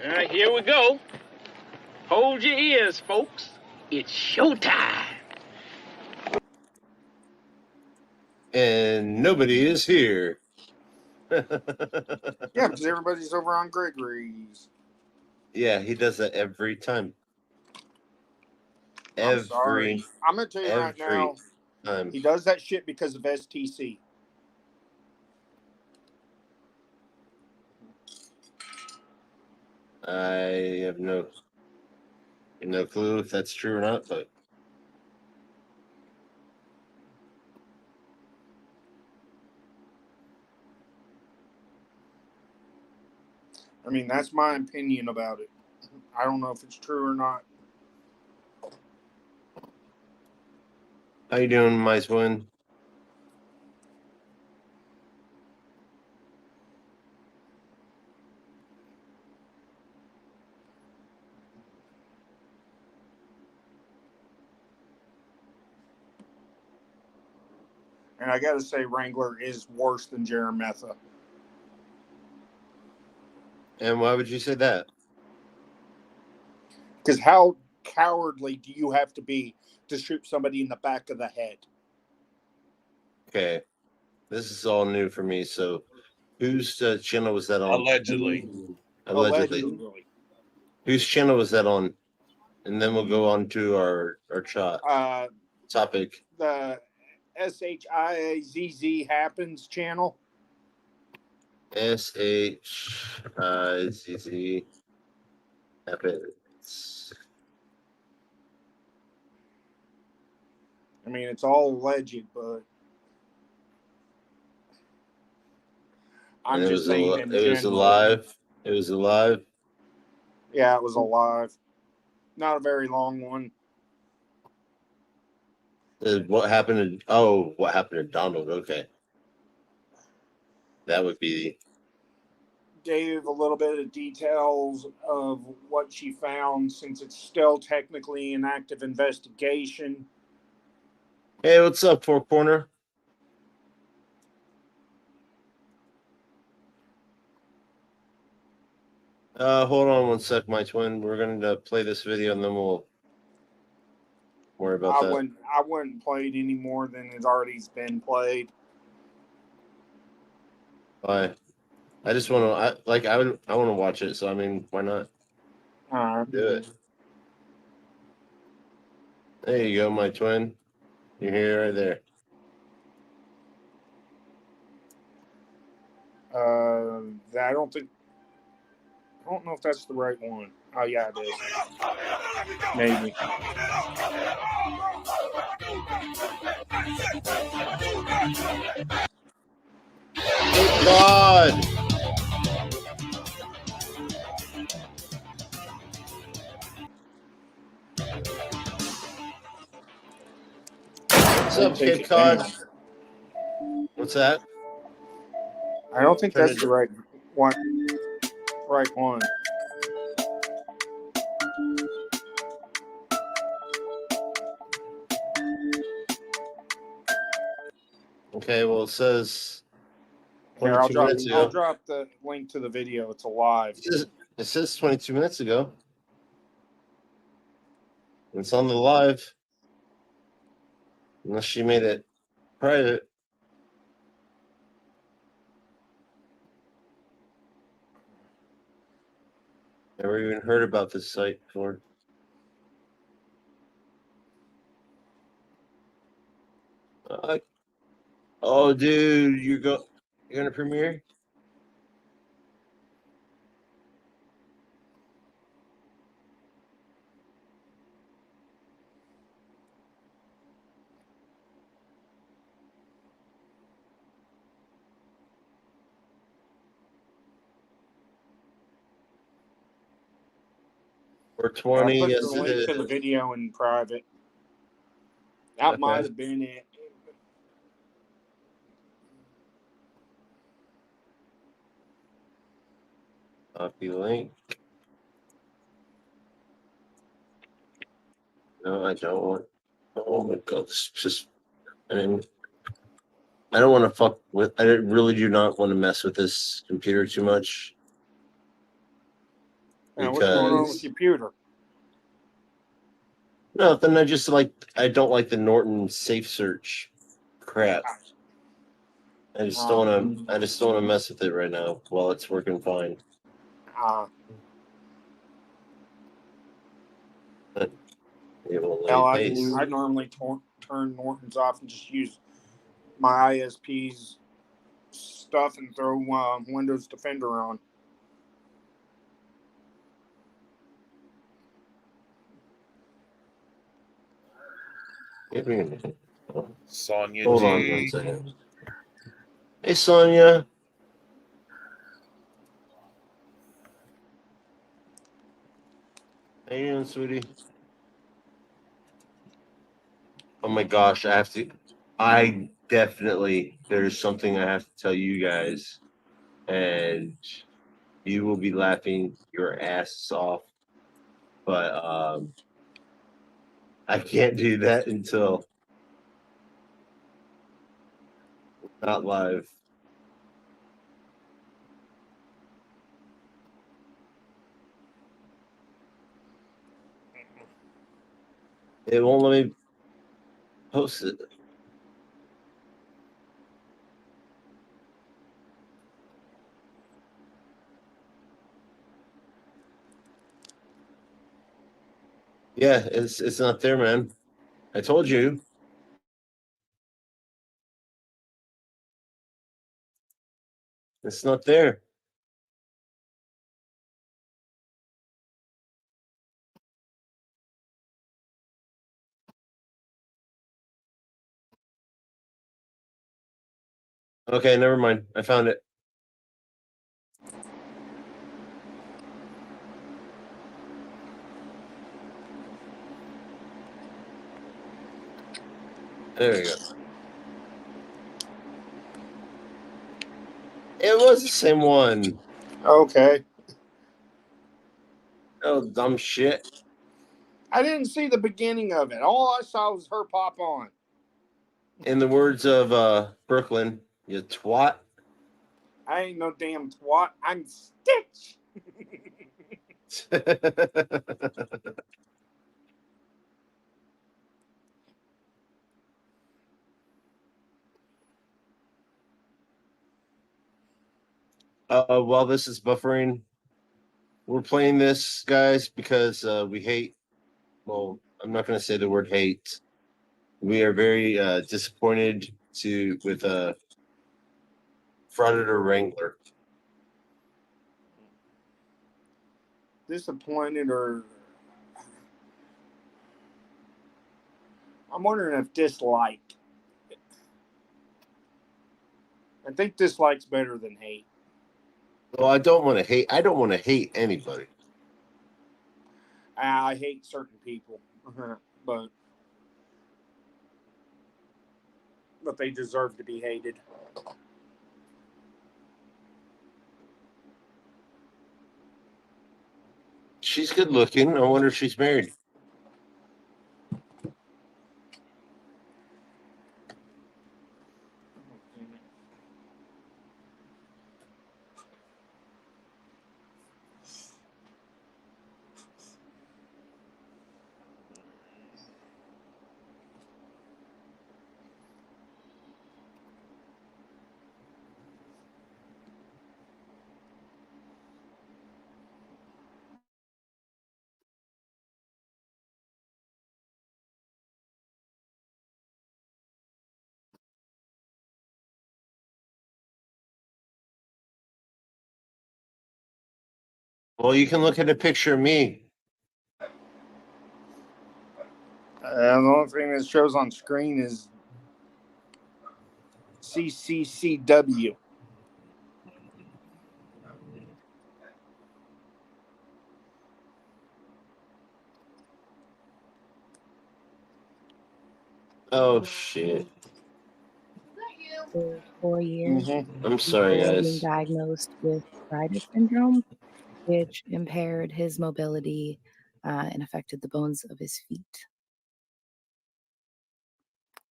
All right, here we go. Hold your ears, folks. It's showtime. And nobody is here. Yeah, because everybody's over on Gregory's. Yeah, he does that every time. I'm sorry. I'm going to tell you right now, time. he does that shit because of STC. I have no clue if that's true or not, but I mean, that's my opinion about it. I don't know if it's true or not. how you doing, my twin? And I got to say, Wrangler is worse than Jeremetha. And why would you say that? Because how cowardly do you have to be to shoot somebody in the back of the head? Okay, this is all new for me. So, whose channel was that on? Allegedly. Whose channel was that on? And then we'll go on to our topic. The SHIAZZ Happens channel. SHIZZ Happens. I mean, it's all alleged, but I'm just saying in general. It was alive. It was alive. Yeah, it was alive. Not a very long one. What happened to Donald? Okay. That would be. Gave a little bit of details of what she found since it's still technically an active investigation. Hey, what's up, Four Corner? Hold on one sec, my twin. We're going to play this video and then we'll worry about that. I wouldn't play it any more than it already been played. Why? I just want to. I want to watch it. So I mean, why not? All right. Do it. There you go, my twin. You're here, right there. I don't know if that's the right one. Oh yeah, it is. Maybe. God. What's up, Cape Cod? What's that? I don't think that's the right one. Right one. Okay, well, it says. Here, I'll drop the link to the video. It's alive. It says 22 minutes ago. It's on the live. Unless she made it private. Never even heard about this site before. Oh, dude, you're gonna premiere? For 20, I put yes, the link to the video in private. That might have been it. Copy link. No, I don't want. Oh my god, this just. I mean, I don't want to fuck with. I really do not want to mess with this computer too much. What's going on with Because your computer? nothing. I don't like the Norton Safe Search crap. I just don't want to mess with it right now while it's working fine. Hell, I normally turn Norton's off and just use my ISP's stuff and throw Windows Defender on. Sonia Hold G. on 1 second. Hey, Sonia. How you doing, sweetie? Oh my gosh, there's something I have to tell you guys, and you will be laughing your asses off, but I can't do that until not live. It won't let me post it. Yeah, it's not there, man. I told you. It's not there. Okay, never mind. I found it. There we go. It was the same one. Okay. Oh, dumb shit. I didn't see the beginning of it. All I saw was her pop on. In the words of Brooklyn, you twat. I ain't no damn twat. I'm Stitch. While this is buffering, we're playing this, guys, because we hate. Well, I'm not going to say the word hate. We are very disappointed with Predator Wrangler. Disappointed, or I'm wondering if dislike. I think dislike's better than hate. Well, I don't want to hate. I don't want to hate anybody. I hate certain people, but they deserve to be hated. She's good looking. I wonder if she's married. Well, you can look at a picture of me. The only thing that shows on screen is CCCW. Oh shit! For 4 years I'm sorry, before being guys. diagnosed with Breider syndrome, which impaired his mobility and affected the bones of his feet.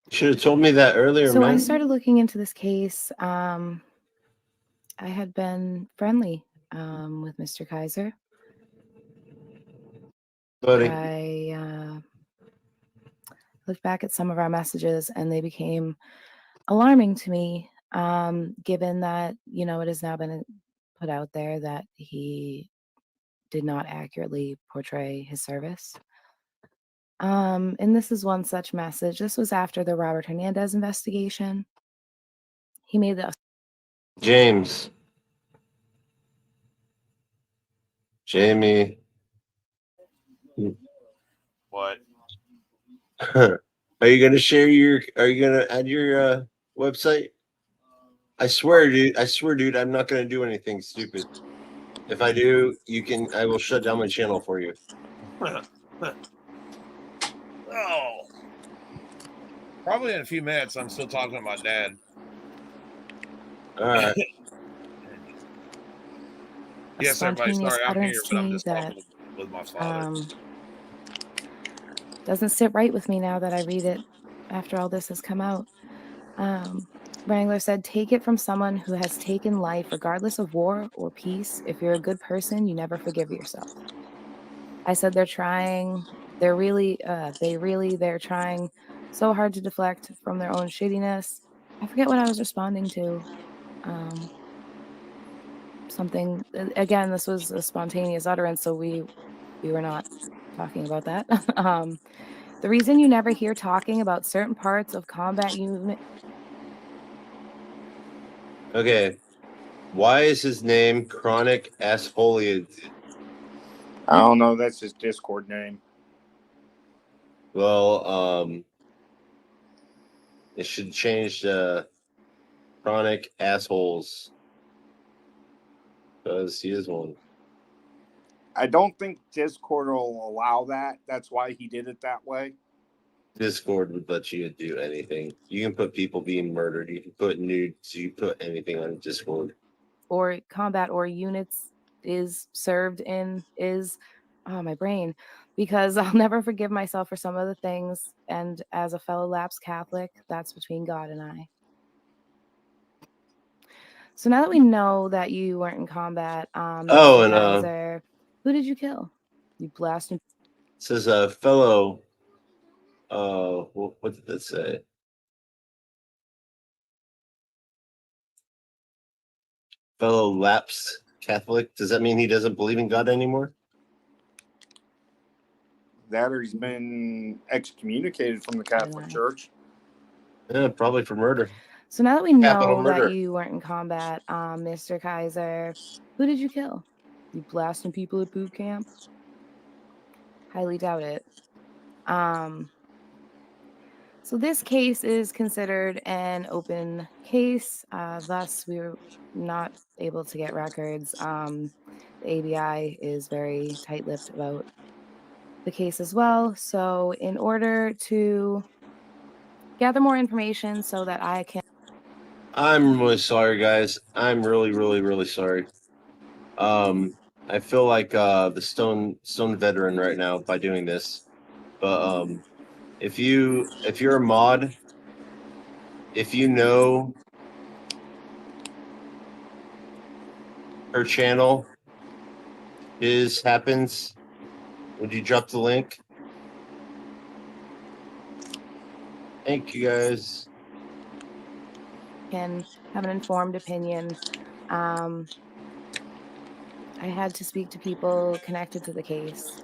Should have told me that earlier, So man. I started looking into this case. I had been friendly with Mr. Kaiser. buddy. I looked back at some of our messages and they became alarming to me, given that, it has now been put out there that he did not accurately portray his service. And this is one such message. This was after the Robert Hernandez investigation. He made the James. Jamie. What? Are you gonna share are you gonna add your website? I swear, dude, I'm not gonna do anything stupid. If I do, I will shut down my channel for you. Oh. Probably in a few minutes. I'm still talking to my dad. All right. Yes, everybody. spontaneous Sorry, I'm here, utterance but to I'm me just that talking with my father. doesn't sit right with me now that I read it after all this has come out. Wrangler said, take it from someone who has taken life, regardless of war or peace. If you're a good person, you never forgive yourself. I said they're trying. They're trying so hard to deflect from their own shittiness. I forget what I was responding to. Something again. This was a spontaneous utterance, so we were not talking about that. The reason you never hear talking about certain parts of combat unit. Okay. Why is his name Chronic Assholey? I don't know. That's his Discord name. Well, it should change to Chronic Assholes because he is one. I don't think Discord will allow that. That's why he did it that way. Discord would let you do anything. You can put people being murdered. You can put nudes. You can put anything on Discord. Or combat or units is served in is my brain, because I'll never forgive myself for some of the things, and as a fellow lapsed Catholic, that's between God and I. So now that we know that you weren't in combat, Mr. Kaiser, who did you kill? You blasted. Says a fellow. What did that say? Fellow lapsed Catholic. Does that mean he doesn't believe in God anymore? That or he's been excommunicated from the Catholic Church. Yeah, probably for murder. So now that we know that you weren't in combat, Mr. Kaiser, who did you kill? You blasting people at boot camp? Highly doubt it. So this case is considered an open case. Thus, we were not able to get records. The ABI is very tight-lipped about the case as well. So in order to gather more information so that I can... I'm really sorry, guys. I'm really, really, really sorry. I feel like the stone veteran right now by doing this. But if you're a mod, if you know her channel happens, would you drop the link? Thank you, guys. Can have an informed opinion. I had to speak to people connected to the case.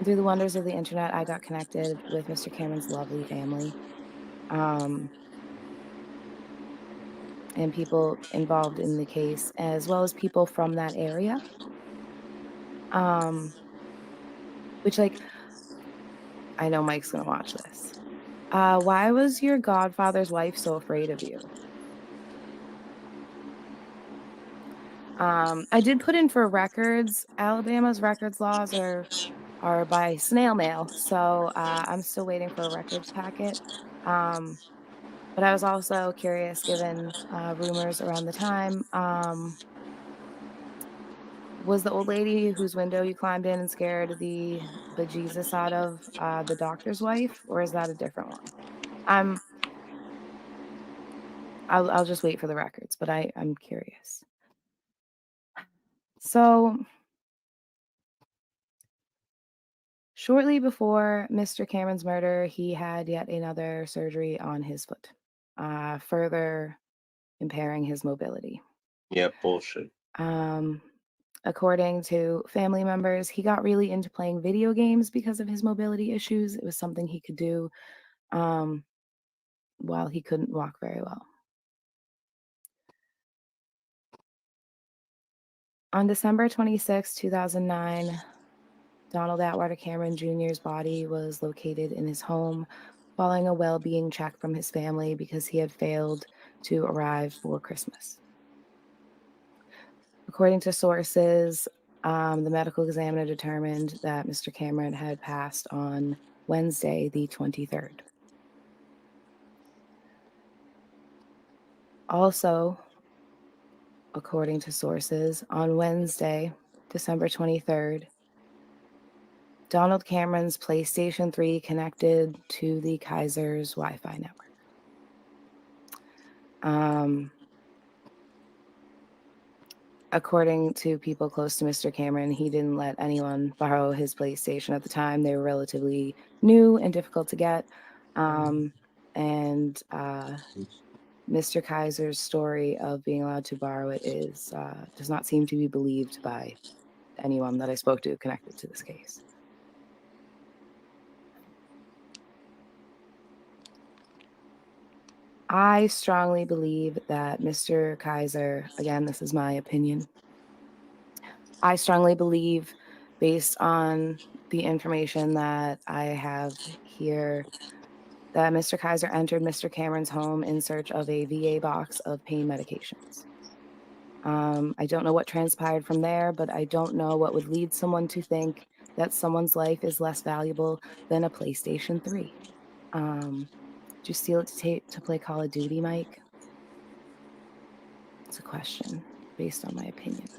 Through the wonders of the internet, I got connected with Mr. Cameron's lovely family, and people involved in the case, as well as people from that area. Which, like, I know Mike's gonna watch this. Why was your godfather's wife so afraid of you? I did put in for records. Alabama's records laws are by snail mail, so I'm still waiting for a records packet. But I was also curious, given rumors around the time. Was the old lady whose window you climbed in and scared the bejesus out of the doctor's wife, or is that a different one? I'll just wait for the records, but I'm curious. So Shortly before Mr. Cameron's murder, he had yet another surgery on his foot, further impairing his mobility. Yeah, bullshit. According to family members, he got really into playing video games because of his mobility issues. It was something he could do while he couldn't walk very well. On December 26, 2009, Donald Atwater Cameron Jr.'s body was located in his home following a well-being check from his family because he had failed to arrive for Christmas. According to sources, the medical examiner determined that Mr. Cameron had passed on Wednesday, the 23rd. Also, according to sources, on Wednesday, December 23rd, Donald Cameron's PlayStation 3 connected to the Kaiser's Wi-Fi network. According to people close to Mr. Cameron, he didn't let anyone borrow his PlayStation at the time. They were relatively new and difficult to get. Mr. Kaiser's story of being allowed to borrow it does not seem to be believed by anyone that I spoke to connected to this case. I strongly believe that Mr. Kaiser, again, this is my opinion, I strongly believe, based on the information that I have here, that Mr. Kaiser entered Mr. Cameron's home in search of a VA box of pain medications. I don't know what transpired from there, but I don't know what would lead someone to think that someone's life is less valuable than a PlayStation 3. Did you steal it to play Call of Duty, Mike? It's a question based on my opinion.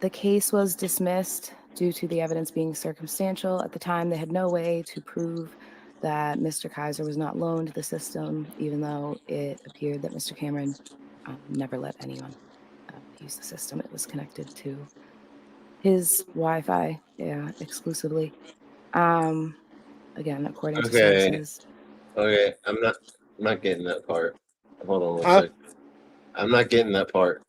The case was dismissed due to the evidence being circumstantial. At the time, they had no way to prove that Mr. Kaiser was not loaned the system, even though it appeared that Mr. Cameron never let anyone use the system. It was connected to his Wi-Fi, exclusively. Again, according to sources. Okay, I'm not getting that part. Hold on one second. I'm not getting that part.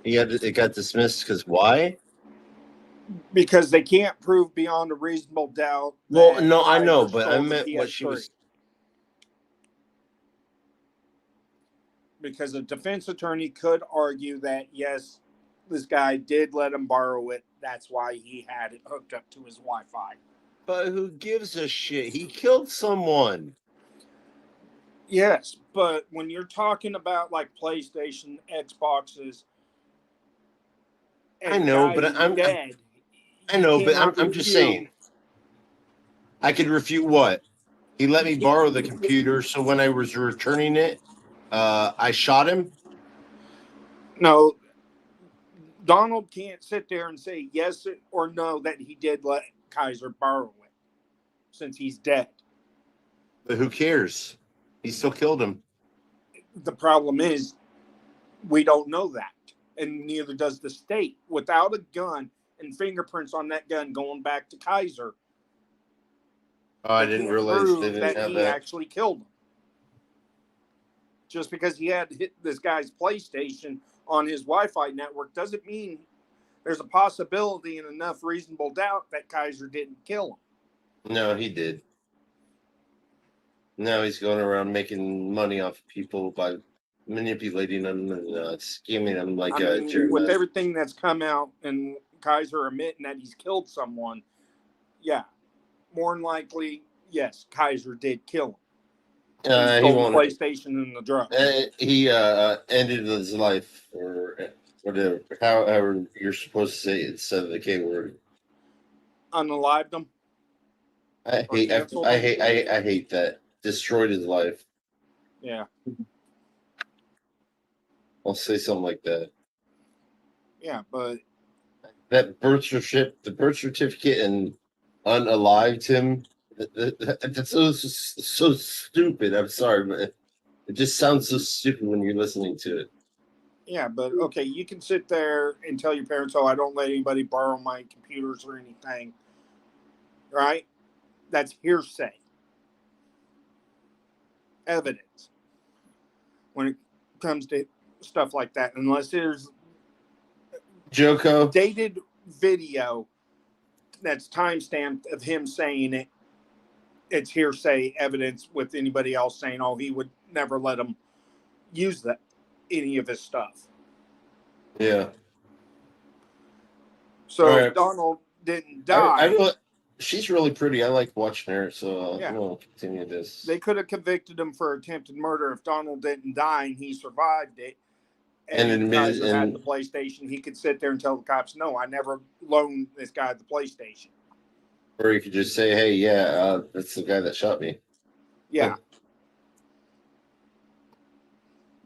It got dismissed because why? Because they can't prove beyond a reasonable doubt. Well, that no, I know, Kaiser but I stole the meant what she PS3. was. Because a defense attorney could argue that, yes, this guy did let him borrow it. That's why he had it hooked up to his Wi-Fi. But who gives a shit? He killed someone. Yes, but when you're talking about like PlayStation, Xboxes, and I know, the but guy is I'm dead. I know, you but cannot I'm just refute- saying. I could refute what? He let me borrow the computer, so when I was returning it, I shot him. No, Donald can't sit there and say yes or no that he did let Kaiser borrow it, since he's dead. But who cares? He still killed him. The problem is, we don't know that, and neither does the state. Without a gun and fingerprints on that gun going back to Kaiser, Oh, I they didn't can't realize prove they didn't that have he that. actually killed him. Just because he had hit this guy's PlayStation on his Wi-Fi network doesn't mean there's a possibility and enough reasonable doubt that Kaiser didn't kill him. No, he did. Now he's going around making money off of people by manipulating them and scheming them like with everything that's come out and Kaiser admitting that he's killed someone, yeah, more than likely, yes, Kaiser did kill him. He stole the PlayStation and the drugs. He ended his life, or whatever, however you're supposed to say it instead of the K word. Unalived him. I hate that. Destroyed his life. Yeah. I'll say something like that. Yeah, but That birth certificate and unalived him. That's so stupid. I'm sorry, but it just sounds so stupid when you're listening to it. Yeah, but okay, you can sit there and tell your parents, "Oh, I don't let anybody borrow my computers or anything." Right? That's hearsay evidence when it comes to stuff like that, unless there's Joko. dated video that's timestamped of him saying it. It's hearsay evidence with anybody else saying, "Oh, he would never let him use that any of his stuff." Yeah. So All if right. Donald didn't I die, really, she's really pretty. I like watching her, so yeah, I'm gonna continue this. they could have convicted him for attempted murder if Donald didn't die and he survived it. And And admitted, Kaiser had and the PlayStation. He could sit there and tell the cops, "No, I never loaned this guy the PlayStation." or you could just say, "Hey, yeah, that's the guy that shot me." Yeah,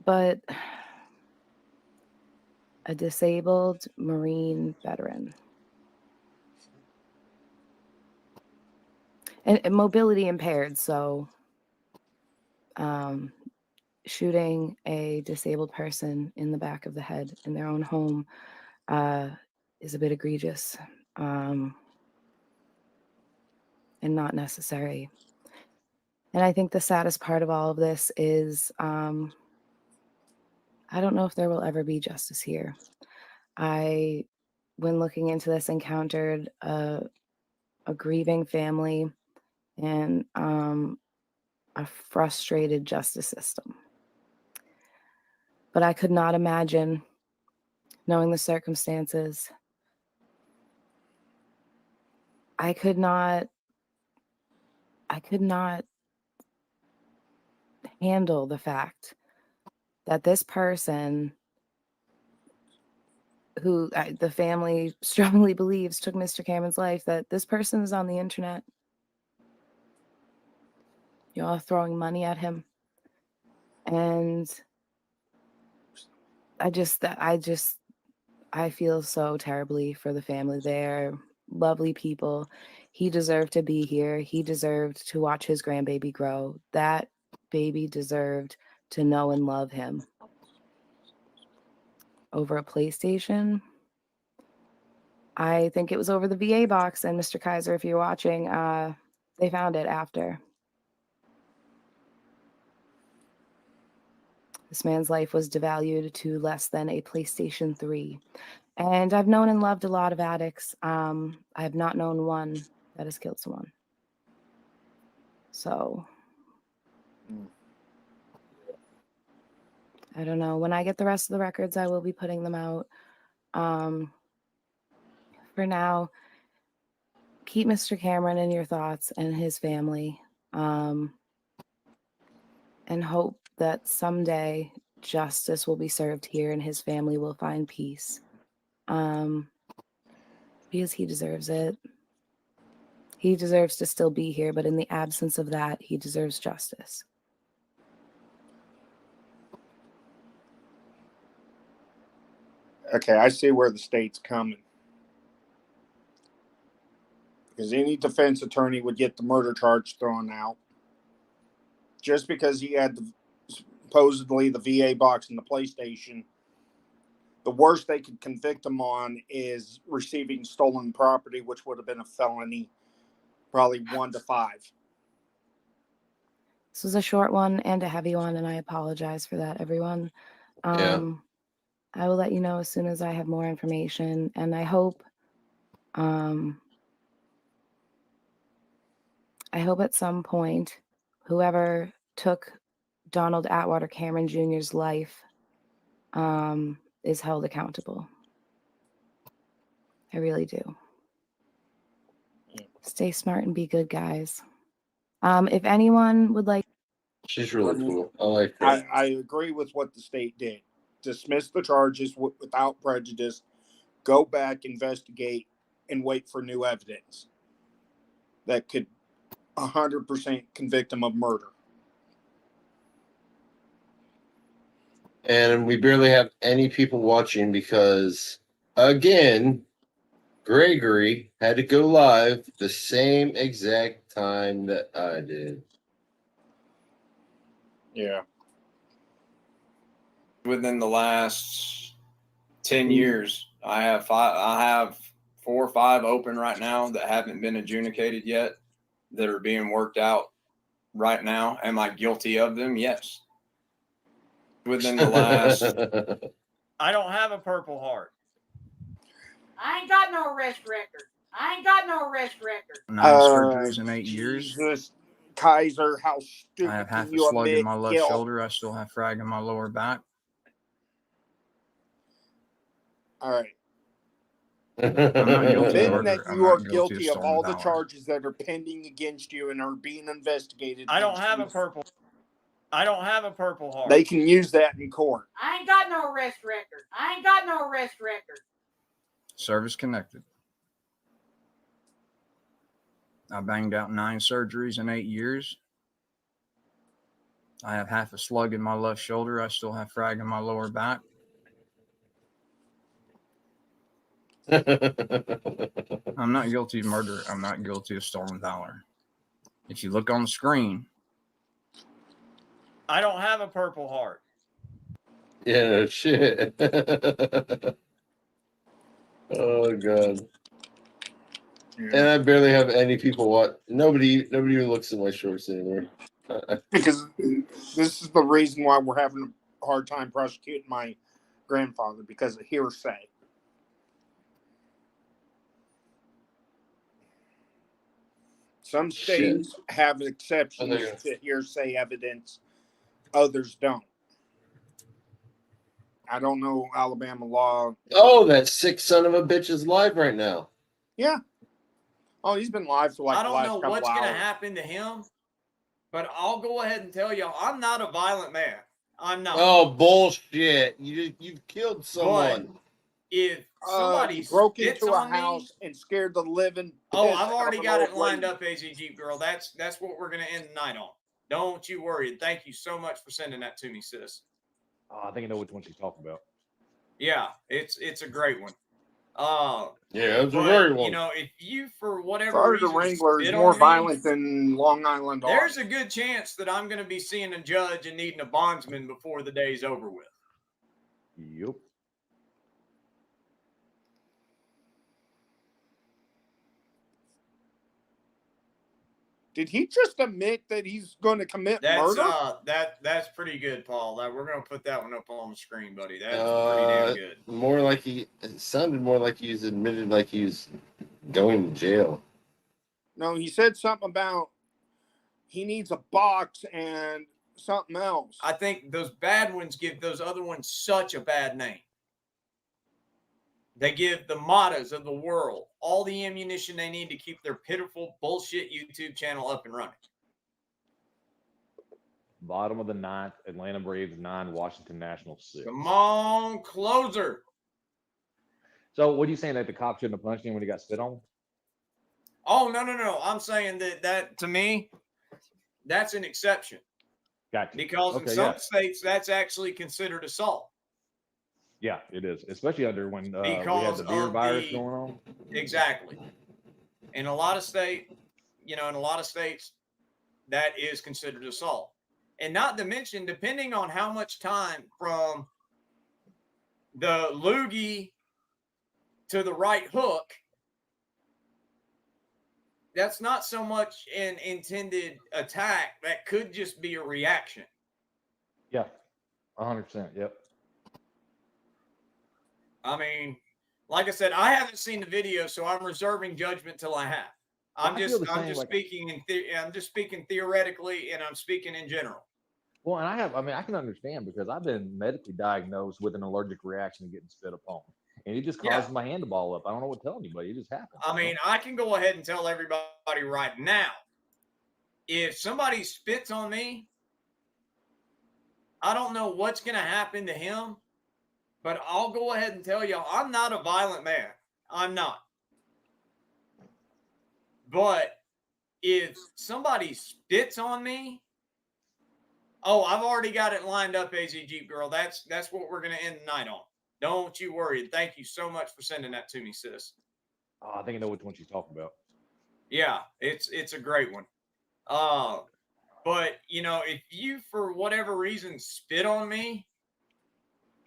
But a disabled Marine veteran and mobility impaired, so shooting a disabled person in the back of the head in their own home is a bit egregious and not necessary. And I think the saddest part of all of this is I don't know if there will ever be justice here. I, when looking into this, encountered a grieving family and a frustrated justice system. But I could not imagine, knowing the circumstances, I could not handle the fact that this person who the family strongly believes took Mr. Cameron's life, that this person is on the internet. You all throwing money at him. And I feel so terribly for the family. They're lovely people. He deserved to be here. He deserved to watch his grandbaby grow. That baby deserved to know and love him. Over a PlayStation, I think it was over the VA box. And Mr. Kaiser, if you're watching, they found it after. This man's life was devalued to less than a PlayStation 3. And I've known and loved a lot of addicts. I have not known one that has killed someone. So I don't know. When I get the rest of the records, I will be putting them out. For now, keep Mr. Cameron in your thoughts and his family. And hope that someday justice will be served here and his family will find peace. Because he deserves it. He deserves to still be here, but in the absence of that, he deserves justice. okay, I see where the state's coming. Because any defense attorney would get the murder charge thrown out. Just because he had supposedly the VA box and the PlayStation, the worst they could convict him on is receiving stolen property, which would have been a felony, probably 1 to 5. This was a short one and a heavy one, and I apologize for that, everyone. Yeah. I will let you know as soon as I have more information, and I hope at some point, whoever took Donald Atwater Cameron Jr.'s life is held accountable. I really do. Stay smart and be good, guys. If anyone would like... She's really cool. I like her. I agree with what the state did. Dismiss the charges without prejudice. Go back, investigate, and wait for new evidence that could 100% convict him of murder. And we barely have any people watching because, again, Gregory had to go live the same exact time that I did. Yeah. within the last 10 years. I have 4 or 5 open right now that haven't been adjudicated yet, that are being worked out right now. Am I guilty of them? Yes. Within the last I don't have a Purple Heart. I ain't got no arrest record. I ain't got no arrest record. 9 surgeries in 8 years. Jesus, Kaiser, how stupid I have half can a you slug in admit my left guilt? shoulder. I still have frag in my lower back. All right. I'm not guilty of Admitting murder. that I'm you are not guilty of stolen all the valor. charges that are pending against you and are being investigated. I don't have a Purple Heart. They can use that in court. I ain't got no arrest record. I ain't got no arrest record. Service connected. I banged out 9 surgeries in 8 years. I have half a slug in my left shoulder. I still have frag in my lower back. I'm not guilty of murder. I'm not guilty of stolen valor. If you look on the screen, I don't have a Purple Heart. Yeah, shit. Oh god. And I barely have any people watch. Nobody even looks at my shorts anymore. Because this is the reason why we're having a hard time prosecuting my grandfather, because of hearsay. Some states have exceptions to hearsay evidence. Others don't. I don't know Alabama law. Oh, that sick son of a bitch is live right now. Yeah. Oh, he's been live for like I the don't last know couple what's going to hours. happen to him, but I'll go ahead and tell y'all, I'm not a violent man. I'm not. Oh, bullshit. You've killed someone. But if somebody broke spits into a on me, house and scared the living. oh, piss I've out already of got an it old lined lady. up, AZ Jeep Girl. That's what we're going to end the night on. Don't you worry. Thank you so much for sending that to me, sis. I think I know which one she's talking about. Yeah, it's a great one. Yeah, it's a but, very one. You know, if you, for whatever Florida reason, Wrangler is spit more on me, violent than Long Island. there's a good chance that I'm going to be seeing a judge and needing a bondsman before the day's over with. Yep. Did he just admit that he's going to commit That's murder? that's pretty good, Paul. We're going to put that one up on the screen, buddy. That's pretty damn good. More like it sounded more like he's admitted like he's going to jail. No, he said something about he needs a box and something else. I think those bad ones give those other ones such a bad name. They give the Matas of the world all the ammunition they need to keep their pitiful bullshit YouTube channel up and running. Bottom of the 9th, Atlanta Braves 9, Washington Nationals 6. Come on, closer. So what are you saying, that the cop shouldn't have punched him when he got spit on? Oh, no. I'm saying that to me, that's an exception. Gotcha. Because in some states, that's actually considered assault. Yeah, it is, especially under when we had Because the deer of virus going on. Exactly. In a lot of states, that is considered assault. And not to mention, depending on how much time from the loogie to the right hook, that's not so much an intended attack. That could just be a reaction. Yeah, 100%. Yep. I mean, like I said, I haven't seen the video, so I'm reserving judgment till I have. I'm just speaking theoretically, and I'm speaking in general. Well, and I can understand, because I've been medically diagnosed with an allergic reaction to getting spit upon. And it just causes my hand to ball up. I don't know what to tell anybody. It just happens. I mean, I can go ahead and tell everybody right now, if somebody spits on me, I don't know what's going to happen to him, but I'll go ahead and tell y'all, I'm not a violent man. I'm not. But if somebody spits on me, oh, I've already got it lined up, AZ Jeep Girl. That's what we're going to end the night on. Don't you worry. Thank you so much for sending that to me, sis. I think I know which one she's talking about. Yeah, it's a great one. But, you know, if you, for whatever reason, spit on me,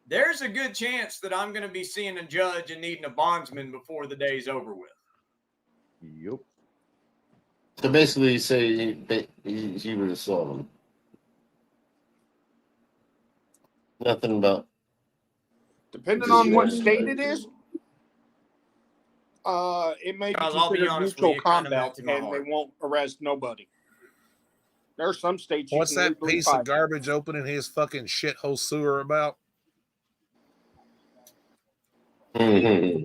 there's a good chance that I'm going to be seeing a judge and needing a bondsman before the day's over with. Yep. So basically, you say he would have saw him. Nothing about. Depending on what state it is, it may be Guys, I'll be considered honest with mutual you, it kinda combat, melted my and they heart. won't arrest nobody. There are some states you What's can that legally piece fight. of garbage opening his fucking shithole sewer about? Mm-hmm.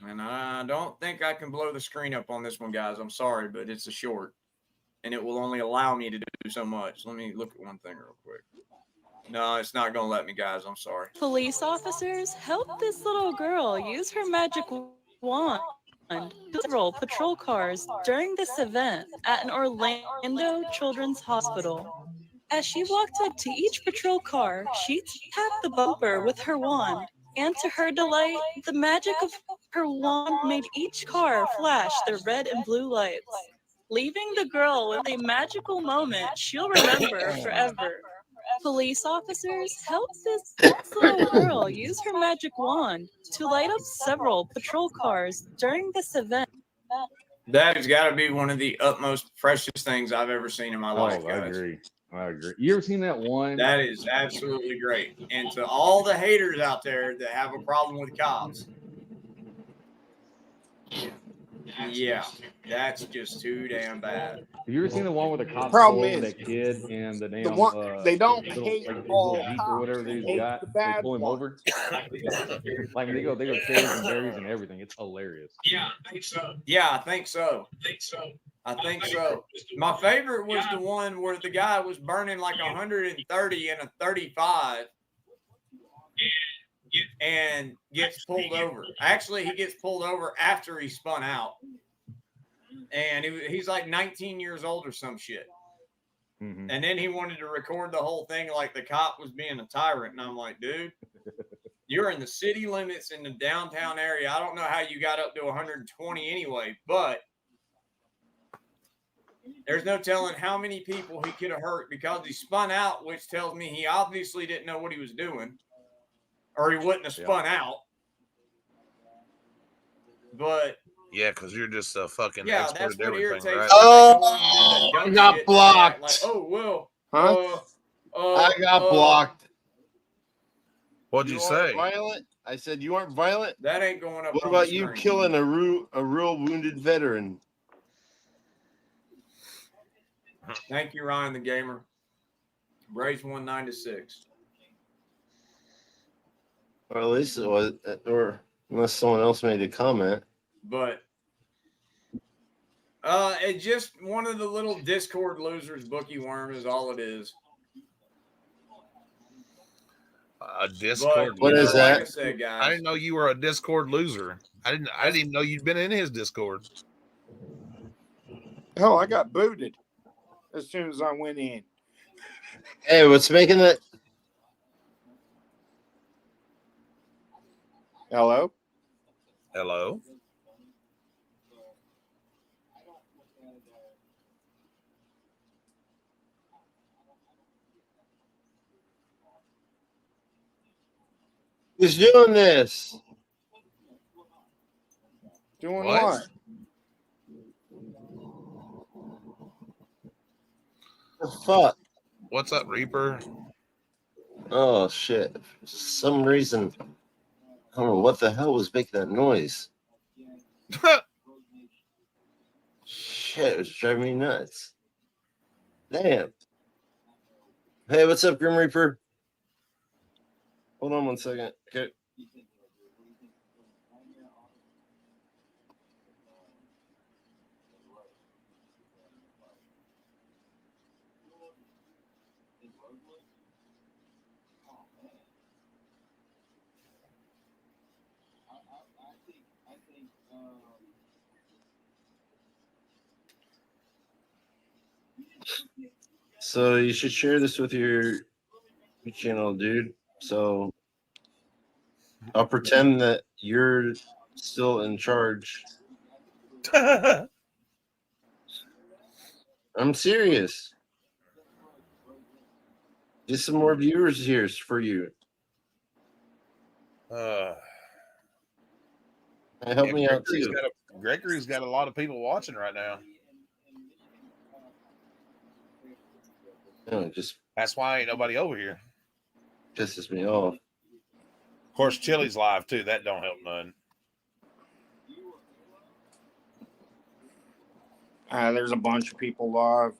And I don't think I can blow the screen up on this one, guys. I'm sorry, but it's a short. And it will only allow me to do so much. Let me look at one thing real quick. No, it's not going to let me, guys. I'm sorry. Police officers helped this little girl use her magic wand to several patrol cars during this event at an Orlando Children's Hospital. As she walked up to each patrol car, she tapped the bumper with her wand, and to her delight, the magic of her wand made each car flash their red and blue lights, leaving the girl with a magical moment she'll remember forever. Police officers helped this little girl use her magic wand to light up several patrol cars during this event. That has got to be one of the utmost precious things I've ever seen in my life, I guys. agree. You ever seen that one? That is absolutely great. And to all the haters out there that have a problem with cops, yeah, that's just too damn bad. Have you ever seen the one with the cops problem pulling is, that kid and the damn they don't little, hate like, his all little Jeep cops. or whatever They he's hate got? the They bad pull him ones. over. Like they go cherries and berries and everything. It's hilarious. Yeah, I think so. Yeah, I think so. I think so. My favorite was the one where the guy was burning like 130 in a 35 and gets pulled over. Actually, he gets pulled over after he spun out. And he's like 19 years old or some shit. Mm-hmm. And then he wanted to record the whole thing like the cop was being a tyrant. And I'm like, dude, you're in the city limits in the downtown area. I don't know how you got up to 120 anyway, but there's no telling how many people he could have hurt because he spun out, which tells me he obviously didn't know what he was doing, or he wouldn't have spun out. But yeah, because you're just a fucking that's expert at what everything, irritates right? me. Oh, I got blocked. Like, oh well, I got blocked. What'd you say? Violent? I said you aren't violent. That ain't going up. What on about the you screen. killing a real wounded veteran? Thank you, Ryan the Gamer. Braves 196. Or at least it was, or unless someone else made a comment. But it's just one of the little Discord losers, Bookie Worm is all it is. A Discord. What is that? Like I said, guys, I didn't know you were a Discord loser. I didn't even know you'd been in his Discord. Hell, I got booted as soon as I went in. Hey, what's making that? Hello? Hello? Who's doing this? Doing What? what? The fuck? What's up, Reaper? Oh shit! For some reason, I don't know what the hell was making that noise. Shit, it was driving me nuts. Damn. Hey, what's up, Grim Reaper? Hold on one second. Okay. So you should share this with your channel, dude. So I'll pretend that you're still in charge. I'm serious. Just some more viewers here for you. Help me out too. Gregory's got a lot of people watching right now. No, that's why ain't nobody over here. Pisses me off. Of course, Chili's live too. That don't help none. There's a bunch of people live.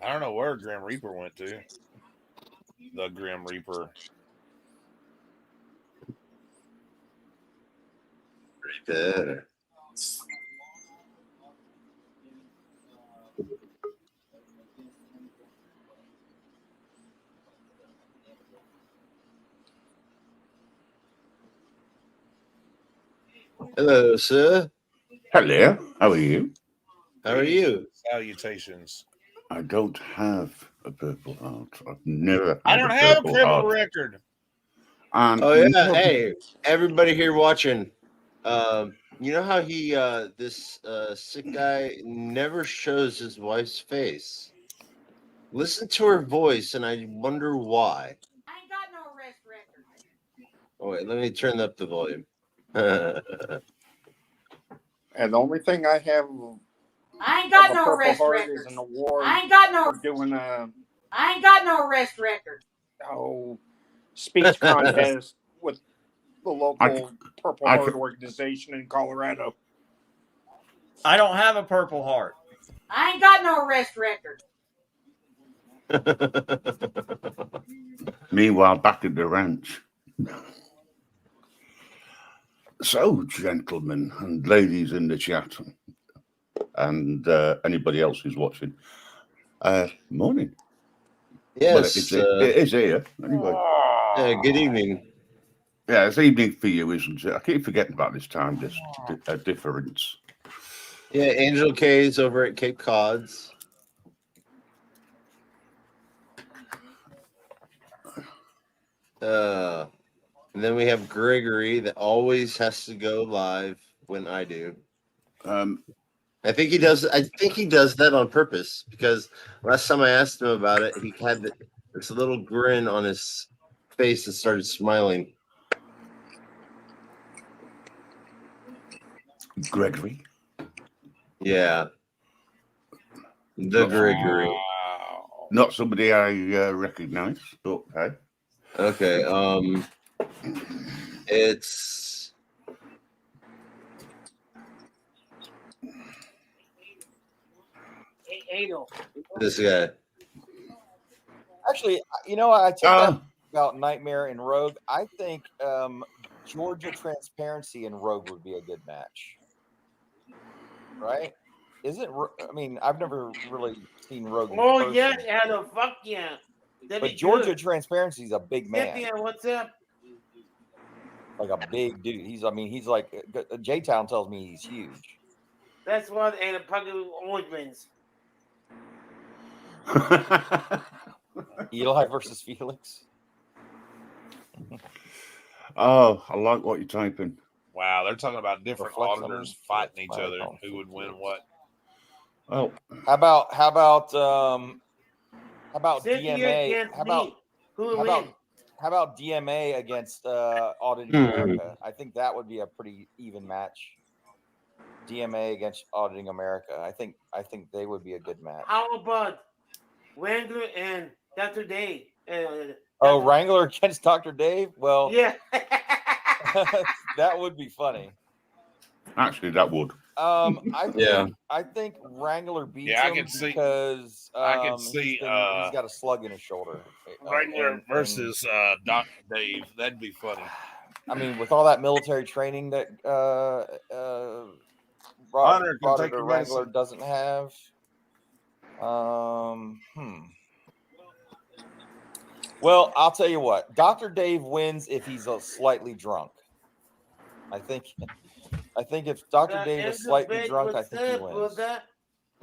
I don't know where Grim Reaper went to. The Grim Reaper. Better. Hello, sir. Hello. How are you? How are you? Salutations. I don't have a Purple Heart. I've never. I don't have a criminal record. Oh yeah, hey, everybody here watching. You know how he this sick guy never shows his wife's face. Listen to her voice, and I wonder why. I ain't got no arrest record. Oh wait, let me turn up the volume. And the only thing I have I ain't got of a no Purple arrest Heart record. is an award I ain't got no. for doing I ain't got no arrest record. Speech contest with the local Purple Heart organization in Colorado. I don't have a Purple Heart. I ain't got no arrest record. Meanwhile, back at the ranch. So, gentlemen and ladies in the chat, and anybody else who's watching, morning. Yes, well, it is here anyway. Good evening. Yeah, it's evening for you, isn't it? I keep forgetting about this time difference. Yeah, Angel K's over at Cape Cod's. And then we have Gregory that always has to go live when I do. I think he does that on purpose, because last time I asked him about it, he had this little grin on his face and started smiling. Gregory? Yeah. The Gregory. Not somebody I recognize, but hey. Okay. It's this guy. Actually, you know, I took that about Nightmare and Rogue. I think Georgia Transparency and Rogue would be a good match. Right? Is it? I mean, I've never really seen Rogue. Oh, yeah, Adam. Fuck yeah. But Georgia Transparency is a big man. Yeah, what's up? Like a big dude. He's like, J-Town tells me he's huge. That's what, and a pocket of ointments. Eli versus Felix. Oh, I like what you're typing. Wow, they're talking about different auditors fighting each other. Who would win what? Oh, how about DMA? How about DMA against Auditing America? I think that would be a pretty even match. DMA against Auditing America. I think they would be a good match. How about Wrangler and Dr. Dave? Wrangler against Dr. Dave? Well, yeah. That would be funny. Actually, that would. I think Wrangler beats him because I can see he's got a slug in his shoulder. Wrangler versus Dr. Dave. That'd be funny. I mean, with all that military training that Roderick Wrangler doesn't have. Well, I'll tell you what. Dr. Dave wins if he's slightly drunk. I think if Dr. Dave is slightly drunk, I think he wins.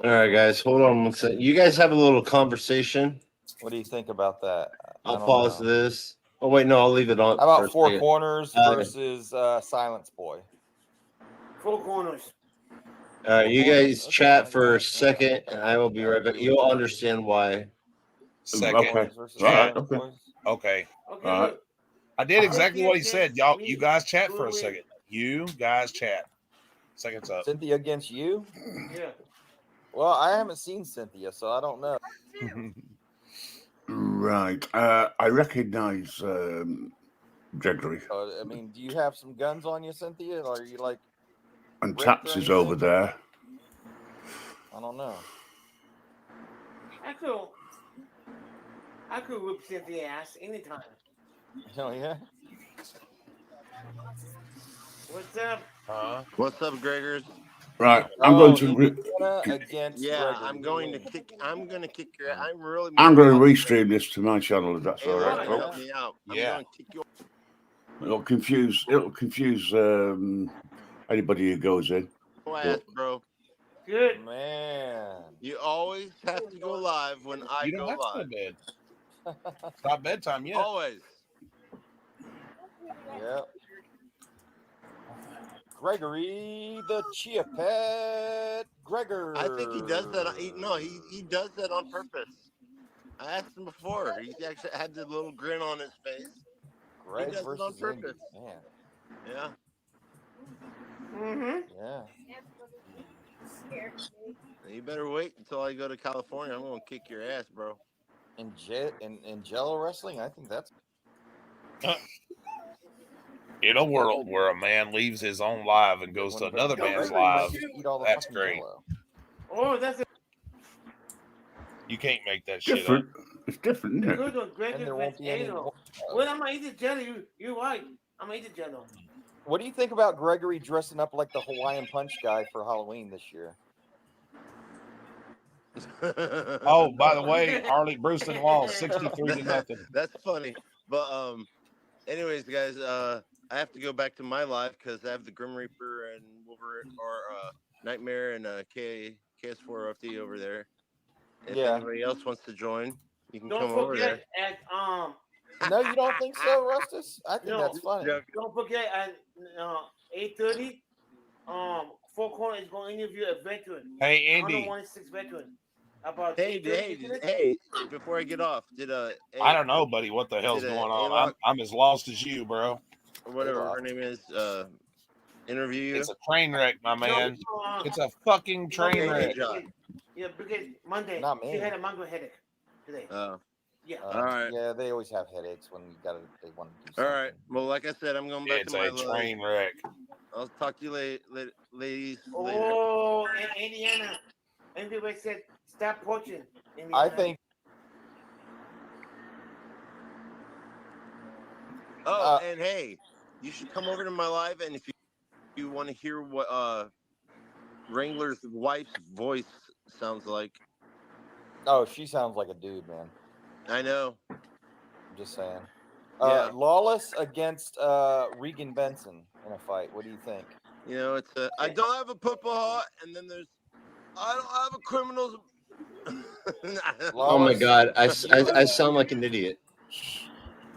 All right, guys, hold on one second. You guys have a little conversation. What do you think about that? I'll pause this. Oh wait, no, I'll leave it on. How about Four Corners versus Silence Boy? Four corners. You guys chat for a second, and I will be right back. You'll understand why. Second. Okay. Chat. Okay. Okay. Okay, All right. look. I did exactly what he said. Y'all, Me, you guys chat who for a wins? second. You guys chat. Seconds up. Cynthia against you? Yeah. Well, I haven't seen Cynthia, so I don't know. Right. I recognize Gregory. I mean, do you have some guns on you, Cynthia? Or are you like And ripped or Taps is over anything? there. I don't know. I could whip Cynthia's ass anytime. Oh yeah. What's up? What's up, Gregors? Right. I'm going to. Indiana against Yeah, Gregory. I'm going to kick. I'm going to kick your. I'm really. I'm going to mad. restream this to my channel if that's all right, Help folks. me out. I'm Yeah. going to kick your. It'll confuse anybody who goes in. ass, bro. Good. Man. You always have to go live when I You don't go have to go live. to bed. It's not bedtime yet. Always. Yep. Gregory the Chia Pet. Gregor. I think he does that. He does that on purpose. I asked him before. He actually had the little grin on his face. Greg he does it on versus Indy. purpose. Man. Yeah. Mm-hmm. Yeah. You better wait until I go to California. I'm gonna kick your ass, bro. In Jello wrestling, I think that's In a world where a man leaves his own live and goes to another man's live, that's great. Oh, that's a You can't make that shit up. Different. It's different, isn't it? good one. Greg And there and won't be any. Well, I'm gonna eat the jelly. You're right. I'm gonna eat the jello. What do you think about Gregory dressing up like the Hawaiian Punch guy for Halloween this year? Oh, by the way, Harley Brewston lost 63-0. That's funny. But anyways, guys, I have to go back to my live because I have the Grim Reaper and Wolverine or Nightmare and KS4FD over there. If anybody else wants to join, you can Don't come over there. forget at No, you don't think so, Rustus? I think no, that's funny. Don't forget at 8:30. Four Corner is going to interview a veteran. Hey, Andy. 116 veteran. About Hey! Before I get off, did I don't know, buddy. What the hell's going on? I'm as lost as you, bro. or whatever her name is, interview you? It's a train wreck, my man. It's a fucking train wreck. Yeah, because Monday Not me. she had a mango headache today. Yeah. All right. Yeah, they always have headaches when they want to do All something. right. Well, like I said, I'm going back It's to my a train wreck. I'll talk to you ladies later. Oh, and Indiana. Everybody said stop poaching. Indiana. I think Oh, and hey, you should come over to my live, and if you want to hear what Wrangler's wife's voice sounds like. Oh, she sounds like a dude, man. I know. I'm just saying. Yeah. Lawless against Regan Benson in a fight. What do you think? You know, it's I don't have a purple heart, and then there's I don't have a criminal's. Oh my God, I sound like an idiot.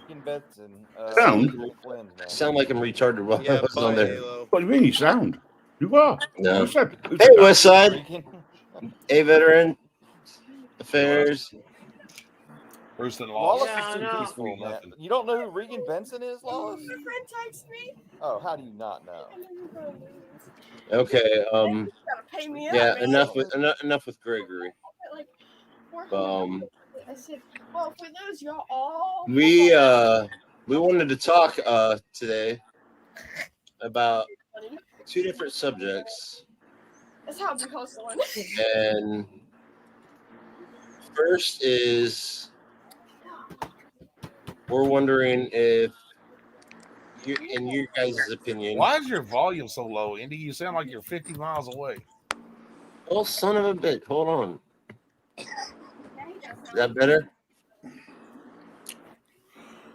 Regan Benson. Sound? I sound like I'm retarded while I was on there. What do you mean you sound? You are. No. Who said- who Hey, said that? Westside. Hey, veteran. Affairs. Brewston Lawless lost. is too peaceful, man. You don't know who Regan Benson is, Lawless? Your friend texted me. Oh, how do you not know? Okay. You gotta pay me up, Yeah. man. Enough with Gregory. Like, $400. I said, well, for those y'all all. We wanted to talk today about two different subjects, That's how we hustling. and first is we're wondering if, in your guys' opinion, Why is your volume so low, Indy? You sound like you're 50 miles away. oh son of a bitch, hold on, is that better?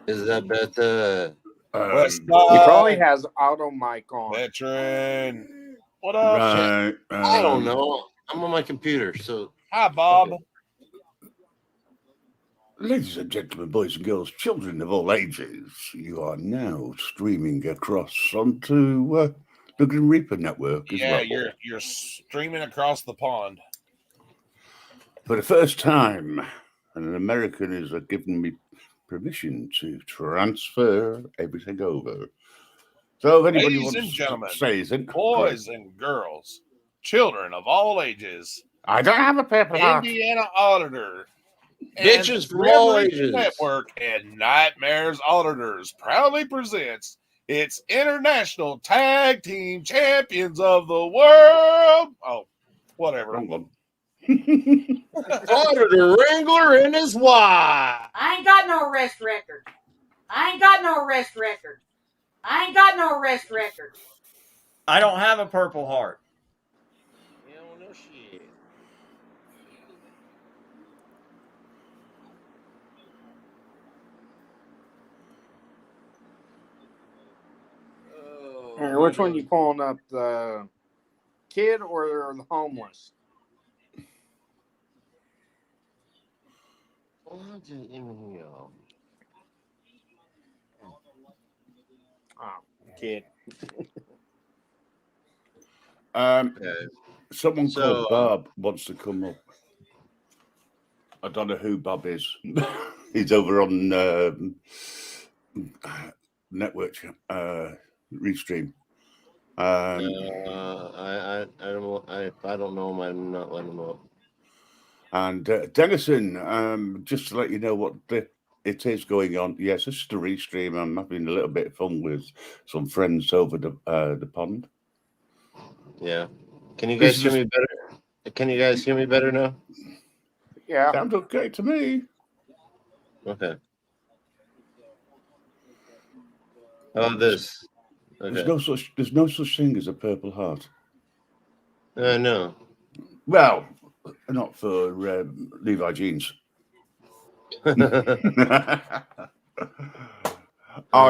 Is that better? He probably has auto mic on. Veteran. What up? Right, I don't know. I'm on my computer, so. Hi, Bob. Ladies and gentlemen, boys and girls, children of all ages, you are now streaming across onto The Grim Reaper Network as Yeah, well. you're streaming across the pond. For the first time, an American is given me permission to transfer everything over. So if anybody Ladies and wants gentlemen, to say anything, boys and girls, children of all ages, I don't have a paper heart. Indiana Auditor, Bitches from Grim all Reaper ages. Network and Nightmares Auditors proudly presents its International Tag Team Champions of the World. Oh, whatever. Wrong one. Auditor Wrangler and his wife. I ain't got no arrest record. I ain't got no arrest record. I ain't got no arrest record. I don't have a Purple Heart. Yeah, well, no shit. And which one you pulling up, the kid or the homeless? Kid. Someone So, called Bob wants to come up. I don't know who Bob is. He's over on network Restream. I don't know him. I'm not letting him up. And Dennison, just to let you know what it is going on. Yes, this is the Restream. I'm having a little bit of fun with some friends over the pond. Yeah. Can you guys hear me better? Can you guys hear me better now? Yeah. Sounds okay to me. Okay. How about this? Okay. There's no such thing as a Purple Heart. No. Well, not for Levi jeans. I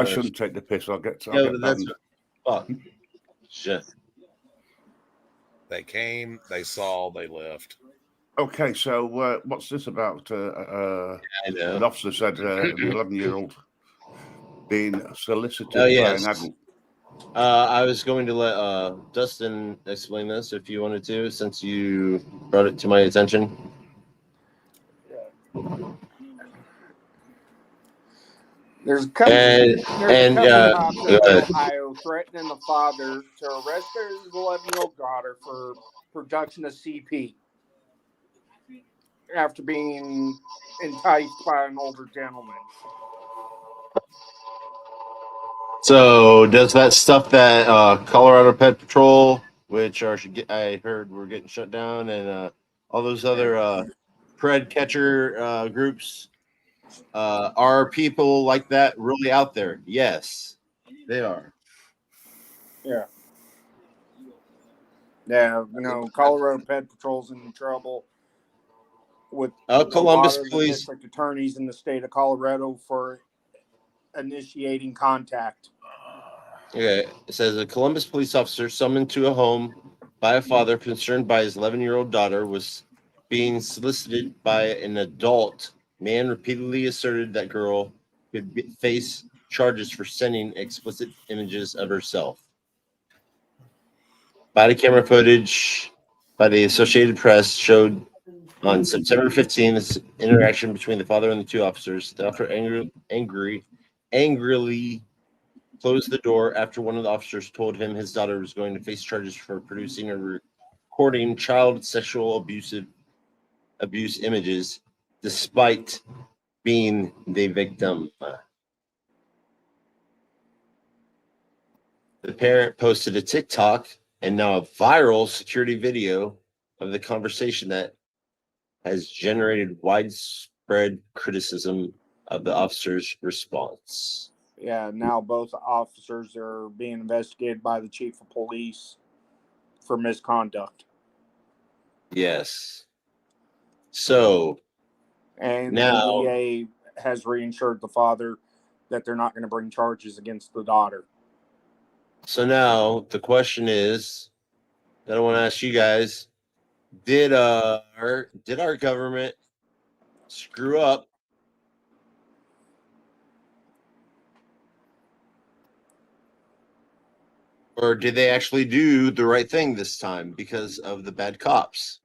shouldn't take the piss. I'll get banned. Fuck. Shit. They came, they saw, they left. Okay, so what's this about? An officer said an 11-year-old being solicited by an adult. I was going to let Dustin explain this if you wanted to, since you brought it to my attention. There's a couple cops in Ohio threatening the father to arrest his 11-year-old daughter for production of CP after being enticed by an older gentleman. So does that stuff that Colorado Pet Patrol, which I heard were getting shut down, and all those other pred catcher groups, are people like that really out there? Yes, they are. Yeah. Yeah, Colorado Pet Patrol's in trouble with Columbus a lot of Police the district attorneys in the state of Colorado for initiating contact. Okay, it says a Columbus police officer summoned to a home by a father concerned by his 11-year-old daughter was being solicited by an adult man repeatedly asserted that girl could face charges for sending explicit images of herself. Body camera footage by the Associated Press showed on September 15th this interaction between the father and the two officers. The officer angrily closed the door after one of the officers told him his daughter was going to face charges for producing or recording child sexual abuse images despite being the victim. The parent posted a TikTok and now a viral security video of the conversation that has generated widespread criticism of the officer's response. Yeah, now both officers are being investigated by the chief of police for misconduct. Yes. So and now the DA has reassured the father that they're not going to bring charges against the daughter. So now the question is that I want to ask you guys: Did our government screw up Or did they actually do the right thing this time because of the bad cops?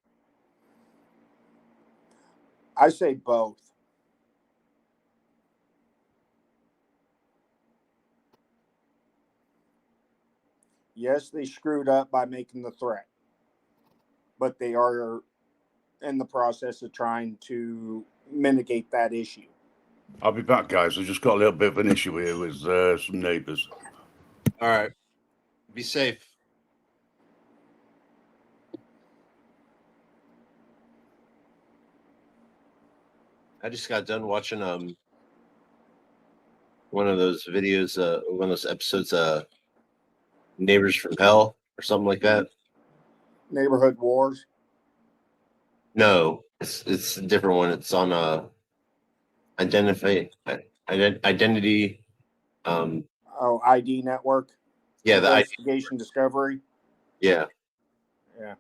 I say both. Yes, they screwed up by making the threat, but they are in the process of trying to mitigate that issue. I'll be back, guys. I've just got a little bit of an issue here with some neighbours. All right. Be safe. I just got done watching one of those videos, one of those episodes, Neighbors from Hell or something like that. Neighborhood Wars. No, it's a different one. It's on identity. Oh, ID Network. Yeah, the ID. Investigation Discovery. Yeah, Yeah.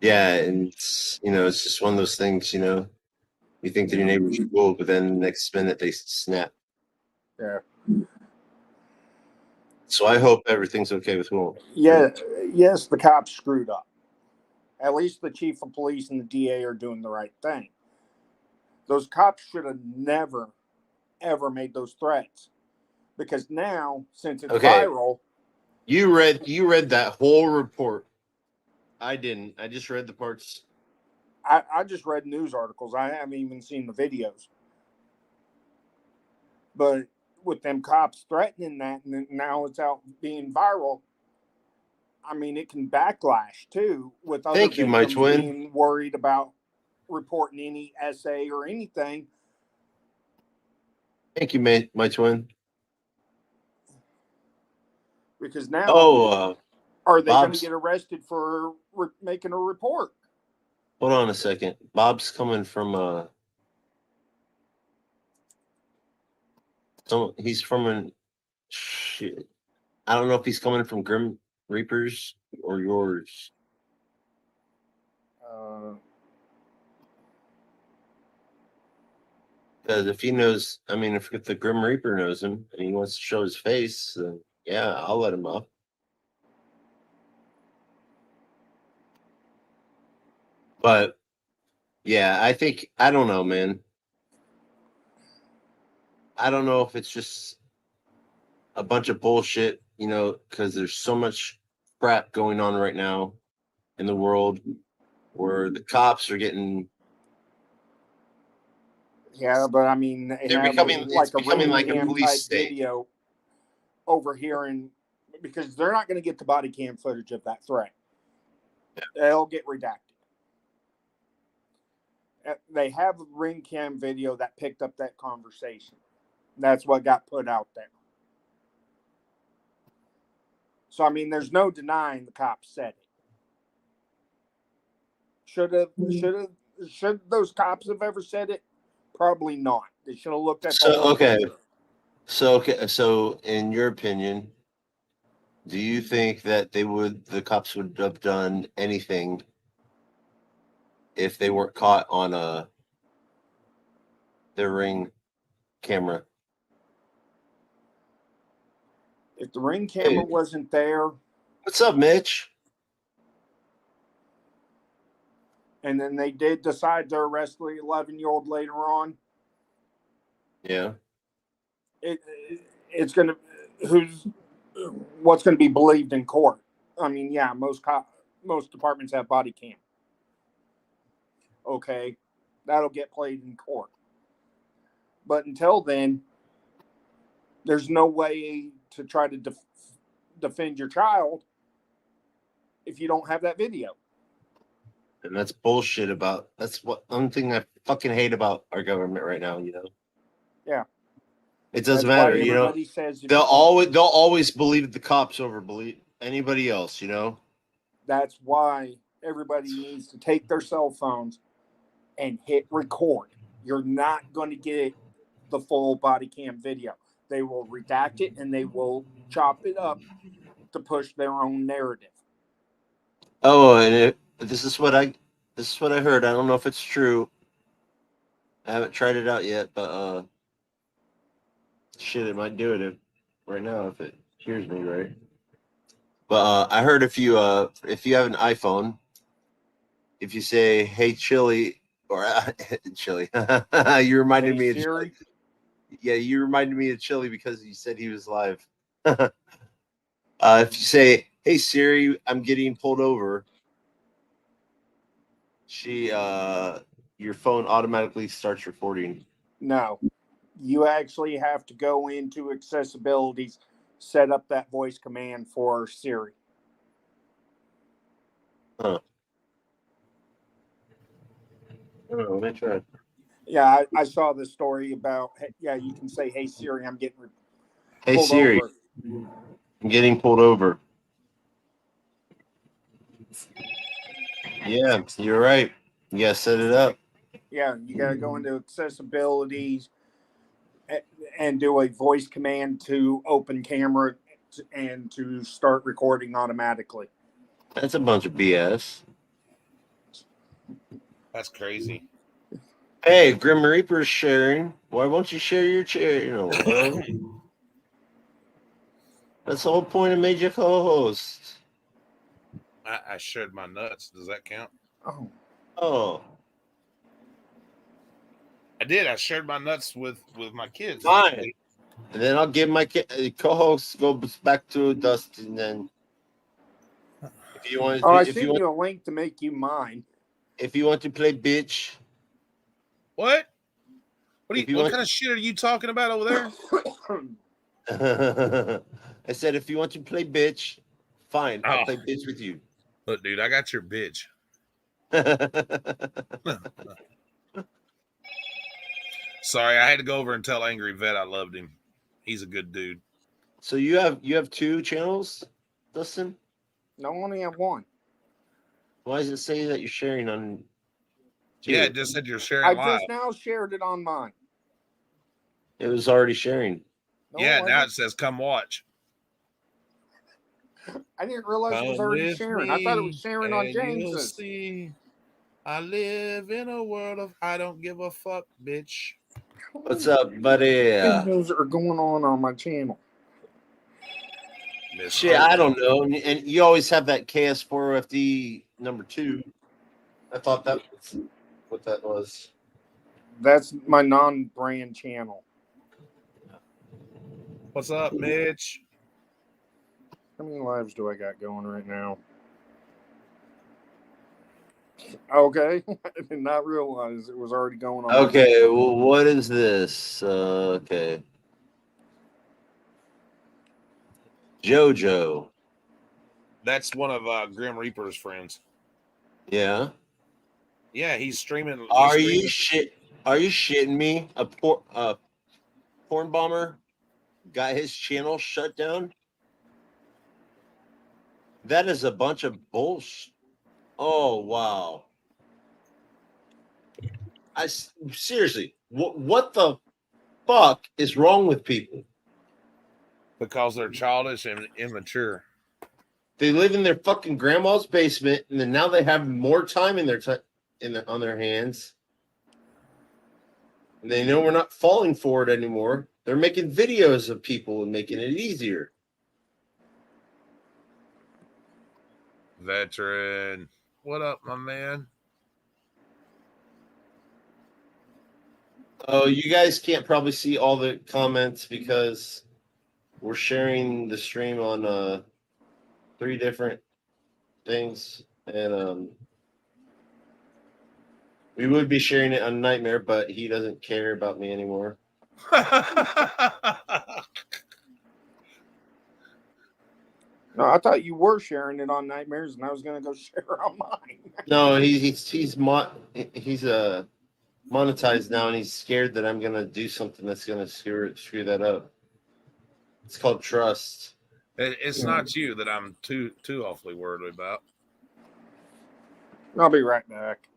yeah, and it's, it's just one of those things. You think that your neighbors are cool, but then the next minute they snap. Yeah. So I hope everything's okay with Will. Yeah. Yes, the cops screwed up. At least the chief of police and the DA are doing the right thing. Those cops should have never, ever made those threats, because now, since it's viral, You read that whole report. I didn't. I just read the parts. I just read news articles. I haven't even seen the videos. But with them cops threatening that, and now it's out being viral, I mean, it can backlash too with other Thank you, my victims twin. being worried about reporting any SA or anything. Thank you, my twin. Because now, are they going to Bob's- get arrested for making a report? Hold on a second. Bob's coming from he's from an shit. I don't know if he's coming from Grim Reapers or yours. Because if he knows, I mean, if the Grim Reaper knows him and he wants to show his face, then yeah, I'll let him up. But yeah, I don't know, man. I don't know if it's just a bunch of bullshit, because there's so much crap going on right now in the world where the cops are getting. Yeah, but I mean, They're becoming like a police state. Video over here, because they're not going to get the body cam footage of that threat. Yeah. They'll get redacted. They have a ring cam video that picked up that conversation. That's what got put out there. So I mean, there's no denying the cops said it. Should those cops have ever said it? Probably not. They should have looked at the whole thing. So in your opinion, do you think that the cops would have done anything if they weren't caught on their ring camera? If the ring camera wasn't there. What's up, Mitch? And then they did decide to arrest the 11-year-old later on. Yeah. It's going to, what's going to be believed in court? I mean, yeah, most departments have body cam. Okay. That'll get played in court. But until then, there's no way to try to defend your child if you don't have that video. And that's bullshit that's one thing I fucking hate about our government right now, Yeah. It doesn't matter, they'll always believe the cops over anybody else, That's why everybody needs to take their cell phones and hit record. You're not going to get the full body cam video. They will redact it and they will chop it up to push their own narrative. Oh, and this is what I heard. I don't know if it's true. I haven't tried it out yet, but shit, it might do it right now if it hears me right. But I heard if you have an iPhone, if you say "Hey Chili" or Chili, you reminded Hey me of Siri. Yeah, you reminded me of Chili because you said he was live. If you say, "Hey Siri, I'm getting pulled over," your phone automatically starts recording. No, you actually have to go into accessibilities, set up that voice command for Siri. Huh. Oh, let me try. Yeah, I saw the story about. Yeah, you can say, "Hey Siri, I'm getting Hey pulled Siri, over." I'm getting pulled over. Yeah, you're right. You gotta set it up. Yeah, you got to go into accessibilities and do a voice command to open camera and to start recording automatically. That's a bunch of BS. That's crazy. Hey, Grim Reaper's sharing. Why won't you share your channel? That's the whole point of Major Co-host. I shared my nuts. Does that count? Oh. I did. I shared my nuts with my kids. Fine. And then I'll give my co-host goes back to Dustin. Then, if you want, I sent you a link to make you mine. If you want to play bitch, What? What kind of shit are you talking about over there? I said, if you want to play bitch, fine. I'll play bitch with you. Look, dude, I got your bitch. Sorry, I had to go over and tell Angry Vet I loved him. He's a good dude. So you have 2 channels, Dustin? No, I only have 1. Why does it say that you're sharing on 2? Yeah, it just said you're sharing I live. just now shared it on mine. It was already sharing. No, yeah, now it says come watch. I didn't realize it was already sharing. I thought it was sharing on James's. See, I live in a world of I don't give a fuck, bitch. What's up, buddy? Things are going on my channel. Shit, I don't know. And you always have that KS4FD number 2. I thought that was what that was. That's my non-brand channel. What's up, Mitch? How many lives do I got going right now? Okay. I did not realize it was already going on. Okay, well, what is this? Okay. JoJo. That's one of Grim Reaper's friends. Yeah. Yeah, he's streaming. Are you shitting me? A porn bomber got his channel shut down? That is a bunch of bullshit. Oh, wow. Seriously, what the fuck is wrong with people? Because they're childish and immature. They live in their fucking grandma's basement, and then now they have more time in their on their hands. And they know we're not falling for it anymore. They're making videos of people and making it easier. Veteran. What up, my man? Oh, you guys can't probably see all the comments because we're sharing the stream on 3 different things, and we would be sharing it on Nightmare, but he doesn't care about me anymore. No, I thought you were sharing it on Nightmares, and I was going to go share on mine. No, he's monetized now, and he's scared that I'm gonna do something that's gonna screw that up. It's called trust. It's not you that I'm too awfully worried about. I'll be right back.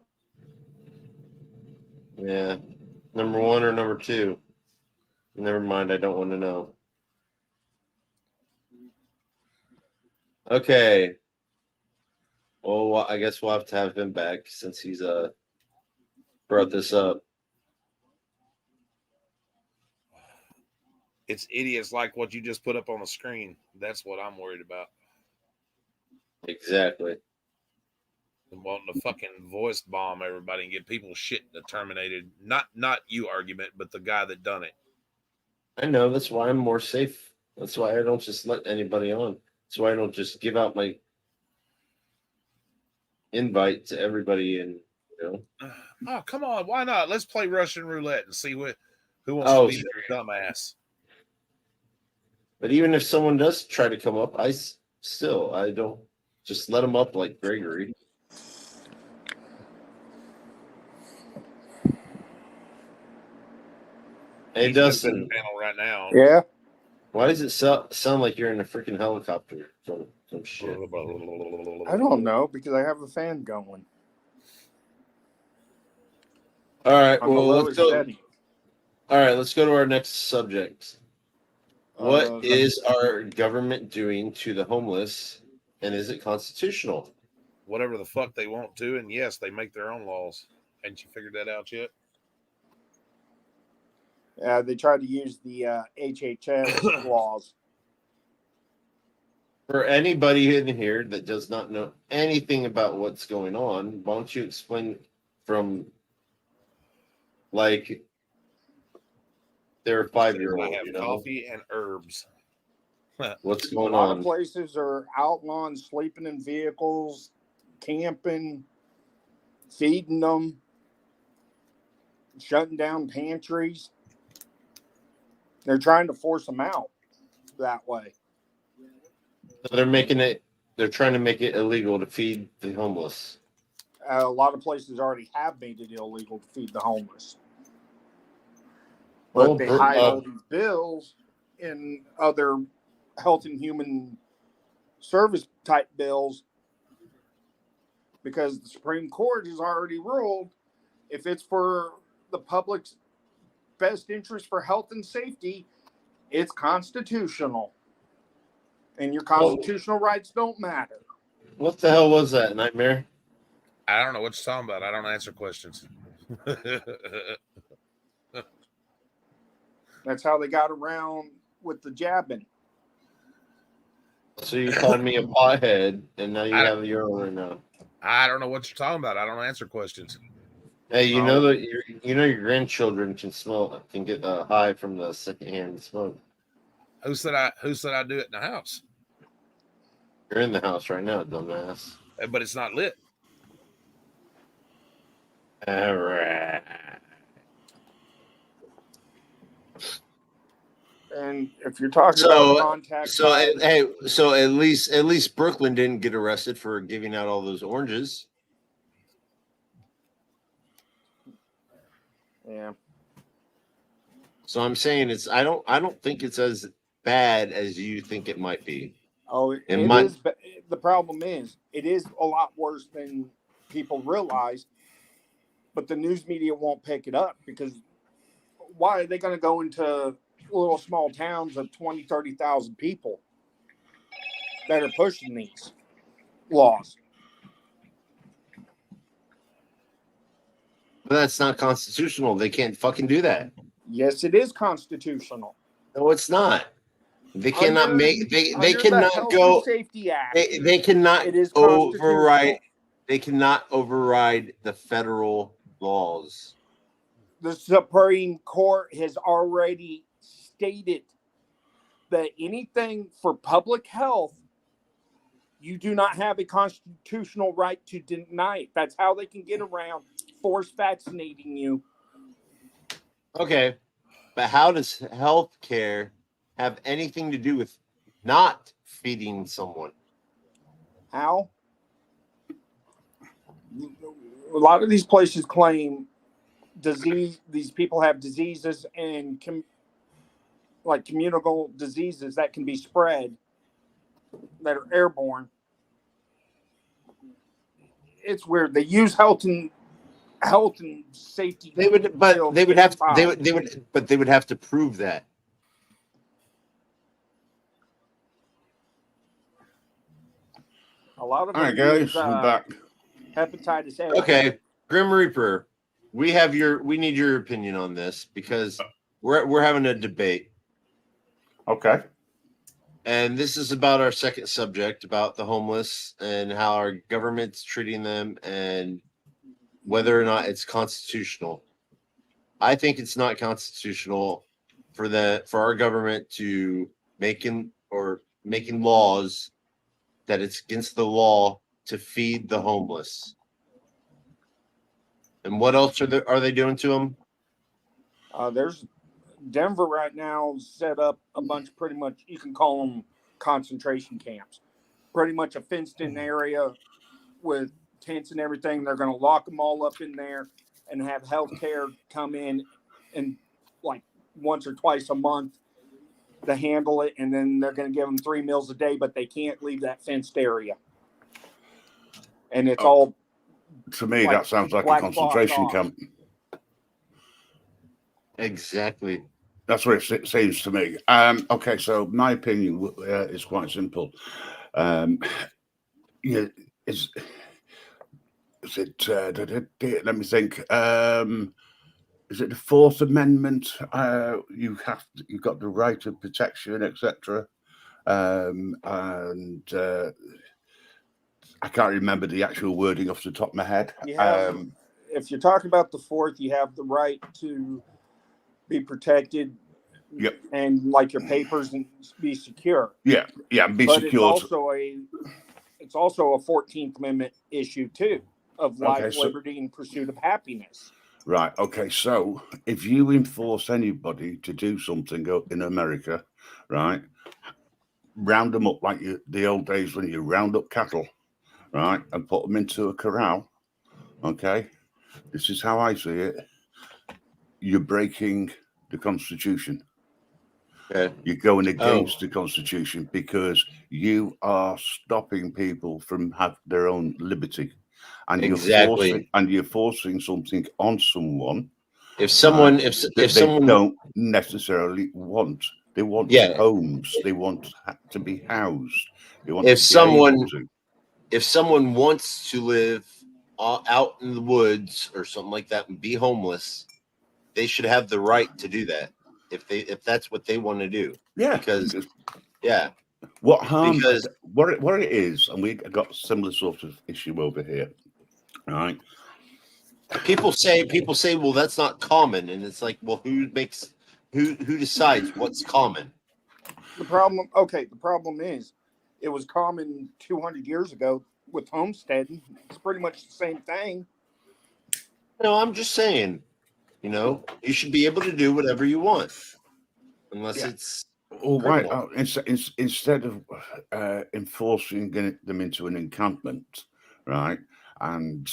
Yeah, number 1 or number 2. Never mind. I don't want to know. Okay. Well, I guess we'll have to have him back since he's brought this up. It's idiots like what you just put up on the screen. That's what I'm worried about. Exactly. And wanting to fucking voice bomb everybody and get people shit terminated. Not you argument, but the guy that done it. I know. That's why I'm more safe. That's why I don't just let anybody on. That's why I don't just give out my invite to everybody. And Oh, come on. Why not? Let's play Russian roulette and see who wants Oh, to be their dumbass. But even if someone does try to come up, I don't just let them up like Gregory. Hey, Dustin. Panel right now. Yeah. Why does it sound like you're in a freaking helicopter from some shit? I don't know because I have the fan going. All right, On the well, let's lowest go. setting. All right, let's go to our next subject. What Uh, is our government doing to the homeless, and is it constitutional? Whatever the fuck they want to, and yes, they make their own laws. Hadn't you figured that out yet? They tried to use the HHS laws. For anybody in here that does not know anything about what's going on, why don't you explain from like they're a 5-year-old, I have coffee and herbs. What's A going lot on? of places are outlawing sleeping in vehicles, camping, feeding them, shutting down pantries. They're trying to force them out that way. They're trying to make it illegal to feed the homeless. A lot of places already have made it illegal to feed the homeless. But they hide all these bills in other health and human service type bills because the Supreme Court has already ruled if it's for the public's best interest for health and safety, it's constitutional. And your constitutional rights don't matter. What the hell was that, Nightmare? I don't know what you're talking about. I don't answer questions. That's how they got around with the jabbing. So you called me a pothead, and now you have your own now. I don't know what you're talking about. I don't answer questions. Hey, you know that your grandchildren can get high from the secondhand smoke. Who said I do it in the house? You're in the house right now, dumbass. But it's not lit. All right. And if you're talking about contact, so at least Brooklyn didn't get arrested for giving out all those oranges. Yeah. So I'm saying I don't think it's as bad as you think it might be. Oh, it is. The problem is, it is a lot worse than people realize. But the news media won't pick it up because why are they going to go into little small towns of 20, 30,000 people that are pushing these laws? But that's not constitutional. They can't fucking do that. Yes, it is constitutional. No, it's not. They cannot they under cannot the Health go and Safety Act. they cannot It is override the federal laws. The Supreme Court has already stated that anything for public health, you do not have a constitutional right to deny it. That's how they can get around force vaccinating you. Okay, but how does health care have anything to do with not feeding someone? How? A lot of these places claim these people have diseases and like communicable diseases that can be spread that are airborne. It's weird. They use health and safety. They would have to prove that. A lot of All right, them guys, we're back. Hepatitis A. Okay, Grim Reaper, we need your opinion on this because we're having a debate. Okay. And this is about our second subject about the homeless and how our government's treating them and whether or not it's constitutional. I think it's not constitutional for our government to making laws that it's against the law to feed the homeless. And what else are they doing to them? There's Denver right now set up a bunch, pretty much, you can call them concentration camps. Pretty much a fenced-in area with tents and everything. They're going to lock them all up in there and have healthcare come in and like once or twice a month to handle it, and then they're going to give them 3 meals a day, but they can't leave that fenced area. And it's all to me that sounds like a concentration camp. Exactly. That's what it seems to me. Okay, so my opinion is quite simple. Yeah, is it? Let me think. Is it the Fourth Amendment? You've got the right of protection, etc. And I can't remember the actual wording off the top of my head. If you're talking about the Fourth, you have the right to be protected. Yep. And like your papers and be secure. Yeah, be secure. It's also a 14th Amendment issue too, of life, liberty, and pursuit of happiness. Right. Okay. So if you enforce anybody to do something in America, right, round them up like the old days when you round up cattle, right, and put them into a corral. Okay. This is how I see it. You're breaking the Constitution. Okay. You're going against the Constitution because you are stopping people from having their own liberty, and you're forcing something on someone. If someone don't necessarily want, they want homes. They want to be housed. They want if someone wants to live out in the woods or something like that and be homeless, they should have the right to do that. If that's what they want to do. Yeah. What harm? Because what it is, and we got a similar sort of issue over here. Right. People say, well, that's not common, and it's like, well, who decides what's common? The problem is, it was common 200 years ago with homesteading. It's pretty much the same thing. No, I'm just saying. You should be able to do whatever you want, unless it's right. Instead of enforcing them into an encampment, right, and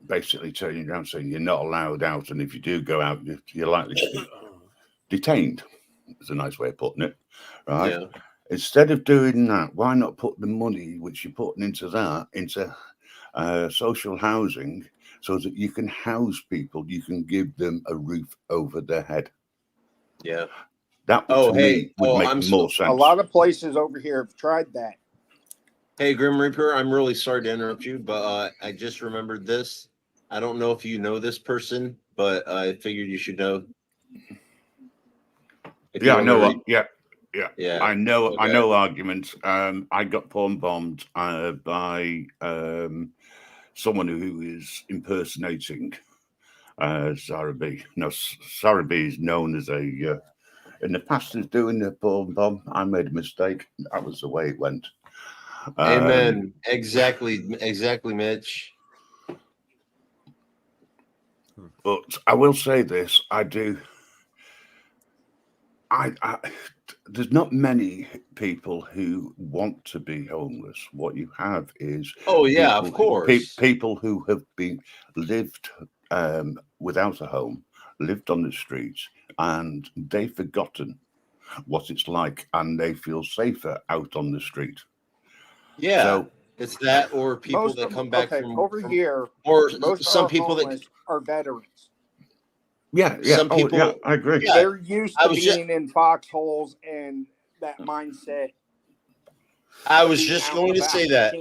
basically turning around saying you're not allowed out, and if you do go out, you're likely to be detained. It's a nice way of putting it, right? Yeah. Instead of doing that, why not put the money which you're putting into social housing? So that you can house people, you can give them a roof over their head. Yeah. That would make more sense. A lot of places over here have tried that. Hey, Grim Reaper, I'm really sorry to interrupt you, but I just remembered this. I don't know if you know this person, but I figured you should know. I know. Yeah. I know. Okay. I know arguments. I got porn bombed by someone who is impersonating Sarah B. No, Sarah B is known as in the past as doing the porn bomb. I made a mistake. That was the way it went. Amen. Exactly, Mitch. But I will say this: there's not many people who want to be homeless. What you have is of course, people who have lived without a home, lived on the streets, and they've forgotten what it's like, and they feel safer out on the street. Yeah, so it's that, or people that come back from here, or some people that are veterans. Yeah. Some people, I agree. Yeah. They're used to being in foxholes and that mindset. I was just going to say that.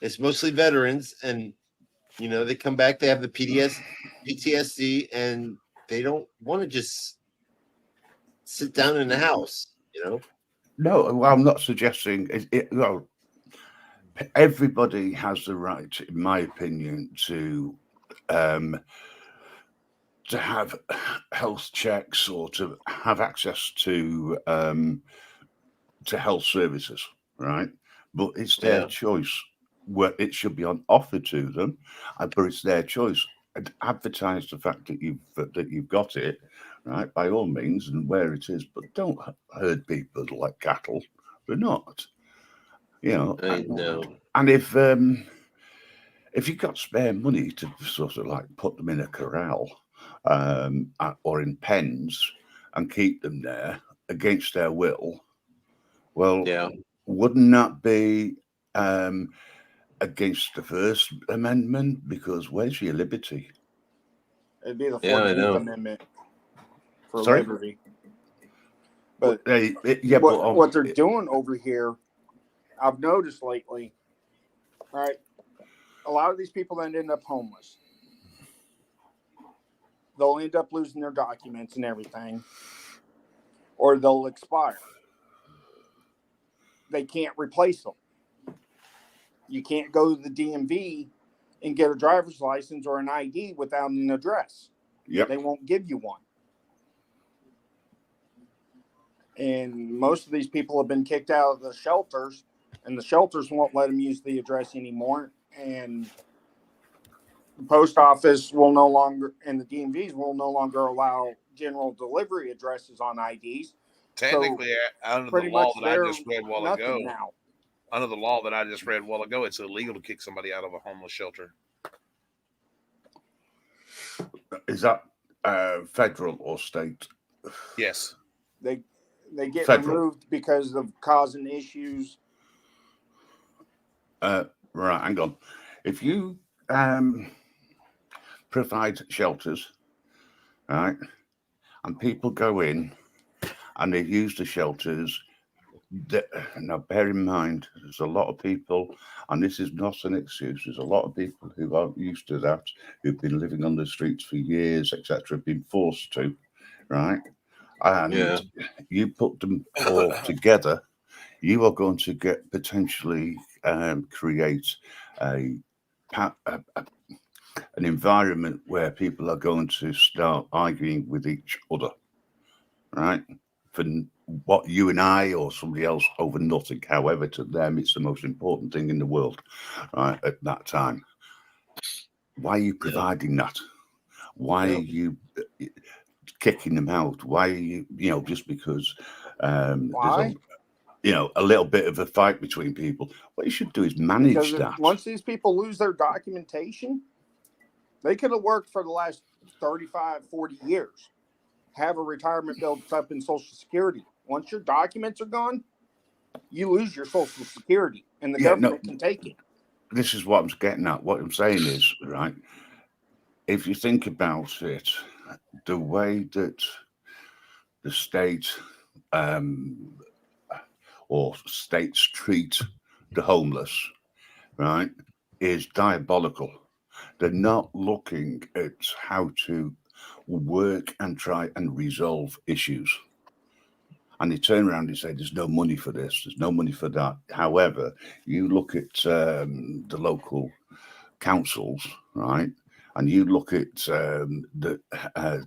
It's mostly veterans, and they come back. They have the PTSD, and they don't want to just sit down in the house. You know. No, well, I'm not suggesting well, everybody has the right, in my opinion, to have health checks or to have access to health services, right? But it's their choice. Where it should be on offer to them, but it's their choice. And advertise the fact that you've got it, right? By all means, and where it is, but don't herd people like cattle. They're not, you know. I know. And if you've got spare money to sort of like put them in a corral or in pens and keep them there against their will, well, wouldn't that be against the First Amendment? Because where's your liberty? It'd be the 14th Amendment for Sorry? liberty. But but what they're doing over here, I've noticed lately, right? A lot of these people that end up homeless, they'll end up losing their documents and everything, or they'll expire. They can't replace them. You can't go to the DMV and get a driver's license or an ID without an address. Yep. They won't give you one. And most of these people have been kicked out of the shelters, and the shelters won't let them use the address anymore. And the post office will no longer, and the DMVs will no longer allow general delivery addresses on IDs. Technically, under the pretty law much that I they're just read a while nothing ago, now. under the law that I just read a while ago, it's illegal to kick somebody out of a homeless shelter. Is that federal or state? Yes. They get Federal. removed because of causing issues. Right, hang on. If you provide shelters, right, and people go in and they use the shelters, now bear in mind, there's a lot of people, and this is not an excuse, there's a lot of people who aren't used to that, who've been living on the streets for years, etc., have been forced to, right? And you put them all together, you are going to get potentially create an environment where people are going to start arguing with each other, right? For what you and I or somebody else over nothing. However, to them, it's the most important thing in the world, right? At that time. Why are you providing that? Why are you kicking them out? Why are you, just because Why? there's a little bit of a fight between people? What you should do is manage Because that. once these people lose their documentation, they could have worked for the last 35, 40 years, have a retirement built up in Social Security. Once your documents are gone, you lose your Social Security, and the government can take it. This is what I'm getting at. What I'm saying is, right, if you think about it, the way that the state or states treat the homeless, right, is diabolical. They're not looking at how to work and try and resolve issues. And they turn around and say, there's no money for this, there's no money for that. However, you look at the local councils, right, and you look at the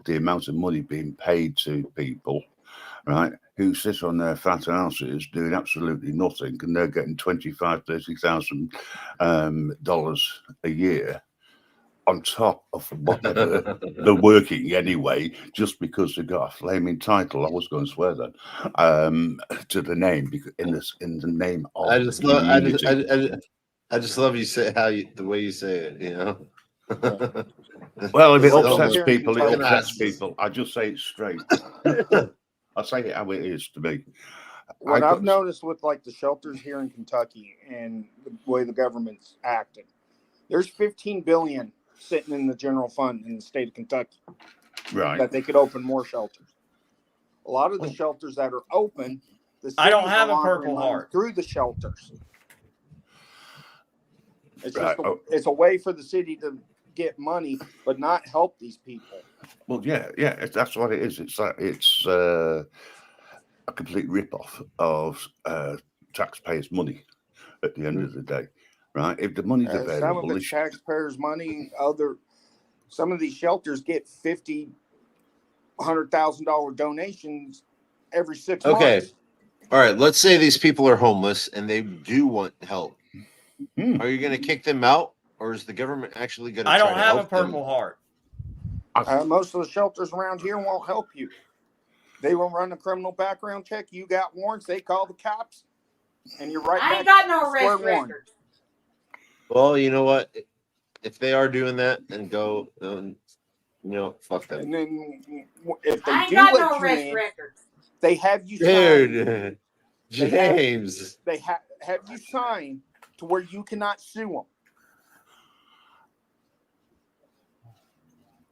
amount of money being paid to people, right, who sit on their fat asses doing absolutely nothing, and they're getting $25,000-$30,000 a year on top of whatever they're working anyway, just because they got a flaming title. I was going to swear that to the name, because in the name of I just love you say the way you say it. Well, if it So upsets much- people, it fucking upsets asses. people. I just say it straight. I say it how it is to me. What I've noticed with like the shelters here in Kentucky and the way the government's acting, there's $15 billion sitting in the general fund in the state of Kentucky, right, that they could open more shelters. A lot of the shelters that are open, the I don't cities have are a laundering Purple money Heart. through the shelters. It's Right, just it's a way for the city to get money, but not help these people. Well, yeah, that's what it is. It's like a complete rip-off of taxpayers' money at the end of the day, right? If the money's Some of available, it's taxpayers' money. Some of these shelters get $100,000 donations every 6 Okay. months. All right. Let's say these people are homeless and they do want help. Are you going to kick them out, or is the government actually going to? I try don't to have a help them? Purple Heart. Most of the shelters around here won't help you. They will run a criminal background check. You got warrants. They call the cops, and you're right I back ain't got no to square arrest one. record. Well, you know what? If they are doing that, then go. Fuck them. And then if they I ain't do got let no you arrest in, record. they have you Dude, sign. James. They have you sign to where you cannot sue them.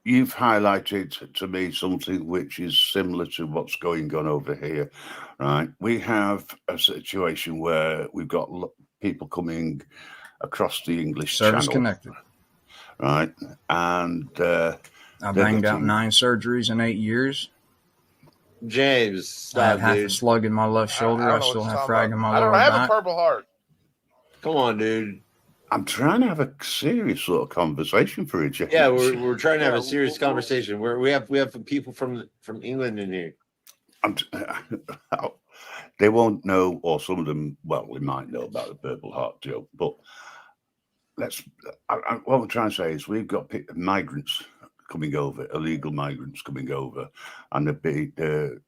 You've highlighted to me something which is similar to what's going on over here, right? We have a situation where we've got people coming across the English Service Channel, connected, right? And I banged out 9 surgeries in 8 years. James, stop, I have half dude. a slug in my left shoulder. I still have frag in my lower back. I don't have a Purple Heart. Come on, dude. I'm trying to have a serious sort of conversation for a change. Yeah, we're trying to have a serious conversation. We have people from England in here. They won't know, or some of them, well, they might know about the Purple Heart joke, but what we're trying to say is we've got migrants coming over, illegal migrants coming over, and they're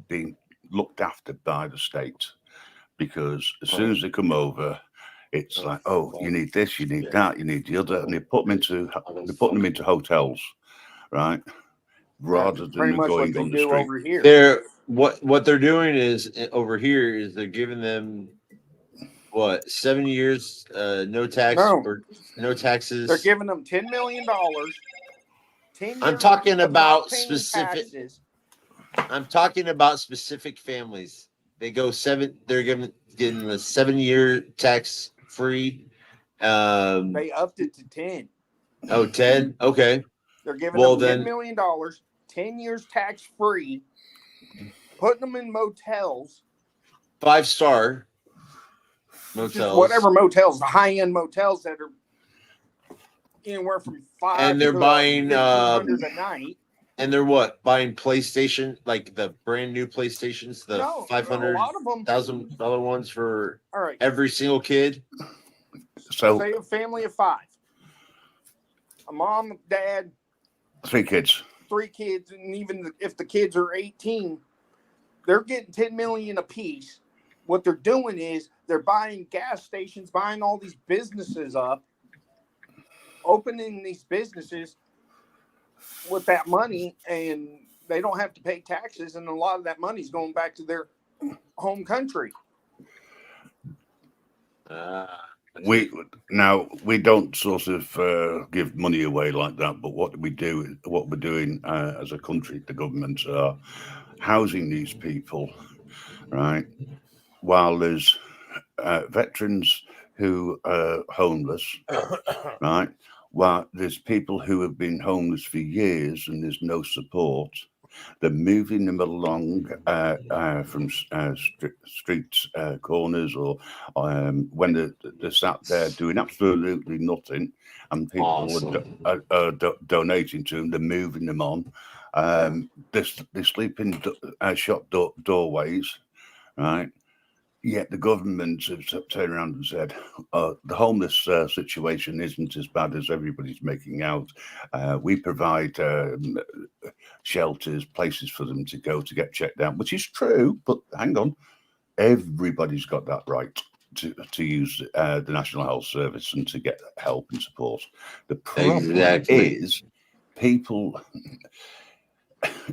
being looked after by the state, because as soon as they come over, it's like, oh, you need this, you need that, you need the other, and they put them into hotels, right? Rather than going on the street. Over here. They're what they're doing is over here is they're giving them 7 years no tax or no taxes. They're giving them $10 million. 10 I'm years talking of about not paying specific. taxes. I'm talking about specific families. They go 7. They're getting a 7-year tax free. They upped it to 10. Oh, 10? Okay. They're giving them $10 million, 10 years tax free, putting them in motels. 5-star motels. Whatever motels, the high end motels that are anywhere from 5 and they're to buying $1,500 a night. And they're buying PlayStation, like the brand new PlayStations, the $500,000 ones for every single kid. So say a family of 5, a mom, dad, 3 kids, and even if the kids are 18, they're getting $10 million a piece. What they're doing is they're buying gas stations, buying all these businesses up, opening these businesses with that money, and they don't have to pay taxes, and a lot of that money is going back to their home country. We don't sort of give money away like that, but what we're doing as a country, the governments are housing these people, right? While there's veterans who are homeless, right? While there's people who have been homeless for years and there's no support, they're moving them along from street corners, or when they're sat there doing absolutely nothing, and people are donating to them, they're moving them on. They sleep in shop doorways, right? Yet the government have turned around and said the homeless situation isn't as bad as everybody's making out. We provide shelters, places for them to go to get checked out, which is true. But hang on, everybody's got that right to use the National Health Service and to get help and support. The problem is people,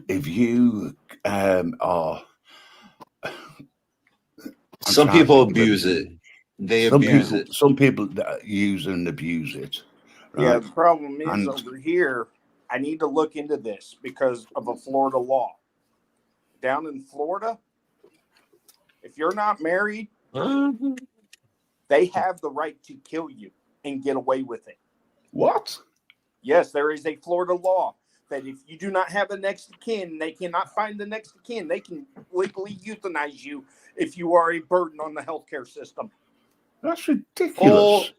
if you are... Some people abuse it. They abuse it. Some people use and abuse it. Right? Yeah, the problem is over here, I need to look into this because of a Florida law. Down in Florida, if you're not married, they have the right to kill you and get away with it. What? Yes, there is a Florida law. that if you do not have a next of kin, they cannot find the next of kin. They can legally euthanize you if you are a burden on the healthcare system. That's ridiculous.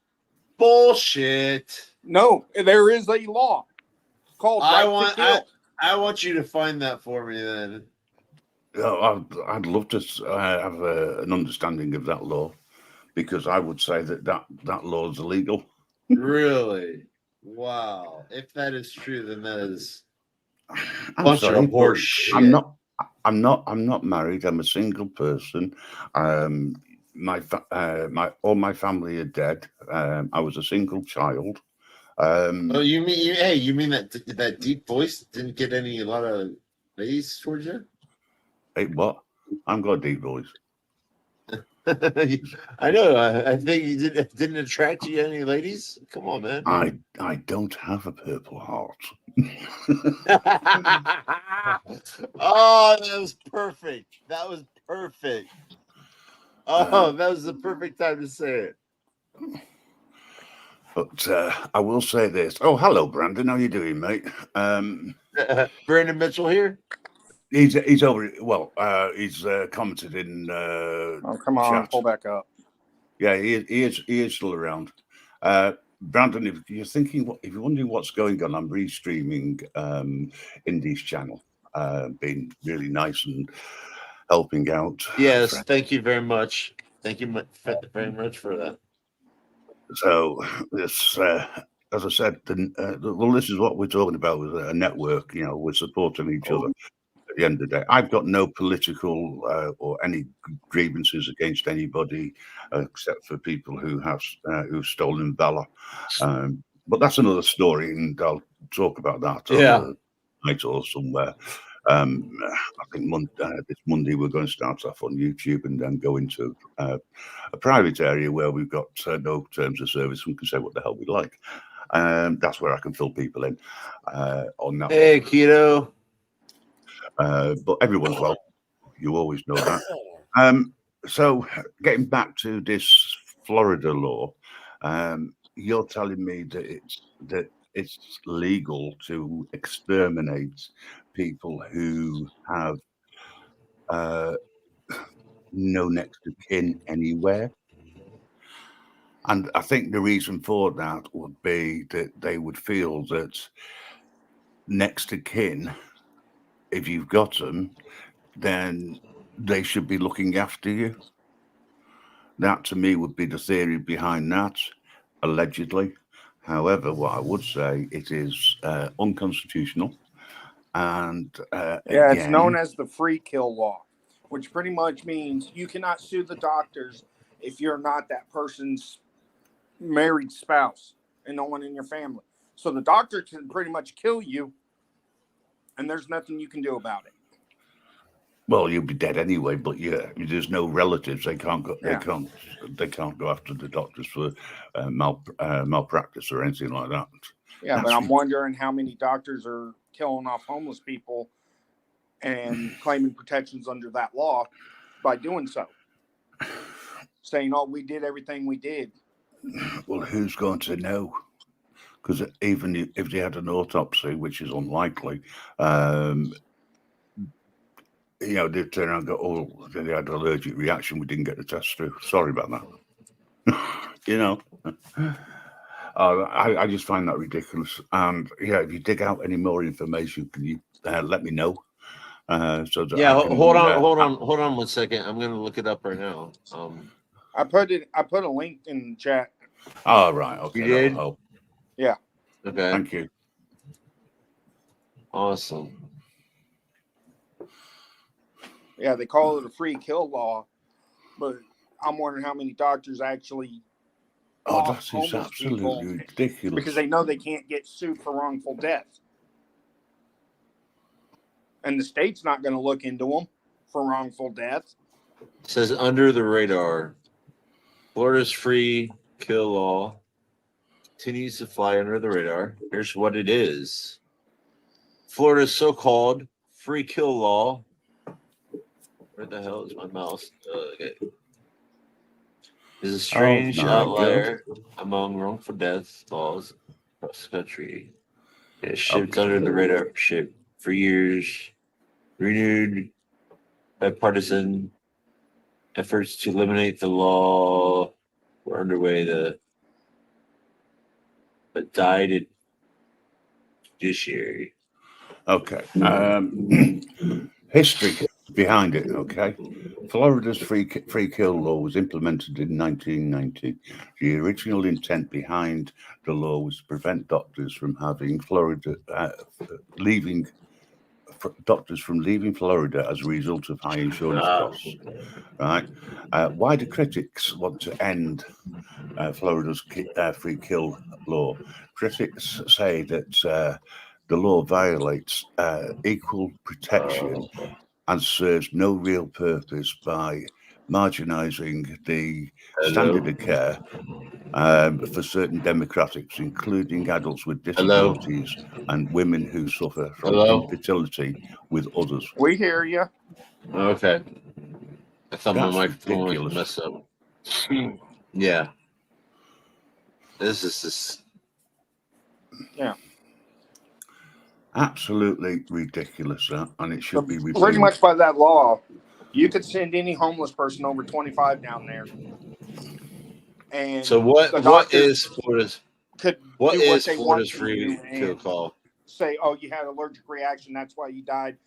Bullshit. No, there is a law called right to kill. I want you to find that for me then. Oh, I'd love to have an understanding of that law, because I would say that law is illegal. Really? Wow. If that is true, then that is I'm bunch sorry, of horse shit. I'm not married. I'm a single person. All my family are dead. I was a single child. Oh, you mean that deep voice didn't get a lot of ladies towards you? Hey, what? I've got a deep voice. I know. I think you didn't attract you any ladies. Come on, man. I don't have a purple heart. Oh, that was perfect. That was perfect. Oh, that was the perfect time to say it. But I will say this. Oh, hello, Brandon. How you doing, mate? Brandon Mitchell here. He's over. Well, he's commented in. Oh, come on, chat. pull back up. Yeah, he is still around. Brandon, if you're thinking, if you're wondering what's going on, I'm restreaming Indy's channel. Being really nice and helping out. Yes, thank you very much. Thank you very much for that. So this, as I said, well, this is what we're talking about with a network. You know, we're supporting each other. At the end of the day, I've got no political or any grievances against anybody except for people who have who've stolen valor. But that's another story, and I'll talk about that on night or somewhere. I think this Monday we're going to start off on YouTube and then go into a private area where we've got no terms of service. We can say what the hell we like. That's where I can fill people in on that. Hey, Keto. But everyone's welcome. You always know that. So getting back to this Florida law, you're telling me that it's legal to exterminate people who have no next of kin anywhere. And I think the reason for that would be that they would feel that next of kin, if you've got them, then they should be looking after you. That to me would be the theory behind that, allegedly. However, what I would say, it is unconstitutional. And it's known as the free kill law, which pretty much means you cannot sue the doctors if you're not that person's married spouse and no one in your family. So the doctor can pretty much kill you, and there's nothing you can do about it. Well, you'll be dead anyway, but yeah, there's no relatives. They can't go. They can't go after the doctors for malpractice or anything like that. Yeah, but I'm wondering how many doctors are killing off homeless people and claiming protections under that law by doing so. Saying, "Oh, we did everything we did." Well, who's going to know? Because even if they had an autopsy, which is unlikely, you know, they'd turn around and go, "Oh, they had an allergic reaction. We didn't get the test through. Sorry about that." You know, I just find that ridiculous. And yeah, if you dig out any more information, can you let me know? So that hold on 1 second. I'm going to look it up right now. I put a link in the chat. Oh, right. Okay. You did? Yeah. Okay. Thank you. Awesome. Yeah, they call it a free kill law, but I'm wondering how many doctors actually. Oh, that is absolutely ridiculous. Because they know they can't get sued for wrongful death. And the state's not going to look into them for wrongful death. It says under the radar. Florida's free kill law continues to fly under the radar. Here's what it is. Florida's so-called free kill law. Where the hell is my mouse? Okay. Is a strange outlier among wrongful death laws across the country. Yeah, shipped under the radar ship for years. Renewed bipartisan efforts to eliminate the law were underway. But died in judiciary. Okay. History behind it. Okay. Florida's free kill law was implemented in 1990. The original intent behind the law was to prevent doctors from leaving Florida as a result of high insurance costs. Right? Why do critics want to end Florida's free kill law? Critics say that the law violates equal protection and serves no real purpose by marginalizing the standard of care for certain demographics, including adults with disabilities and women who suffer from infertility with others. We hear you. Okay. I thought That's my microphone was ridiculous. messed up. Yeah. This is just. Yeah. Absolutely ridiculous, and it should be repealed. Pretty much by that law, you could send any homeless person over 25 down there. And So what is Florida's free kill call? Say, oh, you had an allergic reaction, that's why you died.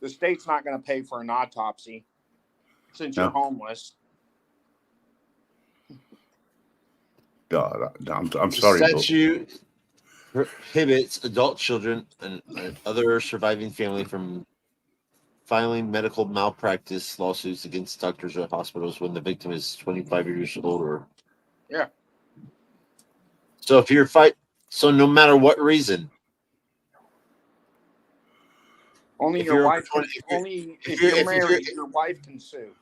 The state's not going to pay for an autopsy since you're homeless. God, I'm sorry. Statute prohibits adult children and other surviving family from filing medical malpractice lawsuits against doctors or hospitals when the victim is 25 years old or. Yeah. So if you're so no matter what reason. Only your wife. If you're married, your wife can sue.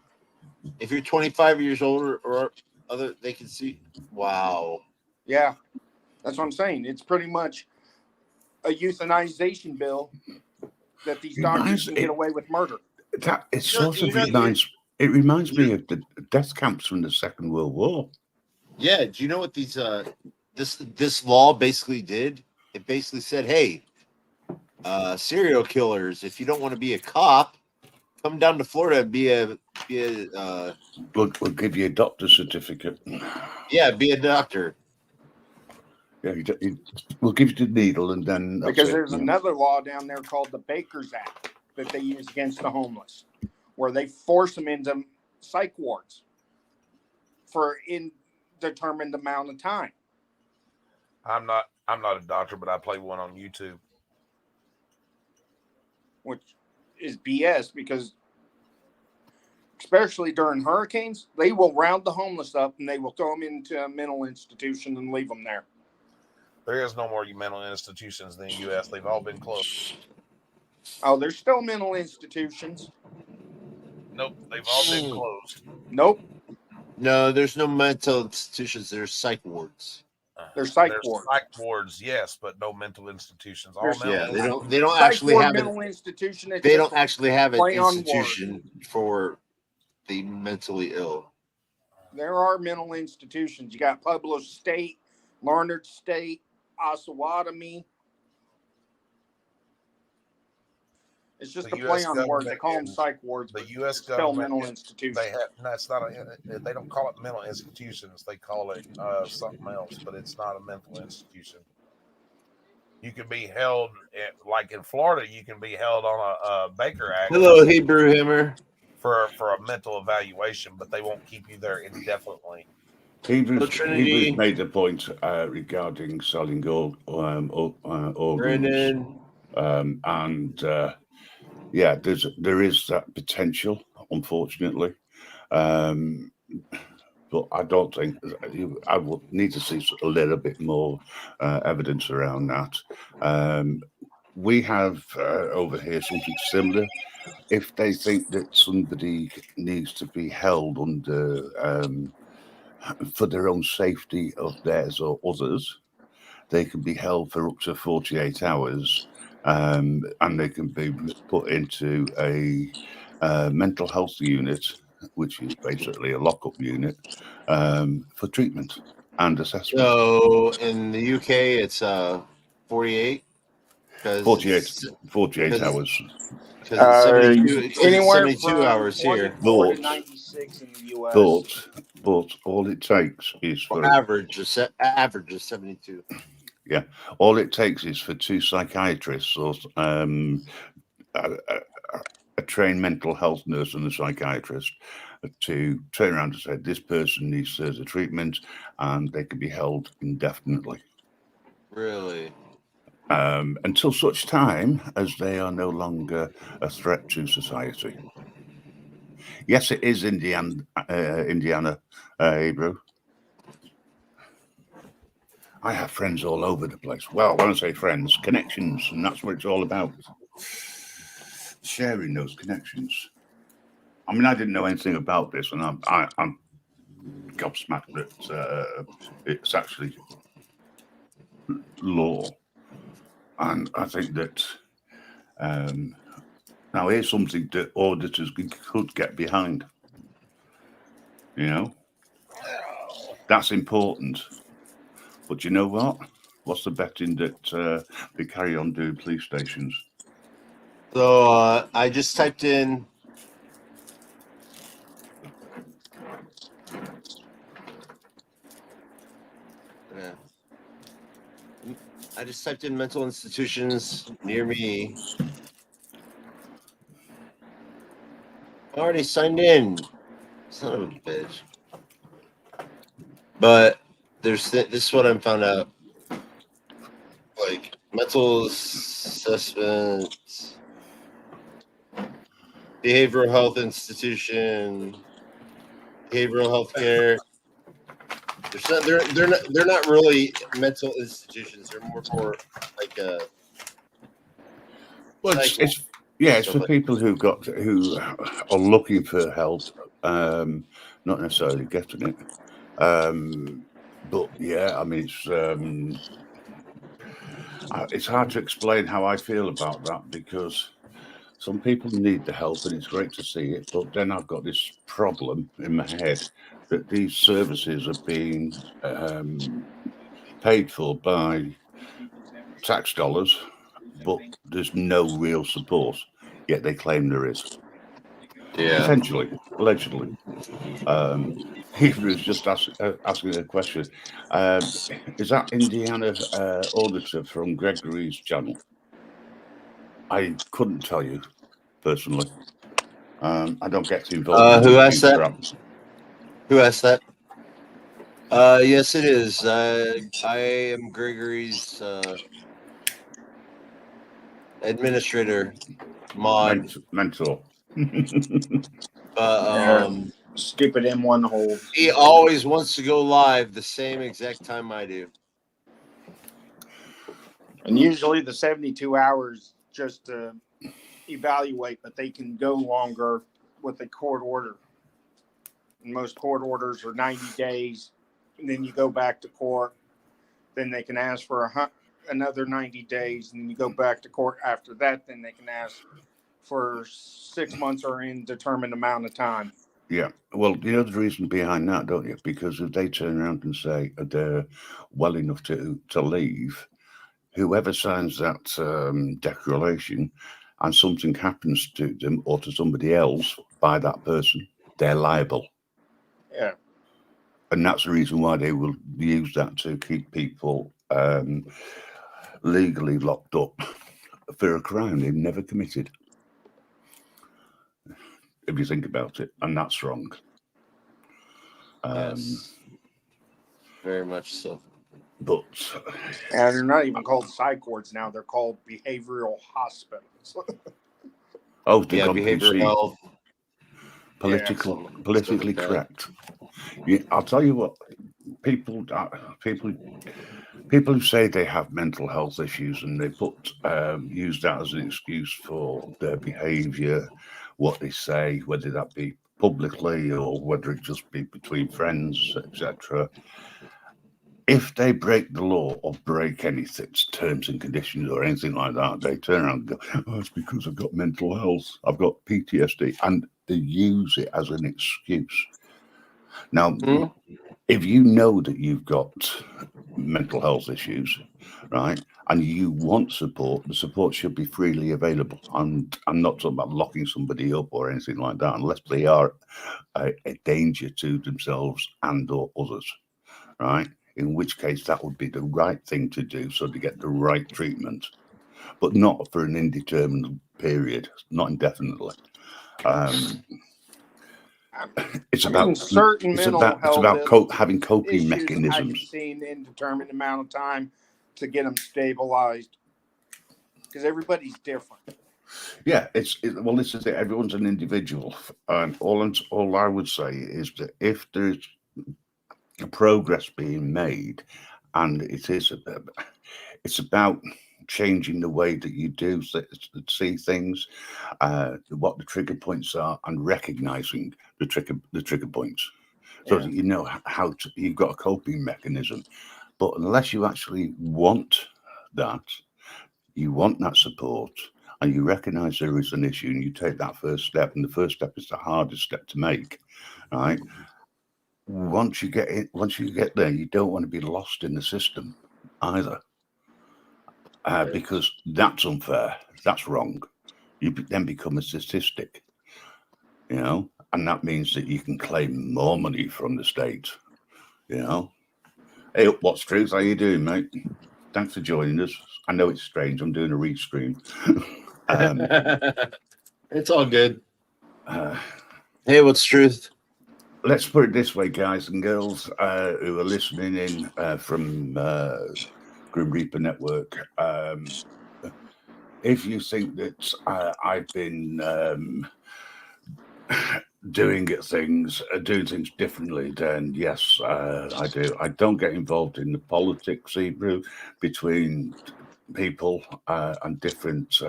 If you're 25 years old or other, they can sue. Wow. Yeah, that's what I'm saying. It's pretty much a euthanization bill that these doctors can get away with murder. It reminds me of the death camps from the Second World War. Yeah. Do you know what these this law basically did? It basically said, hey, serial killers, if you don't want to be a cop, come down to Florida and we'll give you a doctor's certificate. Yeah, be a doctor. Yeah, we'll give you the needle and then because there's another law down there called the Baker's Act that they use against the homeless, where they force them into psych wards for indeterminate amount of time. I'm not a doctor, but I play one on YouTube. Which is BS because especially during hurricanes, they will round the homeless up and they will throw them into a mental institution and leave them there. There is no more mental institutions in the U.S. They've all been closed. Oh, there's still mental institutions. Nope, they've all been closed. Nope. No, there's no mental institutions. There's psych wards. There's psych wards. Psych wards, yes, but no mental institutions. All they don't actually have mental institution. They don't actually have an institution for the mentally ill. There are mental institutions. You got Pueblo State, Larned State, Osawatomie. It's just a play on words. They call them psych wards. The U.S. government mental institutions. They don't call it mental institutions. They call it something else, but it's not a mental institution. You can be held, like in Florida, you can be held on a Baker Act. Hello, Hebrew Hammer. For a mental evaluation, but they won't keep you there indefinitely. Hebrews made the point regarding selling organs. Yeah, there is that potential, unfortunately, but I don't think I will need to see a little bit more evidence around that. We have over here something similar. If they think that somebody needs to be held under for their own safety of theirs or others, they can be held for up to 48 hours. And they can be put into a mental health unit, which is basically a lockup unit, for treatment and assessment. So in the UK, it's 48. Because 48 hours. Because 72, Anywhere 72 from hours here. 24 to 96 in the U.S. But all it takes is for Average is 72. Yeah, all it takes is for two psychiatrists or a trained mental health nurse and a psychiatrist to turn around and say this person needs further treatment, and they can be held indefinitely. Really? Until such time as they are no longer a threat to society. Yes, it is Indiana, Hebrew. I have friends all over the place. Well, when I say friends, connections, and that's what it's all about. Sharing those connections. I mean, I didn't know anything about this, and I'm gobsmacked that it's actually law. And I think that now here's something that auditors could get behind. You know, that's important. But you know what? What's the betting that they carry on doing police stations? So I just typed in. Yeah. I just typed in mental institutions near me. I already signed in. Son of a bitch. But this is what I found out. Like mental assessment, behavioral health institution, behavioral health care. They're not really mental institutions. They're more for like a. Well, it's for people who are looking for help, not necessarily getting it. But yeah, I mean, it's hard to explain how I feel about that, because some people need the help and it's great to see it. But then I've got this problem in my head that these services are being paid for by tax dollars, but there's no real support, yet they claim there is. Yeah. Potentially, allegedly. Hebrew is just asking a question. Is that Indiana auditor from Gregory's channel? I couldn't tell you, personally. I don't get involved. Who asked that? Who asked that? Yes, it is. I am Gregory's administrator, mod, mentor. Stupid M1 hole. He always wants to go live the same exact time I do. And usually the 72 hours just to evaluate, but they can go longer with a court order. And most court orders are 90 days. And then you go back to court. Then they can ask for another 90 days. And then you go back to court after that. Then they can ask for 6 months or an indeterminate amount of time. Yeah, well, you know the reason behind that, don't you? Because if they turn around and say they're well enough to leave, whoever signs that declaration and something happens to them or to somebody else by that person, they're liable. Yeah. And that's the reason why they will use that to keep people legally locked up for a crime they've never committed. If you think about it, and that's wrong. Yes. Very much so. But and they're not even called psych wards now; they're called behavioral hospitals. Oh, yeah, behavioral health. Politically correct. Yeah, I'll tell you what. People who say they have mental health issues and they use that as an excuse for their behaviour, what they say, whether that be publicly or whether it just be between friends, etc. If they break the law or break anything, terms and conditions or anything like that, they turn around and go, "Oh, it's because I've got mental health, I've got PTSD," and they use it as an excuse. Now, if you know that you've got mental health issues, right, and you want support, the support should be freely available. And I'm not talking about locking somebody up or anything like that, unless they are a danger to themselves and or others, right? In which case that would be the right thing to do, so to get the right treatment, but not for an indeterminate period, not indefinitely. It's about certain it's mental about health having coping issues. I mechanisms. can see an indeterminate amount of time to get them stabilized, because everybody's different. Yeah, well, this is it. Everyone's an individual, and all I would say is that if there's progress being made, and it's about changing the way that you do see things, what the trigger points are, and recognizing the trigger points, so that you know how you've got a coping mechanism. But unless you actually want that support, and you recognize there is an issue, and you take that first step, and the first step is the hardest step to make, right? Once you get there, you don't want to be lost in the system either, because that's unfair. That's wrong. You then become a statistic, and that means that you can claim more money from the state. Hey, What's Truth? How you doing, mate? Thanks for joining us. I know it's strange. I'm doing a restream. It's all good. Hey, What's Truth? Let's put it this way, guys and girls who are listening in from Grim Reaper Network. If you think that I've been doing things differently, then yes, I do. I don't get involved in the politics, Hebrew, between people and different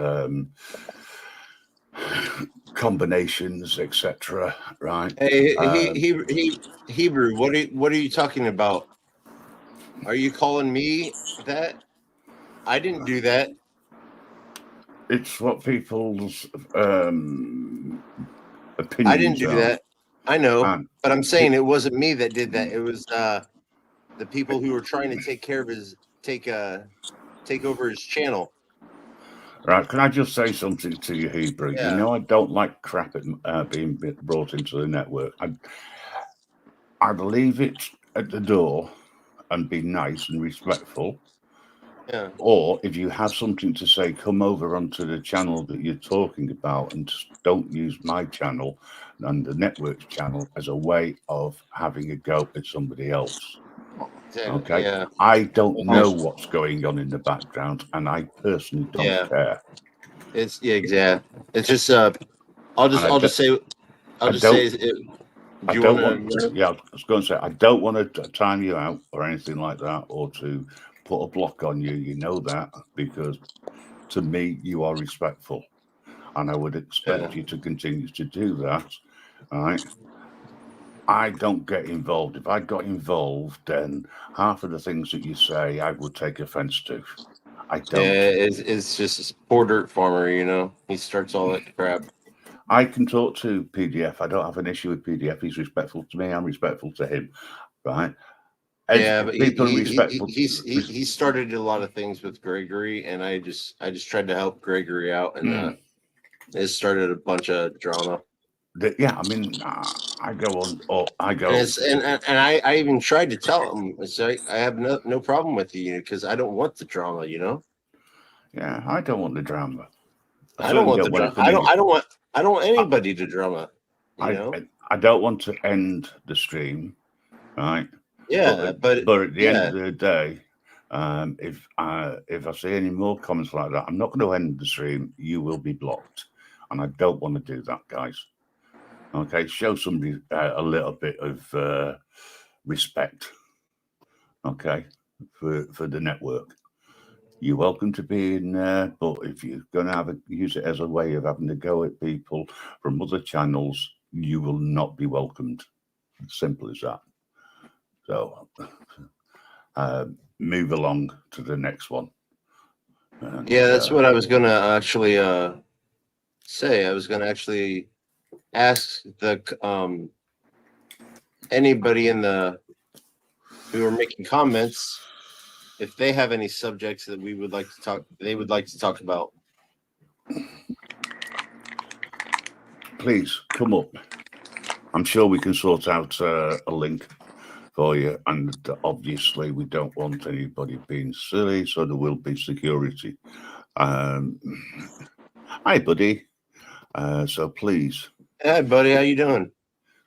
combinations, etc. Right? Hey, Hebrew. What are you talking about? Are you calling me that? I didn't do that. It's what people's opinions. I didn't do that. I know, but I'm saying it wasn't me that did that. It was the people who were trying to take over his channel. Right, can I just say something to you, Hebrew? Yeah. You know I don't like crap being brought into the network. I leave it at the door and be nice and respectful. Yeah. Or if you have something to say, come over onto the channel that you're talking about, and just don't use my channel and the network's channel as a way of having a go at somebody else. Okay. Yeah. I don't know what's going on in the background, and I personally don't care. It's It's just I was going to say I don't want to time you out or anything like that, or to put a block on you. You know that, because to me you are respectful, and I would expect you to continue to do that. All right. I don't get involved. If I got involved, then half of the things that you say I would take offense to. I don't. Yeah, it's just a poor dirt farmer, He starts all that crap. I can talk to PDF. I don't have an issue with PDF. He's respectful to me. I'm respectful to him, right? Yeah, but he started a lot of things with Gregory, and I just tried to help Gregory out, and it started a bunch of drama. Yeah, I mean, I go on, or I go, and I even tried to tell him, I have no problem with you, because I don't want the drama, Yeah, I don't want the drama. I don't want the drama. I don't want anybody to drama. I don't want to end the stream, right? Yeah, but at the end of the day, if I see any more comments like that, I'm not going to end the stream. You will be blocked, and I don't want to do that, guys. Okay, show somebody a little bit of respect. Okay, for the network. You're welcome to be in there, but if you're going to use it as a way of having to go at people from other channels, you will not be welcomed. Simple as that. So move along to the next one. And, that's what I was going to actually say. I was going to actually ask the anybody who are making comments if they have any subjects that we would like to talk, they would like to talk about. Please come up. I'm sure we can sort out a link for you. And obviously, we don't want anybody being silly, so there will be security. Hi, buddy. So please. Hey, buddy, how you doing?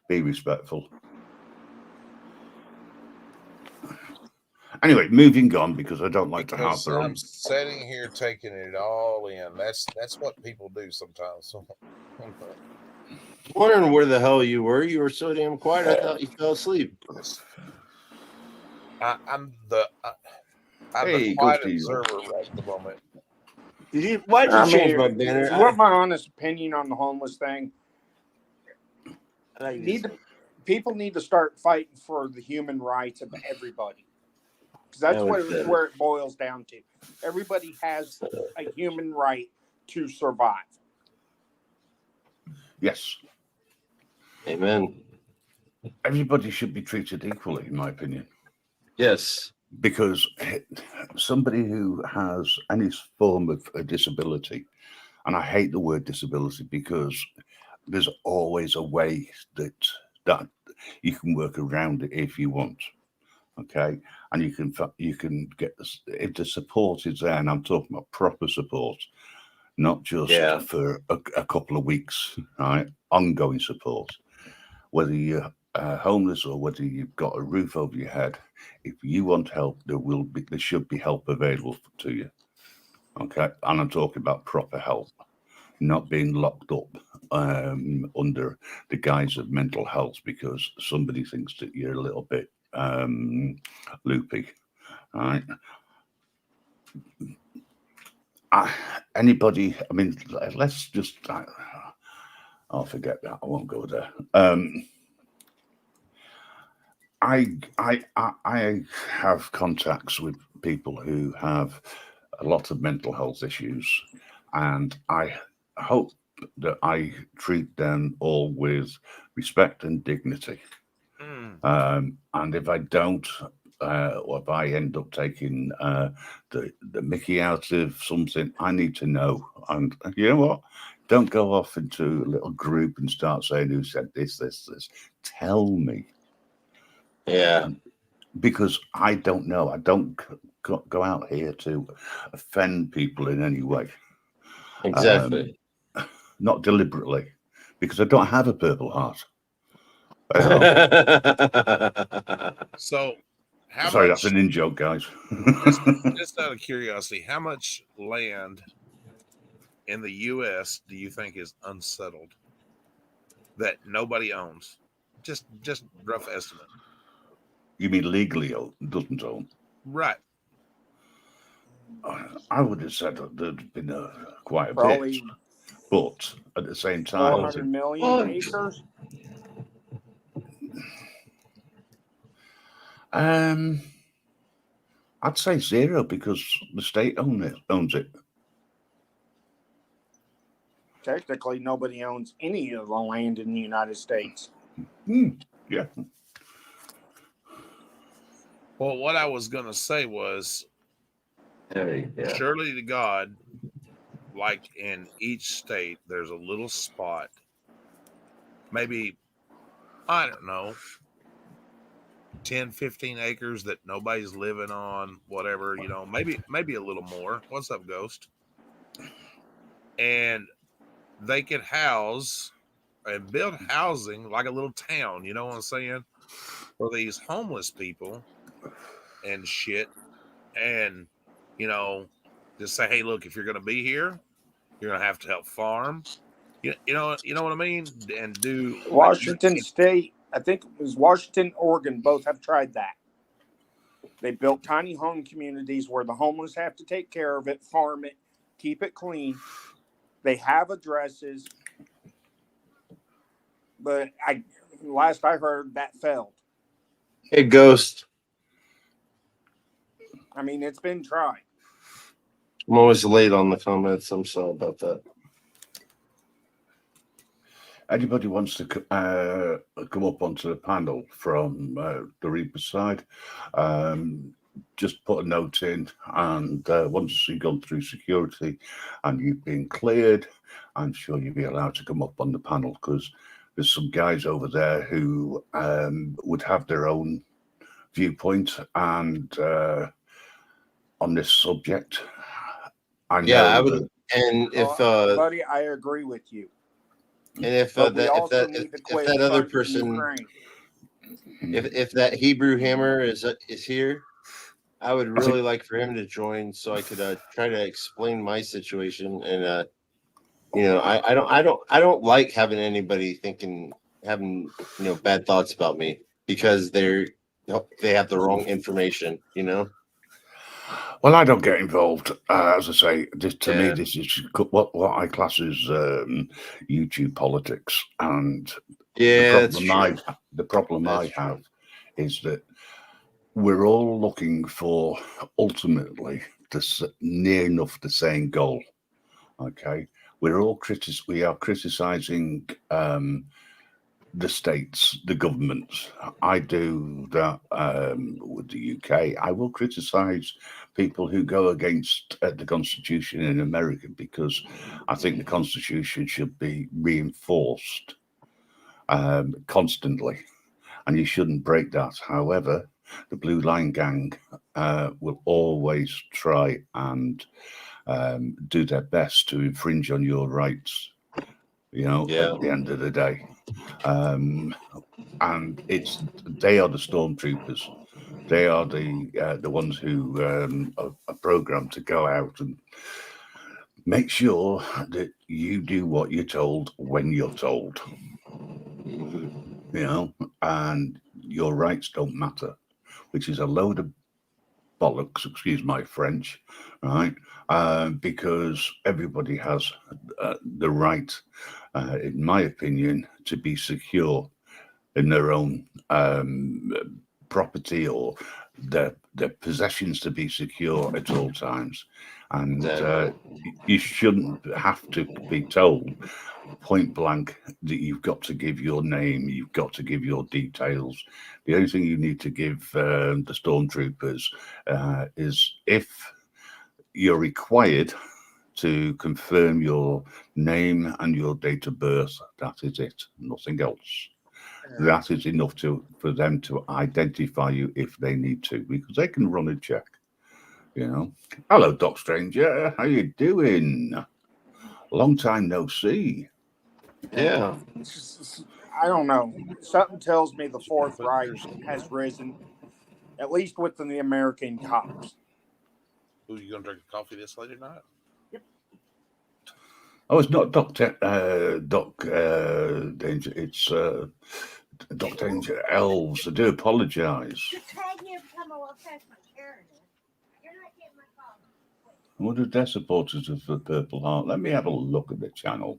Be respectful. Anyway, moving on because I don't like to harper on. I'm sitting here taking it all in. That's what people do sometimes. Wondering where the hell you were. You were so damn quiet. I thought you fell asleep. I'm the quiet observer right at the moment. Why'd you change my banner? You want my honest opinion on the homeless thing? People need to start fighting for the human rights of everybody. Because that's where it boils down to. Everybody has a human right to survive. Yes. Amen. Everybody should be treated equally, in my opinion. Yes. Because somebody who has any form of a disability, and I hate the word disability because there's always a way that you can work around it if you want. Okay, and you can get if the support is there, and I'm talking about proper support, not just for a couple of weeks, right? Ongoing support, whether you're homeless or whether you've got a roof over your head. If you want help, there should be help available to you. Okay, and I'm talking about proper help, not being locked up under the guise of mental health because somebody thinks that you're a little bit loopy. All right. Anybody, I mean, let's just, I'll forget that. I won't go there. I have contacts with people who have a lot of mental health issues, and I hope that I treat them all with respect and dignity. And if I don't, or if I end up taking the Mickey out of something, I need to know. And you know what? Don't go off into a little group and start saying who said this. Tell me. Yeah. Because I don't know. I don't go out here to offend people in any way. Exactly. Not deliberately, because I don't have a Purple Heart. So, sorry, that's an in-joke, guys. just out of curiosity, how much land in the U.S. do you think is unsettled that nobody owns? Just rough estimate. You mean legally doesn't own? Right. I would have said that there'd been quite a Probably bit, but at the same time, 400 million acres. I'd say zero because the state owns it. Technically, nobody owns any of the land in the United States. Yeah. Well, what I was going to say was, surely to God, like in each state, there's a little spot, maybe, I don't know, 10, 15 acres that nobody's living on, whatever, maybe a little more. What's up, Ghost? And they could house and build housing like a little town, you know what I'm saying? For these homeless people and shit. And, just say, hey, look, if you're going to be here, you're going to have to help farm. You know what I mean? And do Washington State, I think it was Washington, Oregon, both have tried that. They built tiny home communities where the homeless have to take care of it, farm it, keep it clean. They have addresses, but last I heard, that failed. Hey, Ghost. I mean, it's been tried. I'm always late on the comments. I'm sorry about that. Anybody wants to come up onto the panel from the Reaper side, just put a note in, and once you've gone through security and you've been cleared, I'm sure you'll be allowed to come up on the panel, because there's some guys over there who would have their own viewpoint and on this subject. I know I would. And if buddy, I agree with you. and if But we that also need to if quit that other funding person, Ukraine. if that Hebrew Hammer is here, I would really like for him to join so I could try to explain my situation. And I don't like having anybody having bad thoughts about me because they have the wrong information. Well, I don't get involved. As I say, to me, this is what I class as YouTube politics. And the problem I have is that we're all looking for ultimately near enough the same goal. Okay, we are criticizing the states, the governments. I do that with the UK. I will criticize people who go against the Constitution in America, because I think the Constitution should be reinforced constantly, and you shouldn't break that. However, the Blue Line Gang will always try and do their best to infringe on your rights, at the end of the day. And they are the stormtroopers. They are the ones who are programmed to go out and make sure that you do what you're told when you're told, and your rights don't matter, which is a load of bollocks, excuse my French, right? Because everybody has the right, in my opinion, to be secure in their own property, or their possessions to be secure at all times. And you shouldn't have to be told point blank that you've got to give your name, you've got to give your details. The only thing you need to give the stormtroopers is if you're required to confirm your name and your date of birth. That is it, nothing else. That is enough for them to identify you if they need to, because they can run a check. Hello, Doc Stranger. How you doing? Long time no see. Yeah. I don't know. Something tells me the Fourth Reich has risen, at least within the American cops. Who, you gonna drink coffee this late at night? Oh, it's not Doc Danger. It's Doc Danger Elves. I do apologise. What are their supporters of the Purple Heart? Let me have a look at the channel.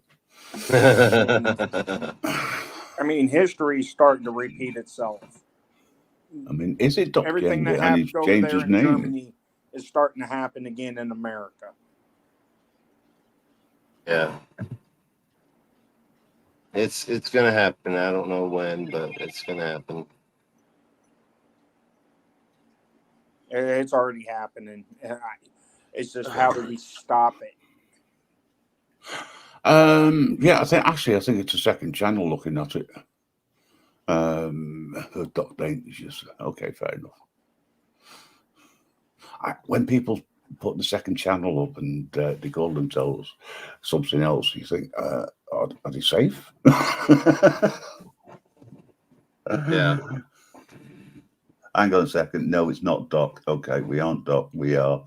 I mean, history's starting to repeat itself. I mean, is it Doc Everything Danger that and he's happened over changed there his in name? Germany is starting to happen again in America. Yeah. It's gonna happen. I don't know when, but it's gonna happen. It's already happening. It's just how do we stop it? Yeah, I think it's a second channel looking at it. Doc Danger's. Okay, fair enough. When people put the second channel up and they call themselves something else, you think, are they safe? Yeah. Hang on a second. No, it's not Doc. Okay, we aren't Doc. We are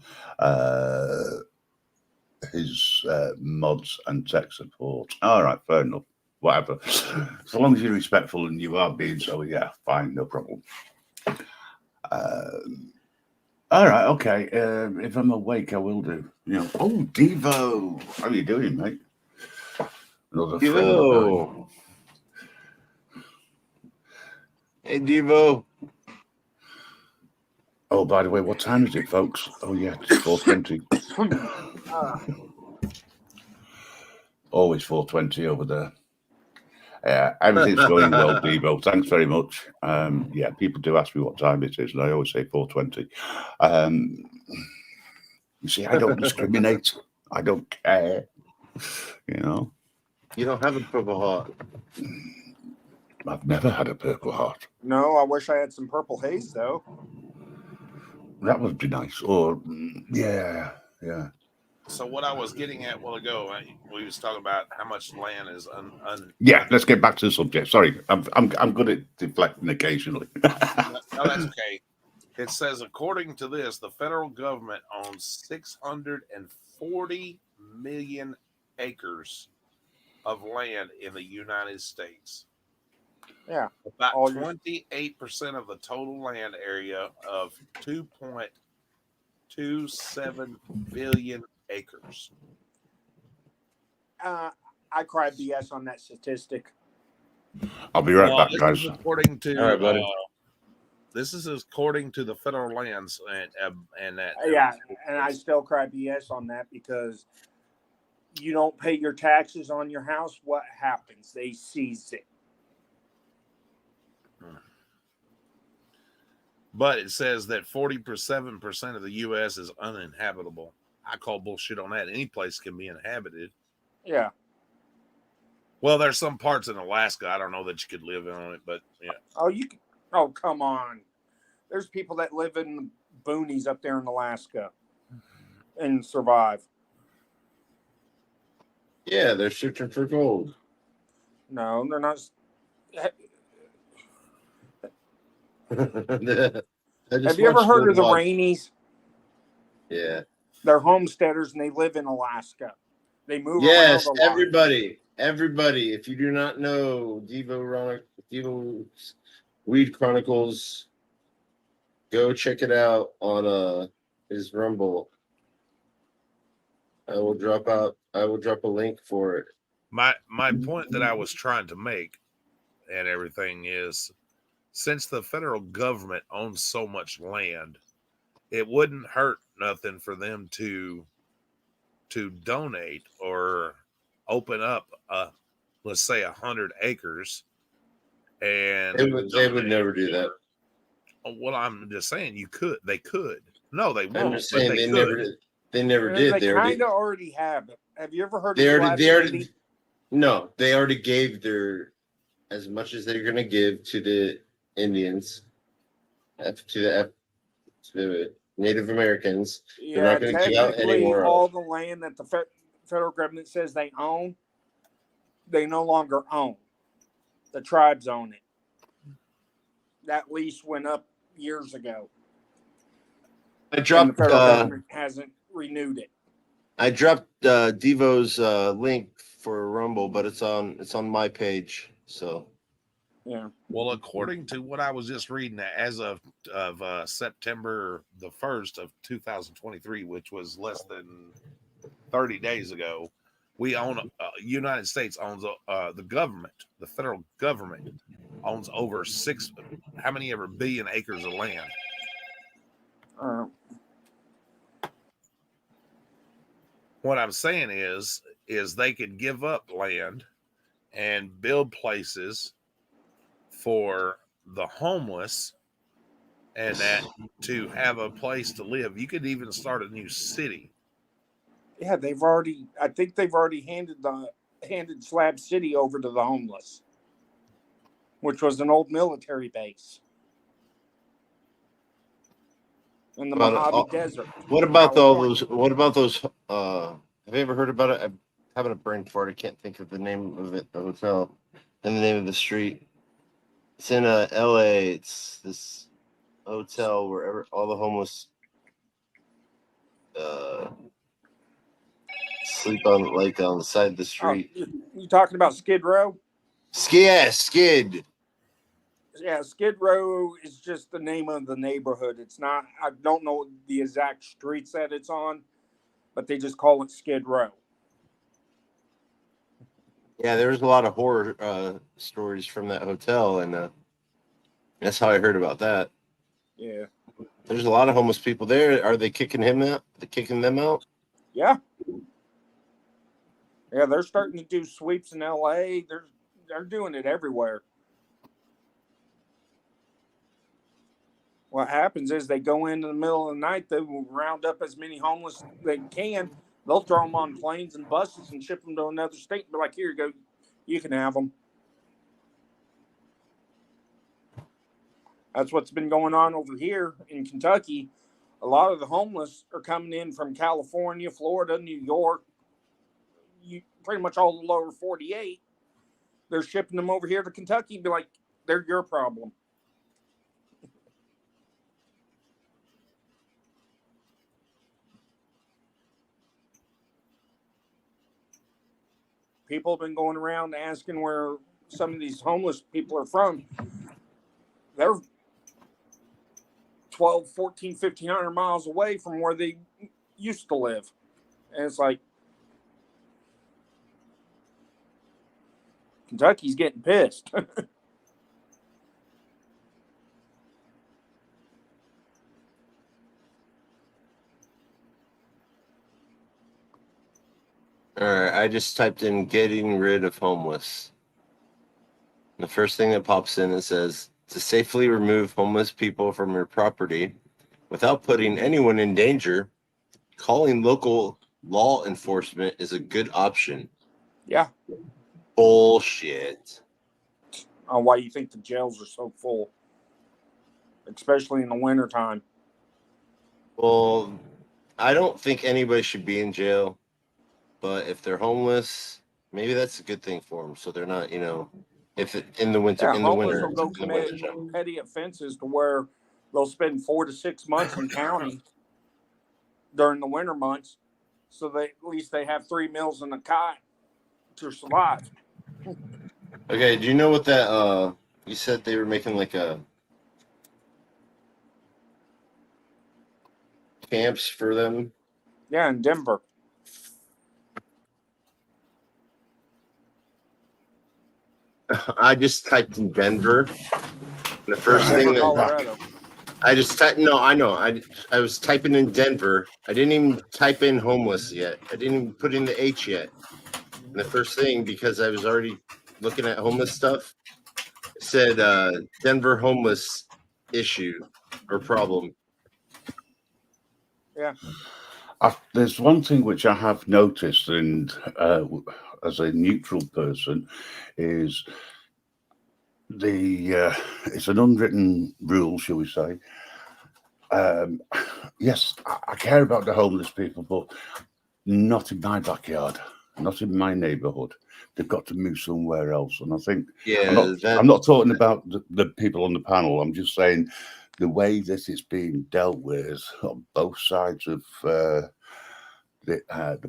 his mods and tech support. All right, fair enough. Whatever. So long as you're respectful and you are being so, yeah, fine, no problem. All right, okay. If I'm awake, I will do. Oh, Devo, how are you doing, mate? Another Devo. Hey, Devo. Oh, by the way, what time is it, folks? Oh, yeah, it's 4:20. Always 4:20 over there. Yeah, everything's going well, Devo. Thanks very much. Yeah, people do ask me what time it is, and I always say 4:20. You see, I don't discriminate. I don't care. You know. You don't have a Purple Heart. I've never had a Purple Heart. No, I wish I had some Purple Haze though. That would be nice. Or yeah. So what I was getting at a while ago, we was talking about how much land is Yeah, let's get back to the subject. Sorry, I'm good at deflecting occasionally. No, that's okay. It says, according to this, the federal government owns 640 million acres of land in the United States. Yeah. About 28% of the total land area of 2.27 billion acres. I cry BS on that statistic. I'll be right back, guys. According to all right, buddy. This is according to the federal lands and that. Yeah, and I still cry BS on that because you don't pay your taxes on your house. What happens? They seize it. But it says that 47% of the U.S. is uninhabitable. I call bullshit on that. Any place can be inhabited. Yeah. Well, there's some parts in Alaska I don't know that you could live on it, but yeah. Oh, come on. There's people that live in the boonies up there in Alaska and survive. Yeah, they're searching for gold. No, they're not. Have you ever heard of the Rainies? Yeah. They're homesteaders and they live in Alaska. They move Yes, around a lot. everybody. If you do not know Devo's Weed Chronicles, go check it out on his Rumble. I will drop a link for it. My point that I was trying to make and everything is, since the federal government owns so much land, it wouldn't hurt nothing for them to donate or open up let's say 100 acres, and They would never do that. Well, I'm just saying they could. No, they won't. I'm just saying they never did. They never did. They kind of already have it. Have you ever heard They of already they already gave their as much as they're going to give to the Indians, to the Native Americans. They're not going to give out anymore. All the land that the federal government says they own, they no longer own. The tribes own it. That lease went up years ago. I dropped. The federal government hasn't renewed it. I dropped Devo's link for Rumble, but it's on my page. So. Yeah. Well, according to what I was just reading, as of September the 1st of 2023, which was less than 30 days ago, we own United States owns the government, the federal government owns over how many ever billion acres of land. What I'm saying is they could give up land and build places for the homeless and that to have a place to live. You could even start a new city. Yeah, I think they've already handed Slab City over to the homeless, which was an old military base in the Mojave Desert. What about those? What about those? Have you ever heard about it? I'm having a brain fart. I can't think of the name of it. The hotel and the name of the street. It's in L.A. It's this hotel where all the homeless sleep on the side of the street. You talking about Skid Row? Skid. Yeah, Skid Row is just the name of the neighborhood. It's not. I don't know the exact streets that it's on, but they just call it Skid Row. Yeah, there's a lot of horror stories from that hotel, and that's how I heard about that. Yeah. There's a lot of homeless people there. Are they kicking him out? They're kicking them out? Yeah. Yeah, they're starting to do sweeps in LA. they're doing it everywhere. What happens is they go in the middle of the night, they will round up as many homeless they can. They'll throw them on planes and buses and ship them to another state and be like, here you go, you can have them. That's what's been going on over here in Kentucky. A lot of the homeless are coming in from California, Florida, New York, pretty much all the lower 48. They're shipping them over here to Kentucky and be like, they're your problem. People have been going around asking where some of these homeless people are from. They're 12, 14, 1,500 miles away from where they used to live. And it's like, Kentucky's getting pissed. All right, I just typed in getting rid of homeless. The first thing that pops in, it says, to safely remove homeless people from your property without putting anyone in danger, calling local law enforcement is a good option. Yeah. Bullshit. Why you think the jails are so full, especially in the wintertime. Well, I don't think anybody should be in jail, but if they're homeless, maybe that's a good thing for them. So they're not, if it, in the winter, Yeah, in the homeless winter, will go in the commit winter time. petty offenses to where they'll spend 4 to 6 months in county during the winter months, so they at least they have 3 meals in a cot to survive. Okay, do you know what that you said they were making like a camps for them? Yeah, in Denver. I just typed in Denver. The first thing that I just typed, no, I know. I was typing in Denver. I didn't even type in homeless yet. I didn't even put in the H yet. And the first thing, because I was already looking at homeless stuff, it said Denver homeless issue or problem. Yeah. There's one thing which I have noticed, and as a neutral person, is it's an unwritten rule, shall we say. Yes, I care about the homeless people, but not in my backyard, not in my neighbourhood. They've got to move somewhere else. And I think I'm not talking about the people on the panel. I'm just saying the way that it's being dealt with on both sides of the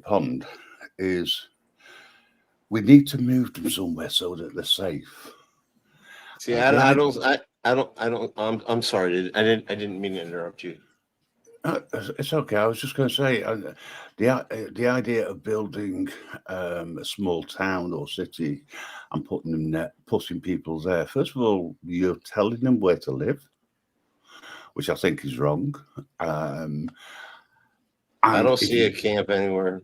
pond is we need to move them somewhere so that they're safe. See, I'm sorry. I didn't mean to interrupt you. It's okay. I was just going to say the idea of building a small town or city and putting people there. First of all, you're telling them where to live, which I think is wrong. I don't see a camp anywhere.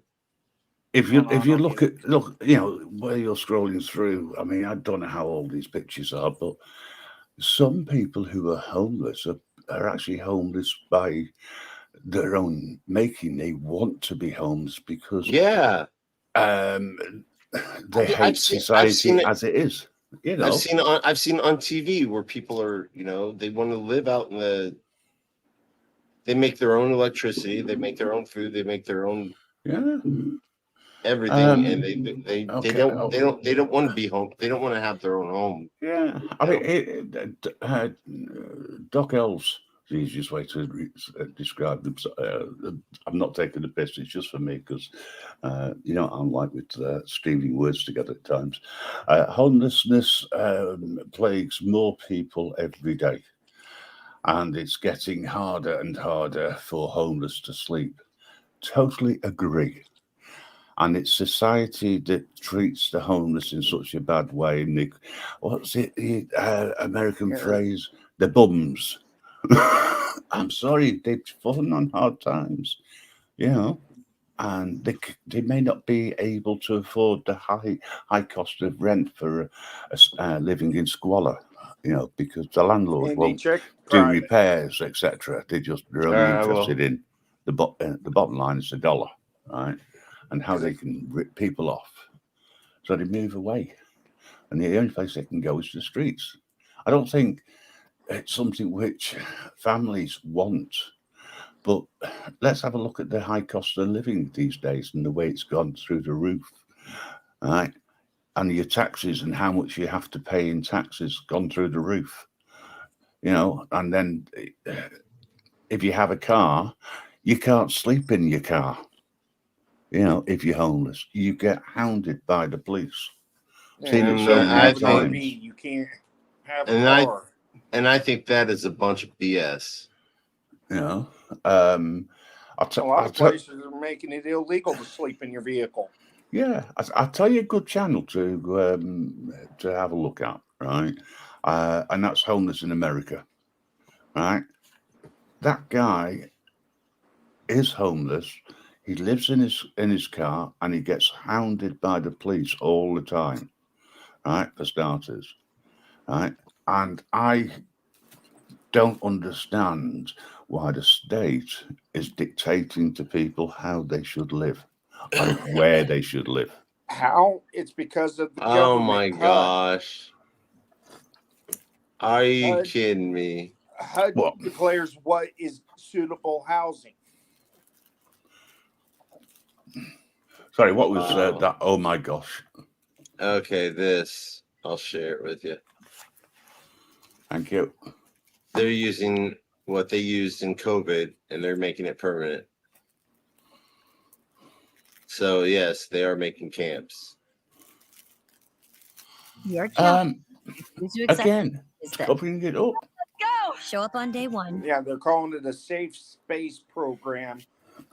If you look, where you're scrolling through, I mean, I don't know how old these pictures are, but some people who are homeless are actually homeless by their own making. They want to be homeless because they hate society as it is. I've seen on TV where people are, they want to live out they make their own electricity, they make their own food, they make their own everything, and they don't want to be home. They don't want to have their own home. Yeah, I mean, Doc Elves, the easiest way to describe them. I'm not taking the piss. It's just for me because, I'm like with stringing words together at times. Homelessness plagues more people every day, and it's getting harder and harder for homeless to sleep. Totally agree. And it's society that treats the homeless in such a bad way. And what's it, the American phrase? The bums. I'm sorry, they've fallen on hard times. and they may not be able to afford the high cost of rent for living in squalor, because the landlord And they won't check do private. repairs, etc. They're only interested in the bottom line is the dollar, right? And how they can rip people off. So they move away, and the only place they can go is the streets. I don't think it's something which families want. But let's have a look at the high cost of living these days and the way it's gone through the roof, right? And your taxes and how much you have to pay in taxes gone through the roof, and then if you have a car, you can't sleep in your car. If you're homeless, you get hounded by the police. Seen it so many times. You can't have a car. And I think that is a bunch of BS. A lot of places are making it illegal to sleep in your vehicle. Yeah, I'll tell you a good channel to have a look at, right? And that's Homeless in America, right? That guy is homeless. He lives in his car, and he gets hounded by the police all the time, right? For starters, right? And I don't understand why the state is dictating to people how they should live and where they should live. How? It's because of the government. Oh my gosh. Are you kidding me? HUD declares what is suitable housing. Sorry, what was that? Oh my gosh. Okay, I'll share it with you. Thank you. They're using what they used in COVID, and they're making it permanent. So yes, they are making camps. Your camp. Again, covering it up. Go. Show up on day one. Yeah, they're calling it a safe space program,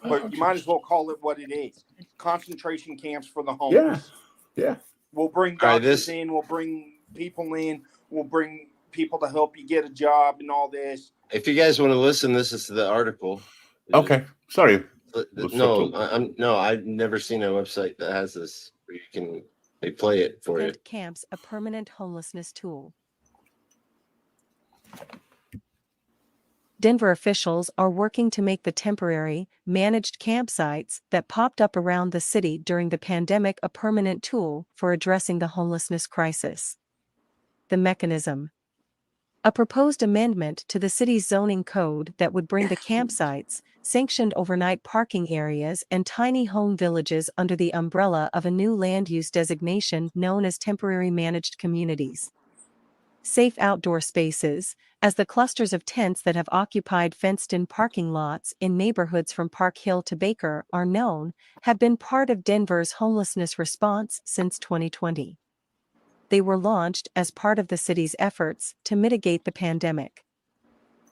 but you might as well call it what it is: concentration camps for the homeless. Yeah. We'll bring doctors in. We'll bring people in. We'll bring people to help you get a job and all this. If you guys want to listen, this is the article. Okay, sorry. No, I've never seen a website that has this where they play it for you. Camps, a permanent homelessness tool. Denver officials are working to make the temporary, managed campsites that popped up around the city during the pandemic a permanent tool for addressing the homelessness crisis. The mechanism. A proposed amendment to the city's zoning code that would bring the campsites, sanctioned overnight parking areas, and tiny home villages under the umbrella of a new land use designation known as temporary managed communities. Safe outdoor spaces, as the clusters of tents that have occupied fenced-in parking lots in neighborhoods from Park Hill to Baker are known, have been part of Denver's homelessness response since 2020. They were launched as part of the city's efforts to mitigate the pandemic.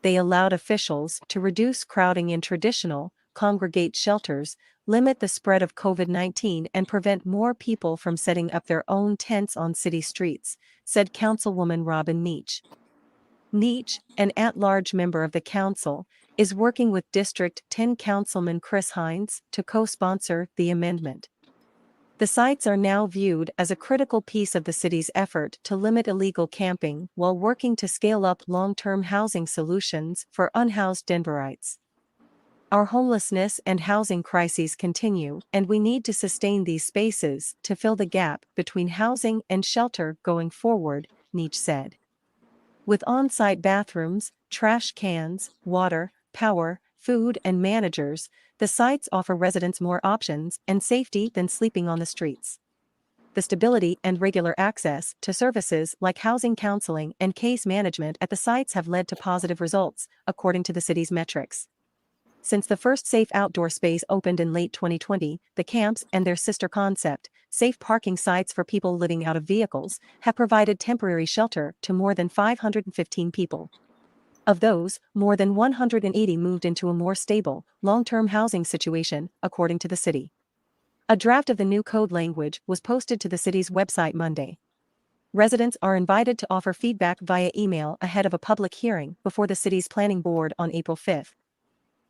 They allowed officials to reduce crowding in traditional, congregate shelters, limit the spread of COVID-19, and prevent more people from setting up their own tents on city streets, said Councilwoman Robin Neach. Neach, an at-large member of the council, is working with District 10 Councilman Chris Hines to co-sponsor the amendment. The sites are now viewed as a critical piece of the city's effort to limit illegal camping while working to scale up long-term housing solutions for unhoused Denverites. Our homelessness and housing crises continue, and we need to sustain these spaces to fill the gap between housing and shelter going forward, Neach said. With on-site bathrooms, trash cans, water, power, food, and managers, the sites offer residents more options and safety than sleeping on the streets. The stability and regular access to services like housing counseling and case management at the sites have led to positive results, according to the city's metrics. Since the first safe outdoor space opened in late 2020, the camps and their sister concept, safe parking sites for people living out of vehicles, have provided temporary shelter to more than 515 people. Of those, more than 180 moved into a more stable, long-term housing situation, according to the city. A draft of the new code language was posted to the city's website Monday. Residents are invited to offer feedback via email ahead of a public hearing before the city's planning board on April 5.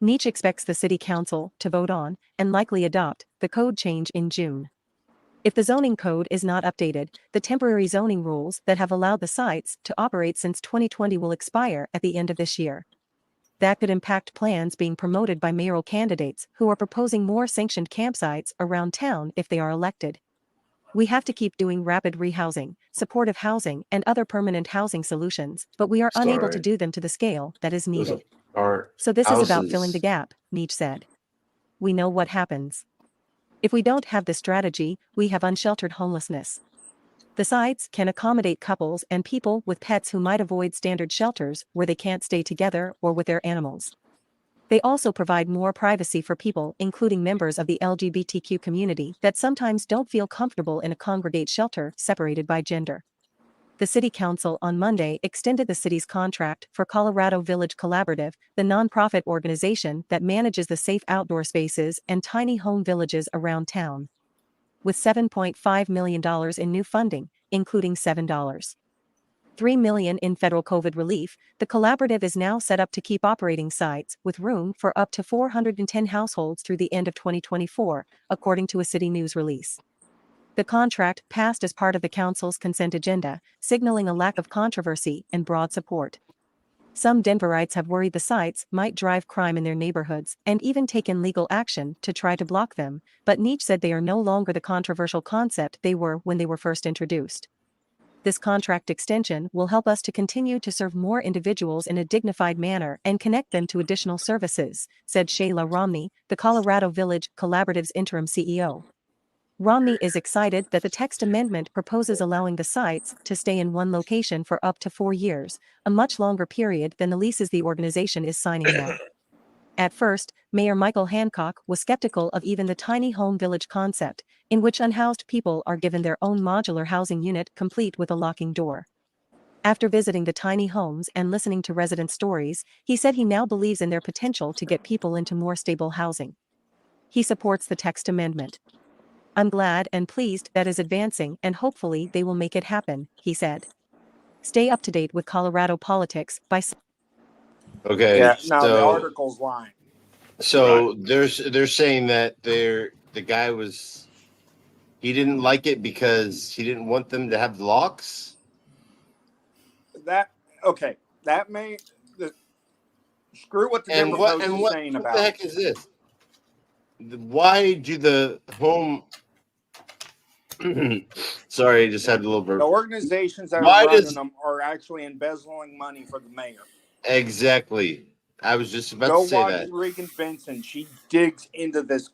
Nietzsche expects the city council to vote on, and likely adopt, the code change in June. If the zoning code is not updated, the temporary zoning rules that have allowed the sites to operate since 2020 will expire at the end of this year. That could impact plans being promoted by mayoral candidates who are proposing more sanctioned campsites around town if they are elected. We have to keep doing rapid rehousing, supportive housing, and other permanent housing solutions, but we are unable to Sorry. do them to the scale that is Those needed. are So this is about filling the houses. gap, Nietzsche said. We know what happens. If we don't have this strategy, we have unsheltered homelessness. The sites can accommodate couples and people with pets who might avoid standard shelters where they can't stay together or with their animals. They also provide more privacy for people, including members of the LGBTQ community, that sometimes don't feel comfortable in a congregate shelter separated by gender. The City Council on Monday extended the city's contract for Colorado Village Collaborative, the nonprofit organization that manages the safe outdoor spaces and tiny home villages around town. With $7.5 million in new funding, including $7.3 million in federal COVID relief, the collaborative is now set up to keep operating sites with room for up to 410 households through the end of 2024, according to a city news release. The contract passed as part of the council's consent agenda, signaling a lack of controversy and broad support. Some Denverites have worried the sites might drive crime in their neighborhoods and even taken legal action to try to block them, but Nietzsche said they are no longer the controversial concept they were when they were first introduced. This contract extension will help us to continue to serve more individuals in a dignified manner and connect them to additional services, said Shayla Romney, the Colorado Village Collaborative's interim CEO. Romney is excited that the text amendment proposes allowing the sites to stay in one location for up to 4 years, a much longer period than the leases the organization is signing now. At first, Mayor Michael Hancock was skeptical of even the tiny home village concept, in which unhoused people are given their own modular housing unit complete with a locking door. After visiting the tiny homes and listening to resident stories, he said he now believes in their potential to get people into more stable housing. He supports the text amendment. I'm glad and pleased that is advancing, and hopefully they will make it happen, he said. Stay up to date with Colorado politics by. Okay, Yeah, no, the so article's lying. they're saying that the guy he didn't like it because he didn't want them to have locks. That may screw what the Denver Post is saying about. What the heck is this? Why do the home? Sorry, I just had a little burp. The organizations that are running them are actually embezzling money for the mayor. Exactly. I was just about Go to say watch that. Regan Benson. She digs into this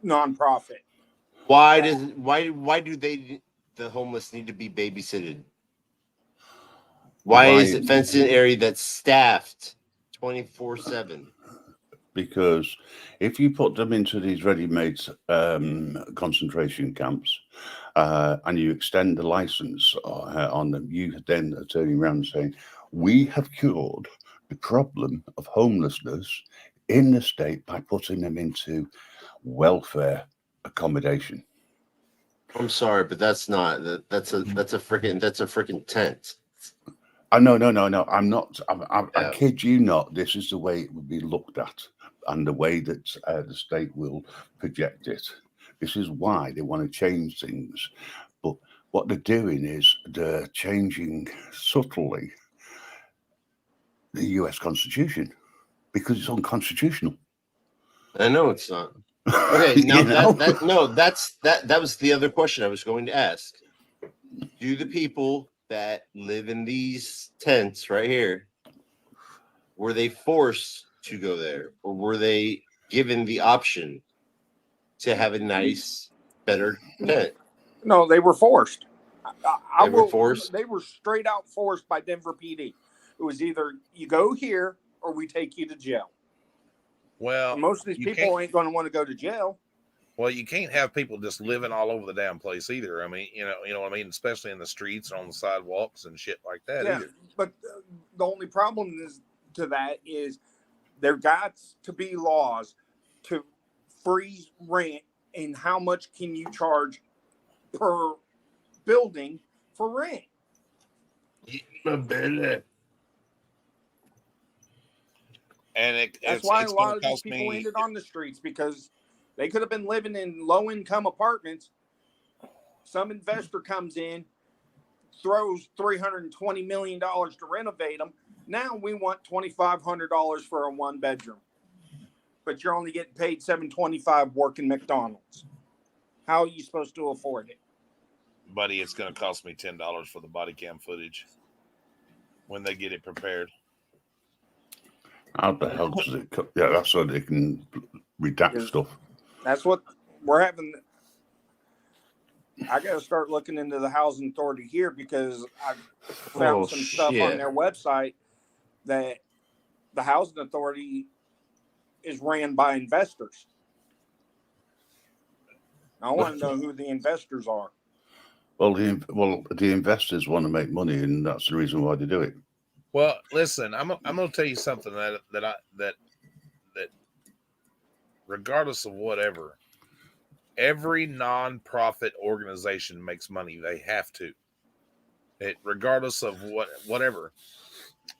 nonprofit. Why do the homeless need to be babysitted? Why is it fenced in area that's staffed 24/7? Because if you put them into these ready-made concentration camps and you extend the license on them, you then are turning around and saying, we have cured the problem of homelessness in the state by putting them into welfare accommodation. I'm sorry, but that's not that's a freaking tent. No. I'm not. I kid you not. This is the way it would be looked at, and the way that the state will project it. This is why they want to change things. But what they're doing is they're changing subtly the U.S. Constitution because it's unconstitutional. I know it's not. Okay, now that was the other question I was going to ask. Do the people that live in these tents right here, were they forced to go there, or were they given the option to have a nice, better tent? No, they were forced. They were forced? They were straight out forced by Denver PD. It was either you go here or we take you to jail. Well, and most of these people ain't going to want to go to jail. Well, you can't have people just living all over the damn place either. I mean, you know what I mean? Especially in the streets and on the sidewalks and shit like that either. But the only problem to that is there got to be laws to freeze rent and how much can you charge per building for rent. And That's why a lot of these people ended on the streets, because they could have been living in low-income apartments. Some investor comes in, throws $320 million to renovate them. Now we want $2,500 for a one-bedroom, but you're only getting paid $725 working McDonald's. How are you supposed to afford it? Buddy, it's going to cost me $10 for the body cam footage when they get it prepared. How the hell does it? Yeah, that's so they can redact stuff. That's what we're having. I got to start looking into the housing authority here, because I found some stuff on their website that the housing authority is ran by investors. I want to know who the investors are. Well, the investors want to make money, and that's the reason why they do it. Well, listen, I'm going to tell you something that regardless of whatever, every nonprofit organization makes money. They have to. Regardless of whatever.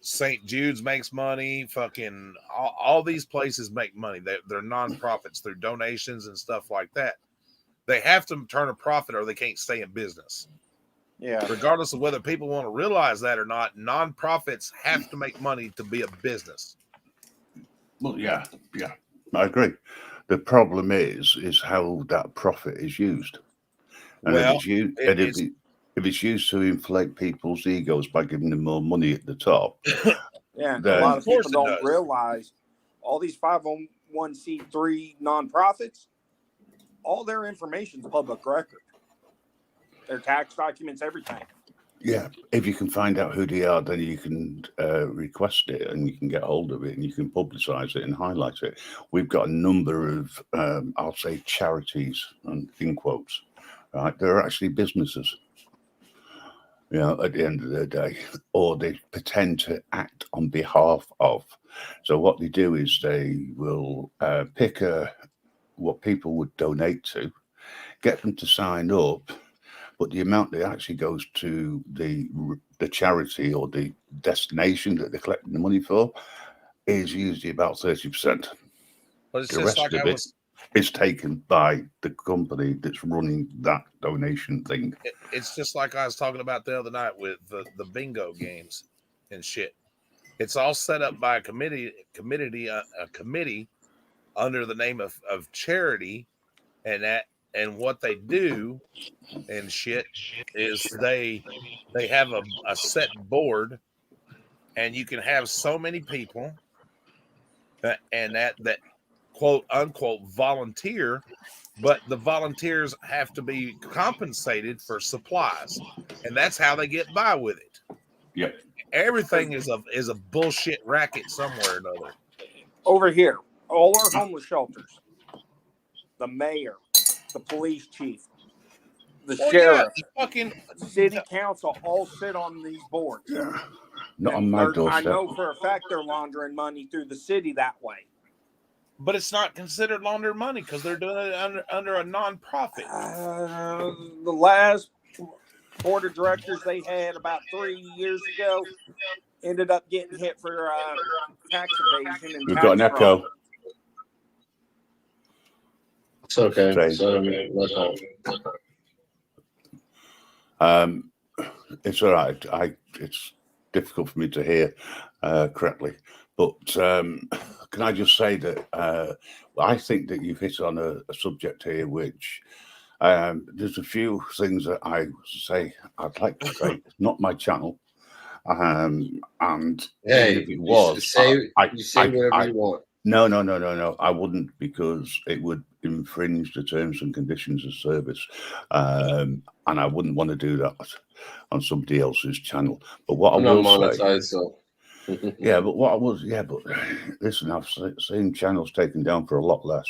St. Jude's makes money. Fucking all these places make money. They're nonprofits through donations and stuff like that. They have to turn a profit or they can't stay in business. Yeah. Regardless of whether people want to realize that or not, nonprofits have to make money to be a business. Well, yeah, I agree. The problem is how that profit is used. And if it's used to inflate people's egos by giving them more money at the top. Yeah, a lot of people don't realize all these 501c3 nonprofits, all their information is public record. Their tax documents, everything. Yeah, if you can find out who they are, then you can request it and you can get hold of it and you can publicize it and highlight it. We've got a number of, I'll say, charities, and in quotes, right? They're actually businesses, you know, at the end of the day, or they pretend to act on behalf of. So what they do is they will pick what people would donate to, get them to sign up, but the amount that actually goes to the charity or the destination that they're collecting the money for is usually about 30%. But it's the just rest like of it is taken by the company that's running that donation thing. It's just like I was talking about the other night with the bingo games and shit. It's all set up by a committee under the name of charity, and what they do and shit is they have a set board, and you can have so many people and that quote unquote volunteer, but the volunteers have to be compensated for supplies, and that's how they get by with it. Yep. Everything is a bullshit racket somewhere or another. Over here, all our homeless shelters, the mayor, the police chief, the sheriff, fucking city council all sit on these boards. Yeah. Not on my doorstep. I know for a fact they're laundering money through the city that way. But it's not considered laundering money because they're doing it under a nonprofit. The last board of directors they had about 3 years ago ended up getting hit for tax evasion and We've tax got an echo. fraud. It's okay. It's all right. It's difficult for me to hear correctly, but can I just say that I think that you've hit on a subject here which there's a few things that I'd like to say. It's not my channel, and Hey, if it was, you say whatever you want. No. I wouldn't, because it would infringe the terms and conditions of service, and I wouldn't want to do that on somebody else's channel. But what I will say, so. yeah, but listen, I've seen channels taken down for a lot less.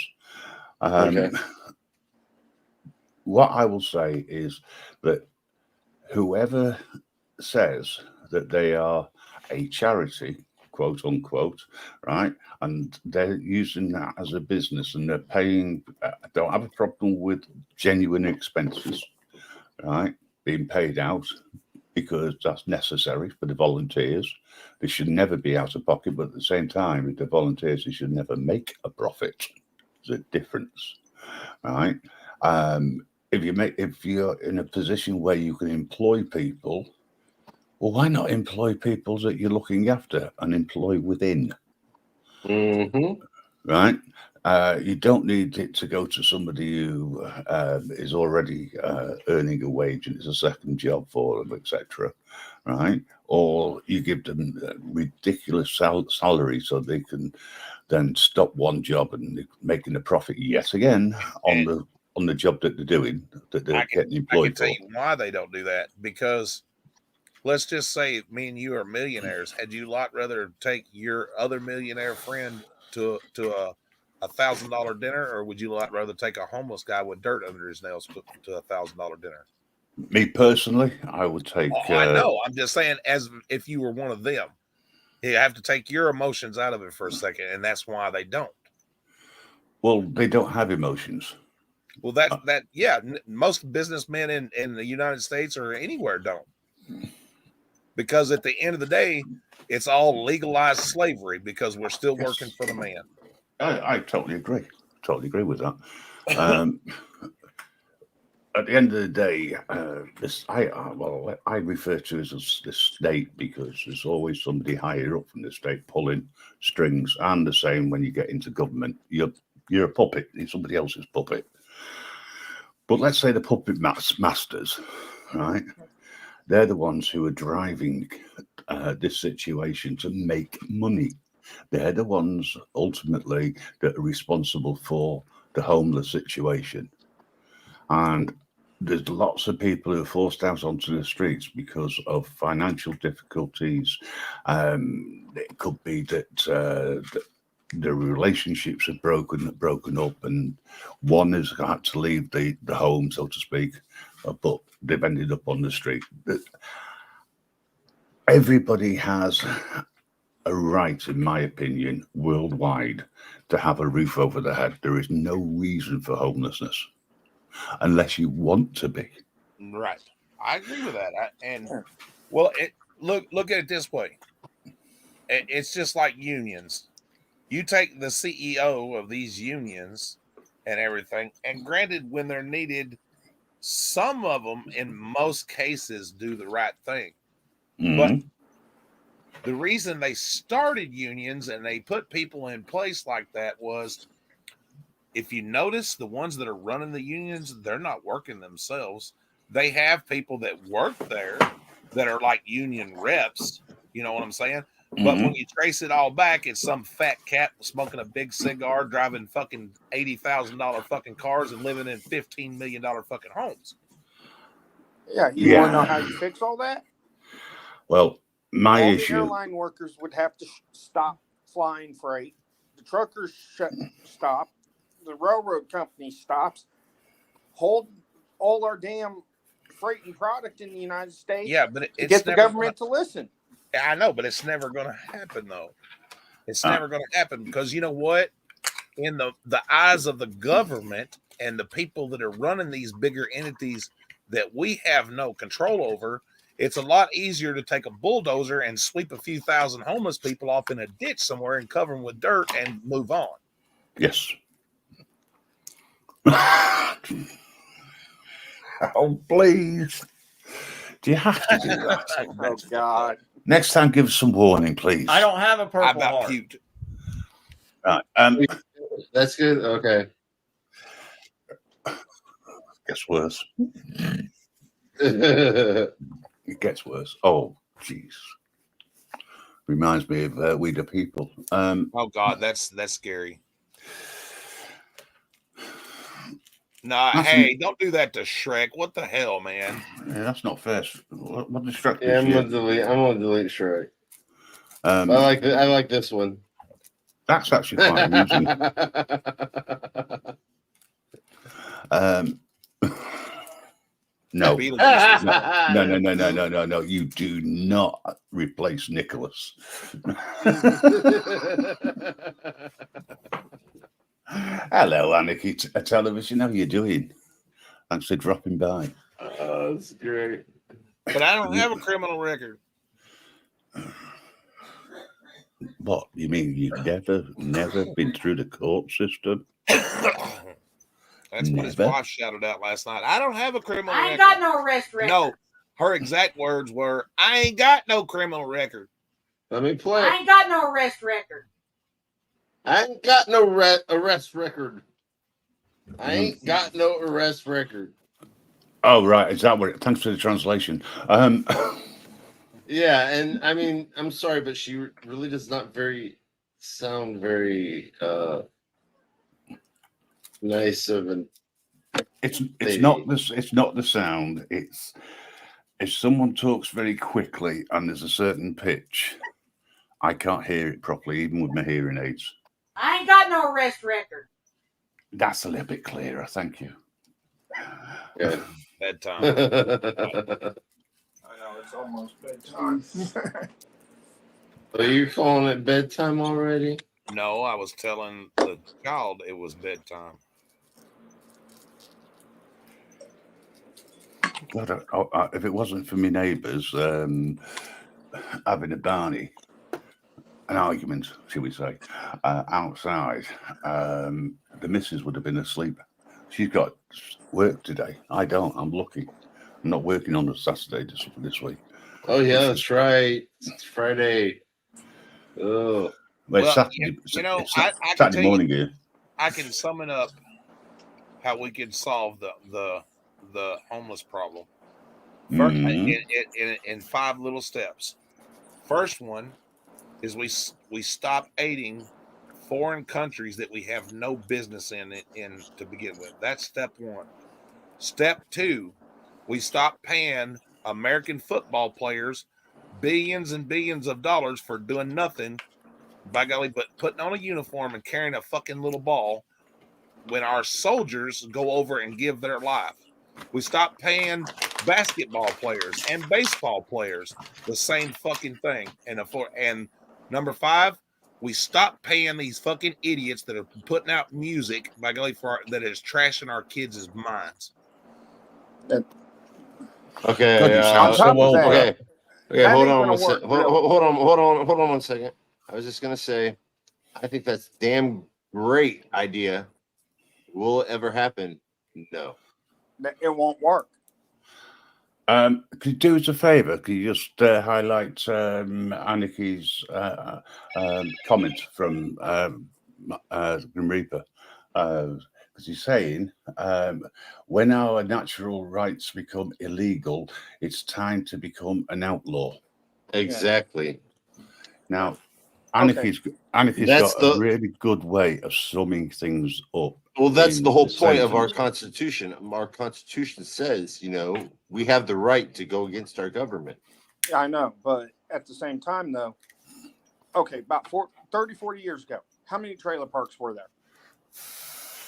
Okay. What I will say is that whoever says that they are a charity, quote unquote, right, and they're using that as a business and they're paying, I don't have a problem with genuine expenses, right, being paid out because that's necessary for the volunteers. They should never be out of pocket, but at the same time, if the volunteers, they should never make a profit. There's a difference, right? If you're in a position where you can employ people, well, why not employ people that you're looking after and employ within? Right? You don't need it to go to somebody who is already earning a wage and it's a second job for them, etc. Right? Or you give them ridiculous salary so they can then stop one job and making a profit yet again on the job that they're doing, that they're getting employed I can tell you why they don't do that. Because let's just say me and you are millionaires. Had you a lot rather take your other millionaire friend to a $1,000 dinner, or would you like rather take a homeless guy with dirt under his nails to a $1,000 dinner? Me personally, I would take. I know. I'm just saying, as if you were one of them, you have to take your emotions out of it for a second, and that's why they don't. Well, they don't have emotions. Well, most businessmen in the United States or anywhere don't, because at the end of the day, it's all legalized slavery because we're still working for the man. I totally agree. Totally agree with that. At the end of the day, I refer to it as the state because there's always somebody higher up from the state pulling strings, and the same when you get into government. You're a puppet. You're somebody else's puppet. But let's say the puppet masters, right? They're the ones who are driving this situation to make money. They're the ones ultimately that are responsible for the homeless situation. And there's lots of people who are forced out onto the streets because of financial difficulties. It could be that the relationships have broken up, and one has had to leave the home, so to speak, but they've ended up on the street. Everybody has a right, in my opinion, worldwide, to have a roof over their head. There is no reason for homelessness unless you want to be. Right. I agree with that. Look at it this way. It's just like unions. You take the CEO of these unions and everything, and granted, when they're needed, some of them, in most cases, do the right thing. But the reason they started unions and they put people in place like that was, if you notice, the ones that are running the unions, they're not working themselves. They have people that work there that are like union reps. You know what I'm saying? But when you trace it all back, it's some fat cat smoking a big cigar, driving fucking $80,000 fucking cars, and living in $15 million fucking homes. Yeah, you want to know how you fix all that? Well, my all issue. The airline workers would have to stop flying freight. The truckers stop. The railroad company stops. Hold all our damn freight and product in the United States. Yeah, but it's get the government to listen. I know, but it's never going to happen, though. It's never going to happen because you know what? In the eyes of the government and the people that are running these bigger entities that we have no control over, it's a lot easier to take a bulldozer and sweep a few thousand homeless people off in a ditch somewhere and cover them with dirt and move on. Yes. Oh, please. Do you have to do that? Oh, God. Next time, give us some warning, please. I don't have a purple heart. Puked. Right. That's good. Okay. Gets worse. It gets worse. Oh, jeez. Reminds me of We the People. Oh God, that's scary. Nah, hey, don't do that to Shrek. What the hell, man? Yeah, that's not fair. What the Shrek? Yeah, I'm gonna delete Shrek. I like this one. That's actually quite amusing. No. No. You do not replace Nicholas. Hello, Anarchy Television. How are you doing? Thanks for dropping by. That's great. But I don't have a criminal record. What you mean? You've never been through the court system? That's what his wife shouted out last night. I don't have a criminal record. I ain't got no arrest record. No, her exact words were, I ain't got no criminal record. Let me play. I ain't got no arrest record. I ain't got no arrest record. I ain't got no arrest record. Oh, right. Is that what? Thanks for the translation. Yeah, and I mean, I'm sorry, but she really does not sound very nice of an. It's not the sound. It's if someone talks very quickly and there's a certain pitch, I can't hear it properly, even with my hearing aids. I ain't got no arrest record. That's a little bit clearer. Thank you. Yeah. Bedtime. I know it's almost bedtime. Are you calling it bedtime already? No, I was telling the child it was bedtime. God, if it wasn't for my neighbours having an argument, shall we say, outside, the missus would have been asleep. She's got work today. I don't. I'm lucky. I'm not working on a Saturday this week. Oh yeah, that's right. It's Friday. Oh, well, Well, Saturday. you know, It's I can Saturday tell you, morning here. I can sum it up how we could solve the homeless problem. First, in 5 little steps. First one is we stop aiding foreign countries that we have no business in to begin with. That's step 1. Step 2, we stop paying American football players billions and billions of dollars for doing nothing, by golly, but putting on a uniform and carrying a fucking little ball when our soldiers go over and give their life. We stop paying basketball players and baseball players the same fucking thing. And number 5, we stop paying these fucking idiots that are putting out music, by golly, that is trashing our kids' minds. okay. God, you sound so old. Okay. Okay. That Hold ain't on gonna one work, second. really. Hold on 1 second. I was just gonna say, I think that's damn great idea. Will it ever happen? No. It won't work. Could you do us a favour? Could you just highlight Aniki's comment from Grim Reaper? Because he's saying, when our natural rights become illegal, it's time to become an outlaw. Exactly. Now, Okay. Aniki's That's got a really good way of summing things up. Well, that's in the whole the point of our sentence. Constitution. Our Constitution says, we have the right to go against our government. I know, but at the same time, though, okay, about 30, 40 years ago, how many trailer parks were there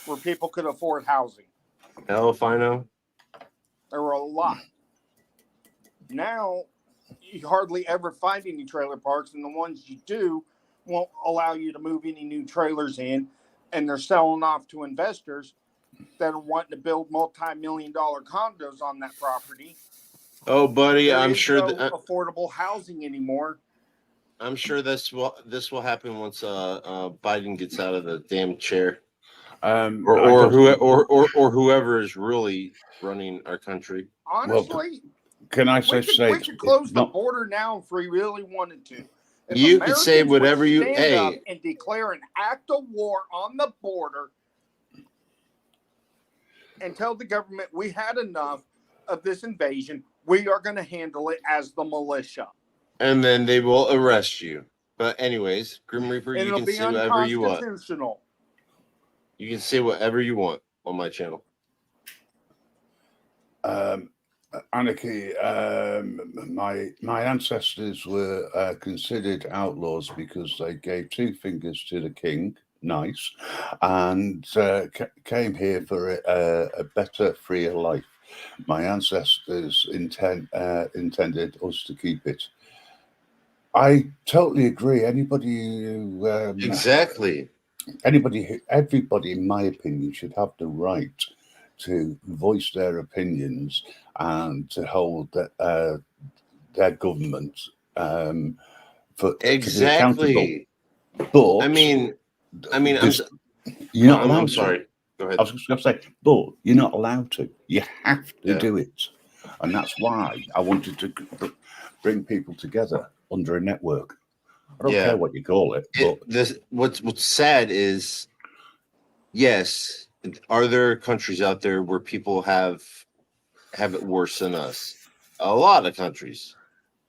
where people could afford housing? Hell if I know. There were a lot. Now, you hardly ever find any trailer parks, and the ones you do won't allow you to move any new trailers in, and they're selling off to investors that are wanting to build multi-million-dollar condos on that property. Oh, buddy, There I'm is sure no that affordable housing anymore. I'm sure this will happen once Biden gets out of the damn chair, or whoever is really running our country. Honestly, can I we say could close the border now if we really wanted to. If You could say Americans would whatever you. stand up Hey, and declare an act of war on the border and tell the government we had enough of this invasion, we are going to handle it as the militia. and then they will arrest you. But anyways, Grim Reaper, And you it'll can be say whatever you want. unconstitutional. You can say whatever you want on my channel. Anarchy, my ancestors were considered outlaws because they gave 2 fingers to the king, nice, and came here for a better, freer life. My ancestors intended us to keep it. I totally agree. Anybody who Exactly. Everybody, in my opinion, should have the right to voice their opinions and to hold their government to be Exactly. accountable. But I mean, you're not I'm allowed sorry. to. Go ahead. I was just going to say, but you're not allowed to. You have to Yeah. do it, and that's why I wanted to bring people together under a network. I don't care what you call it. But What's sad is, yes, are there countries out there where people have it worse than us? A lot of countries,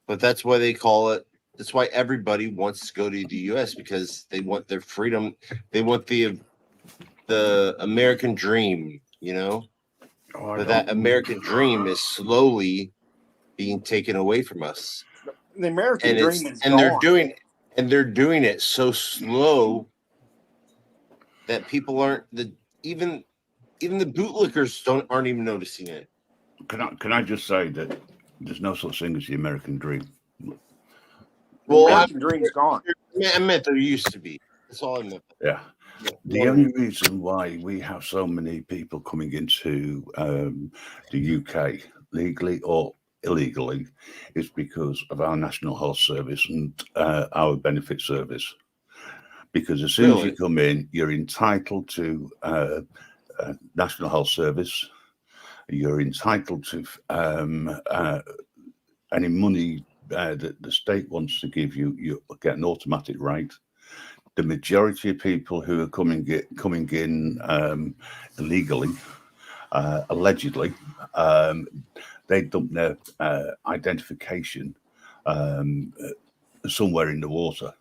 but that's why they call it. That's why everybody wants to go to the U.S. because they want their freedom. They want the American dream, you know. But that American dream is slowly being taken away from us. The American dream is and gone. they're doing it so slow that people aren't even the bootlickers aren't even noticing it. Can I just say that there's no such thing as the American dream? Well, the American dream's gone. I meant there used to be. That's all I meant. Yeah. The only reason why we have so many people coming into the UK legally or illegally is because of our National Health Service and our benefit service. Because as soon as you come in, you're entitled to National Health Service. You're entitled to any money that the state wants to give you. You get an automatic right. The majority of people who are coming in illegally, allegedly, they dump their identification somewhere in the water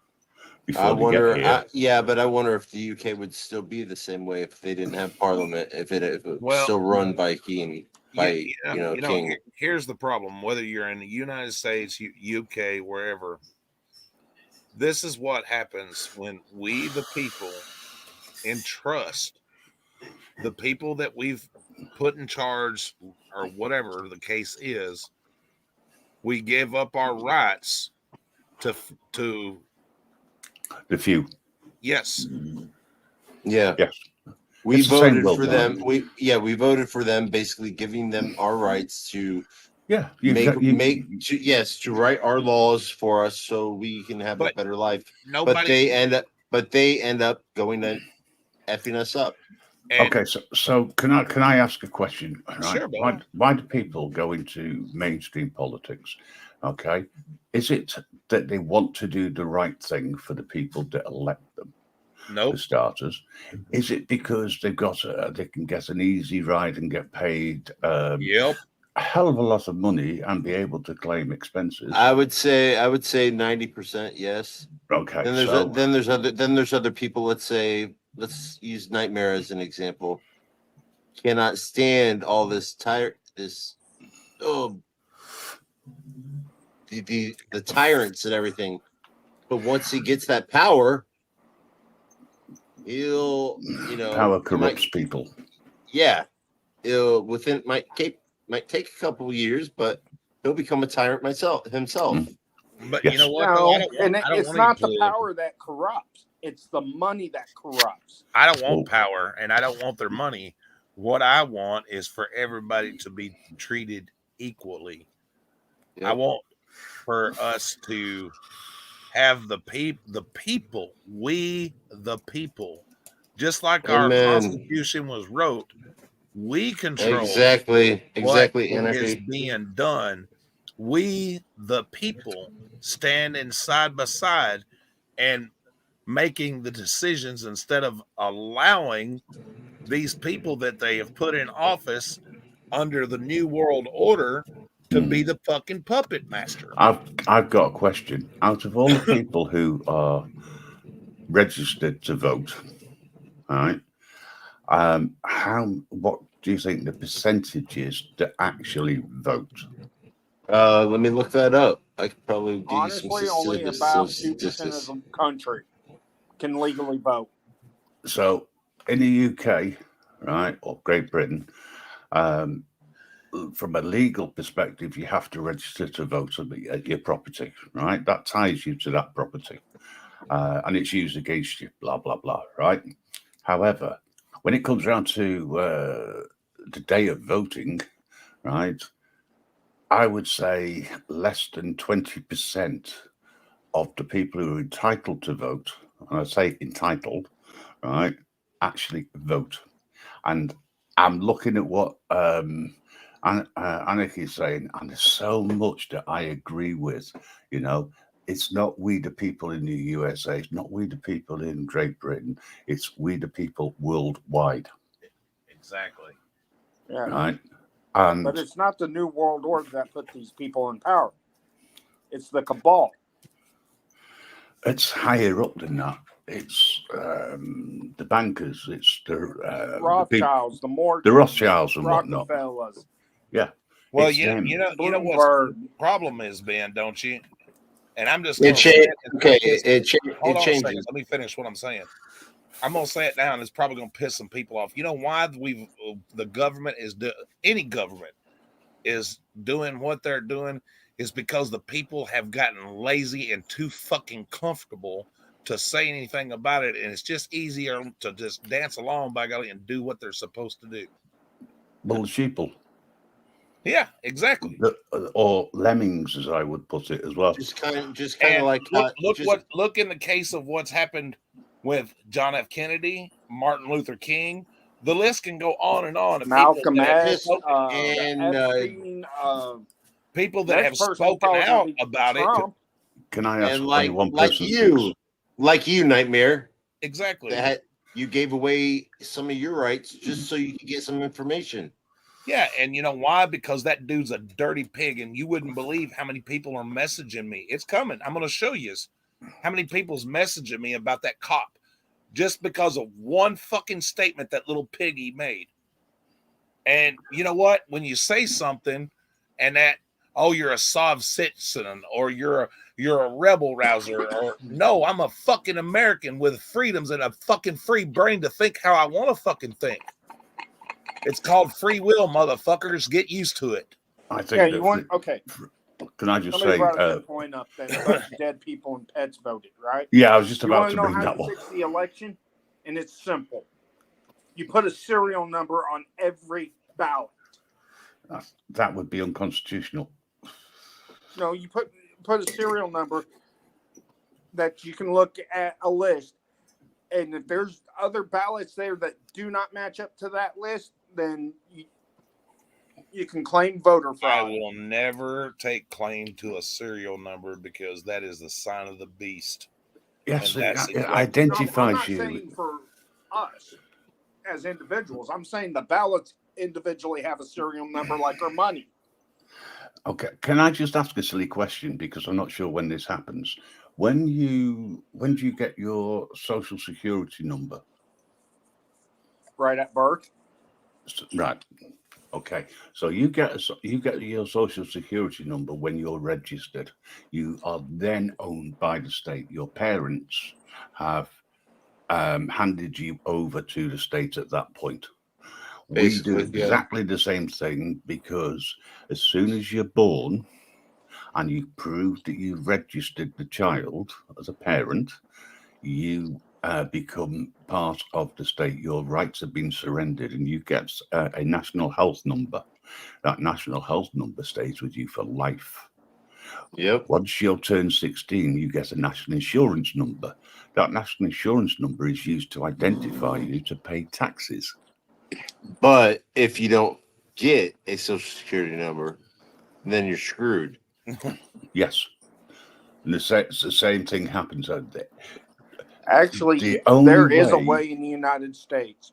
before I wonder. they get here. But I wonder if the UK would still be the same way if they didn't have Parliament. If it was still run by King, King. Here's the problem: whether you're in the United States, UK, wherever. This is what happens when we, the people, entrust the people that we've put in charge or whatever the case is. We give up our rights to the few. Yes. Yeah. Yes. We voted for them. We voted for them, basically giving them our rights to to write our laws for us so we can have a better life. But they end up going and effing us up. Okay, so can I ask a question? Right? Sure. Why do people go into mainstream politics? Okay, is it that they want to do the right thing for the people that elect them? No. For starters, is it because they can get an easy ride and get paid? Yep. A hell of a lot of money and be able to claim expenses. I would say 90% yes. Okay. Then there's other people. Let's use Nightmare as an example. Cannot stand all this the tyrants and everything. But once he gets that power, he'll power corrupts people. Yeah. Might take a couple of years, but he'll become a tyrant himself. But yes. you know what? No, it's not the power that corrupts; it's the money that corrupts. I don't want power, and I don't want their money. What I want is for everybody to be treated equally. Yep. I want for us to have the people, we the people, just like our Constitution was wrote. We control exactly what is being done. We, the people, stand side by side and making the decisions instead of allowing these people that they have put in office under the New World Order to be the fucking puppet master. I've got a question. Out of all the people who are registered to vote, all right. What do you think the percentage is that actually vote? Let me look that up. I could probably do honestly only about 2% of the country can legally vote. So in the UK, right, or Great Britain, from a legal perspective, you have to register to vote on your property, right? That ties you to that property, and it's used against you. Blah blah blah, right? However, when it comes around to the day of voting, right, I would say less than 20% of the people who are entitled to vote, and I say entitled, right, actually vote. And I'm looking at what Anarchy is saying, and there's so much that I agree with. You know, it's not we the people in the USA, it's not we the people in Great Britain, it's we the people worldwide. Exactly. Yeah. Right. And But it's not the New World Order that put these people in power. It's the cabal. it's higher up than that. It's the bankers. It's the Rothschilds, the Morgans, the Rothschilds and whatnot. Rockefellers. Yeah. Well, it's them. you know what Bloomberg. the problem is, Ben, don't you? And I'm just It going to say changes. it. Okay, Hold on a second. changes. Let me finish what I'm saying. I'm going to say it now, and it's probably going to piss some people off. You know why the government is any government is doing what they're doing is because the people have gotten lazy and too fucking comfortable to say anything about it, and it's just easier to just dance along by golly and do what they're supposed to do. Well, the sheeple. Yeah, exactly. Or lemmings, as I would put it as well. Just kind of And like look in the case of what's happened with John F. Kennedy, Martin Luther King. The list can go on and on. Malcolm X, people that have spoken out about Trump. Can I ask and only one like person? you, Nightmare. Exactly. That you gave away some of your rights just so you could get some information. Yeah, and you know why? Because that dude's a dirty pig, and you wouldn't believe how many people are messaging me. It's coming. I'm going to show you how many people's messaging me about that cop just because of one fucking statement that little piggy made. And you know what? When you say something and that, oh, you're a Sov citizen or you're a rebel rouser, or no, I'm a fucking American with freedoms and a fucking free brain to think how I want to fucking think. It's called free will, motherfuckers. Get used to it. I think. Okay. Can I just Somebody say? brought a good point up that a bunch of dead people and pets voted, right? Yeah, I was just You about wanna to know bring how that you one. fix the election, and it's simple. You put a serial number on every ballot. That would be unconstitutional. No, you put a serial number that you can look at a list, and if there's other ballots there that do not match up to that list, then you can claim voter I fraud. will never take claim to a serial number because that is the sign of the beast. Yes, And that's it exactly- identifies I'm not you. saying for us as individuals. I'm saying the ballots individually have a serial number like our money. Okay, can I just ask a silly question because I'm not sure when this happens? When do you get your social security number? Right at birth. Right. Okay. So you get your social security number when you're registered. You are then owned by the state. Your parents have handed you over to the state at that point. We do Basically, yeah. exactly the same thing because as soon as you're born and you prove that you've registered the child as a parent, you become part of the state. Your rights have been surrendered and you get a national health number. That national health number stays with you for life. Yep. Once you turn 16, you get a national insurance number. That national insurance number is used to identify you to pay taxes. But if you don't get a social security number, then you're screwed. Yes. And the same thing happens out there. Actually, The only there is a way- way in the United States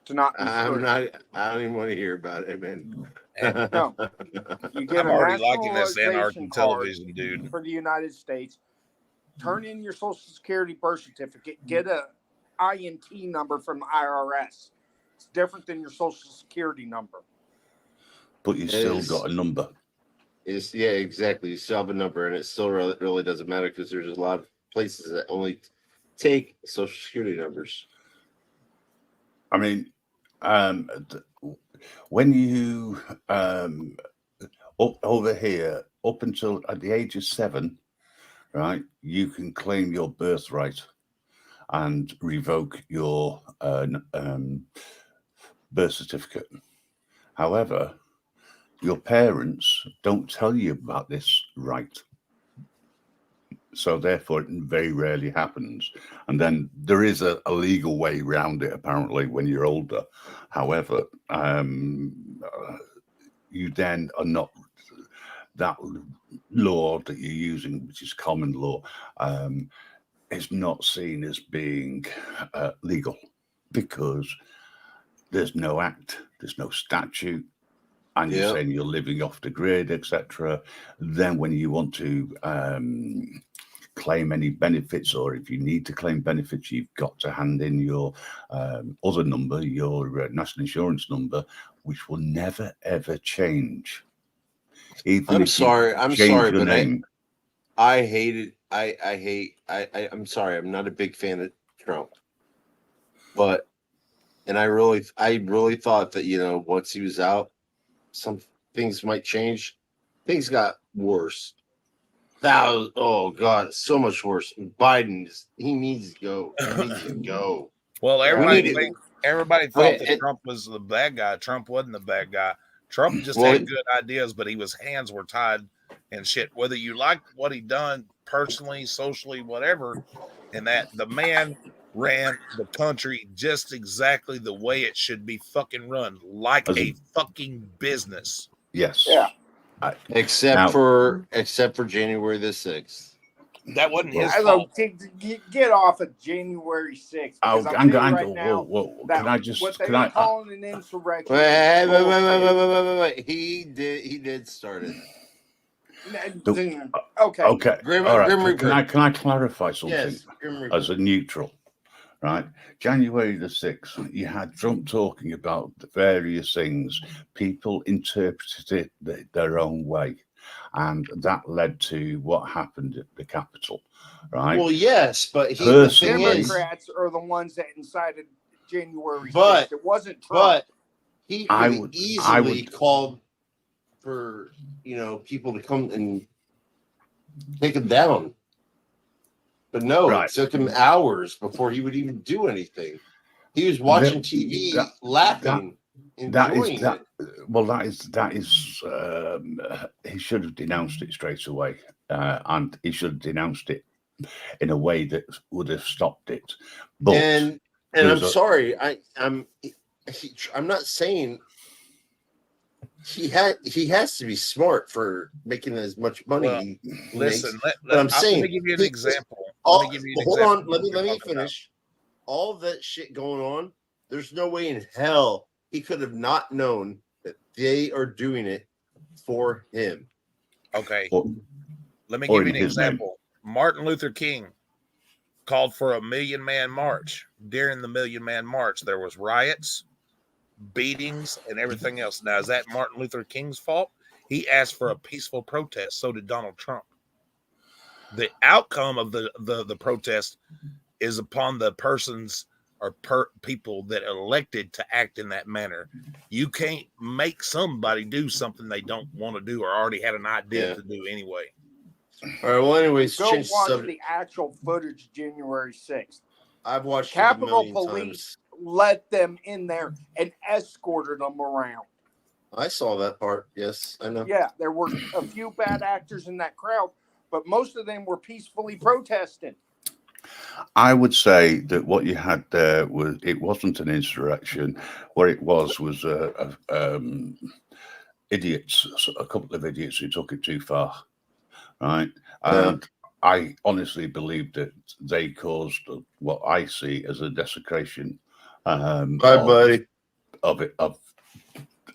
to not be I'm screwed. not. I don't even want to hear about it, man. No. You get I'm a already liking this nationalization anarchy card television, dude. for the United States. Turn in your Social Security birth certificate. Get a INT number from the IRS. It's different than your Social Security number. But you still got a number. Yeah, exactly. You still have a number, and it still really doesn't matter because there's a lot of places that only take social security numbers. I mean, when you over here, up until at the age of 7, right, you can claim your birthright and revoke your birth certificate. However, your parents don't tell you about this right. So therefore, it very rarely happens. And then there is a legal way around it, apparently, when you're older. However, you then are not, that law that you're using, which is common law, is not seen as being legal, because there's no act, there's no statute, and you're saying you're living off the grid, etc. Then when you want to claim any benefits, or if you need to claim benefits, you've got to hand in your other number, your national insurance number, which will never ever change. Even I'm if you sorry, change the but name. I hate it. I'm sorry, I'm not a big fan of Trump, but I really thought that, you know, once he was out, some things might change. Things got worse. Oh God, so much worse. Biden, he needs to go. He needs to go. Well, everybody thought Okay, that Trump was the bad guy. Trump wasn't the bad guy. Trump just Well, had good ideas, but his hands were tied and shit. Whether you like what he done personally, socially, whatever, and that the man ran the country just exactly the way it should be fucking run, like a fucking business. Yes. Yeah. Except for January the 6th. That wasn't his Hello, fault. get off of January 6th. Oh, Because I'm telling you going. Whoa. that Can I just? what they Can were I? calling an insurrection? Wait. He did start it. Okay. Okay. Grim All right. Reaper. Can I clarify something? Yes, Grim Reaper. As a neutral, right? January the 6th, you had Trump talking about the various things. People interpreted it their own way, and that led to what happened at the Capitol, right? Well, yes, but the thing is, Democrats are the ones that incited January 6th. But It wasn't Trump. But he I could would- easily called for, you know, people to come and take him down. But no, Right. it took him hours before he would even do anything. He was watching TV, laughing, enjoying it. Well, that is. He should have denounced it straight away, and he should have denounced it in a way that would have stopped it. But And I'm sorry, I'm not saying he has to be smart for making as much money. Well, he listen, makes. But I'm saying, let me give you an example. Hold on, let me finish. All of that shit going on, there's no way in hell he could have not known that they are doing it for him. Okay. Let me or give you in an his name. example. Martin Luther King called for a 1 million man march. During the 1 million man march, there was riots, beatings, and everything else. Now, is that Martin Luther King's fault? He asked for a peaceful protest. So did Donald Trump. The outcome of the protest is upon the persons or people that elected to act in that manner. You can't make somebody do something they don't want to do or already had an idea to do anyway. All right. Well, anyways, Go change the watch subject. the actual footage January 6th. I've watched it a Capitol million Police let them in there and escorted them around. I saw that part. Yes, I know. Yeah, there were a few bad actors in that crowd, but most of them were peacefully protesting. I would say that what you had there was, it wasn't an insurrection. What it was idiots, a couple of idiots who took it too far, right? And I honestly believe that they caused what I see as a desecration of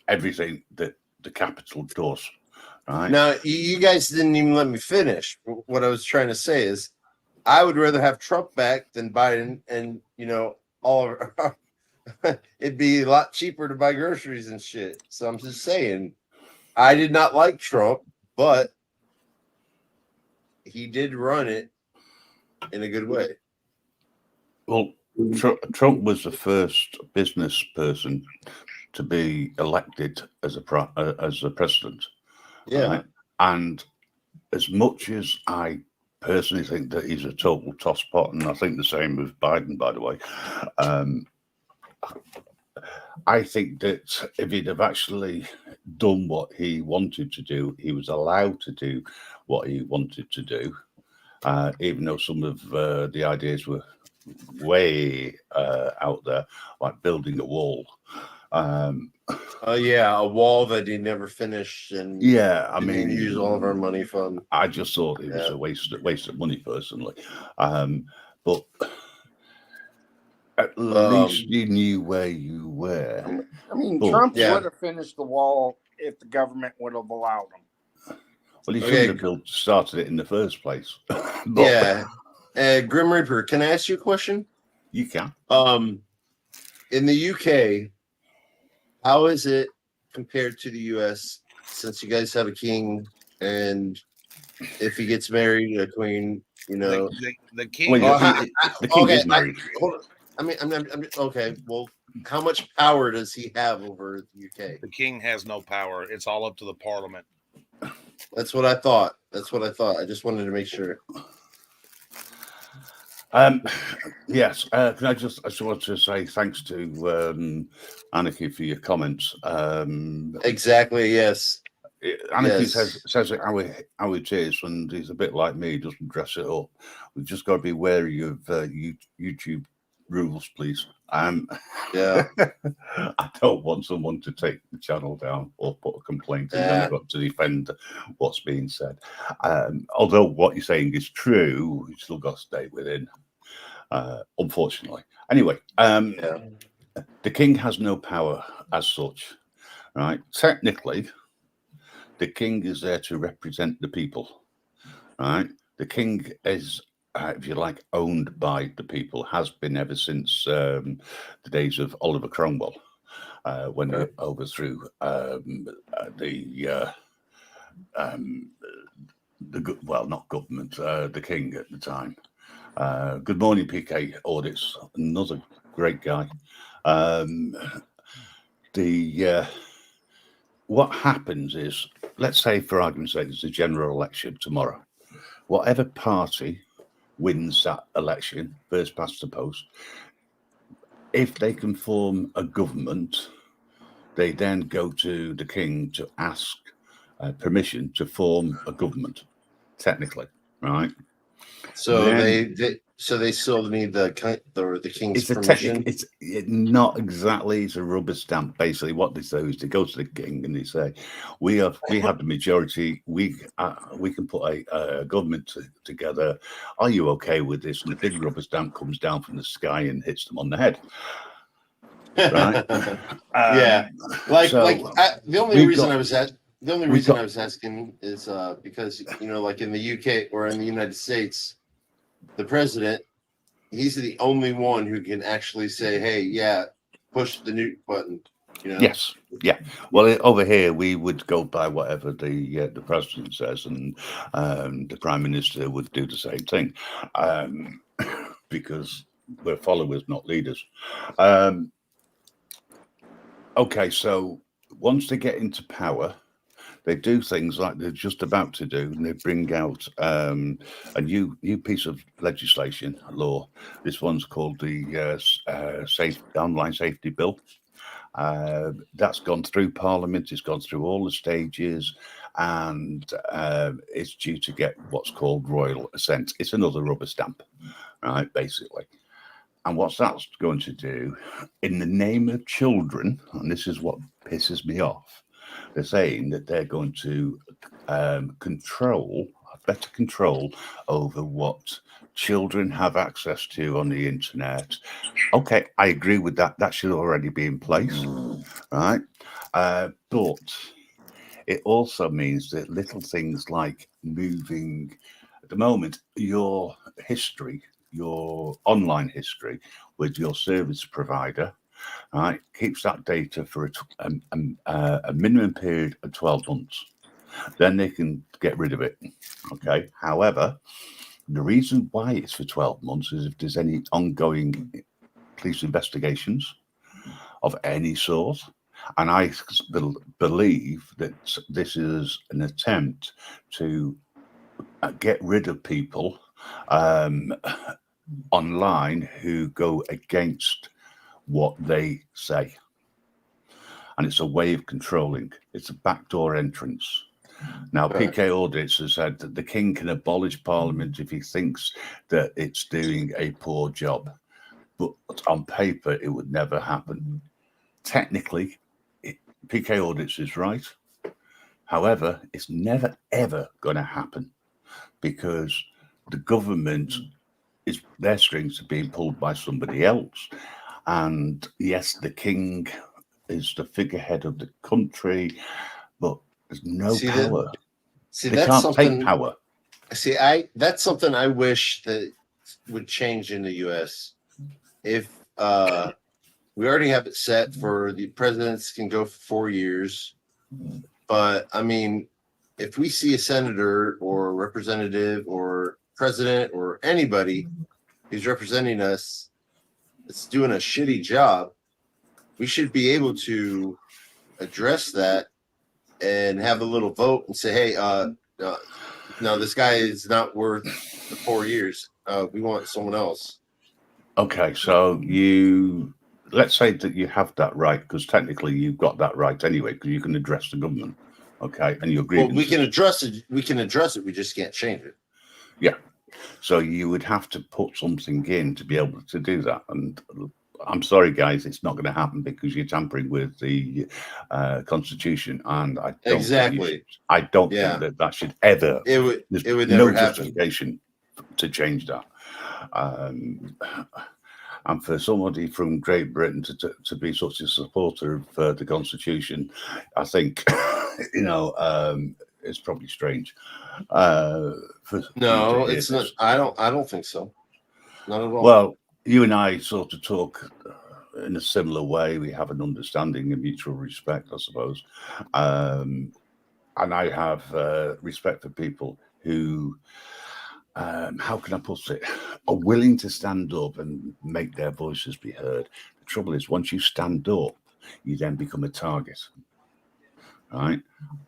everything that the Capitol does. Right Now, you guys didn't even let me finish. What I was trying to say is, I would rather have Trump back than Biden, and you know, it'd be a lot cheaper to buy groceries and shit. So I'm just saying, I did not like Trump, but he did run it in a good way. Well, Trump was the first business person to be elected as a president. Yeah. Right? And as much as I personally think that he's a total tosspot, and I think the same with Biden, by the way, I think that if he'd have actually done what he wanted to do, he was allowed to do what he wanted to do, even though some of the ideas were way out there, like building a wall. Yeah, a wall that he never finished, and Yeah, I didn't mean, use all of our money from. I just thought it was Yeah. a waste of money, personally. But at least you knew where you were. I mean, But- Trump Yeah. would have finished the wall if the government would have allowed him. Well, he Okay. shouldn't have started it in the first place. But Yeah. Grim Reaper, can I ask you a question? you can. In the UK, how is it compared to the US? Since you guys have a king, and if he gets married, a queen, you know. The king. Well, Oh, the king okay, is married. hold on. I mean, I'm okay. Well, how much power does he have over the UK? The king has no power. It's all up to the parliament. That's what I thought. I just wanted to make sure. Yes. Can I just want to say thanks to Anarchy for your comments. Exactly. Yes. Anarchy Yes. says it how it is, and he's a bit like me. He doesn't dress it up. We've just got to be wary of YouTube rules, please. Yeah. I don't want someone to take the channel down or put a complaint, and then Yeah. I've got to defend what's being said. Although what you're saying is true, you still got to stay within. Unfortunately. Anyway, the king has no power as such, right? Technically, the king is there to represent the people, right? The king is, if you like, owned by the people, has been ever since the days of Oliver Cromwell, when he overthrew not government, the king at the time. Good morning, PK Audits, another great guy. What happens is, let's say for argument's sake, there's a general election tomorrow. Whatever party wins that election, first past the post, if they can form a government, they then go to the king to ask permission to form a government, technically, right? So Then- they still need the king's It's a permission. it's not exactly. It's a rubber stamp. Basically, what they do is they go to the king and they say, "We have the majority. We can put a government together. Are you okay with this?" And the big rubber stamp comes down from the sky and hits them on the head. Right? Yeah. The only we've reason got- I was asking is because like in the UK or in the United States, the president, he's the only one who can actually say, "Hey, yeah, push the nuke button." Yes, yeah. Well, over here we would go by whatever the president says, and the prime minister would do the same thing, because we're followers, not leaders. Okay, so once they get into power, they do things like they're just about to do, and they bring out a new piece of legislation, law. This one's called the Online Safety Bill. That's gone through Parliament. It's gone through all the stages, and it's due to get what's called royal assent. It's another rubber stamp, right? Basically. And what that's going to do, in the name of children, and this is what pisses me off, they're saying that they're going to have better control over what children have access to on the internet. Okay, I agree with that. That should already be in place, right? But it also means that little things like moving, at the moment, your history, your online history with your service provider, right, keeps that data for a minimum period of 12 months. Then they can get rid of it. Okay. However, the reason why it's for 12 months is if there's any ongoing police investigations of any sort. And I believe that this is an attempt to get rid of people online who go against what they say. and it's a way of controlling. It's a backdoor entrance. Now, PK Audits has said that the king can abolish Parliament if he thinks that it's doing a poor job. But on paper, it would never happen. Technically, PK Audits is right. However, it's never, ever going to happen because the government their strings are being pulled by somebody else. And yes, the king is the figurehead of the country, but there's no power. They that's can't something, take power. That's something I wish that would change in the U.S. If we already have it set for the presidents can go for 4 years, but I mean, if we see a senator or representative or president or anybody who's representing us that's doing a shitty job, we should be able to address that and have a little vote and say, hey, no, this guy is not worth the 4 years. We want someone else. Okay, so let's say that you have that right, because technically you've got that right anyway, because you can address the government. Okay, and you agree. Well, we can address it. We just can't change it. Yeah. So you would have to put something in to be able to do that. And I'm sorry, guys, it's not going to happen because you're tampering with the Constitution. And I don't think that should ever. It would there's never no happen. justification to change that. And for somebody from Great Britain to be such a supporter of the Constitution, I think, it's probably strange. No, it's not. I don't think so. Not at all. Well, you and I sort of talk in a similar way. We have an understanding and mutual respect, I suppose. And I have respect for people who, how can I put it, are willing to stand up and make their voices be heard. The trouble is, once you stand up, you then become a target. Right?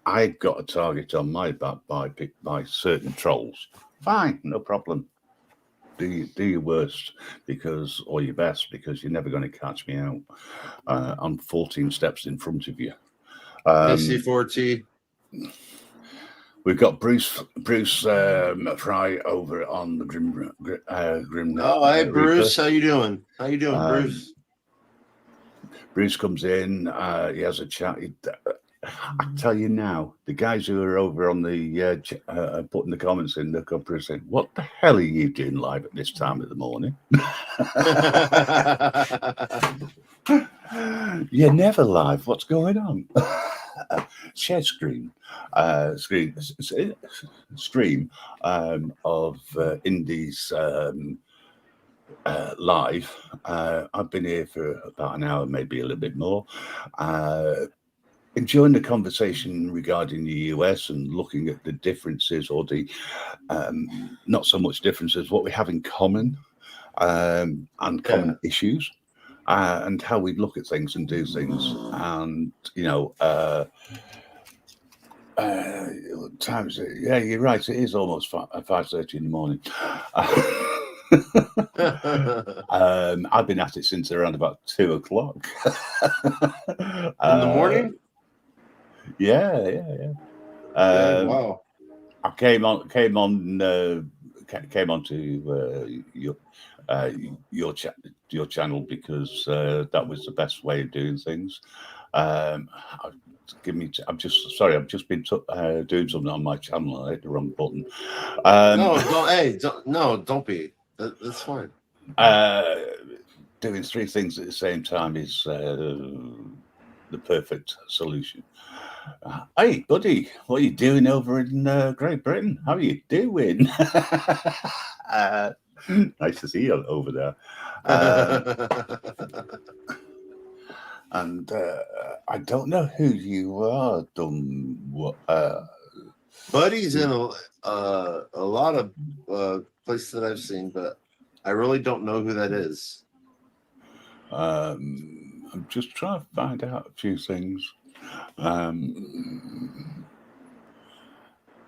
I got a target on my back by certain trolls. Fine, no problem. Do your worst or your best, because you're never going to catch me out. I'm 14 steps in front of you. PC4T. We've got Bruce Fry over on the Grim. Oh, hey Bruce, how you doing? Bruce? Bruce comes in. He has a chat. I tell you now, the guys who are over on the putting the comments in, they're saying, "What the hell are you doing live at this time of the morning?" You're never live. What's going on? Share stream of Indies live. I've been here for about an hour, maybe a little bit more. Enjoying the conversation regarding the US and looking at the differences or the not so much differences, what we have in common and common issues and how we look at things and do things. And, times, yeah, you're right. It is almost 5:30 in the morning. I've been at it since around about 2 o'clock. In the morning? Yeah. Wow. I came on to your channel because that was the best way of doing things. I'm just sorry. I've just been doing something on my channel. I hit the wrong button. Don't be. That's fine. Doing 3 things at the same time is the perfect solution. Hey, buddy, what are you doing over in Great Britain? How are you doing? Nice to see you over there. And I don't know who you are, Buddy's in a lot of places that I've seen, but I really don't know who that is. I'm just trying to find out a few things.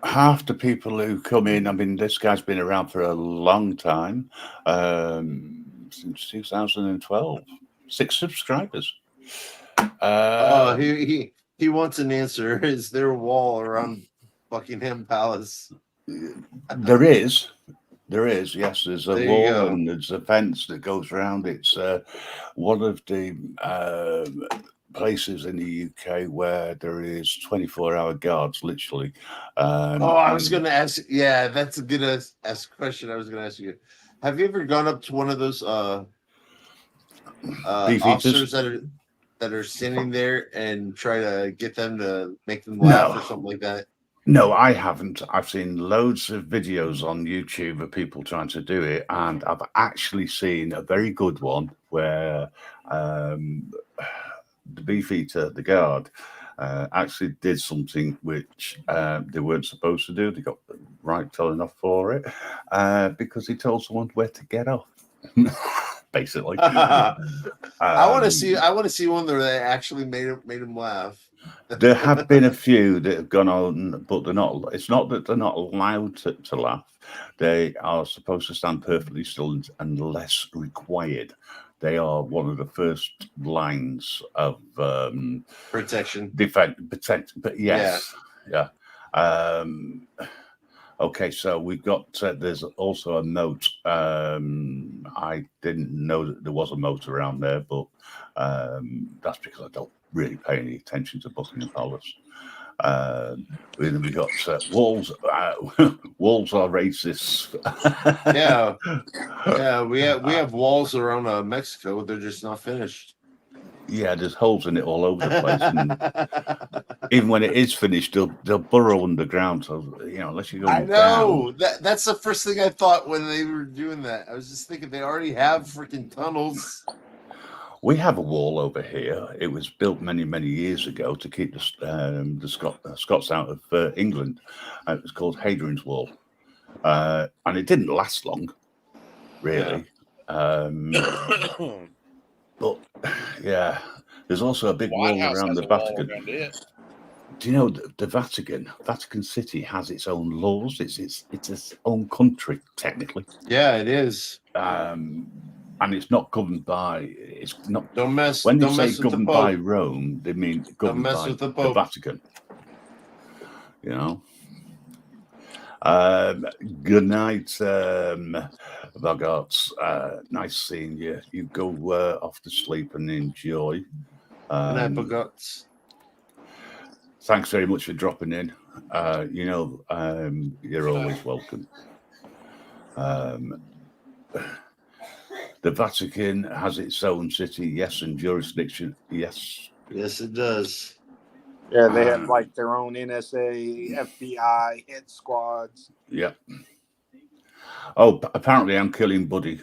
Half the people who come in, I mean, this guy's been around for a long time, since 2012. 6 subscribers. He wants an answer. Is there a wall around Buckingham Palace? There is. Yes, there's a There you wall go. and there's a fence that goes around. It's one of the places in the UK where there is 24-hour guards, literally. I was going to ask. Yeah, that's a good ask question. I was going to ask you. Have you ever gone up to one of those officers that are sitting there and try to get them to make them laugh or something like that? No, I haven't. I've seen loads of videos on YouTube of people trying to do it, and I've actually seen a very good one where the Beefeater, the guard, actually did something which they weren't supposed to do. They got right telling off for it because he told someone where to get off. Basically, I want to see one where they actually made him laugh. There have been a few that have gone on, but they're not. It's not that they're not allowed to laugh. They are supposed to stand perfectly still unless required. They are one of the first lines of protection. Protect. But yes, yeah. Okay, so we've got. There's also a moat. I didn't know that there was a moat around there, but that's because I don't really pay any attention to Buckingham Palace. We got walls. Walls are racist. yeah. We have walls around Mexico. They're just not finished. Yeah, there's holes in it all over the place. And even when it is finished, they'll burrow underground. So unless you go. I know that's the first thing I thought when they were doing that. I was just thinking they already have freaking tunnels. We have a wall over here. It was built many, many years ago to keep the Scots out of England. It was called Hadrian's Wall, and it didn't last long, really. But yeah, there's also a big wall around the Vatican. Do you know the Vatican City has its own laws? It's its own country technically. Yeah, it is. And it's not governed by. It's not. Don't mess. When they don't say mess with governed the Pope. by Rome, they mean governed mess by with the the Pope. Vatican. Good night, Bogarts. Nice seeing you. You go off to sleep and enjoy. Good night, Bogarts. Thanks very much for dropping in. You're always welcome. The Vatican has its own city, yes, and jurisdiction, yes. Yes, it does. Yeah, they have like their own NSA, FBI, hit squads. Yeah. Oh, apparently I'm killing Buddy.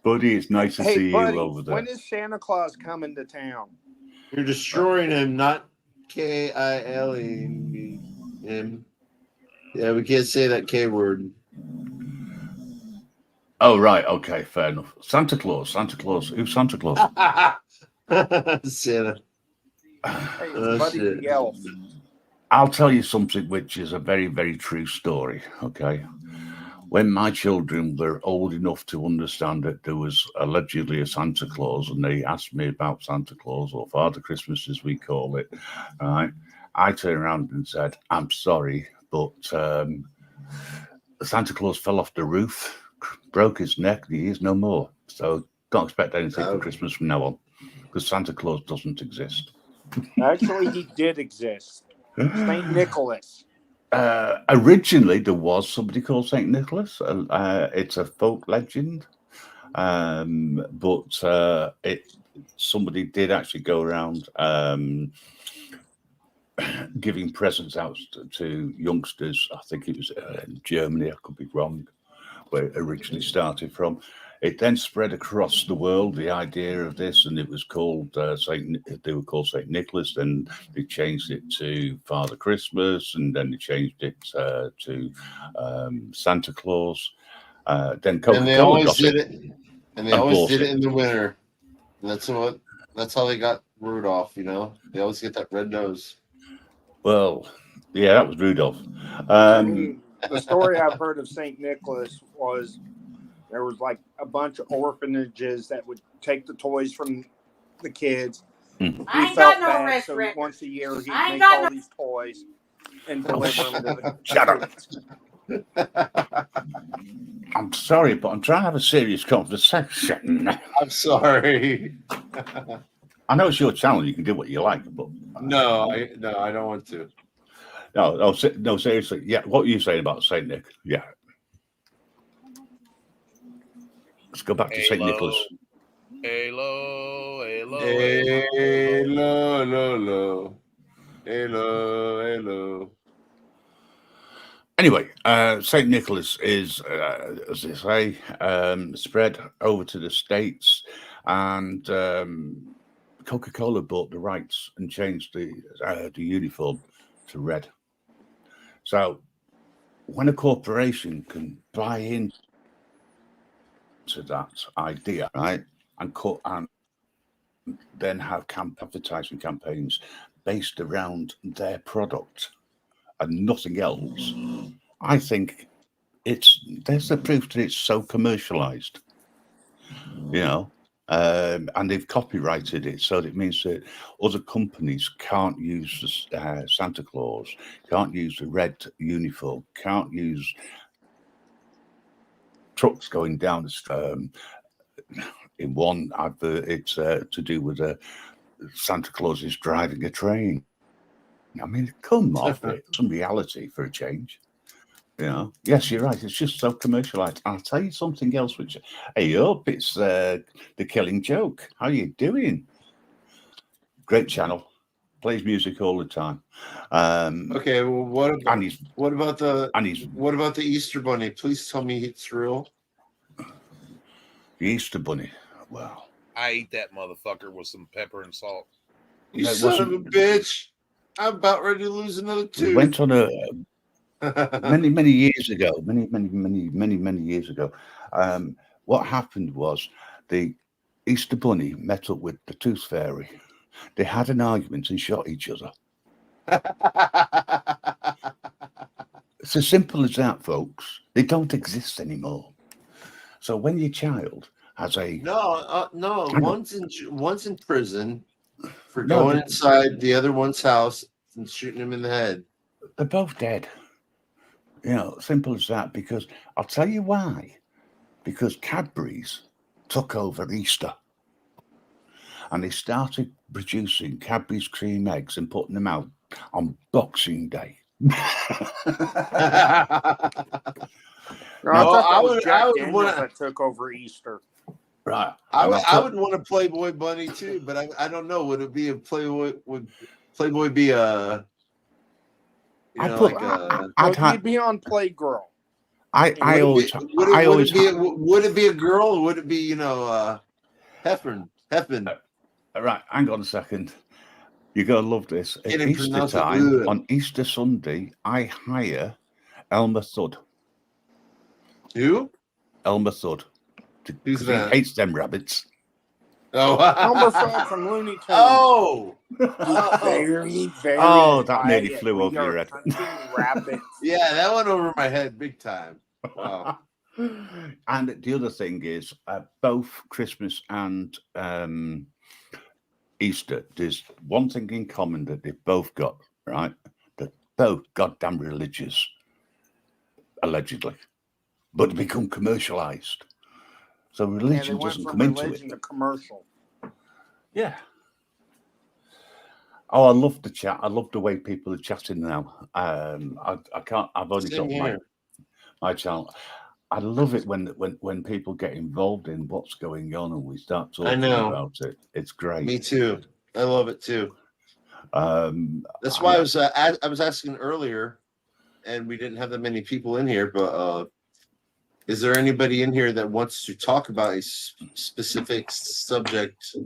Buddy, it's nice to see Buddy, you over there. when is Santa Claus coming to town? You're destroying him, not K-I-L-E him. Yeah, we can't say that K word. Oh, right. Okay, fair enough. Santa Claus. Who's Santa Claus? Santa. Hey, Buddy the elf. I'll tell you something which is a very, very true story, okay? When my children were old enough to understand that there was allegedly a Santa Claus, and they asked me about Santa Claus, or Father Christmas as we call it, right? I turned around and said, I'm sorry, but Santa Claus fell off the roof, broke his neck, he is no more. So don't expect anything for Christmas from now on, because Santa Claus doesn't exist. Actually, he did exist. St. Nicholas. Originally, there was somebody called St. Nicholas. It's a folk legend, but somebody did actually go around giving presents out to youngsters. I think it was in Germany. I could be wrong, where it originally started from. It then spread across the world, the idea of this, and it was called they were called St. Nicholas. Then they changed it to Father Christmas, and then they changed it to Santa Claus. Then Coca-Cola and they always got did it. And they always did it in the winter. And that's how they got Rudolph, They always get that red nose. Well, yeah, that was Rudolph. The story I've heard of St. Nicholas was There was like a bunch of orphanages that would take the toys from the kids. I He ain't felt got no bad, rest so record. once a year he'd I ain't make got all no- these toys and deliver them to the Shut up. kids. I'm sorry, but I'm trying to have a serious conversation. I'm sorry. I know it's your channel. You can do what you like, but No, I don't want to. no, seriously. Yeah, what are you saying about Saint Nick? Yeah, let's go back to Saint Nicholas. Halo, halo, Hello, hello, hello, hello. Anyway, Saint Nicholas is, as they say, spread over to the States, and Coca-Cola bought the rights and changed the uniform to red. So when a corporation can buy into that idea, right, and then have advertising campaigns based around their product and nothing else, I think there's the proof that it's so commercialized, and they've copyrighted it, so it means that other companies can't use the Santa Claus, can't use the red uniform, can't use trucks going down the street. In one advert, it's to do with Santa Claus is driving a train. I mean, come off it. Some reality for a change. Yes, you're right. It's just so commercialized. I'll tell you something else, which, hey up, it's The Killing Joke. How you doing? Great channel. Plays music all the time. Okay, well, what about the Easter Bunny? Please tell me it's real. The Easter Bunny. Well, I ate that motherfucker with some pepper and salt. You son of a bitch. I'm about ready to lose another tooth. We went on many years ago, many years ago. What happened was the Easter Bunny met up with the Tooth Fairy. They had an argument and shot each other. It's as simple as that, folks. They don't exist anymore. So when your child has a no, one's in prison for going inside the other one's house and shooting him in the head. They're both dead. Simple as that. Because I'll tell you why. Because Cadbury's took over Easter, and they started producing Cadbury's cream eggs and putting them out on Boxing Day. I would want that took over Easter. Right. I would want a Playboy bunny too, but I don't know. Would it be a Playboy? Would Playboy be a? You'd be on Playgirl. Would it be a girl or would it be Heffern? Right. Hang on a second. You're gonna love this. At Easter time, on Easter Sunday, I hire Elmer Fudd. Who? Elmer Fudd. Who's that? He hates them rabbits. Oh, Elmer Fudd from Looney Tunes. Oh, very. Oh, that nearly flew over your head. Yeah, that went over my head big time. Wow. And the other thing is, both Christmas and Easter, there's one thing in common that they've both got, right? They're both goddamn religious, allegedly, but they become commercialized. So religion doesn't come into it. To commercial. Yeah. Oh, I love the chat. I love the way people are chatting now. I can't. I've only got my channel. I love it when people get involved in what's going on and we start talking about it. It's great. Me too. I love it too. That's why I was asking earlier, and we didn't have that many people in here. But is there anybody in here that wants to talk about a specific subject?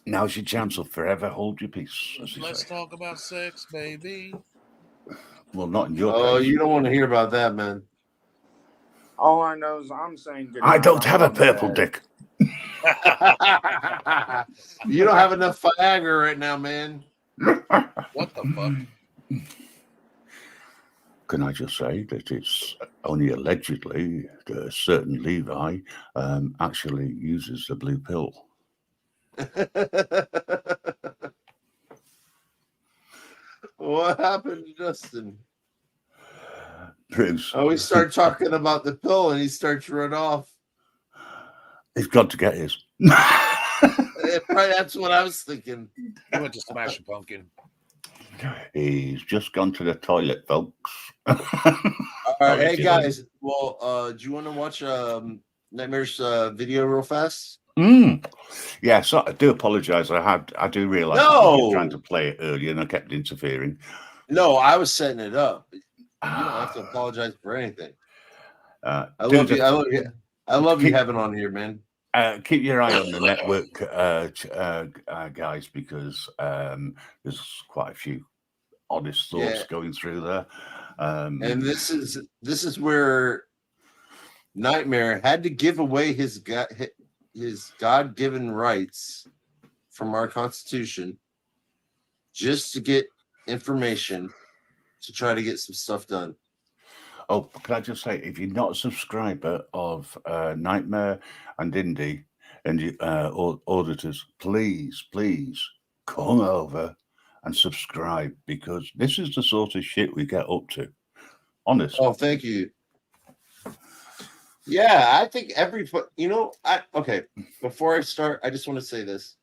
Now's your chance to forever hold your peace. Let's talk about sex, baby. Well, not in your case. Oh, you don't want to hear about that, man. All I know is I'm saying good I night. don't have a purple dick. You don't have enough Viagra right now, man. What the fuck? can I just say that it's only allegedly that a certain Levi actually uses the blue pill. What happened to Justin? Bruce. Oh, we start talking about the pill and he starts to run off. He's got to get his. Right, that's what I was thinking. He went to Smash a Pumpkin. He's just gone to the toilet, folks. All right, hey guys. Well, do you want to watch Nightmare's video real fast? Yeah, so I do apologize. I do realize No! you were trying to play it earlier and I kept interfering. No, I was setting it up. You don't have to apologize for anything. I love you. I love you having on here, man. Keep your eye on the network, guys, because there's quite a few honest thoughts going through there. And this is where Nightmare had to give away his God-given rights from our Constitution just to get information to try to get some stuff done. Oh, can I just say, if you're not a subscriber of Nightmare and Indy and you, auditors, please come over and subscribe, because this is the sort of shit we get up to. Honest. Oh, thank you. Yeah, I think okay, before I start, I just want to say this.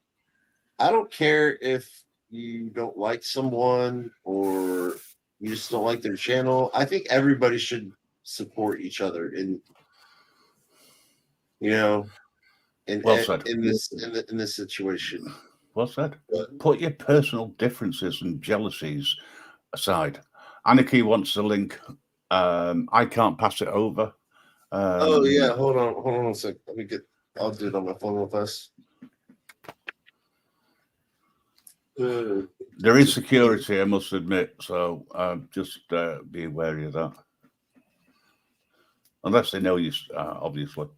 I don't care if you don't like someone or you just don't like their channel. I think everybody should support each other in this situation. Well said. Put your personal differences and jealousies aside. Anarchy wants the link. I can't pass it over. Oh yeah, hold on a sec. I'll do it on my phone real fast. There is security, I must admit, so just be wary of that. Unless they know you, obviously.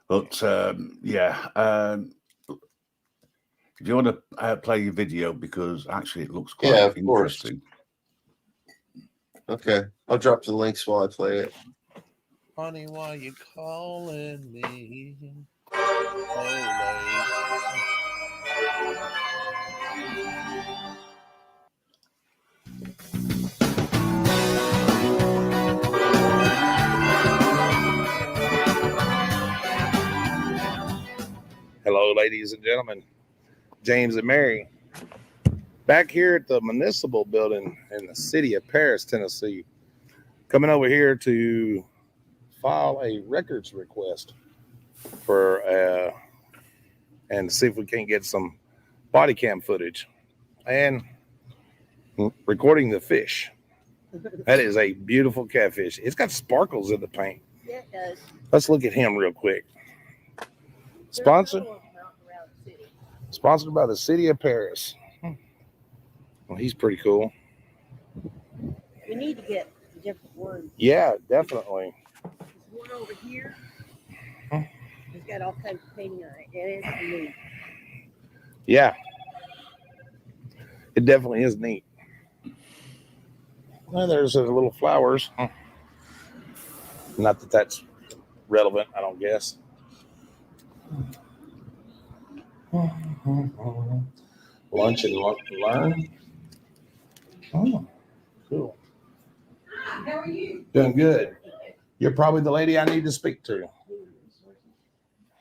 But if you want to play your video, because actually it looks quite interesting. Okay, I'll drop the links while I play it. Honey, why you calling me? Hello, ladies and gentlemen. James and Mary. Back here at the Municipal Building in the city of Paris, Tennessee. Coming over here to file a records request for and see if we can't get some body cam footage and recording the fish. That is a beautiful catfish. It's got sparkles in the paint. Yeah, it does. Let's look at him real quick. Sponsored by the city of Paris. Well, he's pretty cool. We need to get different ones. Yeah, definitely. There's one over here. He's got all kinds of painting on it. It is neat. Yeah. It definitely is neat. Well, there's the little flowers. Not that that's relevant, I don't guess. Lunch and learn. Oh, cool. How are you? Doing good. You're probably the lady I need to speak to.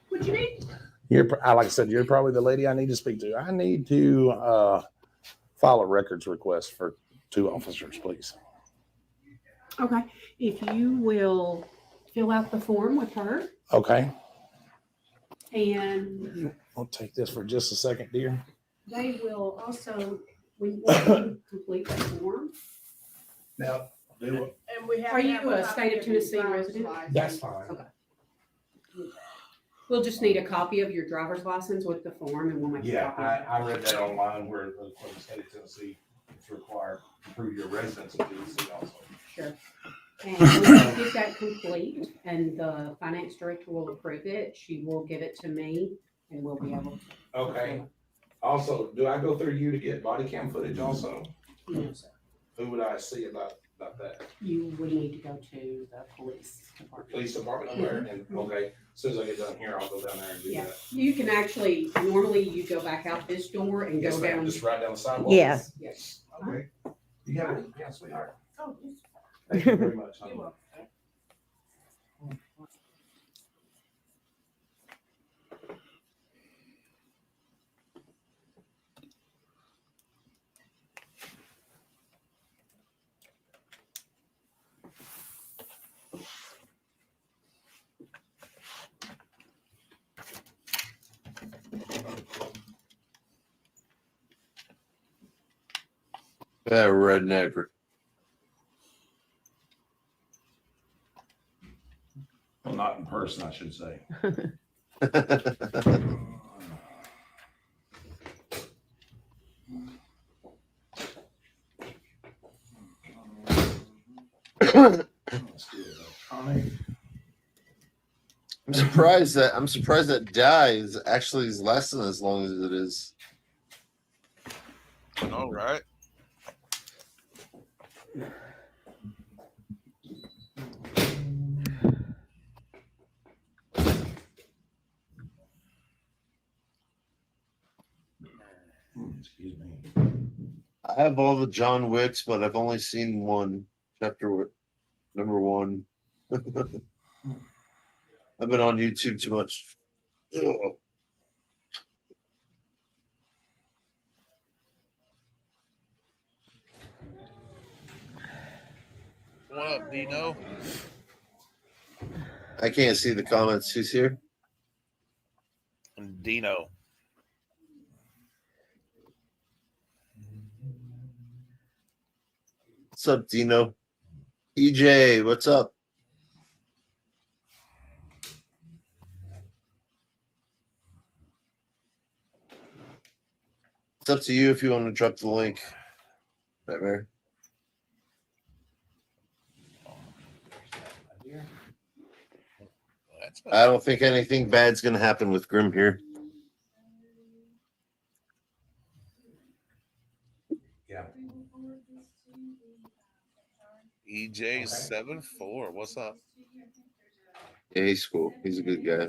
What you need? Like I said, you're probably the lady I need to speak to. I need to file a records request for 2 officers, please. Okay. If you will fill out the form with her Okay. and I'll take this for just a second, dear. they will also, we want you to complete the form. Now, do it. And we have Are to you have a copy state of of your Tennessee driver's resident? license. That's fine. Okay. We'll just need a copy of your driver's license with the form and we'll make a Yeah, copy. I read that online where the state of Tennessee it's required to prove your residence in Tennessee also. Sure. And when you get that complete and the finance director will approve it, she will give it to me and we'll be able to. Okay. Also, do I go through you to get body cam footage also? No, sir. Who would I see about that? You would need to go to the police department. Police department over there? And okay, as soon as I get done here, I'll go down there and do Yeah, that. you can actually, normally you go back out this door and Yes, go ma'am, down. just right down the sidewalk. Yes. Yes. Okay. You have it, yeah, sweetheart. Oh, yes. Thank you very much. You're welcome. That redneck. Well, not in person, I should say. I'm surprised that die is actually less than as long as it is. All right. Excuse me. I have all the John Wicks, but I've only seen one chapter, number 1. I've been on YouTube too much. Ugh. What up, Dino? I can't see the comments. Who's here? Dino. What's up, Dino? EJ, what's up? It's up to you if you want to drop the link. Nightmare. I don't think anything bad's going to happen with Grim here. Yeah. EJ74. What's up? Yeah, he's cool. He's a good guy.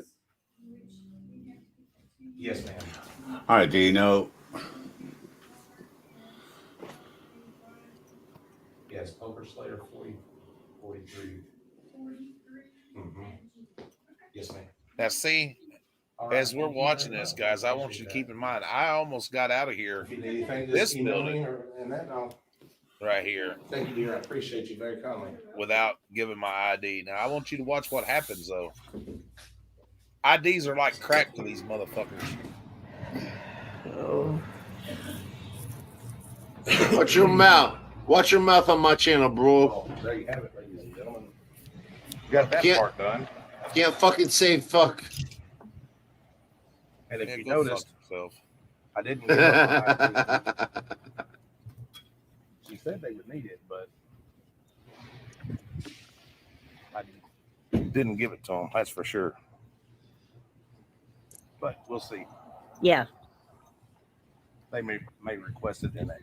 Yes, ma'am. Hi, Dino. Yes, Poker Slayer 43. Mm-hmm. Yes, ma'am. Now, see, as we're watching this, guys, I want you to keep in mind, I almost got out of here. If you need anything, this building right here. Thank you, dear. I appreciate you very kindly. Without giving my ID. Now, I want you to watch what happens, though. IDs are like crack to these motherfuckers. Oh. Watch your mouth. Watch your mouth on my channel, bro. Oh, there you have it, ladies and gentlemen. You got that part done. Can't fucking say fuck. And if you noticed, I didn't give up my ID. She said they would need it, but I didn't give it to them. That's for sure. But we'll see. Yeah. They may request it in a.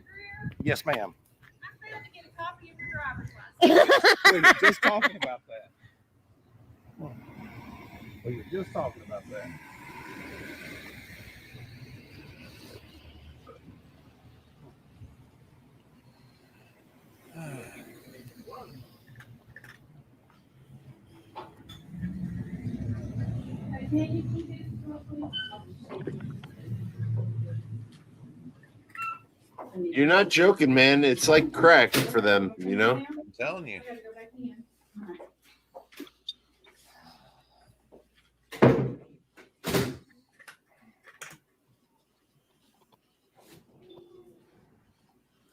Yes, ma'am. We were just talking about that. We were just talking about that. You're not joking, man. It's like crack for them, you know? I'm telling you.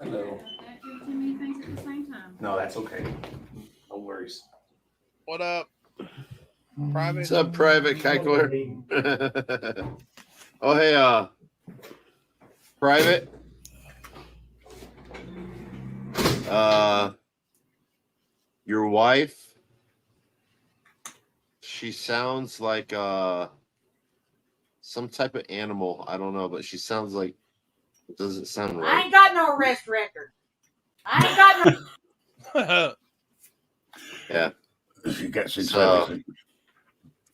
Hello. No, that's okay. No worries. What up? Private. What's up, Private Kykler? Oh, hey, Private. Your wife, she sounds like some type of animal. I don't know, but she sounds like It doesn't sound I right. ain't got no arrest record. I ain't got no. Yeah. She gets into So, everything.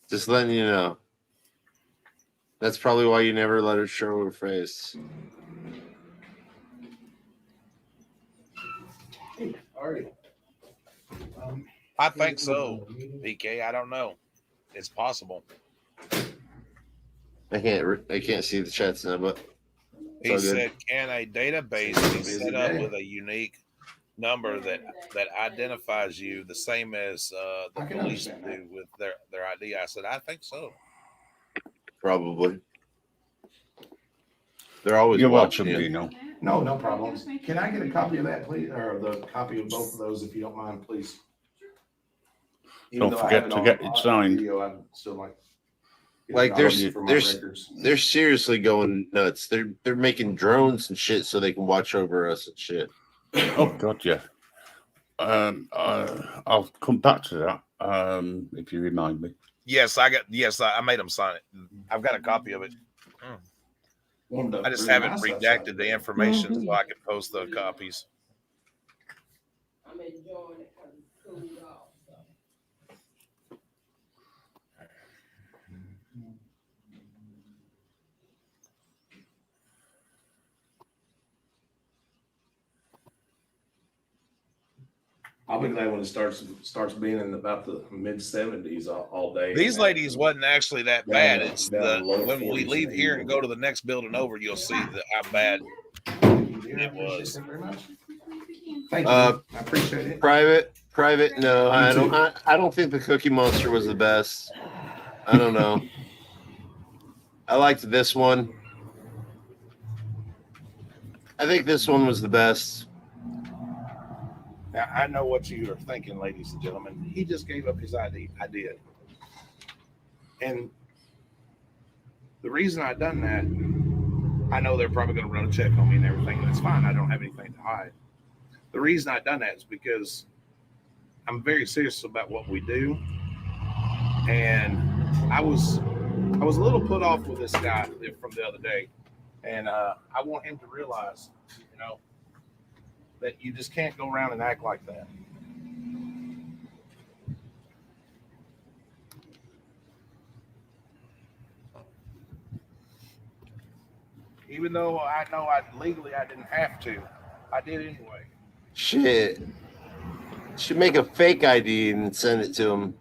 just letting you know. That's probably why you never let her show her face. I think so, PK. I don't know. It's possible. I can't see the chats now, but it's He all good. said, "Can a database be set up with a unique number that identifies you the same as the police do with their ID?" I said, "I think so." Probably. They're always You're watching welcome, you. Dino. No problems. Can I get a copy of that, please, or the copy of both of those, if you don't mind, please? Even Don't though I forget have to on- get it on signed. video, I'd still like Like for my records. they're seriously going nuts. They're making drones and shit so they can watch over us and shit. Oh God, yeah. I'll come back to that if you remind me. Yes, I made him sign it. I've got a copy of it. I just haven't redacted the information so I can post the copies. I'm enjoying it because it's cooled off. I'll be glad when it starts being in about the mid-70s all day. These ladies wasn't actually that bad. Down- It's down the low when we 40s leave in the here and evening. go to the next building over, you'll see how bad it was. Thank you. I appreciate it. Private. No, You I too. don't. I don't think the Cookie Monster was the best. I don't know. I liked this one. I think this one was the best. Now, I know what you are thinking, ladies and gentlemen. He just gave up his ID. I did. And the reason I done that, I know they're probably going to run a check on me and everything. And that's fine. I don't have anything to hide. The reason I done that is because I'm very serious about what we do. And I was a little put off with this guy from the other day. And I want him to realize, that you just can't go around and act like that. Even though I know I didn't have to, I did anyway. Shit. Should make a fake ID and send it to him.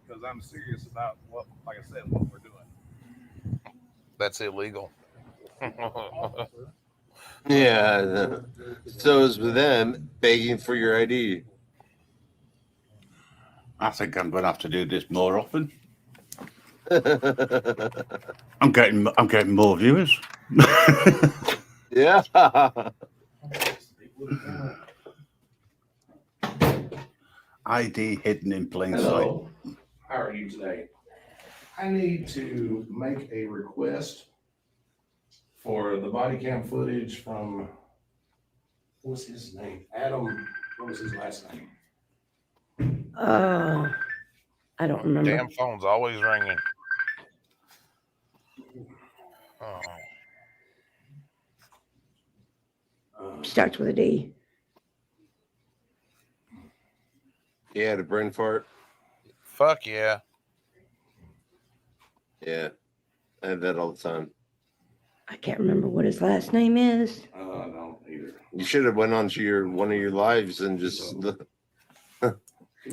Because I'm serious about what we're doing. That's illegal. Yeah. So is with them begging for your ID. I think I'm going to have to do this more often. I'm getting more viewers. Yeah. ID hidden in plain Hello. sight. How are you today? I need to make a request for the body cam footage from, what's his name? Adam, what was his last name? I don't remember. Damn phone's always ringing. Oh. Starts with a D. He had a brain fart. Fuck yeah. Yeah. I have that all the time. I can't remember what his last name is. I don't either. You should have went on to one of your lives and just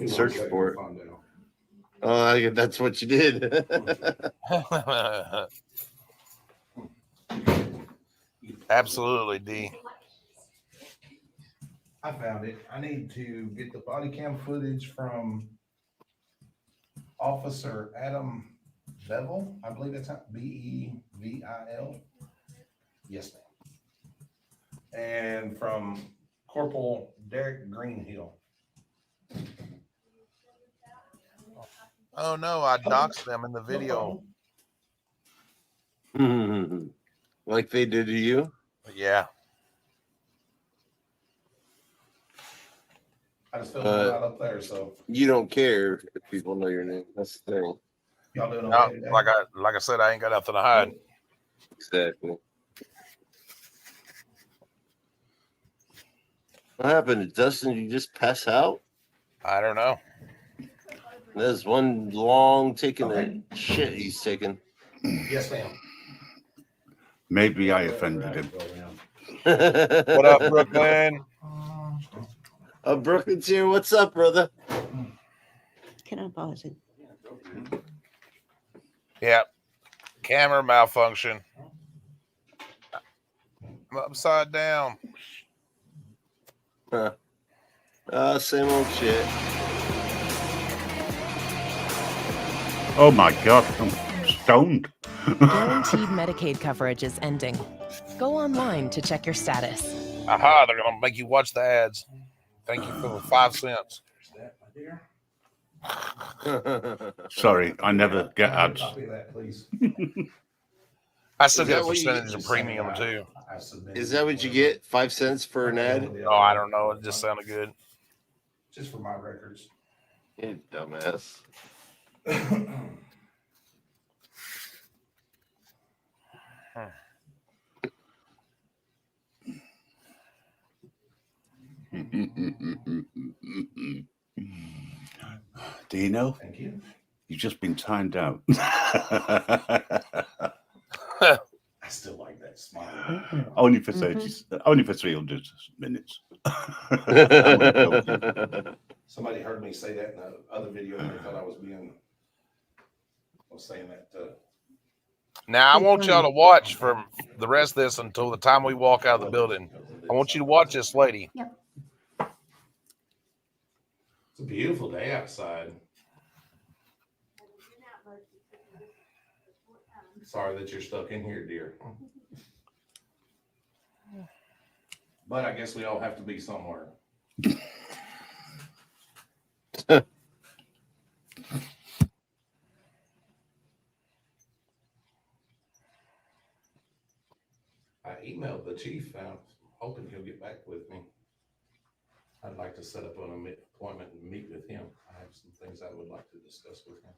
search for it. Oh, that's what you did. Absolutely, D. I found it. I need to get the body cam footage from Officer Adam Bevel. I believe that's Bevil. Yes, ma'am. And from Corporal Derek Greenhill. Oh no, I doxed them in the video. Like they did to you? Yeah. I just filled it out up there, so You don't care if people know your name. That's the thing. y'all doing No, okay today? like I said, I ain't got nothing to hide. Exactly. What happened to Dustin? Did you just pass out? I don't know. There's one long taking the shit he's taking. Yes, ma'am. Maybe I offended him. What up, Brooklyn? Brooklyn's here. What's up, brother? Can I pause it? Yep. Camera malfunction. I'm upside down. Same old shit. Oh my God, I'm stoned. Guaranteed Medicaid coverage is ending. Go online to check your status. Aha, they're going to make you watch the ads. Thank you for the 5 cents. Sorry, I never get ads. I still get a percentage of premium, too. Is that what you get? 5 cents for an ad? Oh, I don't know. It just sounded good. Just for my records. You dumbass. Do you know? Thank you. You've just been timed out. I still like that smile. Only for 30, only for 300 minutes. Somebody heard me say that in the other video and they thought I was saying that. Now, I want y'all to watch from the rest of this until the time we walk out of the building. I want you to watch this lady. Yep. It's a beautiful day outside. Sorry that you're stuck in here, dear. But I guess we all have to be somewhere. I emailed the chief. I'm hoping he'll get back with me. I'd like to set up an appointment and meet with him. I have some things I would like to discuss with him.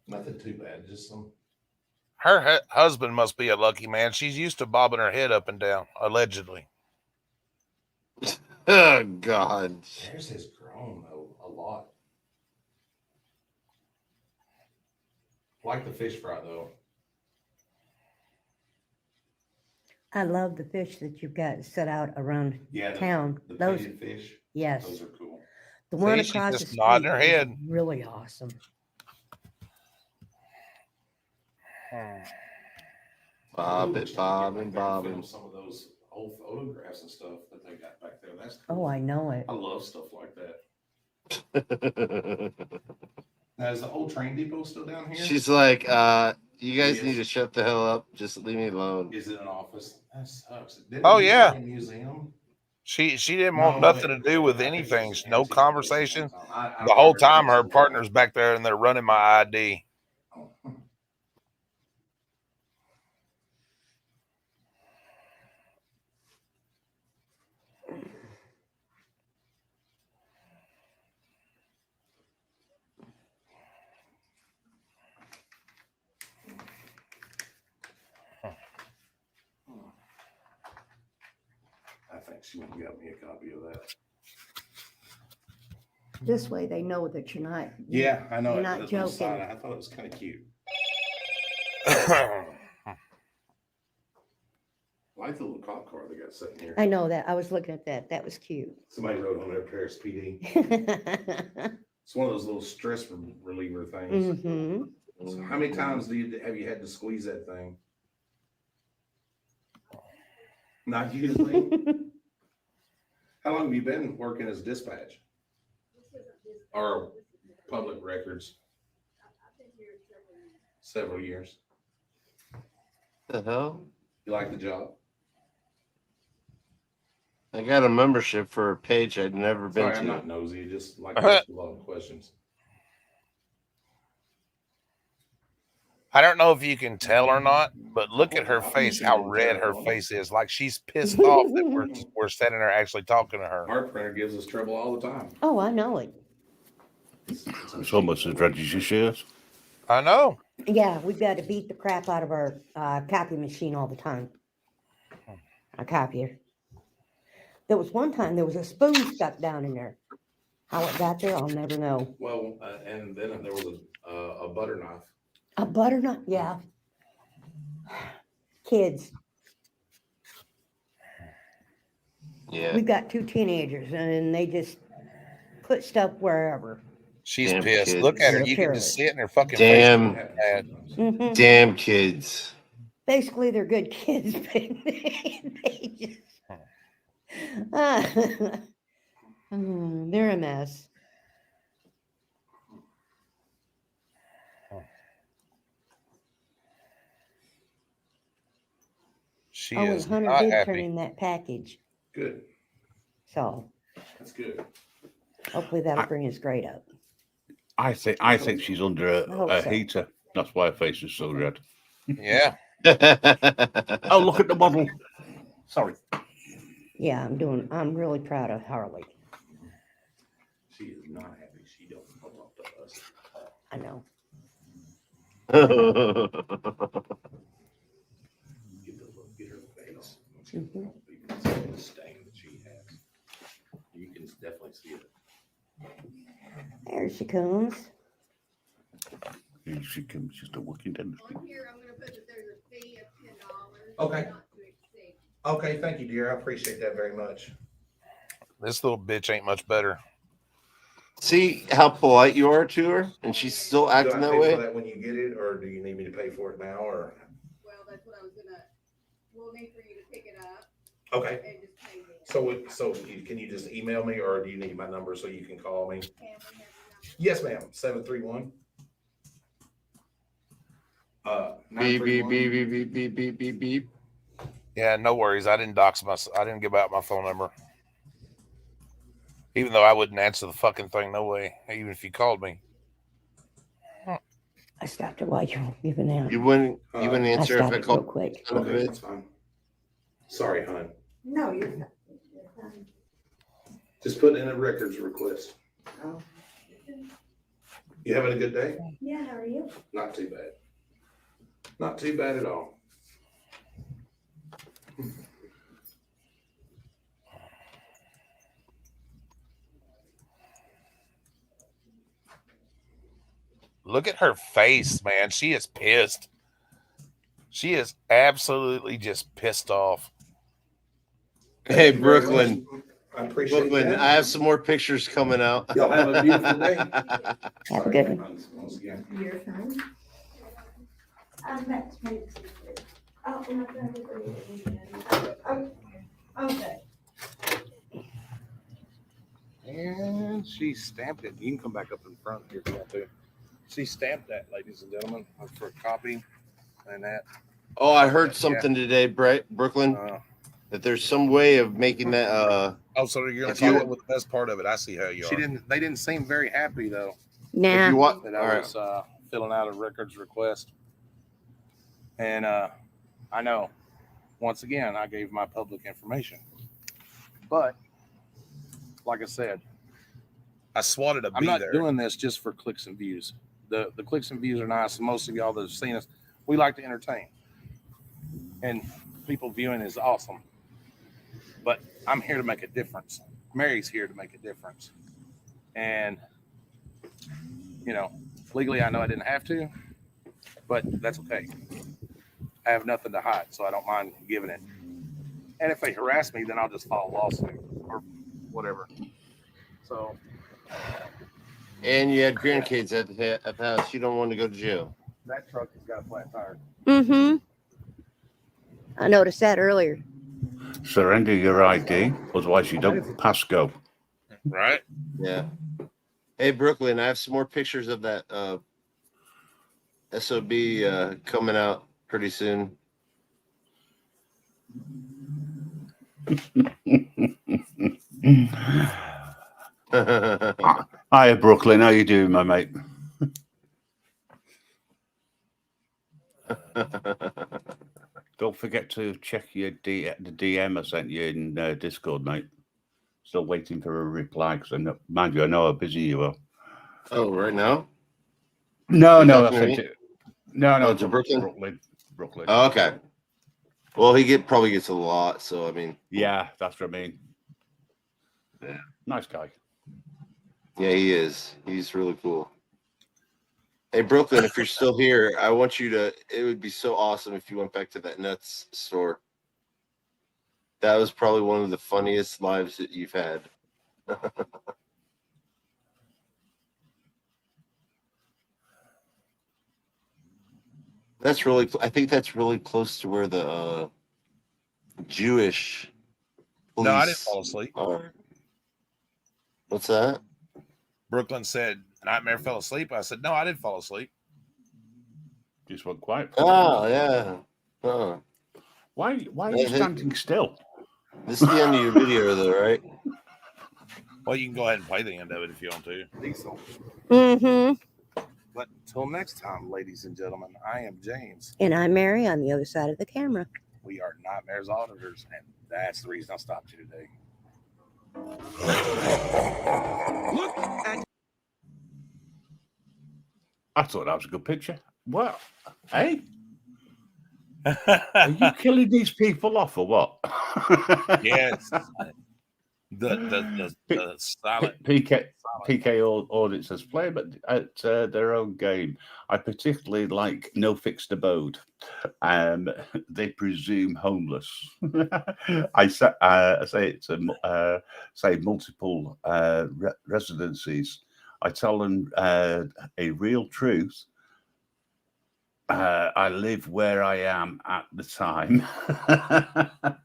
Nothing too bad, just some. Her husband must be a lucky man. She's used to bobbing her head up and down, allegedly. Oh, God. Theirs has grown, though, a lot. Like the fish fry, though. I love the fish that you've got set out around Yeah, town. the Those, painted fish. yes. Those are cool. The one See, she's across the just street nodding her is head. really awesome. Bobbing. Film some of those old photographs and stuff that they got back there. That's cool. Oh, I know it. I love stuff like that. Now, is the old train depot still down here? She's like, you guys need to shut the hell up. Just leave me alone. Is it an office? That sucks. Didn't Oh, it used to yeah. be a museum? She didn't want nothing to do with anything. No conversation. I The whole time her partner's back there and they're running my ID. I think she went and got me a copy of that. This way they know that you're not. Yeah, I know. You're it. not The little joking. sign, I thought it was kind of cute. I like the little cop car they got sitting here. I know that. I was looking at that. That was cute. Somebody wrote on there Paris PD. It's one of those little stress reliever things. Mm-hmm. So how many times have you had to squeeze that thing? Not usually. How long have you been working as dispatch? Or public records? Several years. The hell? You like the job? I got a membership for a page I'd never been Sorry, to. I'm not nosy. Just like to ask a lot of questions. I don't know if you can tell or not, but look at her face, how red her face is. Like she's pissed off that we're sitting there actually talking to her. Our printer gives us trouble all the time. Oh, I know it. It's almost as red as your shares. I know. Yeah, we've got to beat the crap out of our copy machine all the time. Our copier. There was one time there was a spoon stuck down in there. How it got there, I'll never know. Well, and then there was a butter knife. A butter knife, yeah. Kids. Yeah. We've got 2 teenagers and they just put stuff wherever. She's Damn pissed. kids. Look at her. They're You can just careless. see it in her fucking Damn. face. Mad. Mhm. Damn kids. Basically, they're good kids, but they just. They're a mess. She Oh, and is Hunter not did turn happy. in that package. Good. So That's good. hopefully that'll bring his grade up. I think she's under I hope a so. heater. That's why her face is so red. Yeah. Oh, look at the model. Sorry. Yeah, I'm really proud of Harley. She is not happy. She don't come up to us. I know. Get her face. Mhm. The stain that she has. You can definitely see it. There she comes. Here she comes, just a working dentist. Okay. Okay, thank you, dear. I appreciate that very much. This little bitch ain't much better. See how polite you are to her, and she's still acting Do I that pay way. for that when you get it, or do you need me to pay for it now, or? Well, that's what I was gonna, we'll need for you to pick it up. Okay. And just pay me. Can you just email me, or do you need my number so you can call me? Yes, ma'am. 731. Beep, beep, beep, beep, beep, beep, beep, beep, beep. Yeah, no worries. I didn't I didn't give out my phone number. Even though I wouldn't answer the fucking thing, no way. Even if you called me. I stopped it while you were giving out. You wouldn't answer if stopped I it real called. quick. Okay, that's fine. Sorry, hon. No, you're not. Just put in a records request. Oh. You having a good day? Yeah, how are you? Not too bad. Not too bad at all. Look at her face, man. She is pissed. She is absolutely just pissed off. Hey, Brooklyn. I appreciate Brooklyn, that. I have some more pictures coming out. Y'all have a beautiful day. Have a good one. Once again. Your turn. Okay. And she stamped it. You can come back up in front here if you want to. She stamped that, ladies and gentlemen, for a copy and that. Oh, I heard something today, Brooklyn, that there's some way of making that. Oh, so you're gonna if talk you- about the best part of it. I see how you are. They didn't seem very happy though. Nah. If you want, That all I right. was filling out a records request. And I know, once again, I gave my public information. But, like I said, I swatted a I'm bee not there. doing this just for clicks and views. The clicks and views are nice. And most of y'all that have seen us, we like to entertain. And people viewing is awesome. But I'm here to make a difference. Mary's here to make a difference. And, you know, legally I know I didn't have to, but that's okay. I have nothing to hide, so I don't mind giving it. And if they harass me, then I'll just file a lawsuit or whatever. So, And you had grandkids at the house. You don't want to go to jail. that truck has got a flat tire. Mm-hmm. I noticed that earlier. Surrender your ID, otherwise you don't pass go. Right? Yeah. Hey, Brooklyn, I have some more pictures of that SOB coming out pretty soon. Hi, Brooklyn. How you doing, my mate? Don't forget to check your the DM I sent you in Discord, mate. Still waiting for a reply because mind you, I know how busy you are. Oh, right now? No, You no, I talking to sent me? it. No, Oh, no, to Brooklyn? Brooklyn. Oh, okay. Well, he probably gets a lot, so I mean. Yeah, that's what I mean. Yeah. Nice guy. Yeah, he is. He's really cool. Hey, Brooklyn, if you're still here, I want you to. It would be so awesome if you went back to that Nuts store. That was probably one of the funniest lives that you've had. That's really. I think that's really close to where the Jewish police. No, I didn't fall asleep. Are. What's that? Brooklyn said Nightmare fell asleep. I said, no, I didn't fall asleep. Just went quiet. Oh yeah. Huh. Why are you standing still? This is the end of your video, though, right? Well, you can go ahead and play the end of it if you want to. Diesel. Mm-hmm. But until next time, ladies and gentlemen, I am James. And I'm Mary on the other side of the camera. We are Nightmares Auditors, and that's the reason I stopped you today. Look at. I thought that was a good picture. Well, hey, are you killing these people off or what? Yes. The silent PK audit says play them at their own game. I particularly like No Fixed Abode. They presume homeless. I say it's say multiple residencies. I tell them a real truth. I live where I am at the time.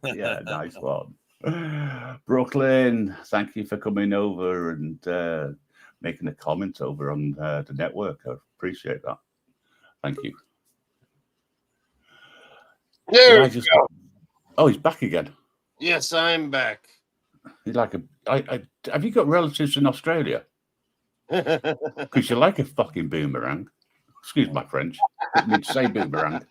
Yeah, nice one. Brooklyn, thank you for coming over and making a comment over on the network. I appreciate that. Thank you. There we go. Oh, he's back again. Yes, I'm back. He's like have you got relatives in Australia? Because you're like a fucking boomerang. Excuse my French. Didn't mean to say boomerang.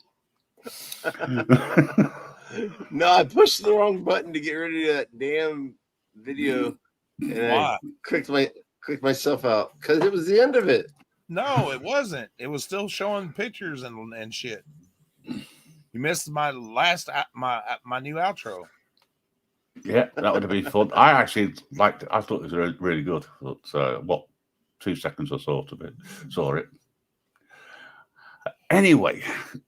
No, I pushed the wrong button to get rid of that damn video, and Why? I clicked myself out because it was the end of it. No, it wasn't. It was still showing pictures and shit. You missed my last my new outro. Yeah, that would have been fun. I actually liked it. I thought it was really good. But, 2 seconds or so of it. Saw it. Anyway,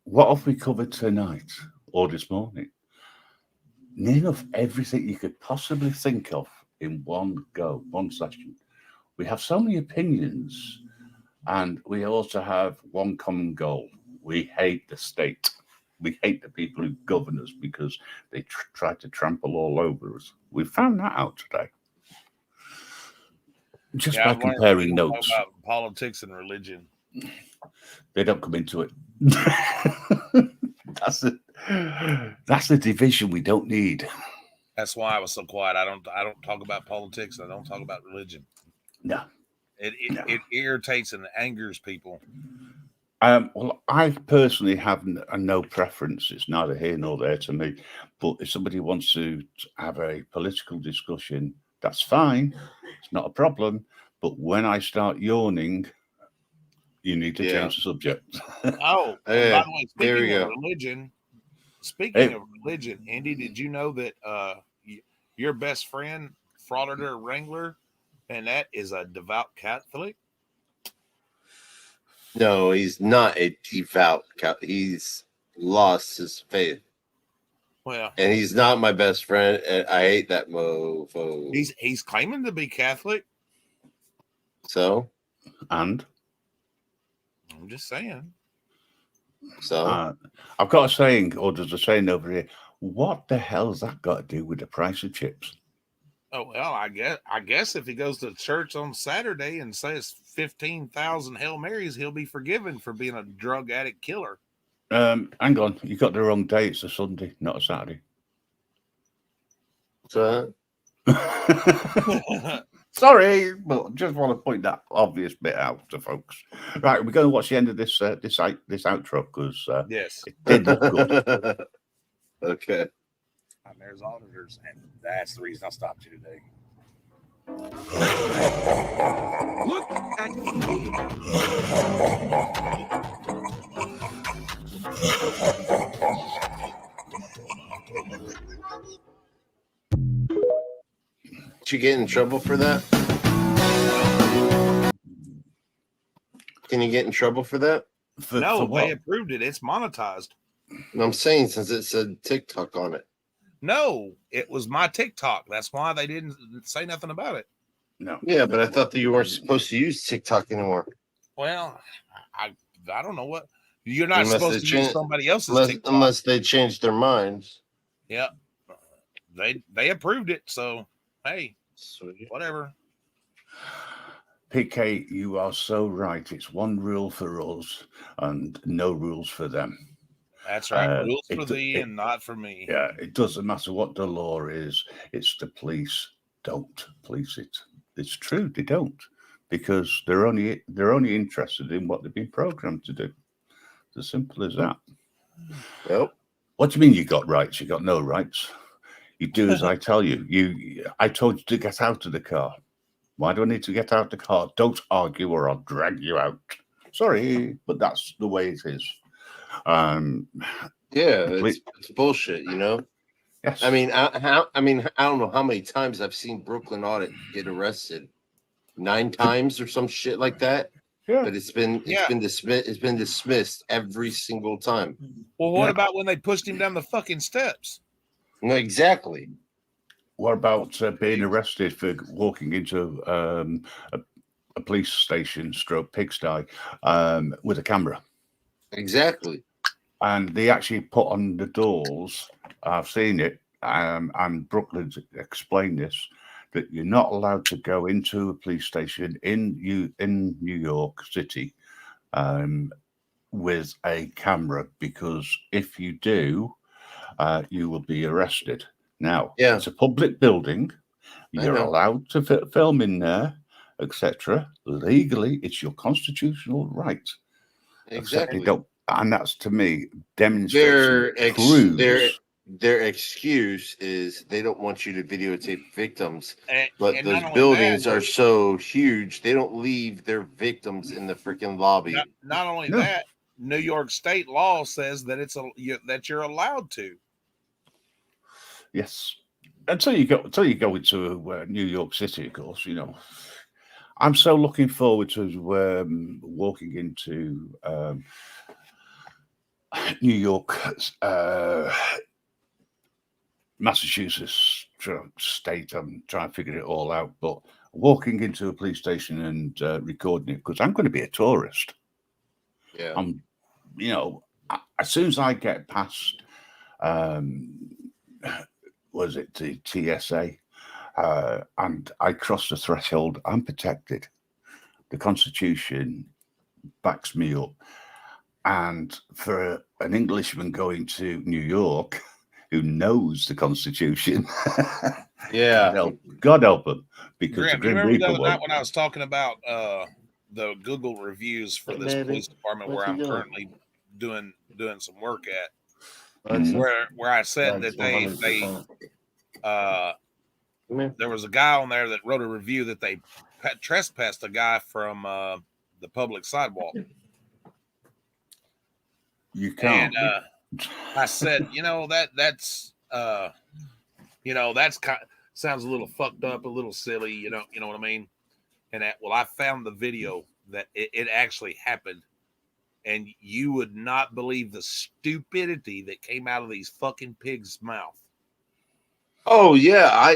what have we covered tonight or this morning? Near enough everything you could possibly think of in one go, one session. We have so many opinions, and we also have one common goal. We hate the state. We hate the people who govern us because they try to trample all over us. We found that out today. Just by comparing notes. About politics and religion. They don't come into it. That's the division we don't need. That's why I was so quiet. I don't talk about politics. I don't talk about religion. No. It irritates and angers people. Well, I personally have no preference. It's neither here nor there to me. But if somebody wants to have a political discussion, that's fine. It's not a problem. But when I start yawning, you need to change the subject. Oh, Hey, by the way, there we speaking go. of religion, Andy, did you know that your best friend frauded a Wrangler, and that is a devout Catholic? No, he's not a devout. He's lost his faith, Well, and he's not my best friend. And I hate that mofo. he's claiming to be Catholic. So, and I'm just saying. So I've got a saying, or there's a saying over here. What the hell's that got to do with the price of chips? Oh well, I guess if he goes to church on Saturday and says 15,000 Hail Marys, he'll be forgiven for being a drug addict killer. Hang on, you got the wrong day. It's a Sunday, not a Saturday. So, sorry, but just want to point that obvious bit out to folks. Right, we're going to watch the end of this this outro because yes, it did look good. Okay. There's auditors, and that's the reason I stopped you today. Look at you get in trouble for that? Can you get in trouble for that? No, they approved it. It's monetized. No, I'm saying since it said TikTok on it. No, it was my TikTok. That's why they didn't say nothing about it. No. Yeah, but I thought that you weren't supposed to use TikTok anymore. Well, I don't know what you're not supposed to use somebody else's TikTok unless they changed their minds. Yeah, they approved it. So hey, sweet. Whatever. PK, you are so right. It's one rule for us and no rules for them. That's right. Rules for thee and not for me. Yeah, it doesn't matter what the law is. It's the police don't police it. It's true, they don't, because they're only interested in what they've been programmed to do. It's as simple as that. Yep. What do you mean you got rights? You got no rights. You do as I tell you. I told you to get out of the car. Why do I need to get out of the car? Don't argue or I'll drag you out. Sorry, but that's the way it is. Yeah, it's bullshit, you know. Yes. I mean, I don't know how many times I've seen Brooklyn Audit get arrested. 9 times or some shit like that. Yeah. But it's been dismissed every single time. Well, what about when they pushed him down the fucking steps? No, exactly. What about being arrested for walking into a police station stroke pigsty with a camera? Exactly. And they actually put on the doors, I've seen it, and Brooklyn's explained this, that you're not allowed to go into a police station in New York City with a camera, because if you do, you will be arrested. Now, it's a public building. You're allowed to film in there, etc. Legally, it's your constitutional right. Exactly. They don't, and that's, to me, demonstrates their excuse is they don't want you to videotape victims. But and those buildings are so huge, they don't leave their victims in the freaking lobby. Not only that, New York state law says that that you're allowed to. Yes, until you go into New York City, of course. You know, I'm so looking forward to walking into New York, Massachusetts state. I'm trying to figure it all out, but walking into a police station and recording it, because I'm going to be a tourist. Yeah. You know, as soon as I get past, was it the TSA, and I cross the threshold, I'm protected. The Constitution backs me up. And for an Englishman going to New York who knows the Constitution, God help him, because Grim, the you Grim remember the Reaper other night won't. when I was talking about the Google reviews for this police department where I'm currently doing some work at, where I said that there was a guy on there that wrote a review that they trespassed a guy from the public sidewalk. You can't. And I said, that's sounds a little fucked up, a little silly, you know what I mean? And I found the video that it actually happened, and you would not believe the stupidity that came out of these fucking pigs' mouth. Oh yeah,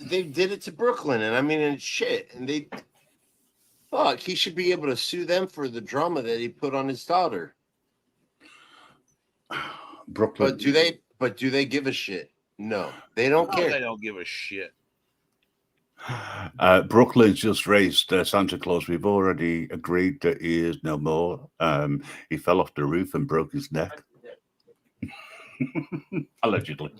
they did it to Brooklyn, and I mean, and shit, and he should be able to sue them for the drama that he put on his daughter. Brooklyn. But do they give a shit? No, they don't care. They don't give a shit. Brooklyn's just raised Santa Claus. We've already agreed that he is no more. He fell off the roof and broke his neck. Allegedly.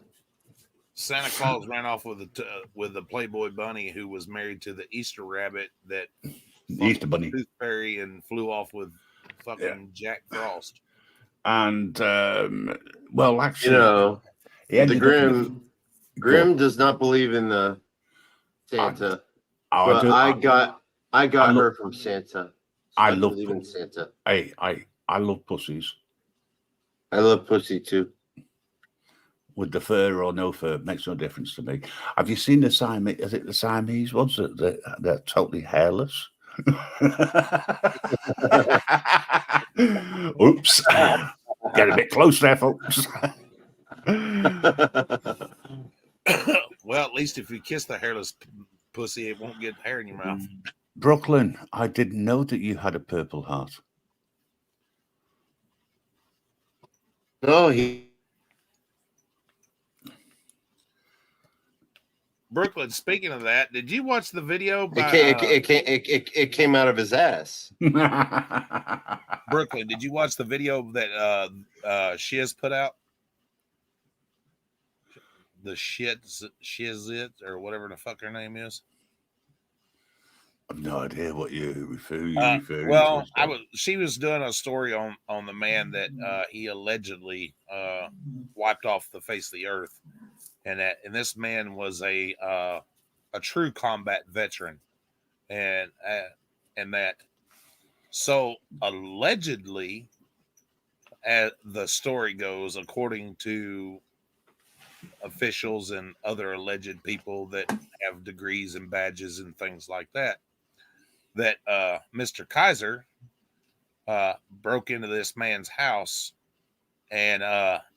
Santa Claus ran off with the Playboy bunny who was married to the Easter rabbit that Easter bunny Tooth Fairy and flew off with fucking Jack Frost. And well, actually, the Grim does not believe in the Santa. I got her from Santa. So I love believe in Santa. I love pussies. I love pussy too. with the fur or no fur makes no difference to me. Have you seen the Siamese? Is it the Siamese ones they're totally hairless? Oops! Get a bit close there, folks. Well, at least if you kiss the hairless pussy, it won't get hair in your mouth. Brooklyn, I didn't know that you had a Purple Heart. No, he. Brooklyn, speaking of that, did you watch the video? By, It came out of his ass. Brooklyn, did you watch the video that Shiz put out? The Shizit or whatever the fuck her name is. I've no idea what you're referring well, to. she was doing a story on the man that he allegedly wiped off the face of the earth, and this man was a true combat veteran, and that so allegedly, as the story goes, according to officials and other alleged people that have degrees and badges and things like that, that Mr. Kaiser broke into this man's house and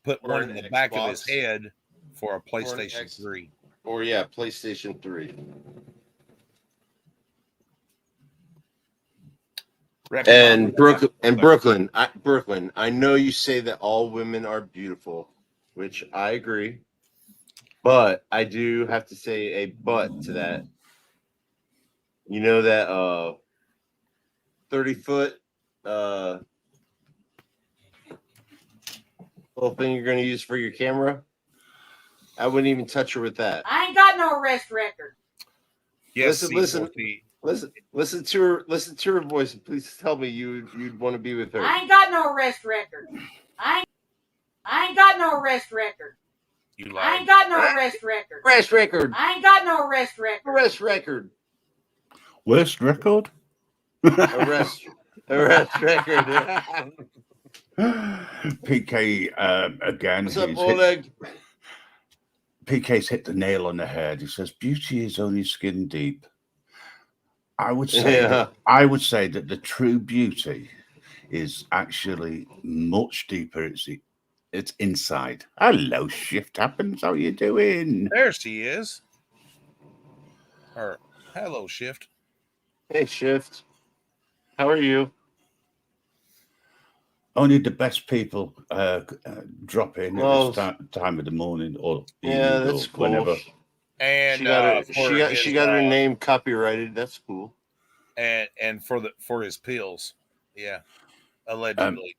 put one in the back of his head for a PlayStation 3. Or yeah, PlayStation 3. And Brooklyn, I know you say that all women are beautiful, which I agree. But I do have to say a but to that. You know that 30-foot little thing you're going to use for your camera? I wouldn't even touch her with that. I ain't got no arrest record. Yes, listen to her. Listen to her voice, and please tell me you'd want to be with her. I ain't got no arrest record. I ain't got no arrest record. You I ain't got no arrest record. Arrest record. I ain't got no arrest record. Arrest record. Worst record? Arrest record. PK again. What's up, Oleg? PK's hit the nail on the head. He says, "Beauty is only skin deep." I would say that the true beauty is actually much deeper. It's inside. Hello, Shift Happens. How you doing? There she is. Or hello, Shift. Hey, Shift. How are you? Only the best people drop in at this time of the morning or that's cool. Whenever. And she got her name copyrighted. That's cool. And for his pills, yeah, allegedly.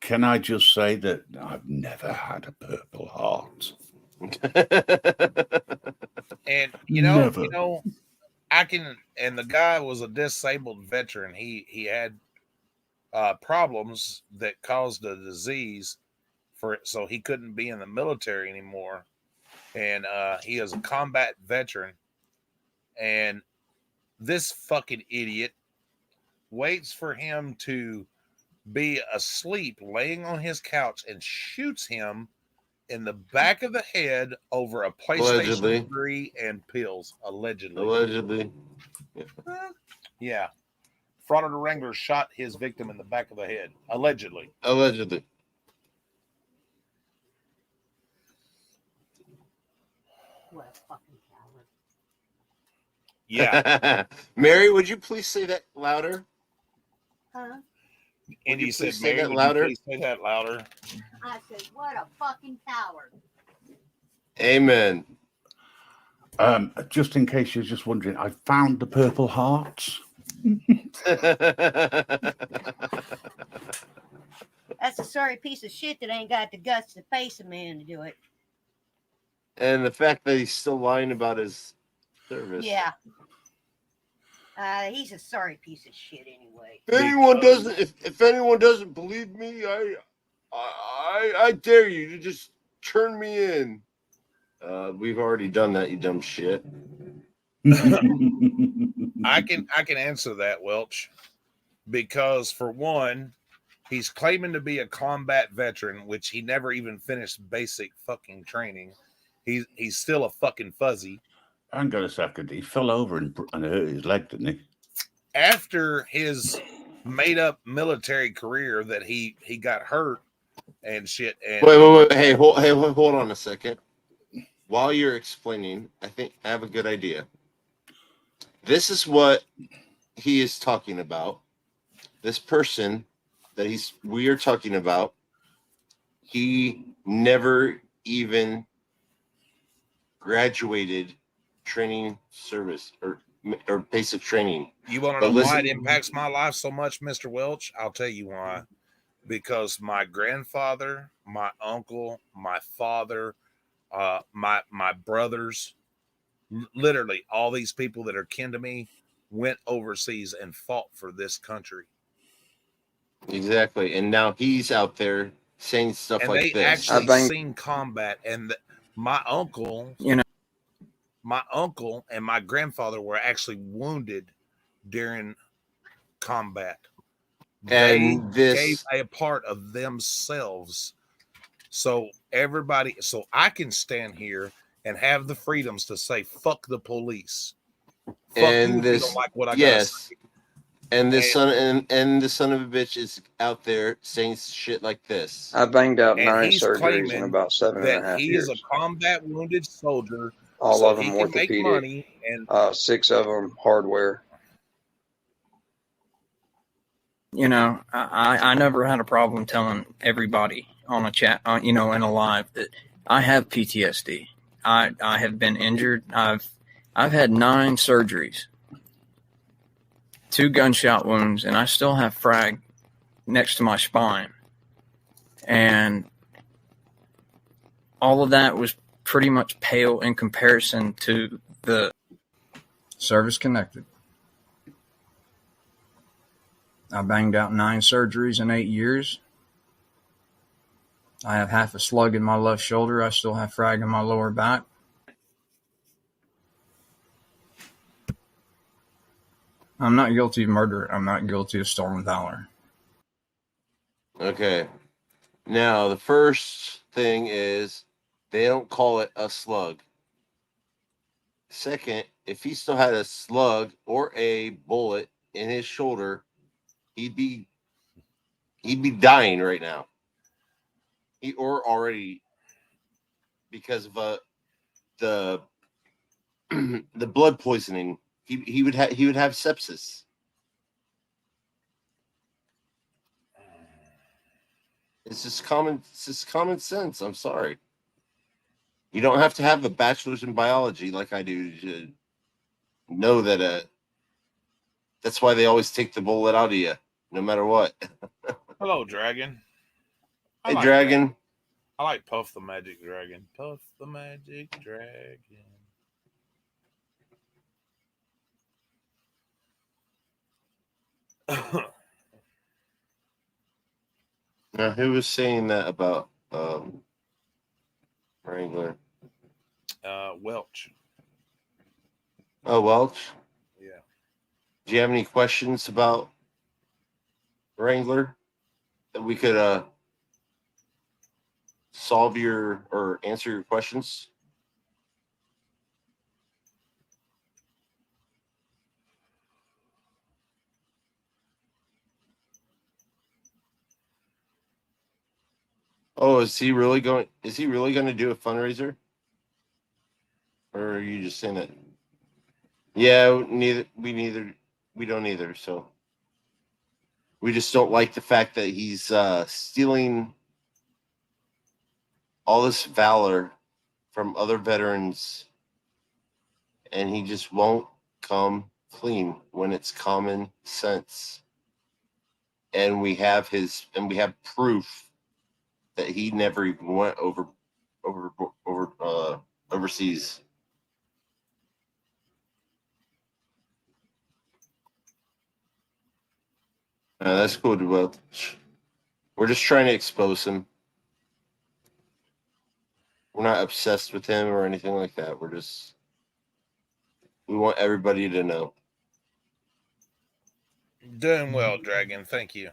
Can I just say that I've never had a Purple Heart? And you know, I can. And the guy was a disabled veteran. He had problems that caused a disease so he couldn't be in the military anymore. And he is a combat veteran. And this fucking idiot waits for him to be asleep, laying on his couch, and shoots him in the back of the head over a PlayStation 3 and pills. Allegedly. Yeah. Front of the Wrangler shot his victim in the back of the head. Allegedly. What a fucking coward. Yeah. Mary, would you please say that louder? Huh? Andy said, say "Mary, that would louder?" you please say that louder. I said, what a fucking coward. Amen. Just in case you're just wondering, I found the Purple Hearts. That's a sorry piece of shit that ain't got the guts to face a man to do it. And the fact that he's still lying about his service. Yeah. He's a sorry piece of shit anyway. If anyone doesn't believe me, I dare you to just turn me in. We've already done that, you dumb shit. I can answer that, Welch, because for one, He's claiming to be a combat veteran, which he never even finished basic fucking training. He's still a fucking fuzzy. Hang on a second. He fell over and hurt his leg, didn't he? After his made up military career that he got hurt and shit. And Wait. Hey, hold on a second. While you're explaining, I think I have a good idea. This is what he is talking about. This person that we are talking about, he never even graduated training service or basic training. You want to know why it impacts my life so much, Mr. Welch? I'll tell you why. Because my grandfather, my uncle, my father, my brothers, literally all these people that are kin to me went overseas and fought for this country. Exactly. And now he's out there saying stuff And like they this. actually seen combat. And my uncle, my uncle and my grandfather were actually wounded during combat. And they this gave a part of themselves. So I can stand here and have the freedoms to say, fuck the police. Fuck and you if this you don't like what I gotta yes. say. And this and the son of a bitch is out there saying shit like this. I banged out And 9 he's surgeries in claiming about 7.5 that he years. is a combat wounded soldier. All so of them he can make orthopedic, money and 6 of them hardware. You know, I never had a problem telling everybody on a chat, in a live, that I have PTSD. I have been injured. I've had 9 surgeries, 2 gunshot wounds, and I still have frag next to my spine. And all of that was pretty much pale in comparison to the service connected. I banged out 9 surgeries in 8 years. I have half a slug in my left shoulder. I still have frag in my lower back. I'm not guilty of murder. I'm not guilty of stolen valor. Okay. Now the first thing is they don't call it a slug. Second, if he still had a slug or a bullet in his shoulder, he'd be dying right now. Or already because of the the blood poisoning. He would have sepsis. It's just common sense. I'm sorry. You don't have to have a bachelor's in biology like I do to know that that's why they always take the bullet out of you, no matter what. hello, Dragon. Hey, Dragon. I like Puff the Magic Dragon. Puff the Magic Dragon. Now, who was saying that about Wrangler? Welch. Oh, Welch? Yeah. Do you have any questions about Wrangler that we could solve or answer your questions? Oh, is he really going to do a fundraiser? Or are you just saying that? Yeah, we don't either. So we just don't like the fact that he's stealing all this valor from other veterans, and he just won't come clean when it's common sense. And we have proof that he never even went overseas. That's cool, Welch. We're just trying to expose him. We're not obsessed with him or anything like that. We want everybody to know. Doing well, Dragon. Thank you.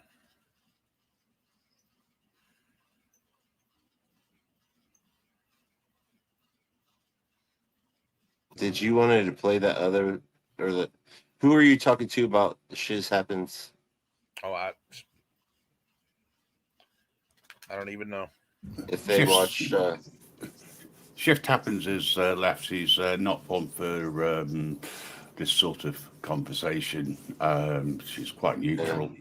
did you wanted to play that other or the? Who are you talking to about the shiz happens? Oh, I don't even know. If they watch, Shift Happens is left. He's not one for this sort of conversation. She's quite neutral,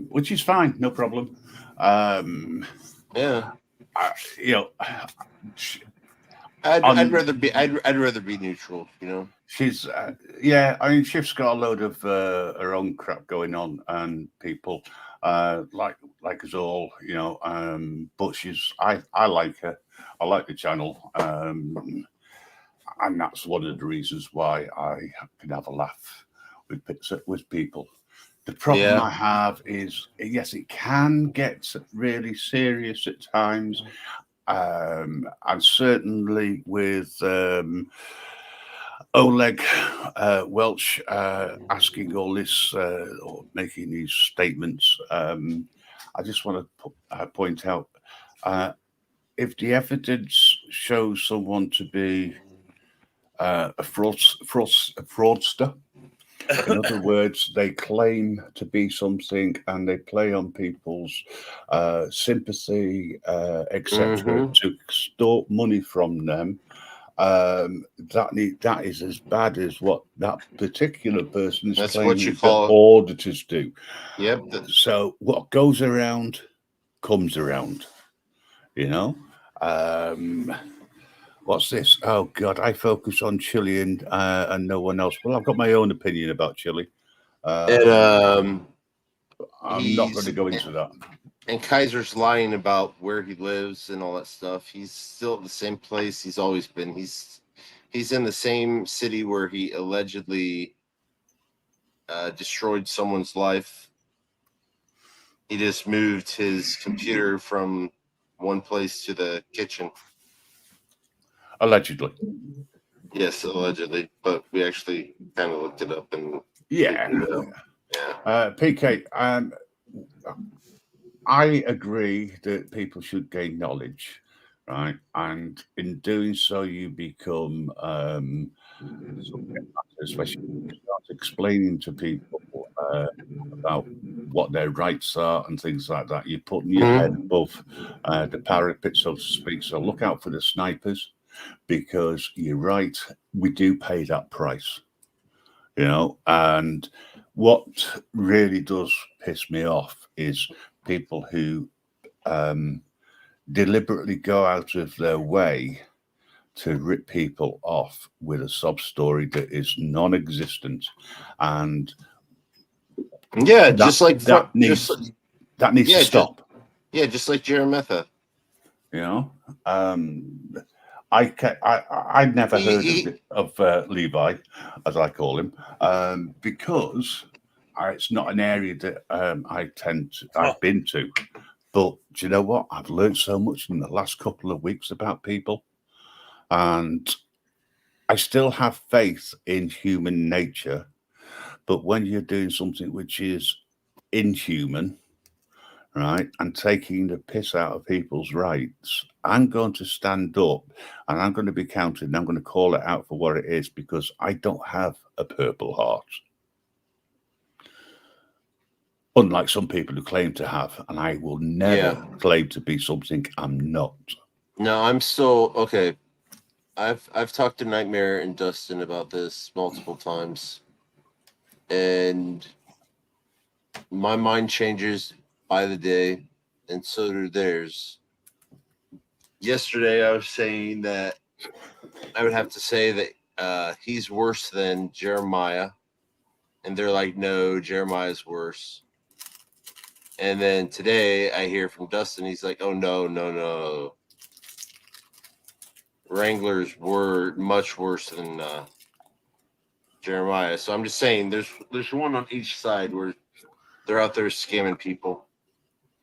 which is fine, no problem. Yeah, you know, I'd rather be neutral. You know, she's yeah. I mean, Shift's got a load of her own crap going on, and people like us all, you know. But I like her. I like the channel, and that's one of the reasons why I can have a laugh with people. The problem I have is, yes, it can get really serious at times, and certainly with Oleg Welch asking all this or making these statements. I just want to point out, if the evidence shows someone to be a fraudster, in other words, they claim to be something and they play on people's sympathy, etc., to extort money from them, that is as bad as what that particular person is claiming what you call auditors do. Yep. So what goes around comes around, you know. What's this? Oh God, I focus on Chile and no one else. Well, I've got my own opinion about Chile. I'm not going to go into that. And Kaiser's lying about where he lives and all that stuff. He's still at the same place he's always been. He's in the same city where he allegedly destroyed someone's life. He just moved his computer from one place to the kitchen. Allegedly. Yes, allegedly. But we actually kind of looked it up and PK, I agree that people should gain knowledge, right? And in doing so, you become, especially when you start explaining to people about what their rights are and things like that. You're putting your head above the parapet, so to speak. So look out for the snipers, because you're right, we do pay that price, you know. And what really does piss me off is people who deliberately go out of their way to rip people off with a sob story that is non-existent. And just like that needs to stop. Just like Jeremetha. You know, I'd never heard of Levi, as I call him, because it's not an area that I've been to. But do you know what? I've learned so much in the last couple of weeks about people, and I still have faith in human nature. But when you're doing something which is inhuman, right, and taking the piss out of people's rights, I'm going to stand up and I'm going to be counted and I'm going to call it out for what it is, because I don't have a purple heart. Unlike some people who claim to have, and I will never claim to be something I'm not. No, I'm still okay. I've talked to Nightmare and Dustin about this multiple times, and my mind changes by the day, and so do theirs. Yesterday, I was saying that I would have to say that he's worse than Jeremiah, and they're like, no, Jeremiah's worse. And then today, I hear from Dustin, he's like, oh, no. Wranglers were much worse than Jeremiah. So I'm just saying there's one on each side where they're out there scamming people.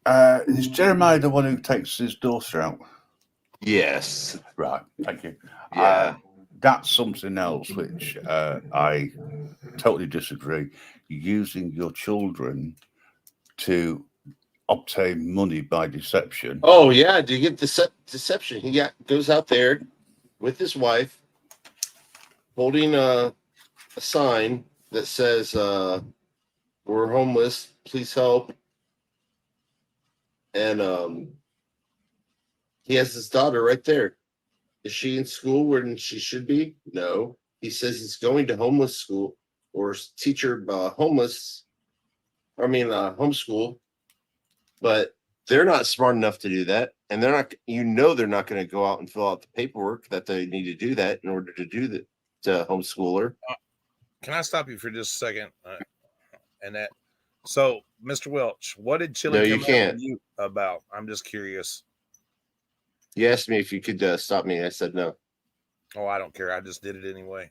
Is Jeremiah the one who takes his daughter out? Yes. Right. Thank you. Yeah. That's something else which I totally disagree. Using your children to obtain money by deception. Oh yeah, do you get deception? He goes out there with his wife, holding a sign that says, "We're homeless. Please help." And he has his daughter right there. Is she in school when she should be? No. He says he's going to homeless school or teacher homeless. Homeschool, but they're not smart enough to do that, and they're not. They're not going to go out and fill out the paperwork that they need to do that in order to do the to homeschool her. Can I stop you for just a second? So, Mr. Welch, what did Chili No, you come can't. out with you about? I'm just curious. You asked me if you could stop me. I said no. Oh, I don't care. I just did it anyway.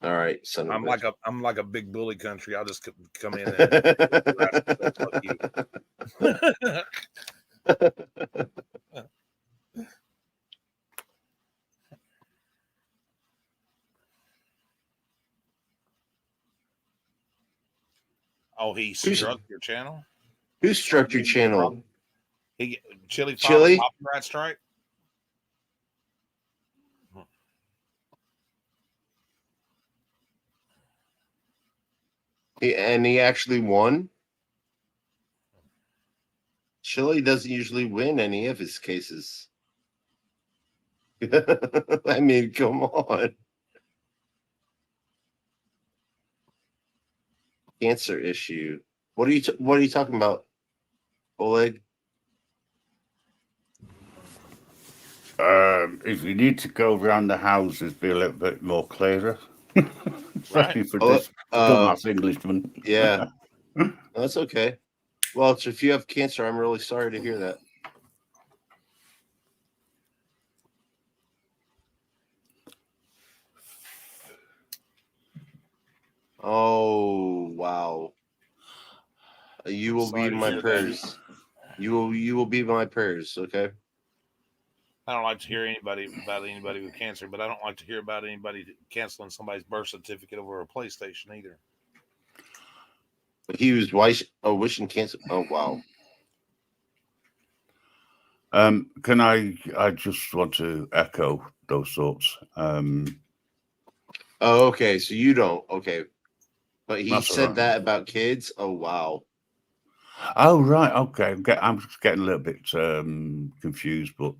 All right, son. I'm like a big bully country. I'll just come in and fuck you. Oh, he struck your channel? Who struck your channel? Chili? Copyright strike? And he actually won. Chili doesn't usually win any of his cases. I mean, come on. Cancer issue. What are you talking about, Oleg? If you need to go around the houses, be a little bit more clearer. Especially for this dumbass Englishman. Yeah. That's okay. Well, if you have cancer, I'm really sorry to hear that. Oh, wow. You will be in my prayers. You will be in my prayers, okay? I don't like to hear about anybody with cancer, but I don't like to hear about anybody canceling somebody's birth certificate over a PlayStation either. He was wishing cancer. Oh, wow. Can I just want to echo those thoughts. Oh, okay. So you don't. Okay. But he said that about kids. Oh, wow. Oh, right. Okay. I'm just getting a little bit confused, but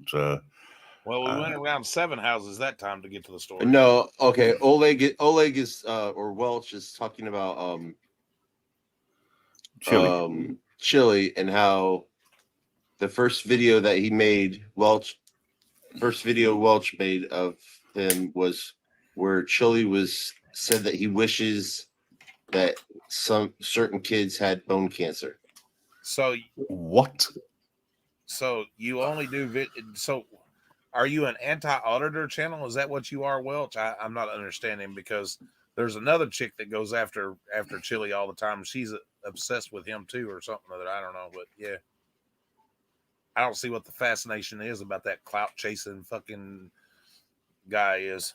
well, we went around 7 houses that time to get to the store. No. Okay. Oleg is or Welch is talking about Chili and how the first video that he made, Welch made of him was where Chili said that he wishes that some certain kids had bone cancer. So what? So you only do so are you an anti-auditor channel? Is that what you are, Welch? I'm not understanding, because there's another chick that goes after Chili all the time. She's obsessed with him too, or something that I don't know, but yeah. I don't see what the fascination is about that clout chasing fucking guy is.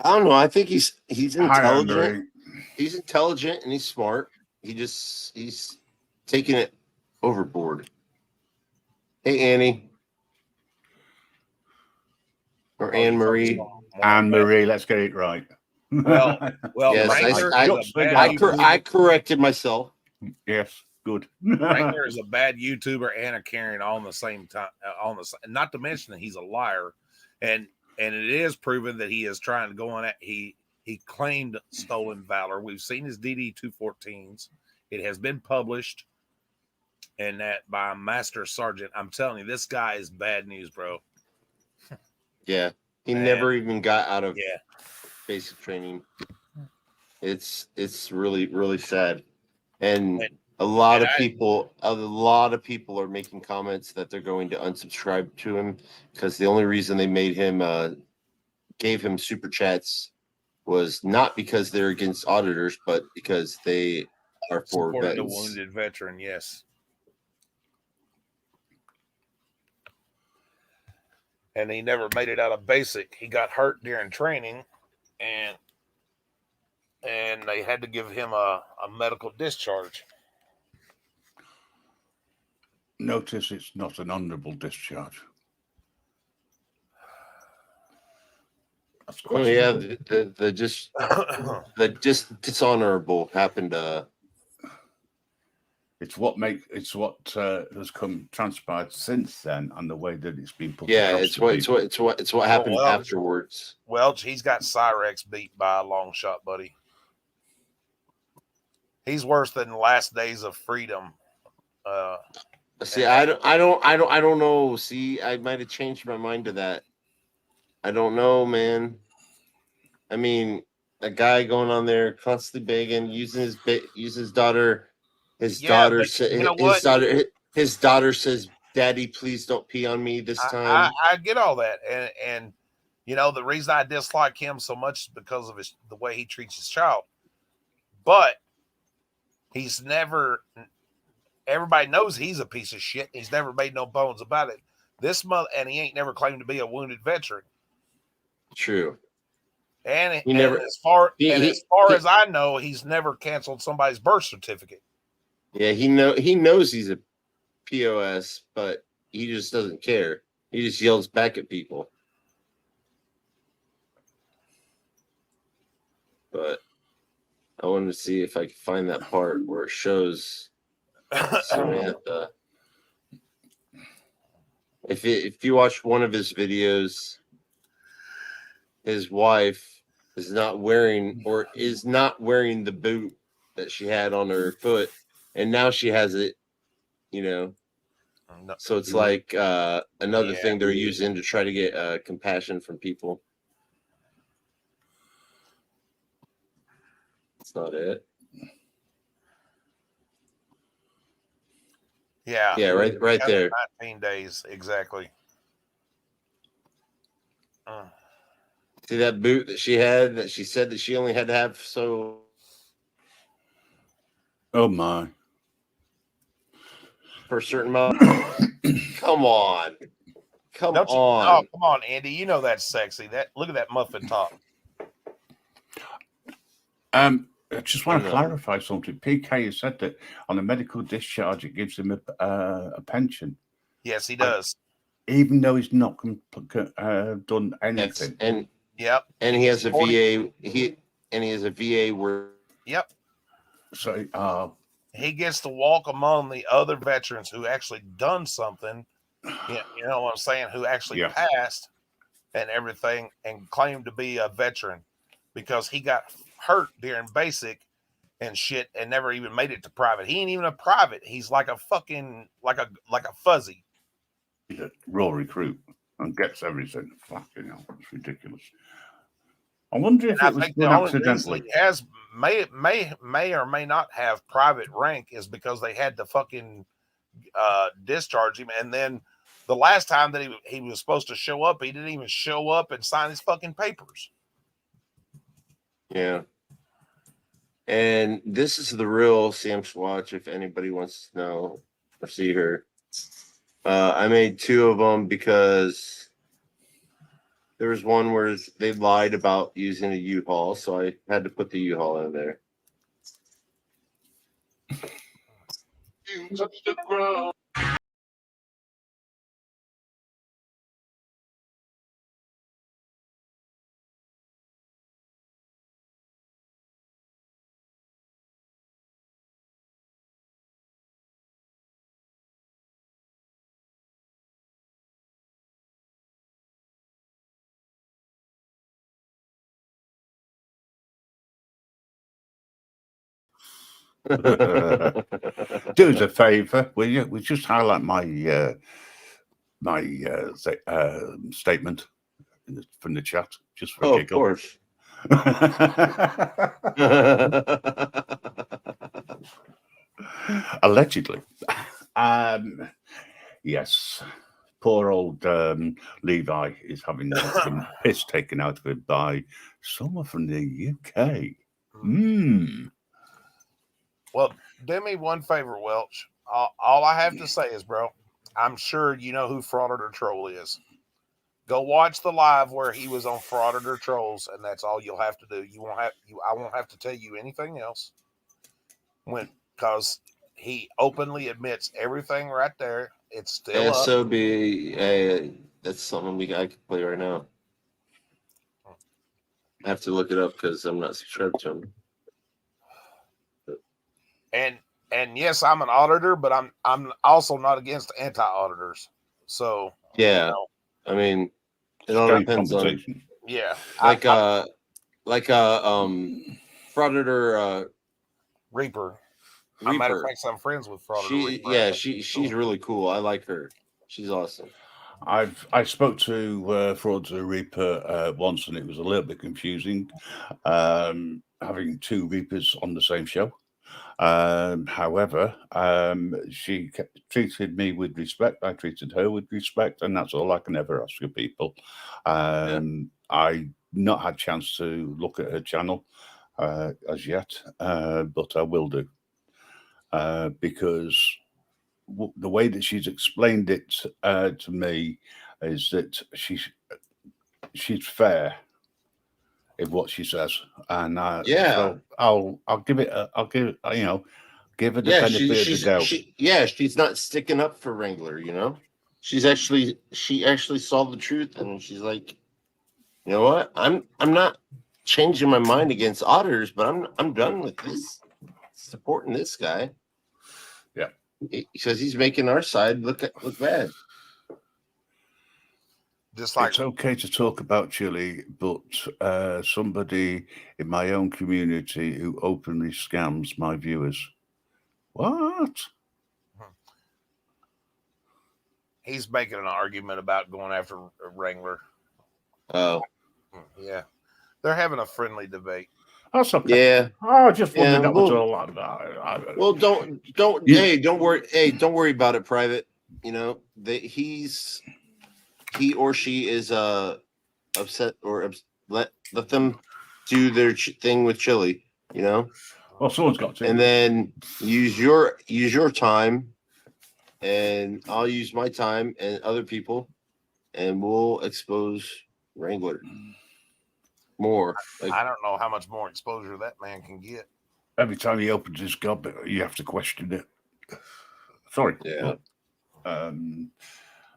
I don't know. I think he's intelligent. He's intelligent and he's smart. He's taking it overboard. Hey, Annie. Or Anne Marie. Anne Marie, let's get it right. Well, yes, I corrected myself. Yes, good. Wrangler is a bad YouTuber and a Karen on the same time. Not to mention that he's a liar, and it is proven that he is trying to go on. He claimed stolen valor. We've seen his DD-214s. It has been published, and that by a master sergeant. I'm telling you, this guy is bad news, bro. Yeah, he never even got out of basic training. It's really, really sad. And a lot of people are making comments that they're going to unsubscribe to him because the only reason they made him gave him super chats was not because they're against auditors, but because they are for supporting a vets. wounded veteran. Yes. And he never made it out of basic. He got hurt during training, and they had to give him a medical discharge. Notice it's not an honourable discharge. That's Oh yeah, questionable. the just dishonorable happened. It's what has come transpired since then, and the way that it's been put Yeah, across it's to what people. happened Welch, afterwards. Welch, he's got Cyrex beat by a long shot, buddy. He's worse than the last days of freedom. See, I don't know. See, I might have changed my mind to that. I don't know, man. I mean, a guy going on there constantly begging, using his daughter. His Yeah, daughter but said you know what? his daughter says, "Daddy, please don't pee on me this time." I get all that, and you know the reason I dislike him so much is because of the way he treats his child. But he's never. Everybody knows he's a piece of shit. He's never made no bones about it. This month, and he ain't never claimed to be a wounded veteran. True. And He never. as far as I know, he's never canceled somebody's birth certificate. Yeah, he knows he's a POS, but he just doesn't care. He just yells back at people. But I wanted to see if I could find that part where it shows Samantha. If you watch one of his videos, his wife is not wearing the boot that she had on her foot, and now she has it, you know. So it's like another thing they're using to try to get compassion from people. That's not it. Yeah. Yeah, right there. 19 days, exactly. See that boot that she had that she said that she only had to have so. Oh my. For a certain amount. Come on. Come Don't you, on. Oh, come on, Andy. You know that's sexy. Look at that muffin top. I just want to clarify something. PK has said that on a medical discharge, it gives him a pension. Yes, he does. Even though he's not done anything. And yep. And he has a VA. He has a VA where. Yep. So he gets to walk among the other veterans who actually done something. You know what I'm saying? Who actually passed and everything and claimed to be a veteran because he got hurt during basic and shit and never even made it to private. He ain't even a private. He's like a fucking like a fuzzy. He's a raw recruit and gets everything. Fucking hell, it's ridiculous. I wonder if it was done accidentally. He has may or may not have private rank is because they had to fucking discharge him, and then the last time that he was supposed to show up, he didn't even show up and sign his fucking papers. Yeah. And this is the real Sam Swatch, if anybody wants to know or see her. I made two of them because there was one where they lied about using a U-Haul, so I had to put the U-Haul in there. You touch the ground. Do us a favor, will you? We just highlight my statement from the chat, just for a giggle. Of course. Allegedly. Yes. Poor old Levi is having some piss taken out of him by someone from the UK. Well, do me one favor, Welch. All I have to say is, bro, I'm sure you know who Frauditor Troll is. Go watch the live where he was on Frauditor Trolls, and that's all you'll have to do. I won't have to tell you anything else. Because he openly admits everything right there. It's still SOB. That's something I can play right now. I have to look it up because I'm not subscribed to him. And yes, I'm an auditor, but I'm also not against anti-auditors. So Yeah, I mean, it all Straight depends on conversation. yeah, like Frauditor Reaper. As a matter of fact, I'm friends with Frauditor Reaper. She's really cool. I like her. She's awesome. I spoke to Frauditor Reaper once, and it was a little bit confusing having two Reapers on the same show. However, she treated me with respect. I treated her with respect, and that's all I can ever ask of people. I not had a chance to look at her channel as yet, but I will do because the way that she's explained it to me is that she's fair in what she says, and so I'll give it give her the benefit of the doubt. She's not sticking up for Wrangler. She actually saw the truth, and she's like, you know what, I'm not changing my mind against auditors, but I'm done with this supporting this guy. Yeah, because he's making our side look bad. Just like it's okay to talk about Chile, but somebody in my own community who openly scams my viewers. What? He's making an argument about going after Wrangler. Oh, yeah, they're having a friendly debate. That's okay. Yeah. I just wondered that was well, all. Well, don't hey, don't worry. Hey, don't worry about it, Private. He or she is upset or let them do their thing with Chili. Well, someone's got to. And then use your time, and I'll use my time and other people, and we'll expose Wrangler more. I don't know how much more exposure that man can get. Every time he opens his gob, you have to question it. Sorry. Yeah. But,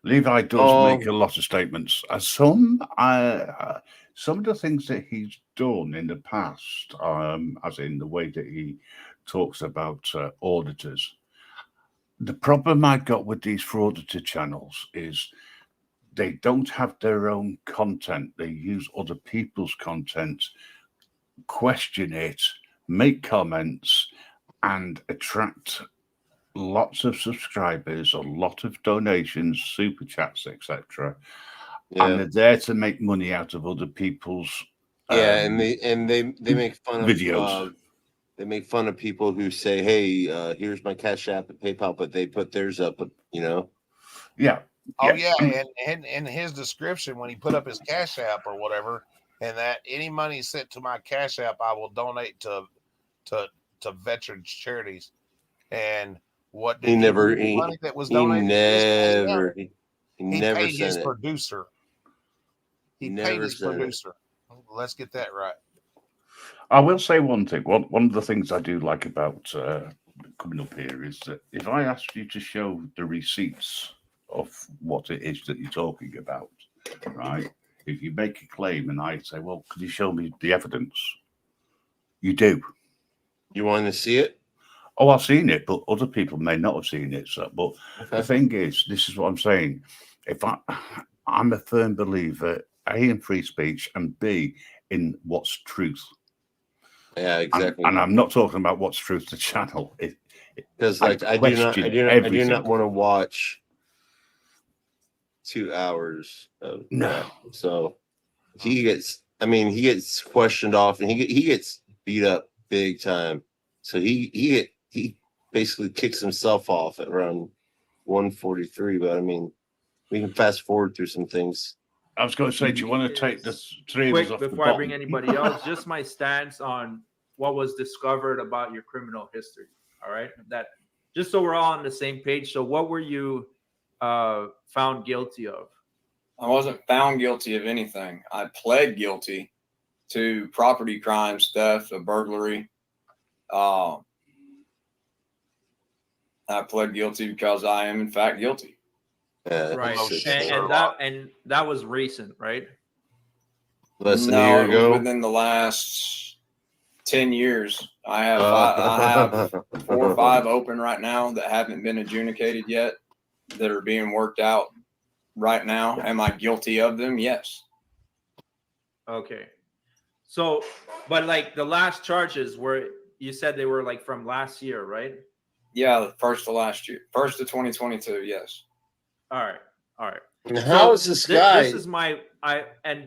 Levi does make a lot of statements. Some of the things that he's done in the past, as in the way that he talks about auditors. The problem I got with these frauditor channels is they don't have their own content. They use other people's content, question it, make comments, and attract lots of subscribers, a lot of donations, super chats, etc. And they're there to make money out of other people's and they make fun of videos. They make fun of people who say, "Hey, here's my Cash App and PayPal," but they put theirs up. Yeah. Oh yeah, and in his description when he put up his Cash App or whatever, and that any money sent to my Cash App, I will donate to veterans charities. And what did He never money that was he donated? never he never paid his sent it. producer. He Never paid his sent it. producer. Let's get that right. I will say one thing. One of the things I do like about coming up here is that if I asked you to show the receipts of what it is that you're talking about, right? If you make a claim and I say, well, could you show me the evidence? You do. You want to see it? Oh, I've seen it, but other people may not have seen it. So, but the thing is, this is what I'm saying. If I'm a firm believer, A, in free speech, and B, in what's truth. Yeah, exactly. And I'm not talking about what's truth to channel. Because I do not want to watch 2 hours of that. So he gets questioned off, and he gets beat up big time. So he basically kicks himself off at around 143. But I mean, we can fast forward through some things. I was going to say, do you want to take the three of Quick, us off the before I bring bottom? anybody else, just my stance on what was discovered about your criminal history. All right, that just so we're all on the same page. So, what were you found guilty of? I wasn't found guilty of anything. I pled guilty to property crimes, theft, a burglary. I pled guilty because I am in fact guilty. Right, and that was recent, right? Less than a No, year it was ago. within the last 10 years. I have 4 or 5 open right now that haven't been adjudicated yet, that are being worked out right now. Am I guilty of them? Yes. Okay. So, but like the last charges were, you said they were like from last year, right? Yeah, the first of last year, first of 2022. Yes. All right. All right. And how is this guy? This is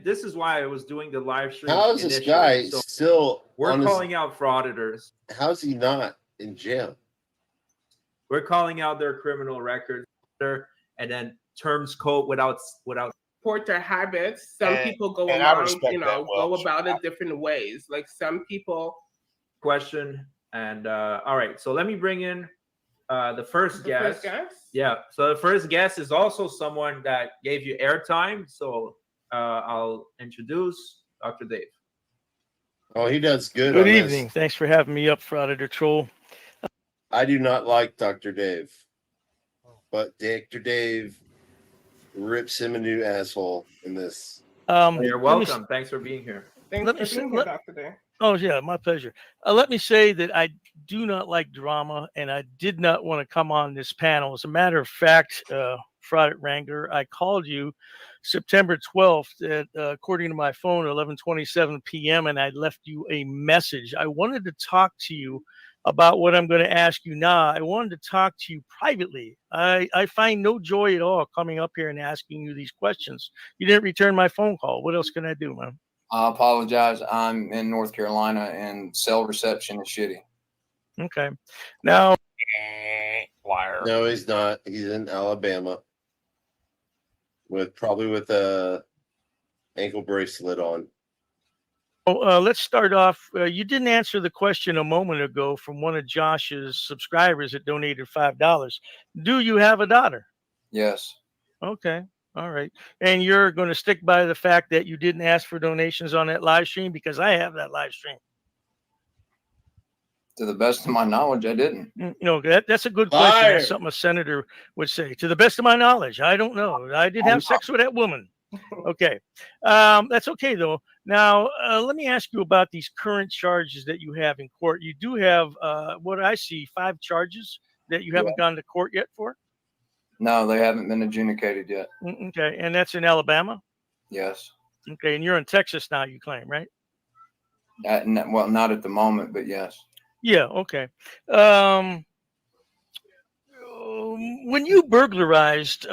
this is why I was doing the live stream. How is this initially. guy So still? we're on his- calling out frauditors. How's he not in jail? We're calling out their criminal records and then terms code without Support their habits. Some And- people go and I along, respect you that, know, go Welch. about it different ways. Like some people. question. And all right, so let me bring in the first The guest. first guest? Yeah, so the first guest is also someone that gave you airtime. So I'll introduce Dr. Dave. Oh, he does good. Good on this. evening. Thanks for having me up, Frauditor Troll. I do not like Dr. Dave, but Dr. Dave rips him a new asshole in this. You're let me welcome. Thanks for being here. Thanks Let for me say- being here, Dr. Day. Oh, yeah, my pleasure. Let me say that I do not like drama, and I did not want to come on this panel. As a matter of fact, Fraud Wrangler, I called you September 12th at, according to my phone, 11:27 p.m., and I left you a message. I wanted to talk to you about what I'm going to ask you now. I wanted to talk to you privately. I find no joy at all coming up here and asking you these questions. You didn't return my phone call. What else can I do, man? I apologize. I'm in North Carolina and cell reception is shitty. Okay. Now, liar. No, he's not. He's in Alabama with a ankle bracelet on. let's start off. You didn't answer the question a moment ago from one of Josh's subscribers that donated $5. Do you have a daughter? Yes. Okay. All right. And you're going to stick by the fact that you didn't ask for donations on that live stream, because I have that live stream. To the best of my knowledge, I didn't. No, that's a good question. Liar. That's something a senator would say. To the best of my knowledge, I don't know. I didn't have sex with that woman. Okay. That's okay, though. Now, let me ask you about these current charges that you have in court. You do have, what I see, 5 charges that you haven't gone to court yet for? No, they haven't been adjudicated yet. Okay. And that's in Alabama? Yes. Okay. And you're in Texas now, you claim, right? Well, not at the moment, but yes. Yeah. Okay. When you burglarized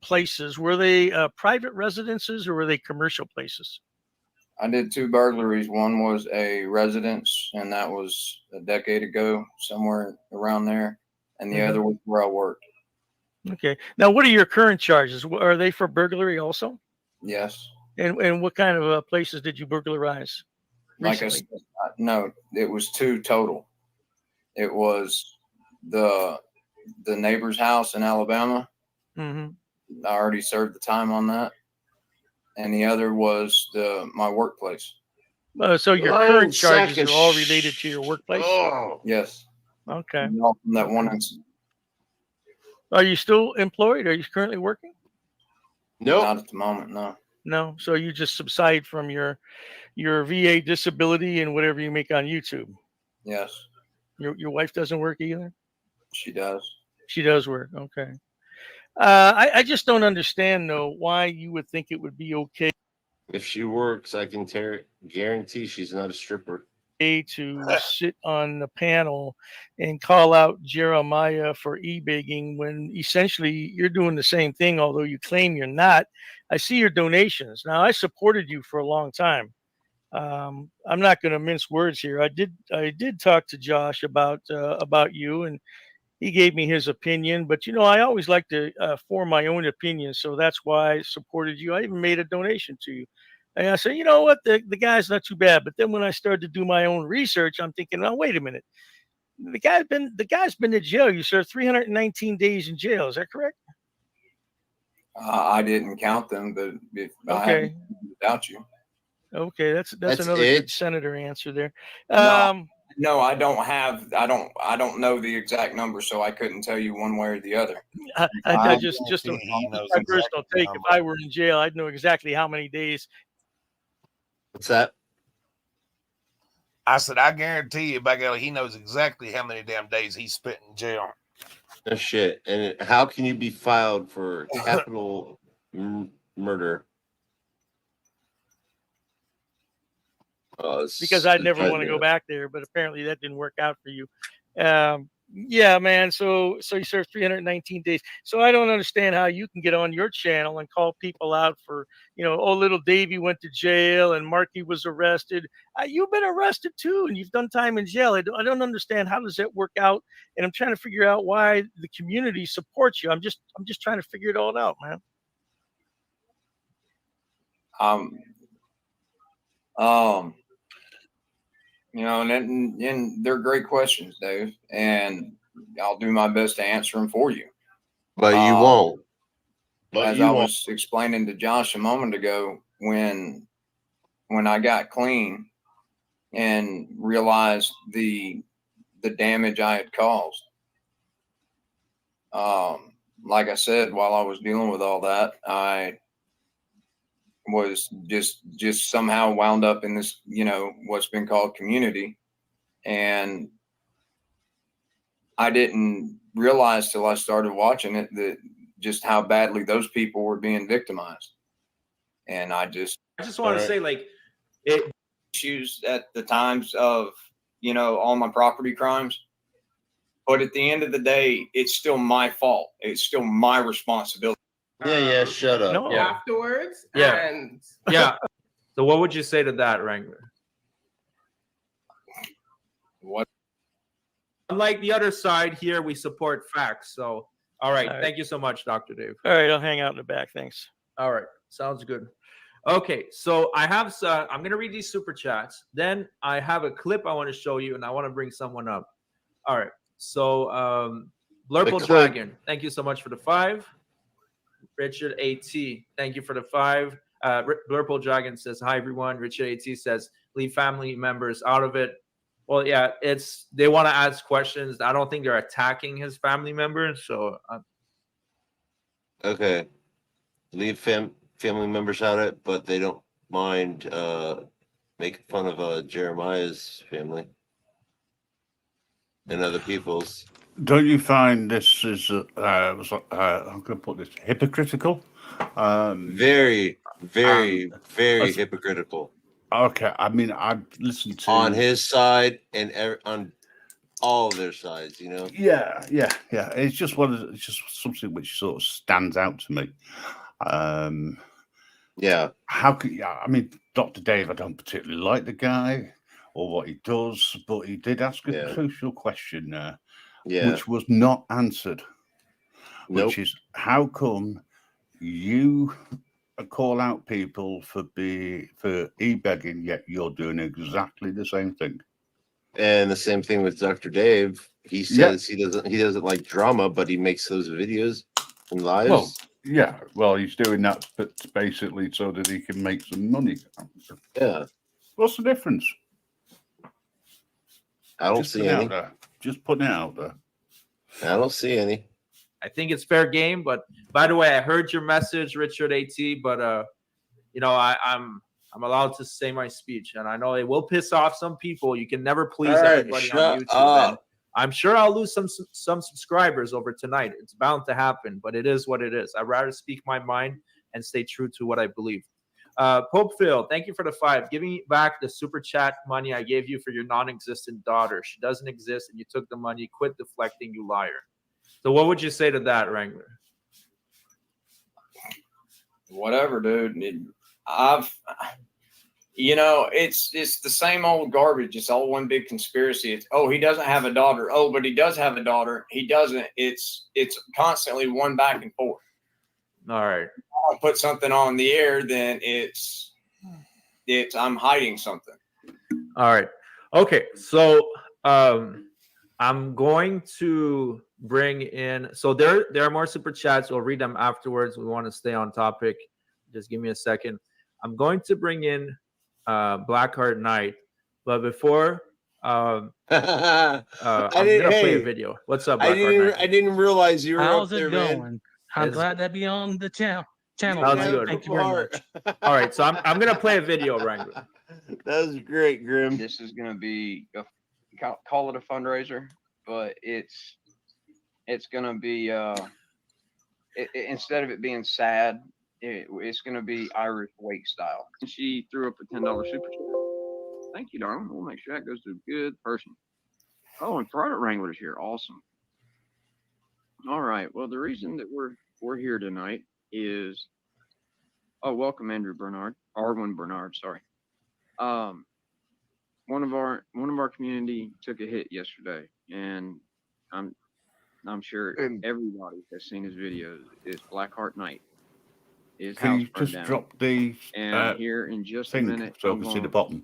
places, were they private residences or were they commercial places? I did 2 burglaries. One was a residence, and that was a decade ago, somewhere around there. And the other was where I worked. Okay. Now, what are your current charges? Are they for burglary also? Yes. And what kind of places did you burglarize? Like I said, no, it was 2 total. It was the neighbor's house in Alabama. Mm-hmm. I already served the time on that. And the other was my workplace. So your current charges are all related to your workplace? Yes. Okay. All from that one incident. Are you still employed? Are you currently working? No, not at the moment. No. No. So you just subside from your VA disability and whatever you make on YouTube. Yes. Your wife doesn't work either? She does. She does work. Okay. I just don't understand though why you would think it would be okay If she works, I can guarantee she's not a stripper. to sit on the panel and call out Jeremiah for e-bigging when essentially you're doing the same thing, although you claim you're not. I see your donations. Now, I supported you for a long time. I'm not going to mince words here. I did talk to Josh about you, and he gave me his opinion. But I always like to form my own opinion, so that's why I supported you. I even made a donation to you. And I said, you know what, the guy's not too bad. But then when I started to do my own research, I'm thinking, oh, wait a minute. The guy's been to jail. You served 319 days in jail. Is that correct? I didn't count them, but if I Okay. haven't without you. Okay, that's That's another good it? senator answer there. No, I don't know the exact number, so I couldn't tell you one way or the other. I just he knows my exactly personal the take. If I were in jail, I'd know exactly how many days What's that? I said, I guarantee you, by golly, he knows exactly how many damn days he spent in jail. No shit. And how can you be filed for capital murder? Because I'd never want to go back there, but apparently that didn't work out for you. Yeah, man. So you served 319 days. So I don't understand how you can get on your channel and call people out for, oh, little Davy went to jail and Marky was arrested. You've been arrested too, and you've done time in jail. I don't understand, how does that work out? And I'm trying to figure out why the community supports you. I'm just trying to figure it all out, man. And they're great questions, Dave, and I'll do my best to answer them for you. But you won't. As I was explaining to Josh a moment ago, when I got clean and realized the damage I had caused, like I said, while I was dealing with all that, I was just somehow wound up in this, what's been called community. And I didn't realize till I started watching it that just how badly those people were being victimized. And I just want to say, like, issues at the times of, all my property crimes. But at the end of the day, it's still my fault. It's still my responsibility. Yeah, shut up. No. Afterwards. Yeah. And Yeah. So what would you say to that, Wrangler? What? Unlike the other side here, we support facts. So, all right. Thank you so much, Dr. Dave. All right, I'll hang out in the back. Thanks. All right. Sounds good. Okay. So I'm going to read these super chats. Then I have a clip I want to show you, and I want to bring someone up. All right. So Blurple Dragon, thank you so much for the 5. Richard A.T., thank you for the 5. Blurple Dragon says, hi, everyone. Richard A.T. says, leave family members out of it. Well, yeah, they want to ask questions. I don't think they're attacking his family members. So, okay. Leave family members out of it, but they don't mind making fun of Jeremiah's family and other people's. Don't you find this is, I'm going to put this, hypocritical? Very hypocritical. Okay, I mean, I've listened to... On his side and on all of their sides, Yeah. It's just it's just something which sort of stands out to me. Yeah. How could... I mean, Dr. Dave, I don't particularly like the guy or what he does, but he did ask a crucial question there. Yeah. Which was not answered. Nope. Which is, how come you call out people for e-begging, yet you're doing exactly the same thing? And the same thing with Dr. Dave. He says he doesn't like drama, but he makes those videos and lives. Well, yeah. Well, he's doing that, but basically so that he can make some money. Yeah. What's the difference? I don't see any. Just putting it out there. I don't see any. I think it's fair game. But by the way, I heard your message, Richard A.T., but I'm allowed to say my speech, and I know it will piss off some people. You can never please everybody on YouTube. And I'm sure I'll lose some subscribers over tonight. It's bound to happen, but it is what it is. I'd rather speak my mind and stay true to what I believe. Pope Phil, thank you for the 5. Give me back the super chat money I gave you for your non-existent daughter. She doesn't exist, and you took the money. Quit deflecting, you liar. So what would you say to that, Wrangler? Whatever, dude. It's the same old garbage. It's all one big conspiracy. It's, oh, he doesn't have a daughter. Oh, but he does have a daughter. He doesn't. It's constantly one back and forth. All right. I'll put something on the air, then it's I'm hiding something. All right. Okay. So I'm going to bring in. So there are more super chats. We'll read them afterwards. We want to stay on topic. Just give me a second. I'm going to bring in Blackheart Knight, but before I'm gonna play a video. What's up, Blackheart Knight? I didn't realize you were How's up there, it going? man. I'm glad to be on the channel. channel. Sounds man. good. Thank you very much. All right, so I'm gonna play a video, Wrangler. That was great, Grim. This is going to be call it a fundraiser, but it's going to be instead of it being sad, it's going to be Irish wake style. She threw up a $10 super chat. Thank you, darling. We'll make sure that goes to a good person. Oh, and Product Wrangler's here. Awesome. All right. Well, the reason that we're here tonight is welcome Andrew Bernard, Arwin Bernard. Sorry. One of our community took a hit yesterday, and I'm sure everybody has seen his videos. It's Blackheart Night. His Can house you burned just down. drop the And here in just a thing minute, so I I'm can see the gonna- bottom?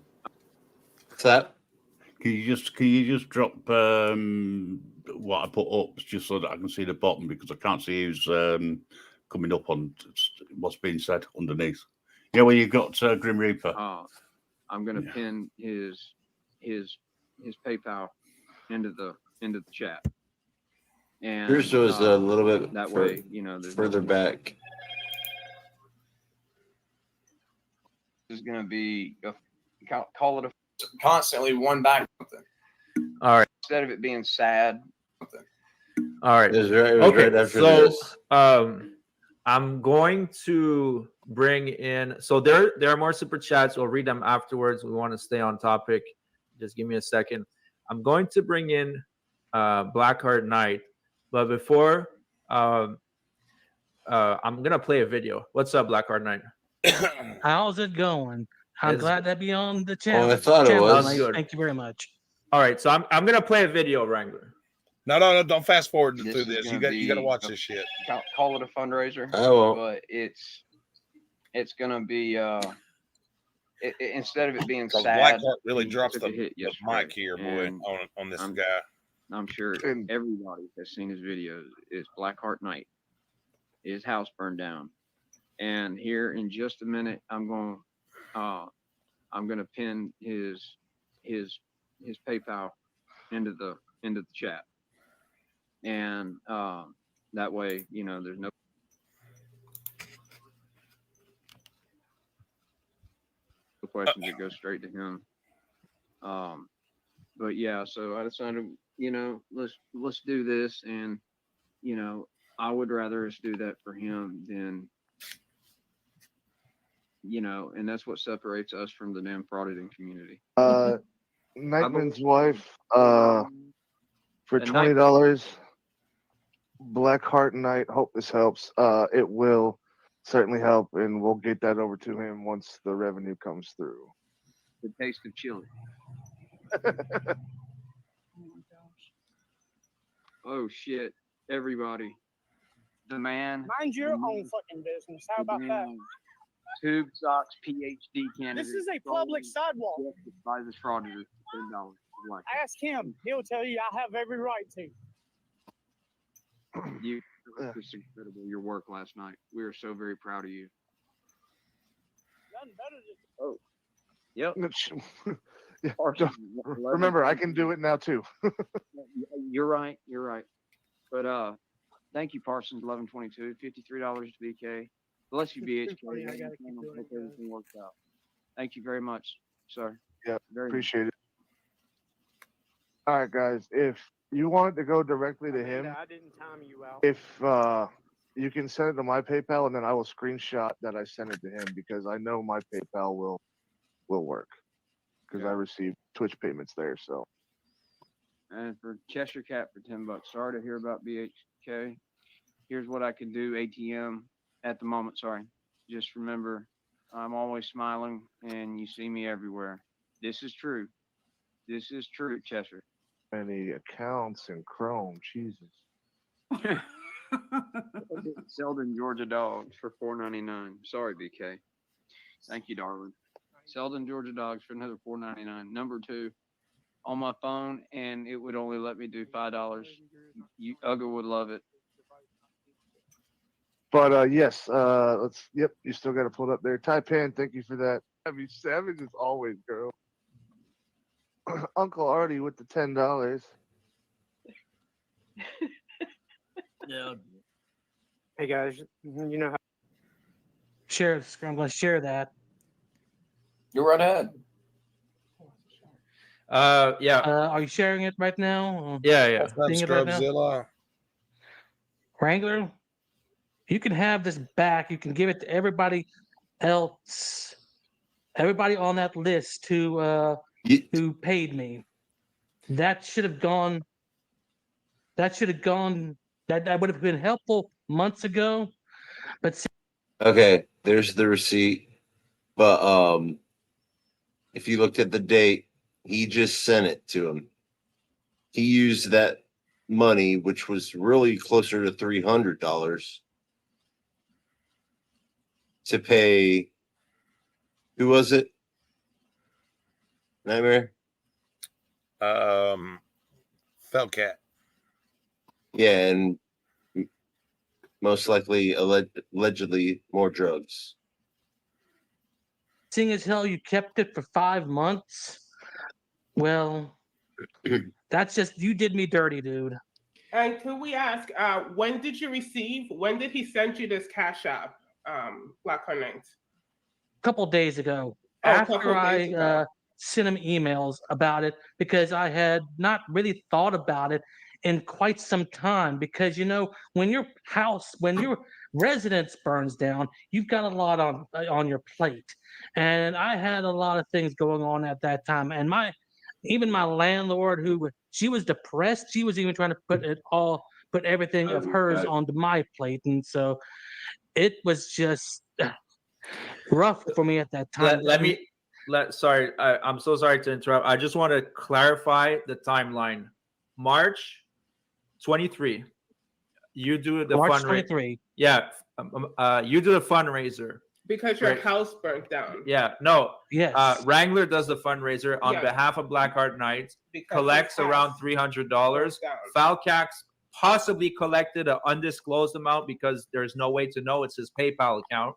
What's that? Can you just drop what I put up just so that I can see the bottom, because I can't see who's coming up on what's being said underneath. Yeah, well, you've got Grim Reaper. I'm gonna pin his PayPal into the chat. And Yours was a little bit that way, you know, there's further back. This is gonna be call it a constantly one back something. All right. Instead of it being sad. All right. It was right after so this. I'm going to bring in. So there are more super chats. We'll read them afterwards. We want to stay on topic. Just give me a second. I'm going to bring in Blackheart Knight, but before I'm gonna play a video. What's up, Blackheart Knight? How's it going? I'm It's- glad to be on the channel. I thought it channel was. tonight. Good. Thank you very much. All right, so I'm gonna play a video, Wrangler. No, don't fast forward This through is this. You gonna got to be watch a- this shit. Call it a fundraiser. I won't. But it's gonna be instead of it being Because sad. Blackheart really he drops took the a hit mic yesterday, here, boy, and on this I'm- guy. I'm sure everybody has seen his videos. It's Blackheart Night. His house burned down, and here in just a minute, I'm gonna pin his PayPal into the chat, and that way, you know, there's no questions. It goes straight to him. But yeah, so I decided, you know, let's do this, and you know, I would rather us do that for him than, you know, and that's what separates us from the damn frauditing community. Nightman's wife, for And Night- $20, Blackheart Night. Hope this helps. It will certainly help, and we'll get that over to him once the revenue comes through. The taste of chili. Oh shit! Everybody, the man. Mind your own fucking business. How about that? Tube Socks PhD candidate. This is a public sidewalk. By the frauditors, $10. Like Ask him. He'll tell you I have every right to. you, it's incredible. Your work last night. We are so very proud of you. Nothing better than Oh, yep. Yeah, remember, I can do it now too. You're right. You're right. But thank you, Parsons. 1122, $53 to BK. Bless you, BHK. Hope everything works out. Thank you very much, sir. Yeah, Very appreciate it. All right, guys. If you want it to go directly to him, I didn't time you out. if you can send it to my PayPal, and then I will screenshot that I sent it to him, because I know my PayPal will work, because I received Twitch payments there. So And for Cheshire Cat for $10. Sorry to hear about BHK. Here's what I can do. ATM at the moment. Sorry. Just remember, I'm always smiling, and you see me everywhere. This is true. This is true, Cheshire. many accounts in Chrome, Jesus. Selden Georgia Dogs for $4.99. Sorry, BK. Thank you, darling. Selden Georgia Dogs for another $4.99. Number 2 on my phone, and it would only let me do $5. You Ugga would love it. But yes, yep, you still got to pull it up there. Taipan, thank you for that. I mean, savage as always, girl. Uncle Artie with the $10. Yeah. Hey guys, you know how share the screen. I'm going to share that. You're right ahead. Yeah. Are you sharing it right now? Yeah. What's up, Seeing it right now? Scrubzilla? Wrangler, you can have this back. You can give it to everybody else, everybody on that list who paid me. That should have gone. That should have gone. That would have been helpful months ago. But Okay, there's the receipt. But if you looked at the date, he just sent it to him. He used that money, which was really closer to $300, to pay. Who was it? Nightmare? Fellcat. Yeah, and most likely, allegedly, more drugs. seeing as hell you kept it for 5 months, well, that's just you did me dirty, dude. And could we ask, when did you receive? When did he send you this cash app, Black Heart Night? Couple days ago, Oh, a couple after days ago. sent him emails about it because I had not really thought about it in quite some time. Because when your residence burns down, you've got a lot on your plate, and I had a lot of things going on at that time. And even my landlord, she was depressed. She was even trying to put everything of hers onto my plate, and so it was just rough for me at that time. Sorry, I'm so sorry to interrupt. I just want to clarify the timeline. March 23, you do the March fundraiser. 23. Yeah, you do the fundraiser. Because your Right. house burnt down. Yeah, no. Yes. Wrangler does the fundraiser on Yeah. behalf of Black Heart Nights, Because collects his house around $300. burnt Falcax possibly collected an undisclosed amount because there's no way to know. It's his PayPal account.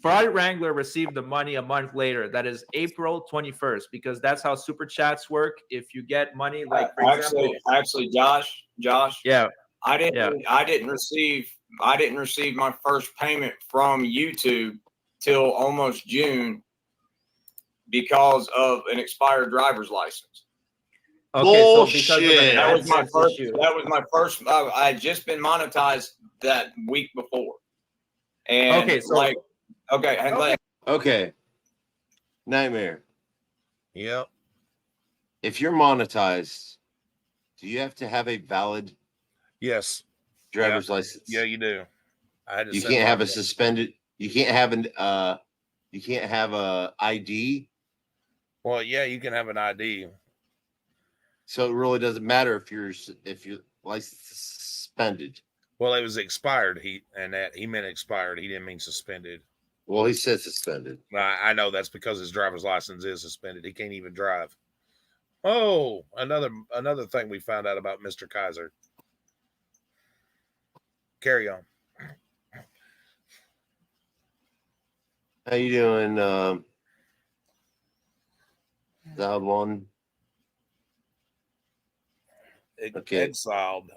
Friday Wrangler received the money a month later. That is April 21st, because that's how super chats work. If you get money, like for example, Actually, Josh. Yeah. I didn't receive my first payment from YouTube till almost June because of an expired driver's license. Okay, so because of the that was my AdSense first. issue. That was my first. I had just been monetized that week before, and Okay, so- Okay. Nightmare. Yep. If you're monetized, do you have to have a valid Yes. driver's license? Yeah, you do. I had to You send can't have a mine. suspended. You can't have You can't have a ID. Well, yeah, you can have an ID. So it really doesn't matter if your license is suspended. Well, it was expired. He meant expired. He didn't mean suspended. Well, he said suspended. I know that's because his driver's license is suspended. He can't even drive. Oh, another thing we found out about Mr. Kaiser. Carry on. How you doing, Loud One? Okay. Exiled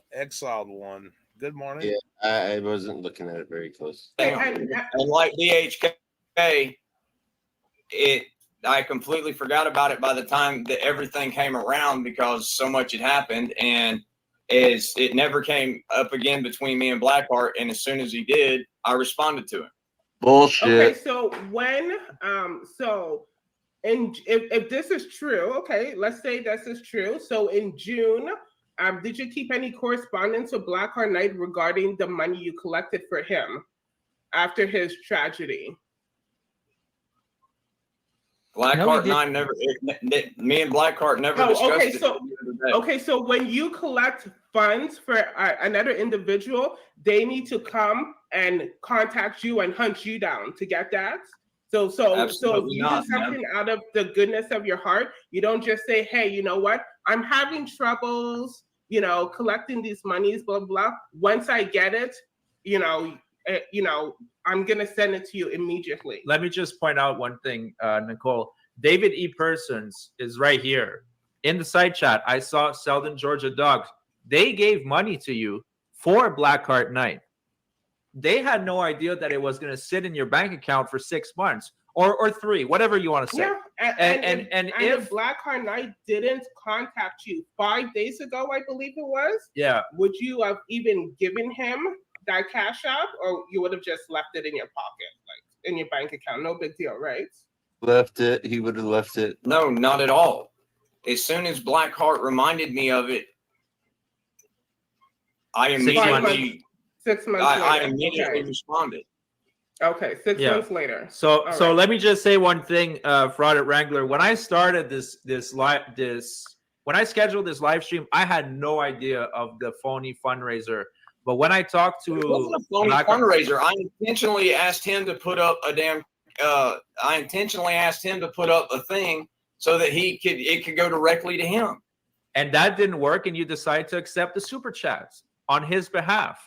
one. Good morning. Yeah, I wasn't looking at it very close. And like DHK, I completely forgot about it by the time that everything came around because so much had happened, and it never came up again between me and Blackheart. And as soon as he did, I responded to him. Bullshit. Okay, so when if this is true, okay, let's say this is true. So in June, did you keep any correspondence with Blackheart Knight regarding the money you collected for him after his tragedy? Blackheart and I never. Me and Blackheart never discussed it. Okay, so when you collect funds for another individual, they need to come and contact you and hunt you down to get that. So if Absolutely you not, do something out of the goodness of your heart, you don't just say, "Hey, you know what? I'm having troubles, collecting these monies, blah blah. Once I get it, I'm gonna send it to you immediately." Let me just point out one thing, Nicole. David E. Persons is right here in the side chat. I saw Selden Georgia Dogs. They gave money to you for Blackheart Night. They had no idea that it was going to sit in your bank account for 6 months or 3, whatever you want to say. Yeah, and if Blackheart Night didn't contact you 5 days ago, I believe it was. Yeah, would you have even given him that cash app, or you would have just left it in your pocket, like in your bank account? No big deal, right? Left it. He would have left it. No, not at all. As soon as Blackheart reminded me of it, I immediately 6 months I later. immediately responded. Okay, 6 months later. So All so right. let me just say one thing, Fraud at Wrangler. When I started when I scheduled this live stream, I had no idea of the phony fundraiser. But when I talked to It wasn't a phony fundraiser. I intentionally asked him to put up a damn. I intentionally asked him to put up a thing so that it could go directly to him. And that didn't work, and you decided to accept the super chats on his behalf.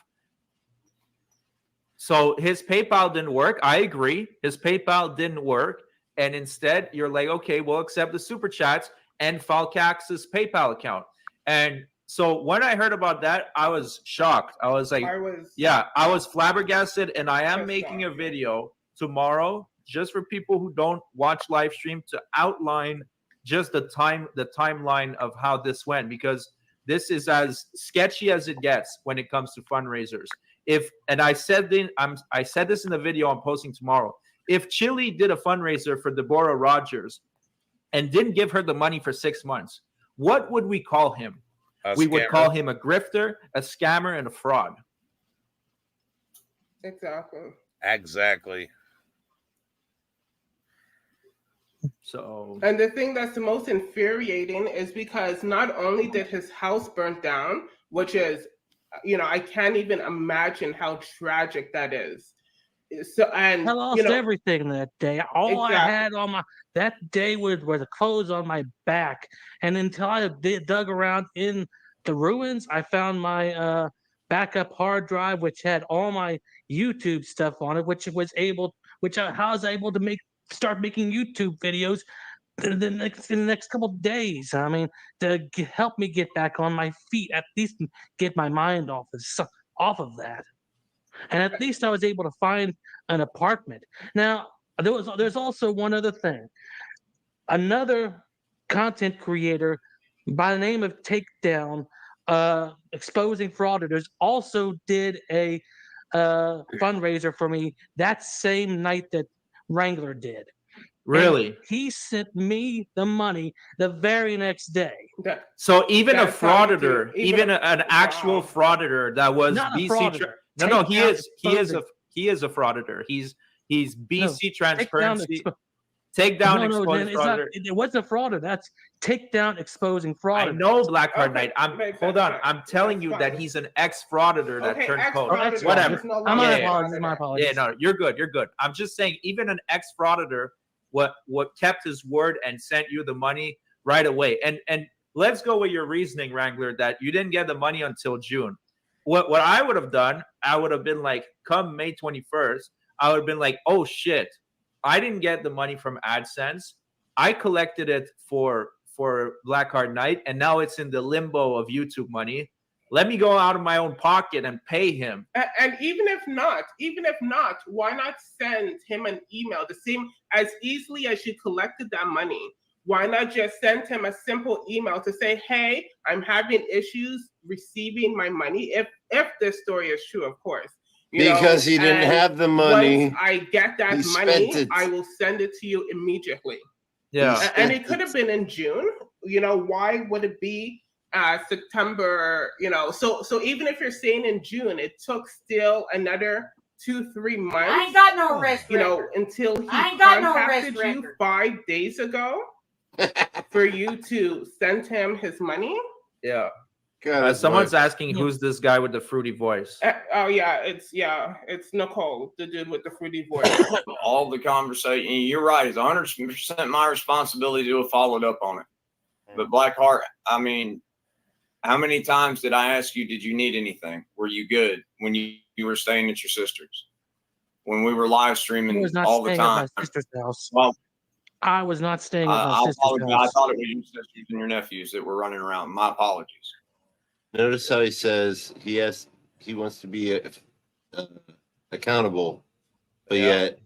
So his PayPal didn't work. I agree. His PayPal didn't work. And instead, you're like, okay, we'll accept the super chats and Falcax's PayPal account. And so when I heard about that, I was shocked. I was like, I was flabbergasted. And I am making a video tomorrow just for people who don't watch live stream to outline just the timeline of how this went, because this is as sketchy as it gets when it comes to fundraisers. I said this in the video I'm posting tomorrow. If Chili did a fundraiser for Deborah Rogers and didn't give her the money for 6 months, what would we call him? We would call him a grifter, a scammer, and a fraud. Exactly. So, and the thing that's the most infuriating is because not only did his house burn down, which is, I can't even imagine how tragic that is. So, and I lost everything that day. All I had on that day were the clothes on my back. And until I dug around in the ruins, I found my backup hard drive, which had all my YouTube stuff on it, I was able to start making YouTube videos in the next couple of days. I mean, to help me get back on my feet, at least get my mind off of that. And at least I was able to find an apartment. Now, there's also one other thing. Another content creator by the name of Takedown, exposing frauditors, also did a fundraiser for me that same night that Wrangler did. Really? And he sent me the money the very next day. So even a frauditor, even an actual frauditor that was Not a BC. frauditor. He is a frauditor. He's BC Transparency. Takedown exposing frauditor. It wasn't a frauditor. That's Takedown exposing fraud. I know Blackheart Night. Hold on. I'm telling you that he's an ex-frauditor that turned code. Whatever. My apologies. Yeah, no, you're good. You're good. I'm just saying, even an ex-frauditor, what kept his word and sent you the money right away. And let's go with your reasoning, Wrangler, that you didn't get the money until June. What I would have done, I would have been like, come May 21st, I would have been like, oh shit, I didn't get the money from AdSense. I collected it for Blackheart Night, and now it's in the limbo of YouTube money. Let me go out of my own pocket and pay him. And even if not, why not send him an email? The same as easily as you collected that money. Why not just send him a simple email to say, hey, I'm having issues receiving my money? If this story is true, of course. Because he didn't have the money. Once I get that money, I will send it to you immediately. Yeah. And it could have been in June. Why would it be September? So even if you're saying in June, it took still another 2-3 months. I ain't got no rest record. Until he I ain't got no contacted rest you record. 5 days ago for you to send him his money. Yeah. God, someone's asking who's this guy with the fruity voice. It's Nicole, the dude with the fruity voice. All the conversation, you're right, it's 100% my responsibility to have followed up on it. But Blackheart, I mean, how many times did I ask you, did you need anything? Were you good when you were staying at your sister's? When we were live streaming all the time? At my sister's house. Well, I was not staying at my sister's I house. thought it was your sisters and your nephews that were running around. My apologies. Notice how he says he has he wants to be accountable, but Yeah. yet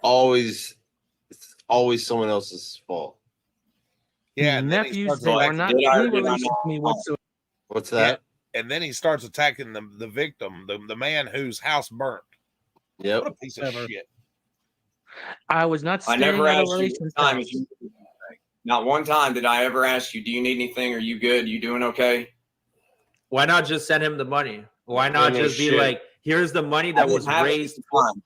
it's always someone else's fault. Yeah, and then he Nephews, starts they were attacking- not Did I- any did I relation not- to me whatsoever. What's that? and then he starts attacking the victim, the man whose house burnt. Yep. What a piece of Ever. shit. I was not I staying never at a asked you relation's one time house. if you not one time did I ever ask you, do you need anything? Are you good? You doing okay? Why not just send him the money? Why not No just be shit. like, here's the money I that didn't was have it at raised? the time.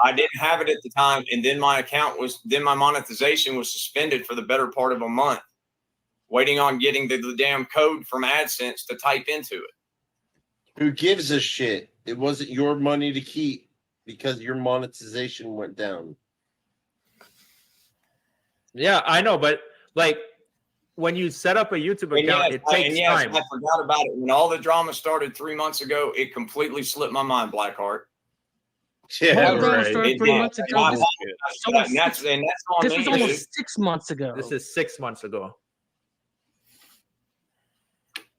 I didn't have it at the time, and then my monetization was suspended for the better part of a month, waiting on getting the damn code from AdSense to type into it. Who gives a shit? It wasn't your money to keep because your monetization went down. Yeah, I know, but like when you set up a YouTube And account, yes, it takes time. I forgot about it. When all the drama started 3 months ago, it completely slipped my mind, Blackheart. Yeah, All drama right. started It 3 did. months And ago. I This, apologize for that. And that's on this me, was dude. almost 6 months ago. This is 6 months ago.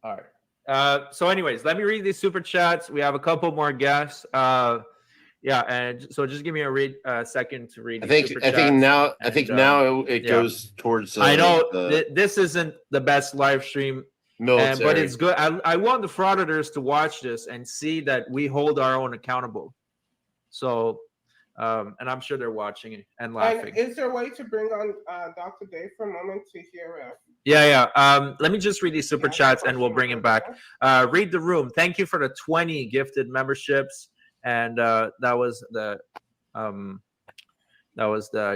All right. So anyways, let me read these super chats. We have a couple more guests. Yeah, and so just give me a second to read. I these think super I think chats. now I think And, now it yeah. goes towards. I know the this isn't the best live stream, military. but it's good. I want the frauditors to watch this and see that we hold our own accountable. So, and I'm sure they're watching and laughing. And is there a way to bring on Dr. Dave for a moment to hear if Yeah. Let me just read these super chats and we'll bring him back. Read the room. Thank you for the 20 gifted memberships, and that was the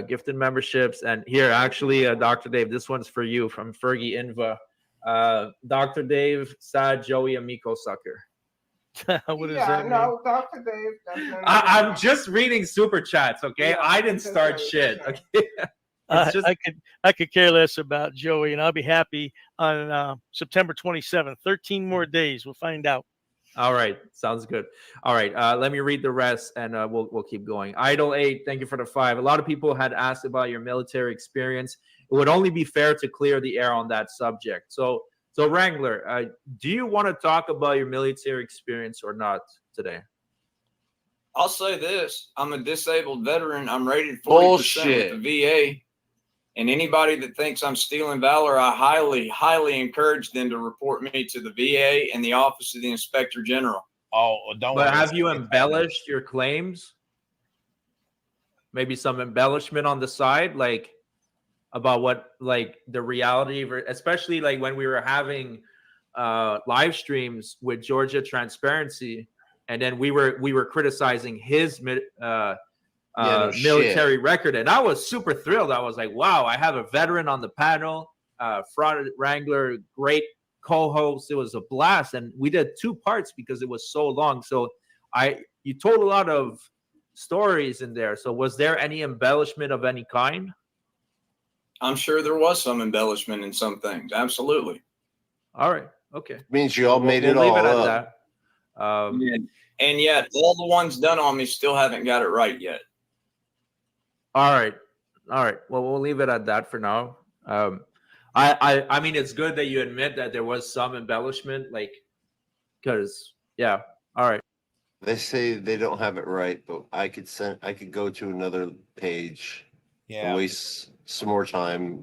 gifted memberships. And here, actually, Dr. Dave, this one's for you from Fergie Inva. Dr. Dave, Sad Joey Amico Sucker. What does yeah, that mean? no, Dr. Dave doesn't. I'm just reading super chats, okay? Yeah, I didn't start shit, okay? It's just I could care less about Joey, and I'll be happy on September 27th. 13 more days. We'll find out. all right. Sounds good. All right. Let me read the rest, and we'll keep going. Idol 8, thank you for the 5. A lot of people had asked about your military experience. It would only be fair to clear the air on that subject. So Wrangler, do you want to talk about your military experience or not today? I'll say this: I'm a disabled veteran. I'm rated 40% Bullshit. with the VA. And anybody that thinks I'm stealing valor, I highly, highly encourage them to report me to the VA and the Office of the Inspector General. Oh, don't. But worry. have you embellished your claims? Maybe some embellishment on the side, like about what, like the reality, especially like when we were having live streams with Georgia Transparency, and then we were criticizing his military record, and I was super thrilled. I was like, wow, I have a veteran on the panel, Fraud Wrangler, great co-host. It was a blast, and we did 2 parts because it was so long. So you told a lot of stories in there. So was there any embellishment of any kind? I'm sure there was some embellishment in some things. Absolutely. All right. Okay. Means you all made it leave all it at up. that. And yet, all the ones done on me still haven't got it right yet. All right. Well, we'll leave it at that for now. I mean, it's good that you admit that there was some embellishment, like, because yeah. All right. They say they don't have it right, but I could go to another page, Yeah. and waste some more time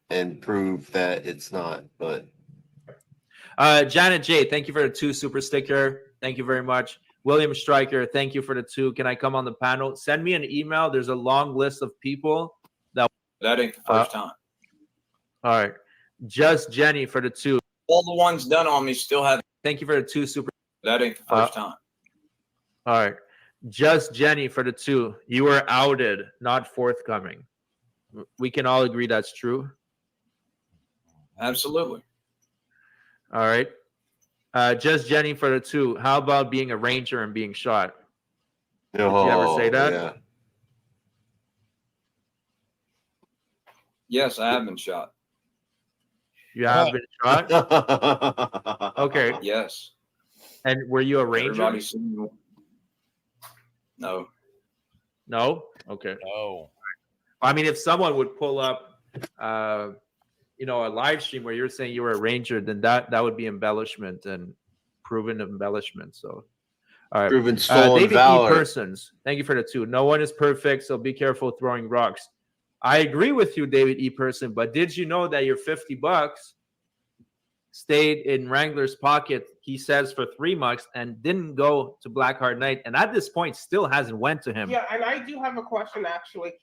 and prove that it's not. But Janet J, thank you for the 2 super sticker. Thank you very much. William Stryker, thank you for the 2. Can I come on the panel? Send me an email. There's a long list of people that ain't the first time. All right. Just Jenny for the 2. All the ones done on me still haven't. Thank you for the 2 super. That ain't the first time. All right. Just Jenny for the 2. You were outed, not forthcoming. We can all agree that's true. Absolutely. All right. Just Jenny for the 2. How about being a ranger and being shot? Did you ever say that? Yeah. Yes, I have been shot. You have been shot? Okay. Yes. And were you a ranger? Everybody's seen me. No. No? Okay. No. I mean, if someone would pull up, a live stream where you're saying you were a ranger, then that would be embellishment and proven embellishment. So All right. Proven stolen David valor. E. Persons, thank you for the 2. No one is perfect, so be careful throwing rocks. I agree with you, David E. Person, but did you know that your $50 stayed in Wrangler's pocket, he says, for 3 months and didn't go to Blackheart Night, and at this point still hasn't went to him? Yeah, and I do have a question actually.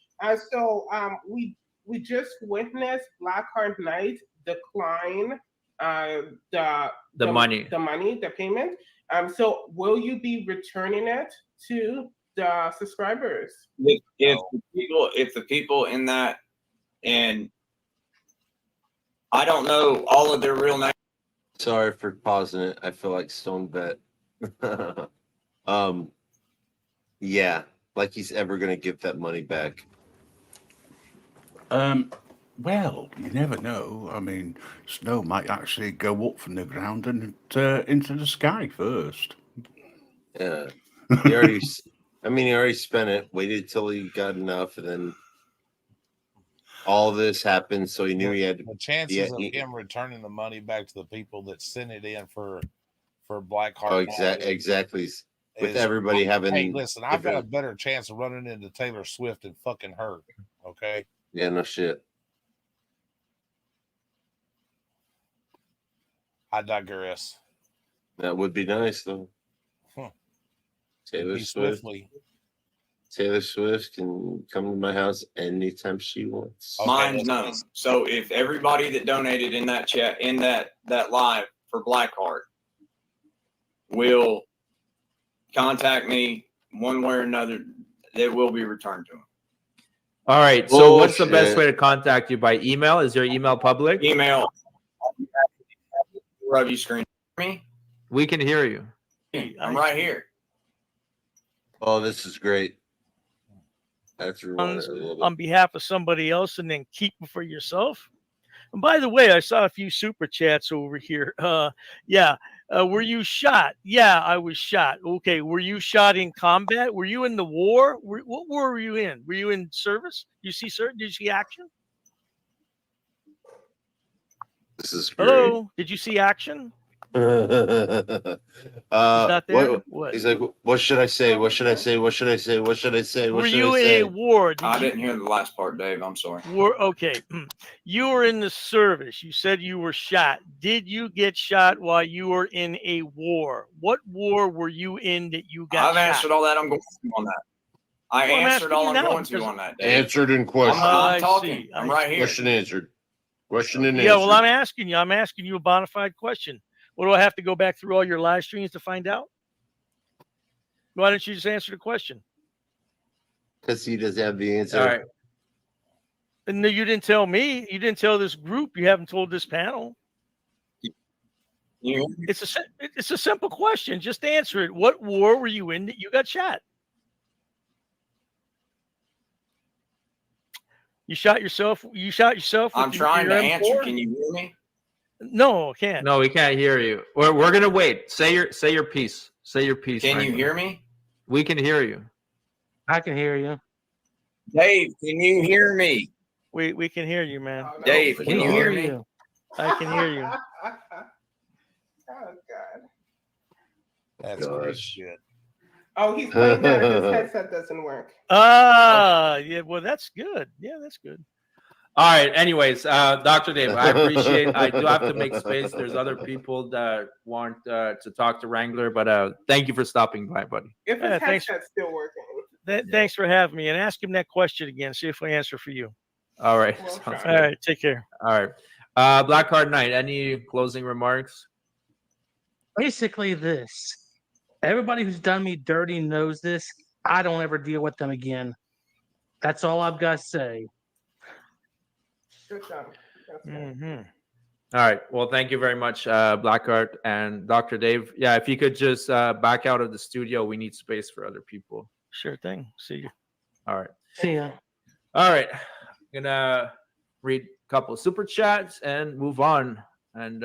We just witnessed Blackheart Night decline the payment. So will you be returning it to the subscribers? If the people in that, and I don't know all of their real names. Sorry for pausing it. I feel like Stone Bet. Yeah, like he's ever gonna give that money back. Well, you never know. I mean, snow might actually go up from the ground and into the sky first. Yeah, he already. He already spent it. Waited till he got enough, and then all this happened. So he knew he had to. The chances of him returning the money back to the people that sent it in for Blackheart. Oh, exactly. With everybody having. Hey, listen, I've got a better chance of running into Taylor Swift and fucking her. Okay. Yeah, no shit. I digress. That would be nice, though. Taylor Swift. Taylor Swift can come to my house anytime she wants. Mine's known. So if everybody that donated in that chat, in that live for Blackheart, will contact me one way or another, it will be returned to them. All right. So what's the best way to contact you? By email? Is your email public? Email. Rub you screen me. We can hear you. I'm right here. Oh, this is great. That's on behalf of somebody else and then keep them for yourself. And by the way, I saw a few super chats over here. Were you shot? Yeah, I was shot. Okay, were you shot in combat? Were you in the war? What war were you in? Were you in service? Did you see action? This is great. Hello, did you see action? Not there? What? He's like, what should I say? What should I say? What should I say? What should I say? What were should you I say? in a war? I didn't hear the last part, Dave. I'm sorry. Okay. You were in the service. You said you were shot. Did you get shot while you were in a war? What war were you in that you got I've shot? answered all that. I'm going to on that. I answered all I'm going to on that, Dave. Answered in question. I'm talking. I'm right here. Question answered. Question and answer. Yeah, well, I'm asking you a bona fide question. What do I have to go back through all your live streams to find out? Why don't you just answer the question? Because he doesn't have the answer. All right. And you didn't tell me. You didn't tell this group. You haven't told this panel. Yeah. It's a simple question. Just answer it. What war were you in that you got shot? You shot yourself. You shot yourself. I'm trying to answer. Can you hear me? No, I can't. No, we can't hear you. We're gonna wait. Say your piece. Say your piece. Can you hear me? We can hear you. I can hear you. Dave, can you hear me? We can hear you, man. Dave, can you hear me? I can hear you. Oh God. That's great shit. Oh, he's playing that. His headset doesn't work. Yeah. Well, that's good. Yeah, that's good. All right. Anyways, Dr. Dave, I appreciate. I do have to make space. There's other people that want to talk to Wrangler, but thank you for stopping by, buddy. If his headset's still working. Thanks for having me, and ask him that question again. See if I answer for you. All right. All right. Take care. All right. Blackheart Knight, any closing remarks? Basically, this. Everybody who's done me dirty knows this. I don't ever deal with them again. That's all I've got to say. Good job. All right. Well, thank you very much, Blackheart and Dr. Dave. Yeah, if you could just back out of the studio, we need space for other people. Sure thing. See you. All right. See ya. All right. I'm gonna read a couple of super chats and move on. And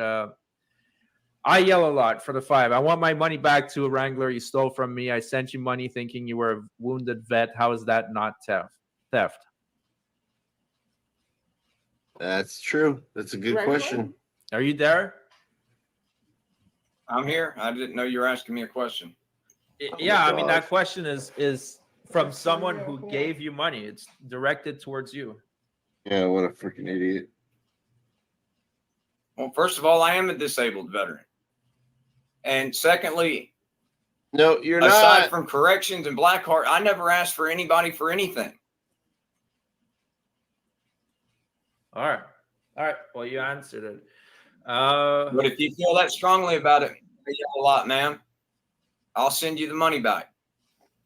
I yell a lot for the 5. I want my money back to a Wrangler you stole from me. I sent you money thinking you were a wounded vet. How is that not theft? That's true. That's a good question. Are you there? I'm here. I didn't know you were asking me a question. Yeah, I mean that question is from someone who gave you money. It's directed towards you. Yeah, what a freaking idiot. Well, first of all, I am a disabled veteran. And secondly, no, you're aside not. from corrections and Blackheart, I never asked for anybody for anything. All right. Well, you answered it. But if you feel that strongly about it, a lot, man, I'll send you the money back,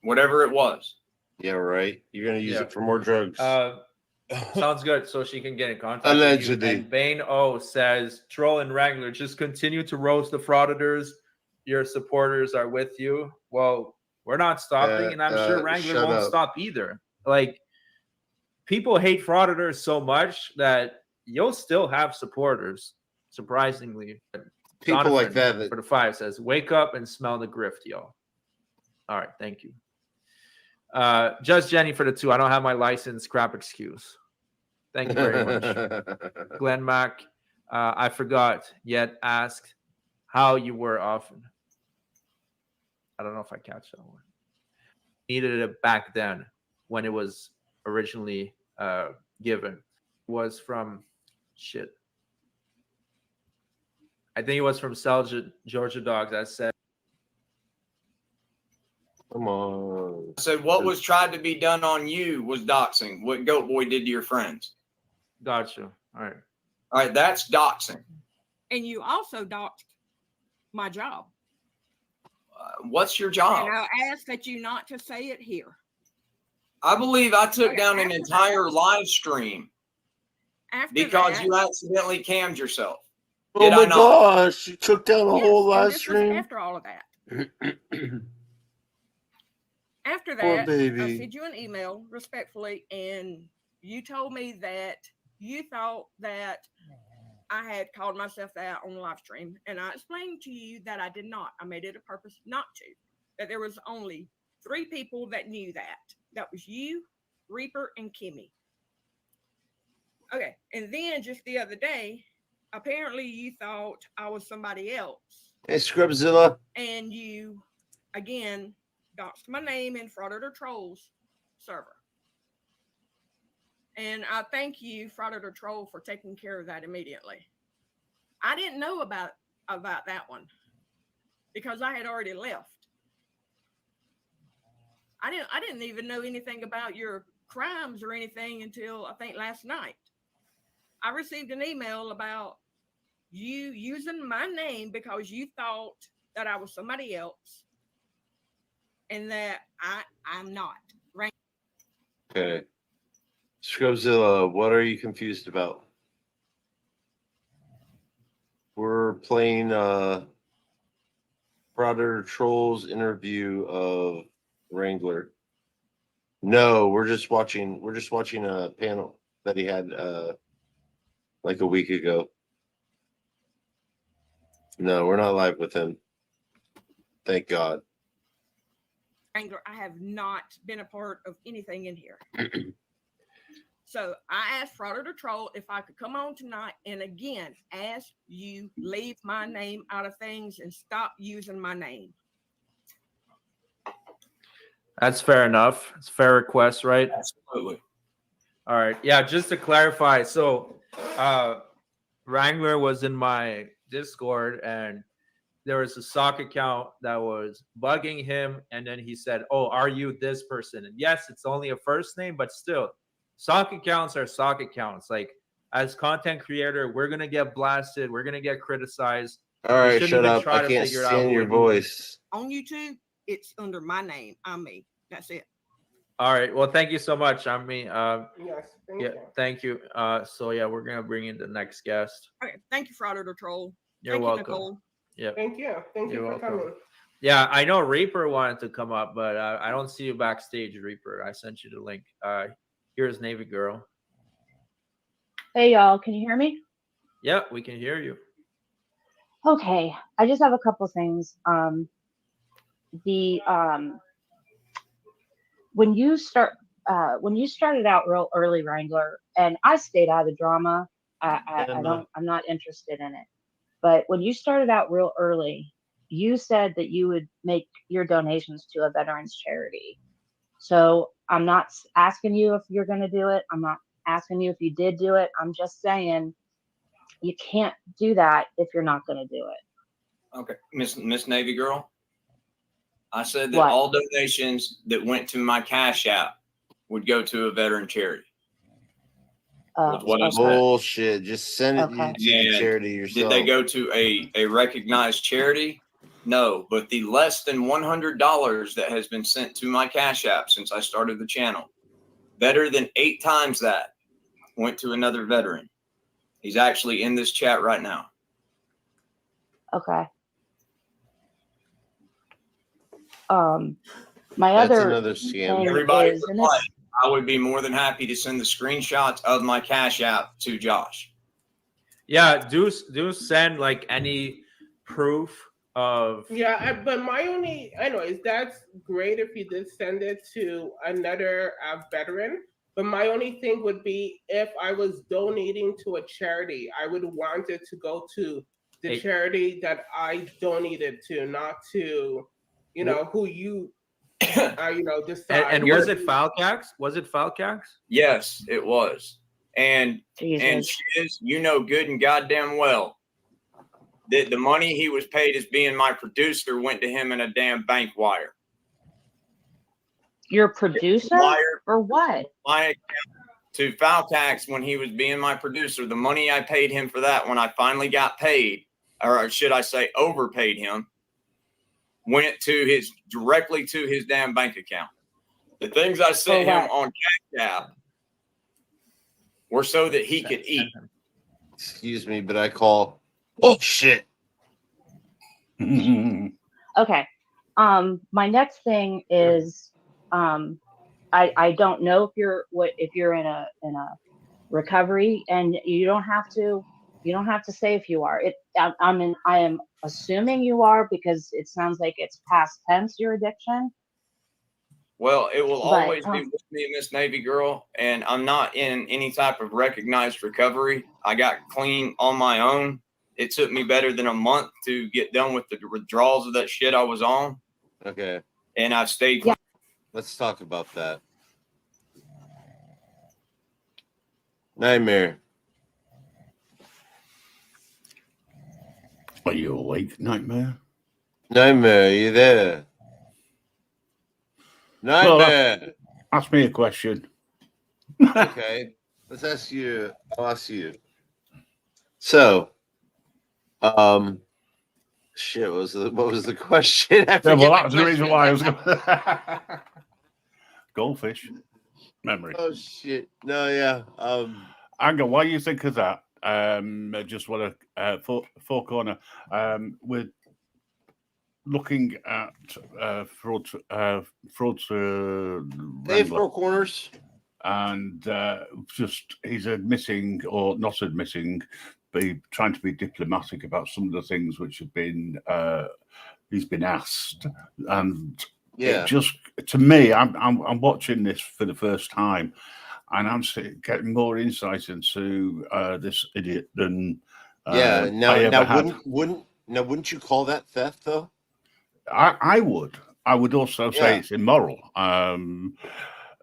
whatever it was. Yeah, right. You're gonna use it for more drugs. Sounds good. So she can get in contact Allegedly. with you. And Bane O says, Troll and Wrangler, just continue to roast the frauditors. Your supporters are with you. Well, we're not stopping, and I'm sure Wrangler won't stop either. Like, people hate frauditors so much that you'll still have supporters, surprisingly. People like Donovan that. For the 5 says, wake up and smell the grift, y'all. All right, thank you. Just Jenny for the 2. I don't have my license. Crap excuse. Thank you very much. Glenn Mack, I forgot yet asked how you were often. I don't know if I catch that one. Needed it back then when it was originally given. Was from shit. I think it was from Georgia Dogs. I said, come on. I said, what was tried to be done on you was doxing. What Goat Boy did to your friends. Gotcha. All right. All right, that's doxing. And you also doxed my job. What's your job? And I ask that you not to say it here. I believe I took down an entire live stream because you accidentally cammed yourself. Oh my gosh, you took down a whole live This was stream. after all of that. After Poor that, baby. I sent you an email respectfully, and you told me that you thought that I had called myself that on the live stream, and I explained to you that I did not. I made it a purpose not to. That there was only 3 people that knew that. That was you, Reaper, and Kimmy. Okay, and then just the other day, apparently you thought I was somebody else. Hey, Scrubzilla. And you, again, doxed my name in Frauditor Trolls server. And I thank you, Frauditor Troll, for taking care of that immediately. I didn't know about that one because I had already left. I didn't even know anything about your crimes or anything until I think last night. I received an email about you using my name because you thought that I was somebody else and that I'm not. Right? Okay. Scrubzilla, what are you confused about? We're playing Frauditor Troll's interview of Wrangler. No, we're just watching a panel that he had like a week ago. No, we're not live with him. Thank God. Wrangler, I have not been a part of anything in here. So I asked Frauditor Troll if I could come on tonight and again ask you leave my name out of things and stop using my name. that's fair enough. It's a fair request, right? Absolutely. All right. Yeah, just to clarify. So Wrangler was in my Discord and there was a sock account that was bugging him. And then he said, oh, are you this person? And yes, it's only a first name, but still, sock accounts are sock accounts. Like, as content creator, we're going to get blasted. We're going to get criticized. All right, shut up. I can't stand your voice. On YouTube, it's under my name. I'm me. That's it. All right. Well, thank you so much. I mean, Yes. Thank yeah, you. thank you. So yeah, we're gonna bring in the next guest. Okay. Thank you, Frauditor Troll. You're Thank welcome. You, Nicole. Yeah. Thank you. Thank you You're for welcome. coming. Yeah, I know Reaper wanted to come up, but I don't see you backstage, Reaper. I sent you the link. Here's Navy Girl. Hey y'all, can you hear me? Yeah, we can hear you. Okay, I just have a couple things. When you started out real early, Wrangler, and I stayed out of the drama. I'm not interested in it. But when you started out real early, you said that you would make your donations to a veterans charity. So I'm not asking you if you're going to do it. I'm not asking you if you did do it. I'm just saying you can't do that if you're not going to do it. Okay, Miss Navy girl. I said that What? all donations that went to my Cash App would go to a veteran charity. Was what I said. Bullshit. Just send it Okay. to the charity yourself. Did they go to a recognized charity? No, but the less than $100 that has been sent to my Cash App since I started the channel, better than 8 times that went to another veteran. He's actually in this chat right now. Okay. My That's other another scam. thing Everybody, is, and reply. this, I would be more than happy to send the screenshots of my Cash App to Josh. Yeah, do send like any proof of. Yeah, but my only, anyways, that's great if you did send it to another veteran. But my only thing would be if I was donating to a charity, I would want it to go to the charity that I donated to, not to, who you, decide. And was it Falcax? Was it Falcax? Yes, it was. And Jesus. Shiz, you know good and goddamn well that the money he was paid as being my producer went to him in a damn bank wire. your producer Wire or what? my account to Falcax when he was being my producer. The money I paid him for that when I finally got paid, or should I say overpaid him, went to directly to his damn bank account. The things I sent him on Cash App were so that he could eat. Excuse me, but I call. Oh shit. Okay. My next thing is, I don't know if you're in a recovery, and you don't have to say if you are. I am assuming you are, because it sounds like it's past tense, your addiction. Well, it will But, always be with me, Miss Navy girl, and I'm not in any type of recognized recovery. I got clean on my own. It took me better than a month to get done with the withdrawals of that shit I was on. Okay. And I've stayed clean. Let's talk about that. Nightmare. Are you awake, Nightmare? Nightmare, are you there? Nightmare. Ask me a question. Okay. Let's ask you. I'll ask you. So, shit. What was the question? Yeah, well, that was the reason why I was going. Goldfish memory. Oh shit! No, yeah. Anger, why do you think of that? I just want to four corner. We're looking at fraud. They have four corners, and just he's admitting or not admitting, trying to be diplomatic about some of the things which have been he's been asked, and yeah, it just to me, I'm watching this for the first time, and I'm getting more insight into this idiot than yeah. I ever had. Wouldn't you call that theft though? I would. I would also say it's immoral. Oh,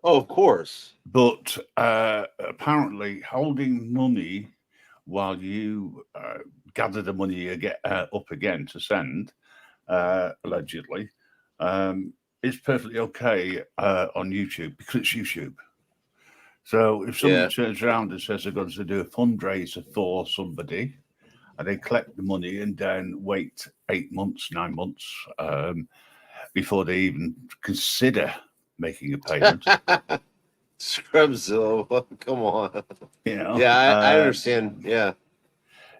of course. But apparently, holding money while you gather the money up again to send, allegedly, is perfectly okay on YouTube because it's YouTube. So if somebody turns around and says they're going to do a fundraiser for somebody, and they collect the money and then wait 8 months, 9 months before they even consider making a payment. Scrubzilla, come on. You know, I understand. Yeah.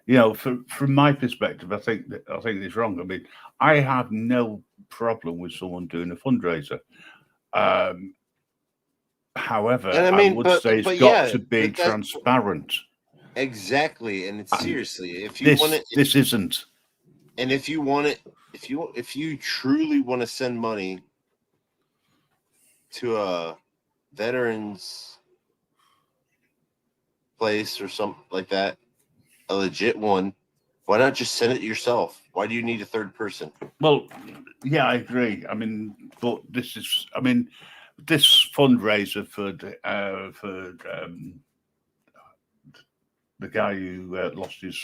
You know, from my perspective, I think it's wrong. I mean, I have no problem with someone doing a fundraiser. However, And I would say it's got to be transparent. Exactly, and it's seriously, if you want it, this isn't. And if you want it, if you truly want to send money to a veterans place or something like that, a legit one, Why not just send it yourself? Why do you need a third person? Well, yeah, I agree. I mean, but this fundraiser for the guy who lost his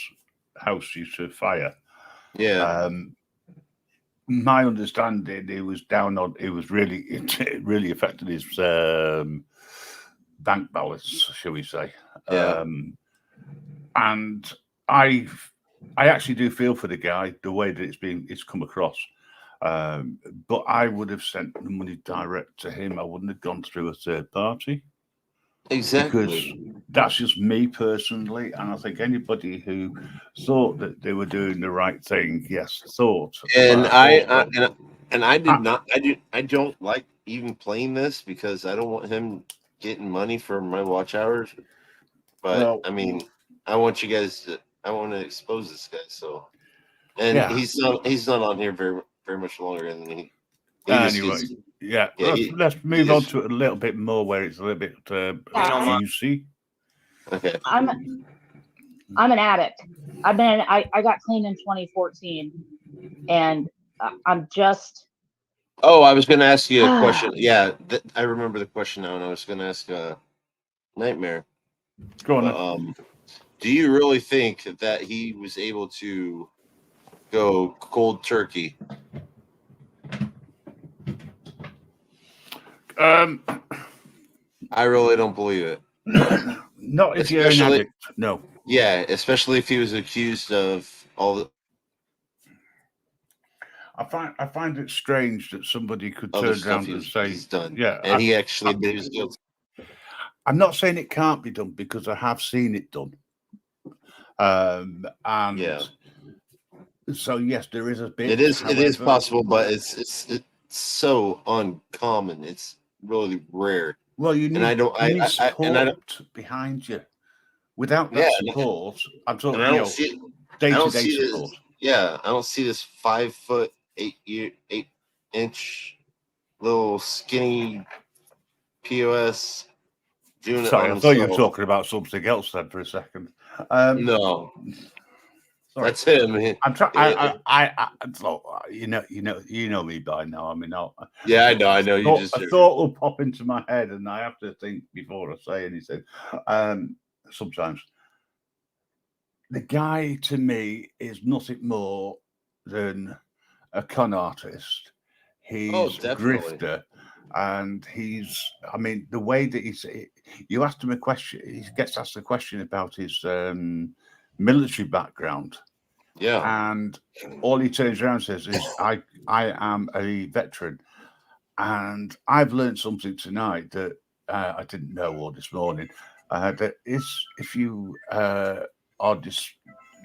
house due to fire. Yeah. My understanding, it was down on. It was really it really affected his bank balance, shall we say? Yeah. And I actually do feel for the guy the way that it's come across. But I would have sent the money direct to him. I wouldn't have gone through a third party. Exactly. Because that's just me personally, and I think anybody who thought that they were doing the right thing, thought. And I don't like even playing this because I don't want him getting money for my watch hours. But Well, I mean, I want to expose this guy. So, and Yeah. he's not on here very much longer than he. Anyway, let's move on to it a little bit more where it's a little bit juicy. Okay. I'm an addict. I got clean in 2014, and I'm just. Oh, I was going to ask you a question. Yeah, I remember the question now, and I was going to ask Nightmare. Go on. Do you really think that he was able to go cold turkey? I really don't believe it. Not if you're an addict. No. Yeah, especially if he was accused of all the I find it strange that somebody could other turn stuff around and say, he's done. "Yeah," and he actually did his guilty. I'm not saying it can't be done because I have seen it done. And so yes, there is a bit. It is however, possible, but it's so uncommon. It's really rare. Well, you need, and I don't. you need I support behind you. Without that support, I'm talking and I don't see day-to-day support. I don't see this 5 foot 8 inch little skinny POS doing Sorry, it. I thought you were talking about something else then for a second. No, sorry. That's him. I'm trying. You know me by now. I mean, yeah, I know. I know. You just a thought will pop into my head, and I have to think before I say anything. Sometimes the guy to me is nothing more than a con artist. He's a grifter, and I mean, the way that you asked him a question, he gets asked a question about his military background. Yeah. And all he turns around and says is, I am a veteran. And I've learned something tonight that I didn't know all this morning. That is, if you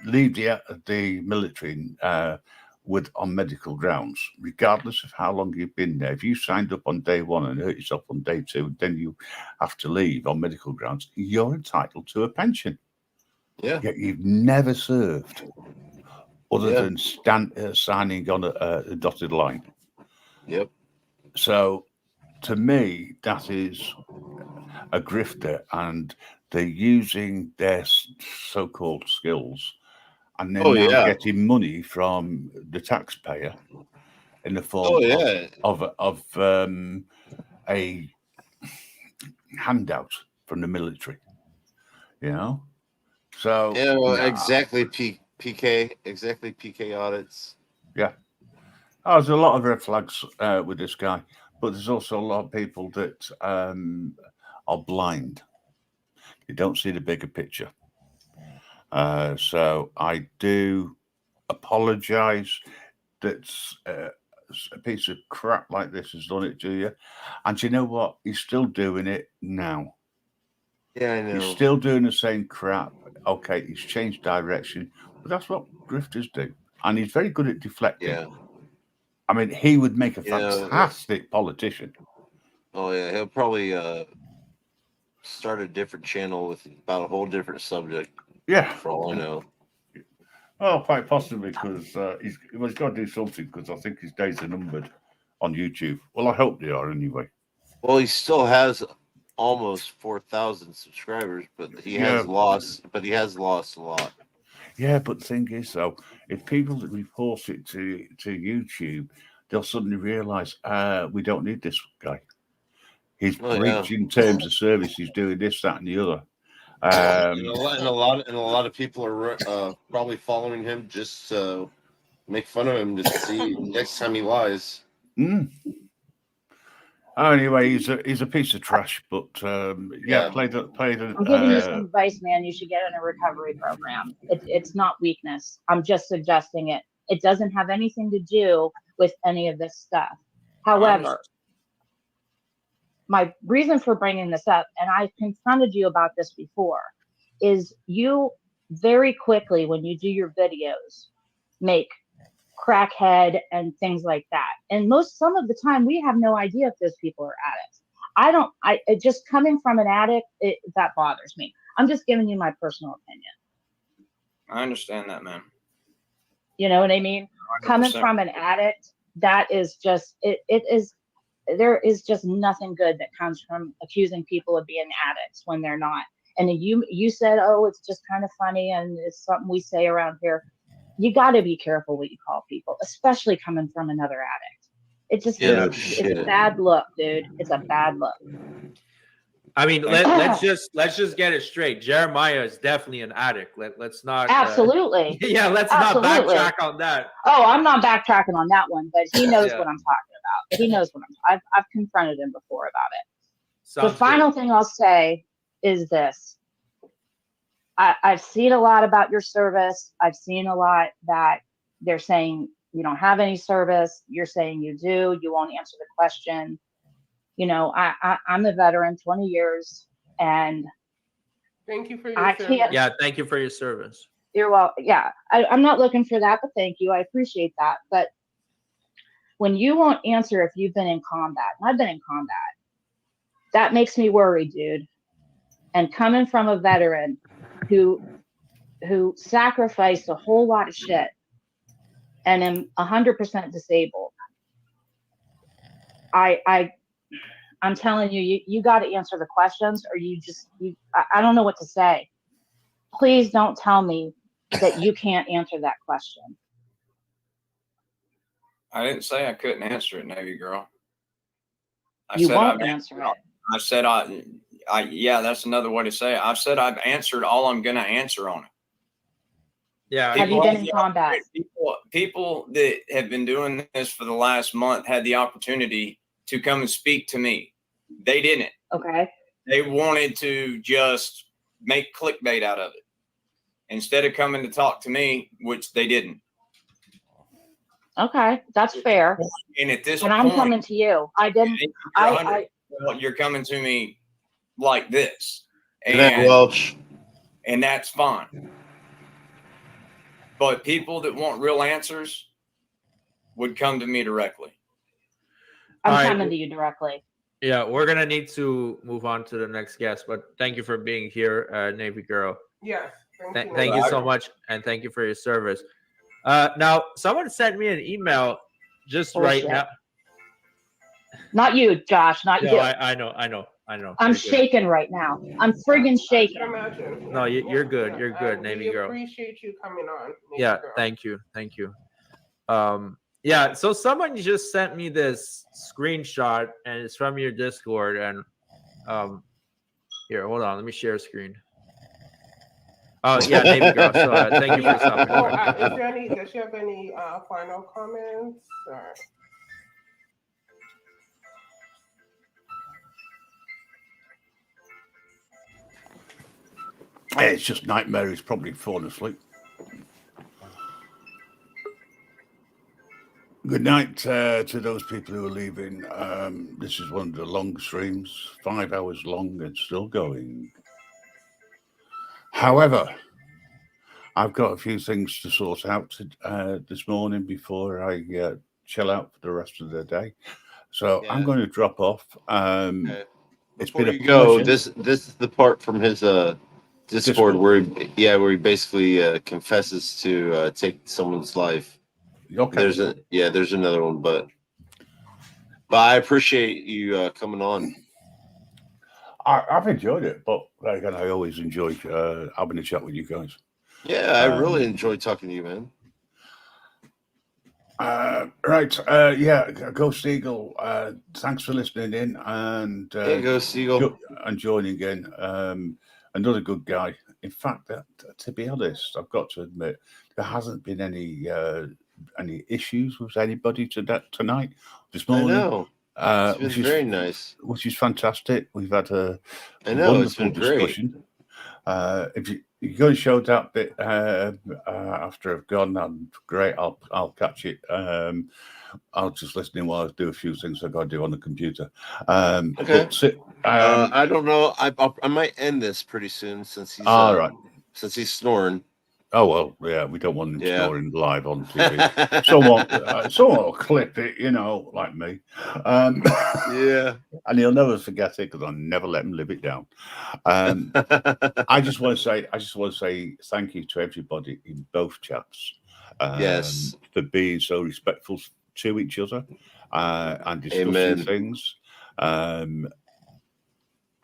leave the military on medical grounds, regardless of how long you've been there, if you signed up on day one and hurt yourself on day two, then you have to leave on medical grounds, you're entitled to a pension. Yeah. Yet you've never served other than signing on a dotted line. Yep. So to me, that is a grifter, and they're using their so-called skills, and they're now getting money from the taxpayer in the form of a handout from the military. You know, so exactly. PK, exactly. PK audits. Yeah. There's a lot of red flags with this guy, but there's also a lot of people that are blind. You don't see the bigger picture. So I do apologize that a piece of crap like this has done it to you. And you know what? He's still doing it now. Yeah, I know. He's still doing the same crap. Okay, he's changed direction, but that's what grifters do. And he's very good at deflecting. Yeah. I mean, he would make a fantastic politician. Oh, yeah. He'll probably start a different channel about a whole different subject. Yeah. For all I know. Well, quite possibly, because he's got to do something, because I think his days are numbered on YouTube. Well, I hope they are anyway. Well, he still has almost 4,000 subscribers, but he has lost a lot. Yeah, but the thing is, though, if people that report it to YouTube, they'll suddenly realise we don't need this guy. He's breaching terms of service. He's doing this, that, and the other. And a lot of people are probably following him just to make fun of him to see next time he lies. Anyway, he's a piece of trash. But play the. I'm giving you some advice, man. You should get in a recovery program. It's not weakness. I'm just suggesting it. It doesn't have anything to do with any of this stuff. However, my reason for bringing this up, and I've confronted you about this before, is you very quickly, when you do your videos, make crackhead and things like that. And some of the time, we have no idea if those people are addicts. It just coming from an addict, that bothers me. I'm just giving you my personal opinion. I understand that, man. You know what I mean? 100%. Coming from an addict, that is just, there is just nothing good that comes from accusing people of being addicts when they're not. And you said, oh, it's just kind of funny and it's something we say around here. You got to be careful what you call people, especially coming from another addict. It just it's a bad look, dude. It's a bad look. I mean, let's just get it straight. Jeremiah is definitely an addict. Let's not absolutely. Let's not backtrack on that. Oh, I'm not backtracking on that one, but he knows what I'm talking about. He knows what I've confronted him before about it. The final thing I'll say is this. I've seen a lot about your service. I've seen a lot that they're saying you don't have any service. You're saying you do. You won't answer the question. You know, I'm a veteran, 20 years, and thank you for your service. Yeah, thank you for your service. You're welcome. Yeah, I'm not looking for that, but thank you. I appreciate that. But when you won't answer if you've been in combat, and I've been in combat, that makes me worry, dude. And coming from a veteran who sacrificed a whole lot of shit and am 100% disabled, I'm telling you, you got to answer the questions, or I don't know what to say. Please don't tell me that you can't answer that question. I didn't say I couldn't answer it, Navy girl. You won't answer it. I said yeah, that's another way to say it. I've said I've answered all I'm going to answer on it. Yeah. Have you been in combat? People that have been doing this for the last month had the opportunity to come and speak to me. They didn't. Okay. They wanted to just make clickbait out of it instead of coming to talk to me, which they didn't. Okay, that's fair. And at this point, I'm coming to you. I didn't. You're coming to me like this, and that's fine. But people that want real answers would come to me directly. I'm coming to you directly. Yeah, we're gonna need to move on to the next guest, but thank you for being here, Navy girl. Yes. Thank you so much, and thank you for your service. Now, someone sent me an email just right now. Not you, Josh. Not you. I know. I'm shaking right now. I'm friggin' shaking. No, you're good. You're good, Navy girl. Appreciate you coming on. Navy Yeah, girl. thank you. Yeah, so someone just sent me this screenshot, and it's from your Discord. And here, hold on, let me share screen. Oh yeah, Navy girl. So thank you for stopping. Does she have any final comments? Or? Hey, it's just nightmare. He's probably fallen asleep. Good night to those people who are leaving. This is one of the long streams, 5 hours long and still going. However, I've got a few things to sort out this morning before I chill out for the rest of the day. So I'm going to drop off. It's Before been you a go, pleasure. this is the part from his Discord where he basically confesses to take someone's life. Okay. There's another one, but I appreciate you coming on. I've enjoyed it, but again, I always enjoy having a chat with you guys. Yeah, I really enjoyed talking to you, man. Right. Yeah, Ghost Eagle. Thanks for listening in and Ghost Eagle. and joining in. Another good guy. In fact, to be honest, I've got to admit there hasn't been any issues with anybody tonight this morning. I know. It's been very nice, which is fantastic. We've had a I know, it's wonderful been great. discussion. If you're going to show that bit after I've gone, then great. I'll catch it. I'll just listen in while I do a few things I've got to do on the computer. Okay. But, I don't know. I might end this pretty soon since he's all right. Since he's snoring. Oh well, yeah. We don't want him snoring live on TV. Someone will clip it, like me. Yeah. And he'll never forget it because I never let him live it down. I just want to say thank you to everybody in both chats. Yes. For being so respectful to each other and discussing things. And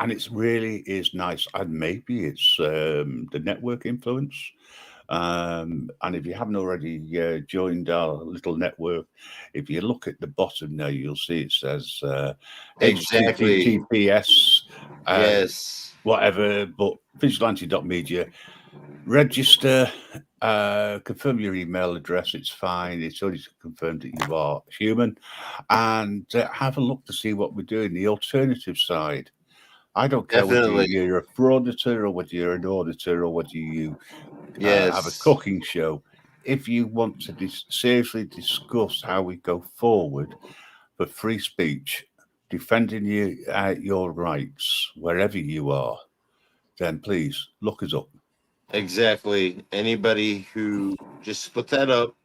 it really is nice. And maybe it's the network influence. And if you haven't already joined our little network, if you look at the bottom there, you'll see it says Exactly. HTTPS, Yes. whatever, but vigilante.media. Register, confirm your email address. It's fine. It's already confirmed that you are human. And have a look to see what we're doing. The alternative side. I don't care whether you're a frauditor or whether you're an auditor or whether you have a cooking show. If you want to seriously discuss how we go forward for free speech, defending your rights wherever you are, then please look us up. Exactly. Anybody who just put that up,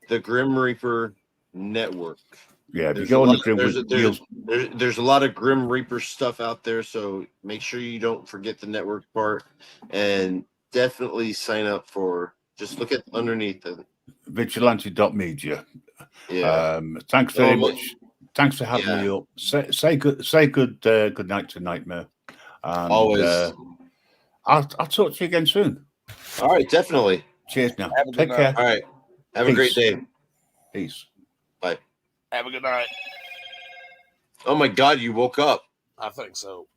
the Grim Reaper Network. Yeah, if you go on the Grim there's a lot of Grim Reaper stuff out there, so make sure you don't forget the network part, and definitely sign up for. Just look at underneath it. Vigilante.media. Yeah. Thanks very much. Thanks for having me up. Say good night to Nightmare. And, always. I'll talk to you again soon. All right, definitely. Cheers now. Have a good Take night. care. All right. Have a great day. Peace. Bye. Have a good night. Oh my God, you woke up. I think so.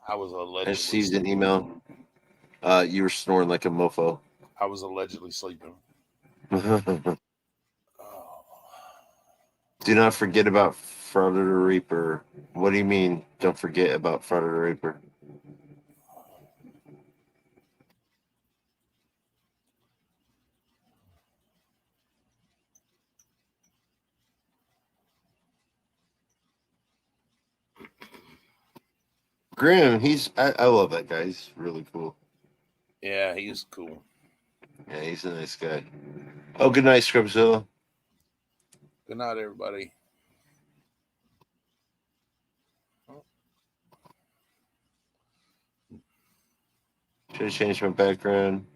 I was I allegedly received an email. You were snoring like a mofo. I was allegedly sleeping. Do not forget about Friday the Reaper. What do you mean? Don't forget about Friday the Reaper. Grim, I love that guy. He's really cool. Yeah, he's cool. Yeah, he's a nice guy. Oh, good night, Scrubzilla. Good night, everybody. Should have changed my background.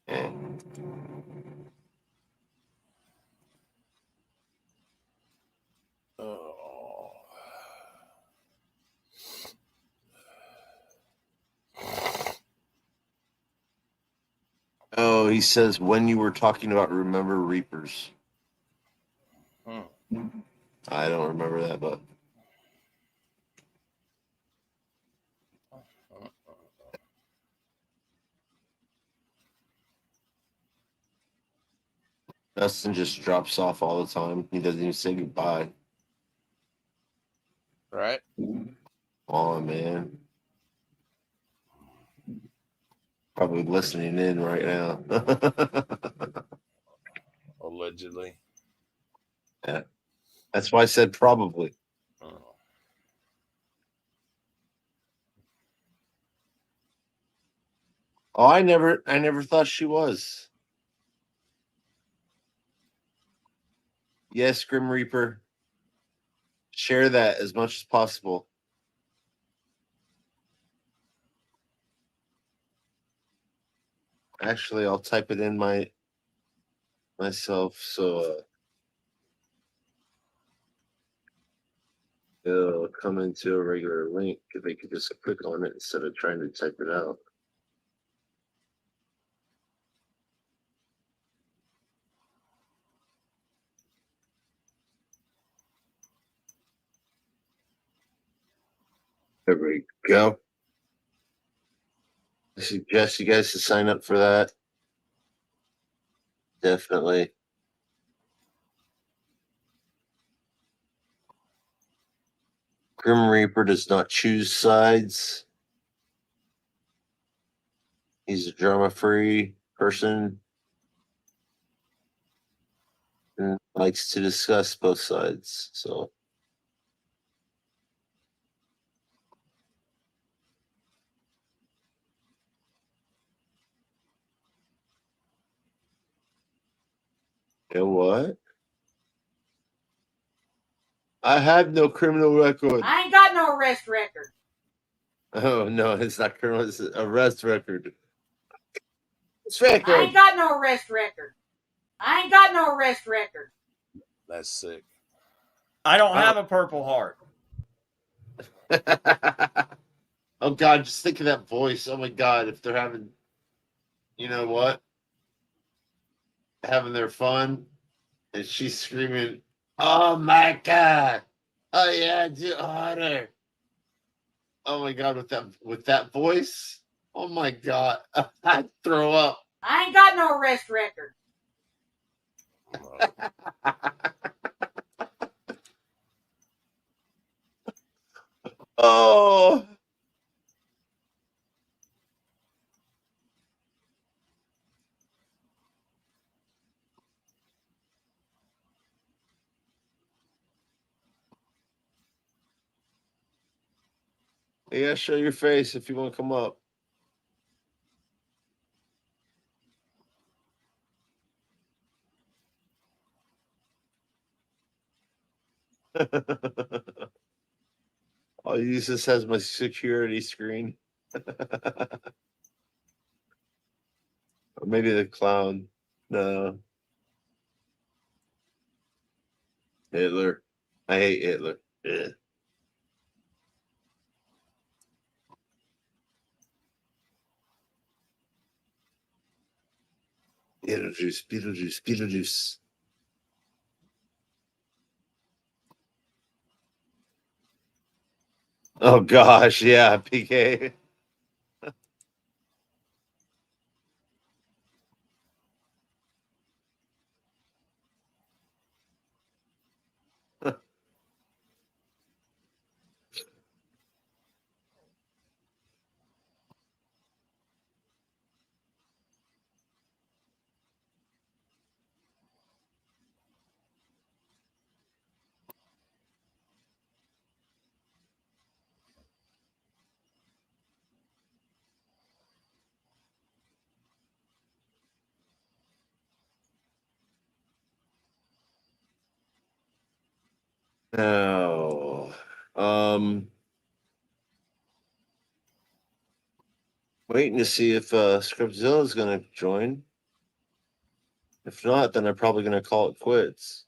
Yeah. Oh, he says when you were talking about Remember Reapers. I don't remember that, but Dustin just drops off all the time. He doesn't even say goodbye. Right? Oh man. Probably listening in right now. Allegedly. Yeah. That's why I said probably. Oh, I never thought she was. Yes, Grim Reaper. Share that as much as possible. Actually, I'll type it in myself, so it'll come into a regular link. If they could just click on it instead of trying to type it out. There we go. I suggest you guys to sign up for that. Definitely. Grim Reaper does not choose sides. He's a drama-free person and likes to discuss both sides. So. And what? I have no criminal record. I ain't got no arrest record. Oh no, it's not criminal. It's arrest record. It's I record. ain't got no arrest record. I ain't got no arrest record. That's sick. I don't have a Purple Heart. Oh God, just think of that voice. Oh my God, if they're having, you know what, having their fun, and she's screaming, "Oh my God! Oh yeah, do harder!" Oh my God, with that voice, oh my God, I'd throw up. I ain't got no arrest record. Oh. Yeah, show your face if you want to come up. I'll use this as my security screen. Or maybe the clown. No. Hitler. I hate Hitler. Ugh. Beetlejuice, Beetlejuice, Beetlejuice. Oh gosh, yeah, PK. No. Waiting to see if Scriptzilla is going to join. If not, then I'm probably going to call it quits.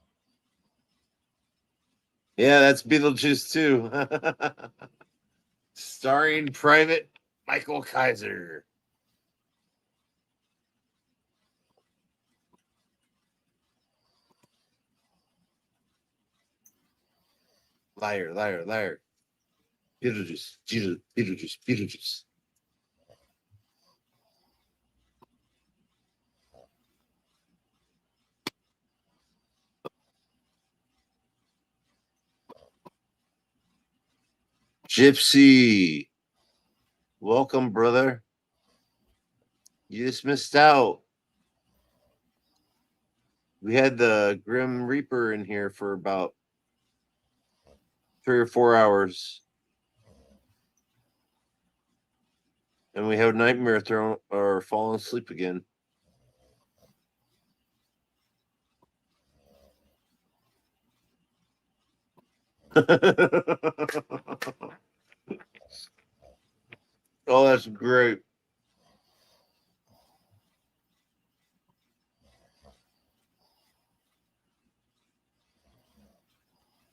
Yeah, that's Beetlejuice too. Starring Private Michael Kaiser. Liar, liar, liar. Beetlejuice, Beetlejuice, Beetlejuice. Gypsy. Welcome, brother. You just missed out. We had the Grim Reaper in here for about 3 or 4 hours. And we have Nightmare thrown or falling asleep again. Oh, that's great.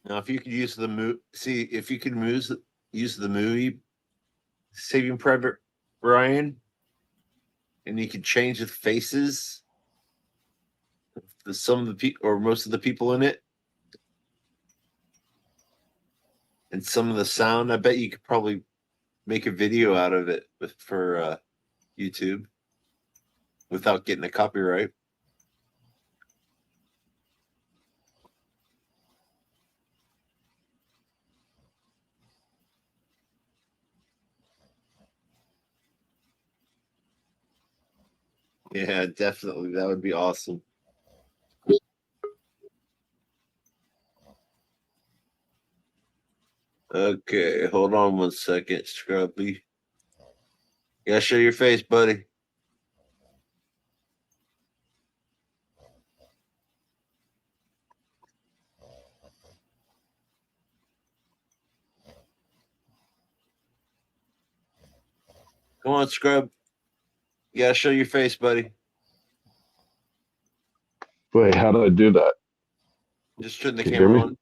Now, if you could use the if you could use the movie Saving Private Ryan, and you could change the faces of some of the people or most of the people in it, and some of the sound, I bet you could probably make a video out of it for YouTube without getting a copyright. Yeah, definitely. That would be awesome. Okay, hold on 1 second, Scrubby. You gotta show your face, buddy. Come on, Scrub. You gotta show your face, buddy. Wait, how do I do that? Just turn the Can you hear camera me? on.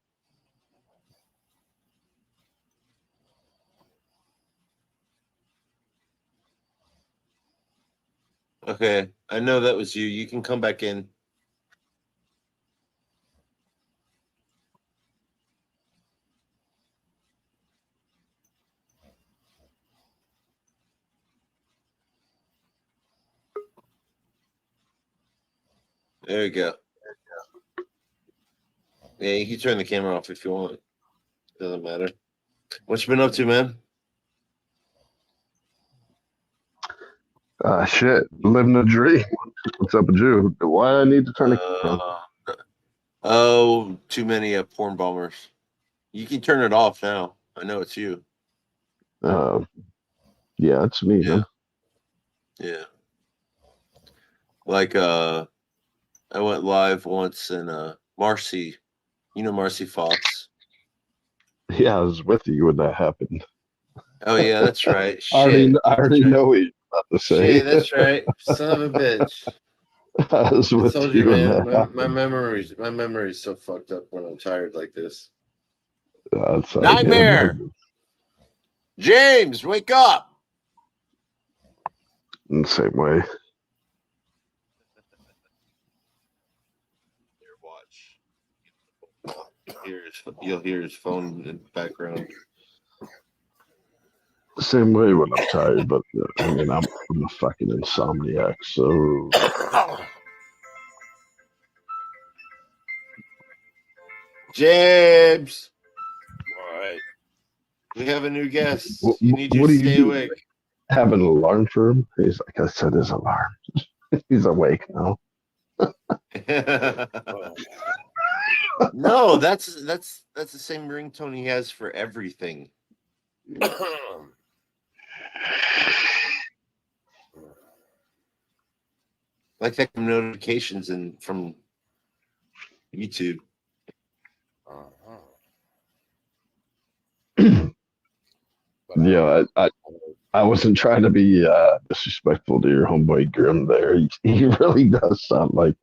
Okay, I know that was you. You can come back in. There you go. Yeah, you can turn the camera off if you want. Doesn't matter. What you been up to, man? Shit, living a dream. What's up with you? Why I need to turn the camera on? Oh, too many porn bombers. You can turn it off now. I know it's you. Yeah, it's me, man. Yeah. Like I went live once and Marcy, you know Marcy Fox. Yeah, I was with you when that happened. Oh yeah, that's right. I already Shit. know what you're about to say. Shit, that's right. Son of a bitch. I was I with told you you, when man. that My happened. memory's so fucked up when I'm tired like this. It's like, Nightmare. James, wake up. in the same way. You'll hear his phone in the background. Same way when I'm tired, but I mean, I'm a fucking insomniac, so James. All right. We have a new guest. You need what to do stay you do? awake. Have an alarm for him? He's like, I set his alarm. He's awake now. No, that's the same ringtone he has for everything. Like that notifications from YouTube. Yeah, I wasn't trying to be disrespectful to your homeboy Grim there. He really does sound like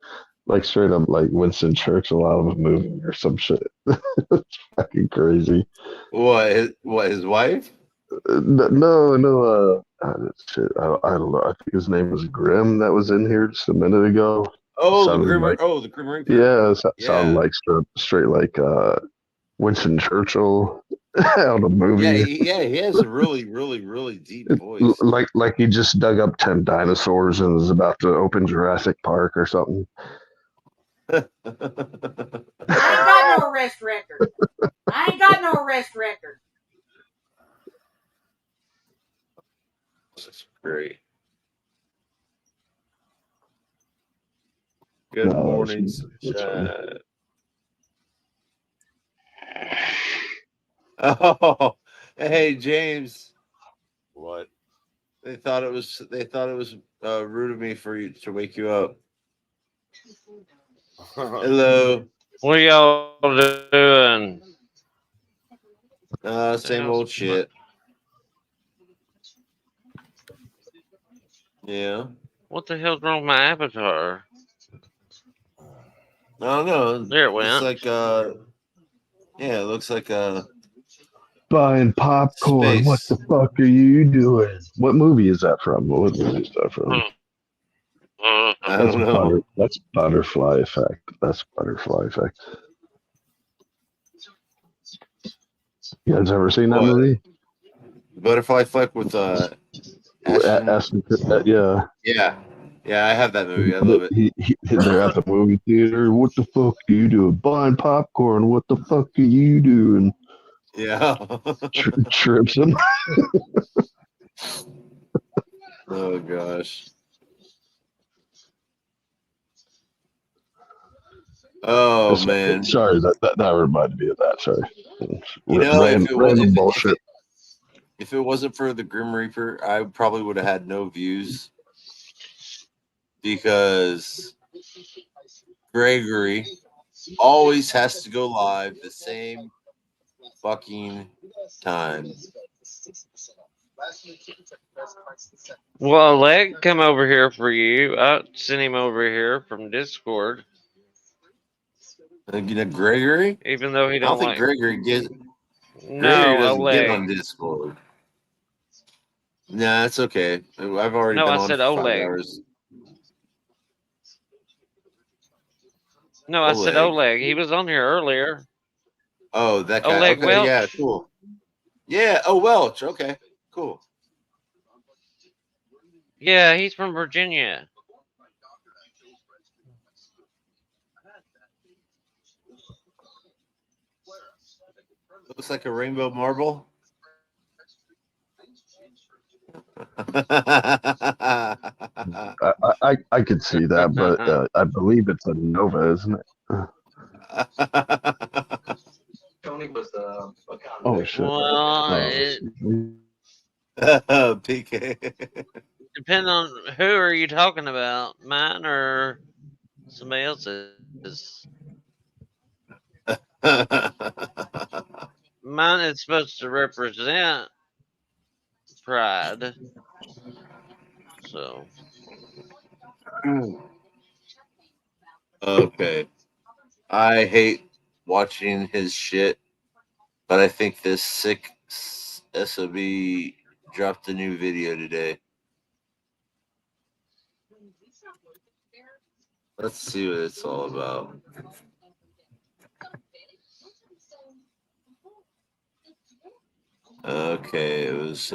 straight up like Winston Churchill out of a movie or some shit. It's fucking crazy. What? His wife? No. Shit, I don't know. I think his name was Grim that was in here just a minute ago. Oh, Sounded the Grim Reaper. Yeah, Yeah. sounded like straight like Winston Churchill out of a movie. Yeah, he has a really, really, really deep voice. Like he just dug up 10 dinosaurs and is about to open Jurassic Park or something. I ain't got no arrest record. I ain't got no arrest record. That's great. Good No, morning, it's fine. sunshine. Oh, hey James. What? They thought it was rude of me for you to wake you up. Hello. What y'all doing? Same old shit. Yeah. What the hell's wrong with my avatar? I don't know. There it It's went. like Yeah, it looks like a Buying popcorn. What the fuck are you doing? What movie is that from? What movie is that from? I That's don't know. That's Butterfly Effect. That's Butterfly Effect. You guys ever seen that What? movie? Butterfly Effect with Ashton. Yeah. Yeah, I have that movie. I love it. They're at the movie theater. What the fuck are you doing? Buying popcorn. What the fuck are you doing? Yeah. Trips him. Oh gosh. Oh man. Sorry, that reminded me of that. Sorry. You know, Random bullshit. If it wasn't for the Grim Reaper, I probably would have had no views because Gregory always has to go live the same fucking time. Well, Leg come over here for you. I sent him over here from Discord. You know, Gregory? Even though he I don't don't think like Gregory gets. No, Gregory doesn't get Oleg. on Discord. Nah, it's okay. I've already No, been I on said for 5 Oleg. hours. No, I said Oleg. Oleg. He was on here earlier. Oh, that guy. Oleg Okay, Welch. yeah, cool. Yeah, oh, Welch. Okay, cool. Yeah, he's from Virginia. Looks like a rainbow marble. I could see that, but I believe it's a Nova, isn't it? Tony was Oh shit! PK. Depending on who are you talking about, mine or somebody else's. Mine is supposed to represent pride. So. Okay. I hate watching his shit, but I think this sick SOB dropped a new video today. Let's see what it's all about. Okay, it was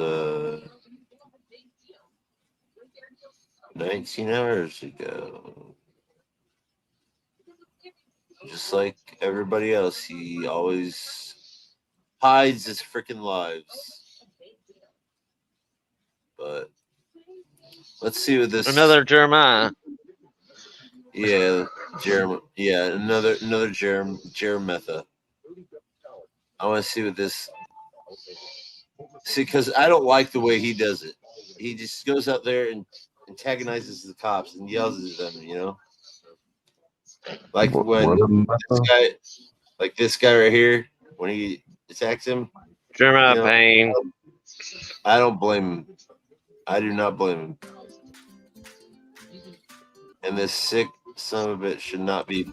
19 hours ago. Just like everybody else, he always hides his freaking lives. But let's see what this. Another Jeremiah. Yeah, Jeremiah. Yeah, another Jeremetha. I want to see what this. See, because I don't like the way he does it. He just goes out there and antagonizes the cops and yells at them. You know, like when this guy right here, when he attacks him. Jeremiah Payne. I don't blame him. I do not blame him. And this sick son of a bitch should not be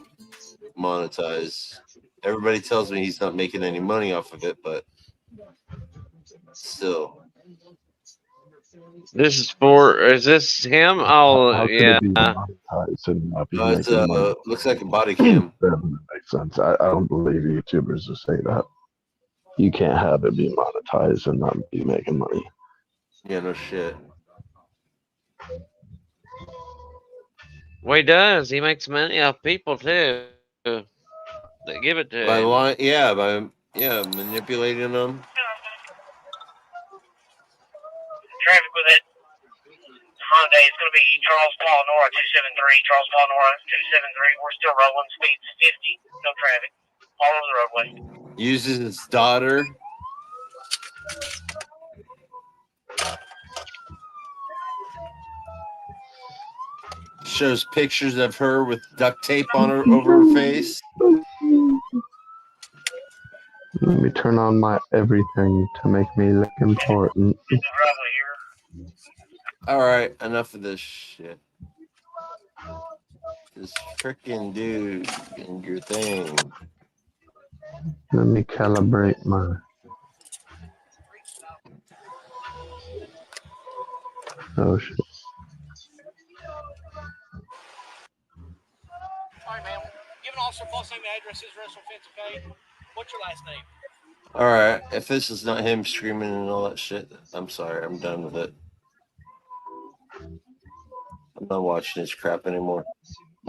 monetized. Everybody tells me he's not making any money off of it, but still. This is for, is this him? Oh, How could yeah. it be monetized and not be It's making money? looks like a body cam. That doesn't make sense. I don't believe YouTubers will say that. You can't have it be monetized and not be making money. Yeah, no shit. Well, he does. He makes money off people too. They give it to By him. manipulating them. Traffic with it. Hyundai is going to be Charles Paul Nora 273. Charles Paul Nora 273. We're still rolling. Speeds 50. No traffic. All over the roadway. Uses his daughter. Shows pictures of her with duct tape on her over her face. Let me turn on my everything to make me look important. All right, enough of this shit. This freaking dude and your thing. Let me calibrate my. Oh shit. All right, ma'am. Give an officer false name and address, his arrest offense, okay? What's your last name? All right. If this is not him screaming and all that shit, I'm sorry. I'm done with it. I'm not watching this crap anymore.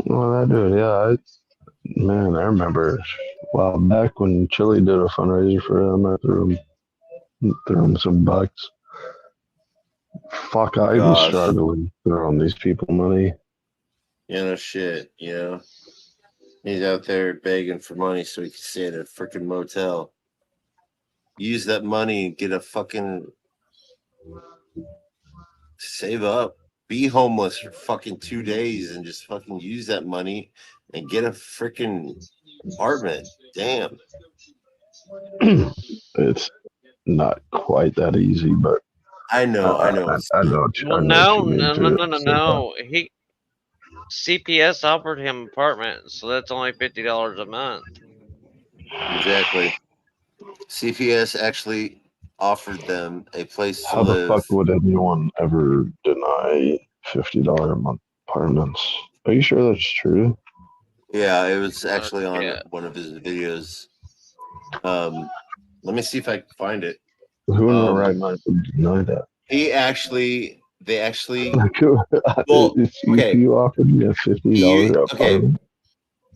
Well, I do. Yeah, man, I remember a while back when Chili did a fundraiser for him. I threw him some bucks. Fuck, I'm Gosh. struggling throwing these people money. No shit, He's out there begging for money so he can stay at a freaking motel. Use that money and get a fucking save up. Be homeless for fucking 2 days and just fucking use that money and get a freaking apartment. Damn. It's not quite that easy, but I know. I know. Well, no. CPS offered him apartment, so that's only $50 a month. Exactly. CPS actually offered them a place to how the live. fuck would anyone ever deny $50 a month apartments? Are you sure that's true? Yeah, it was actually on one of his videos. Let me see if I can find it. Who in the right mind would deny that? They actually. Well, okay. You offered me a $50 apartment.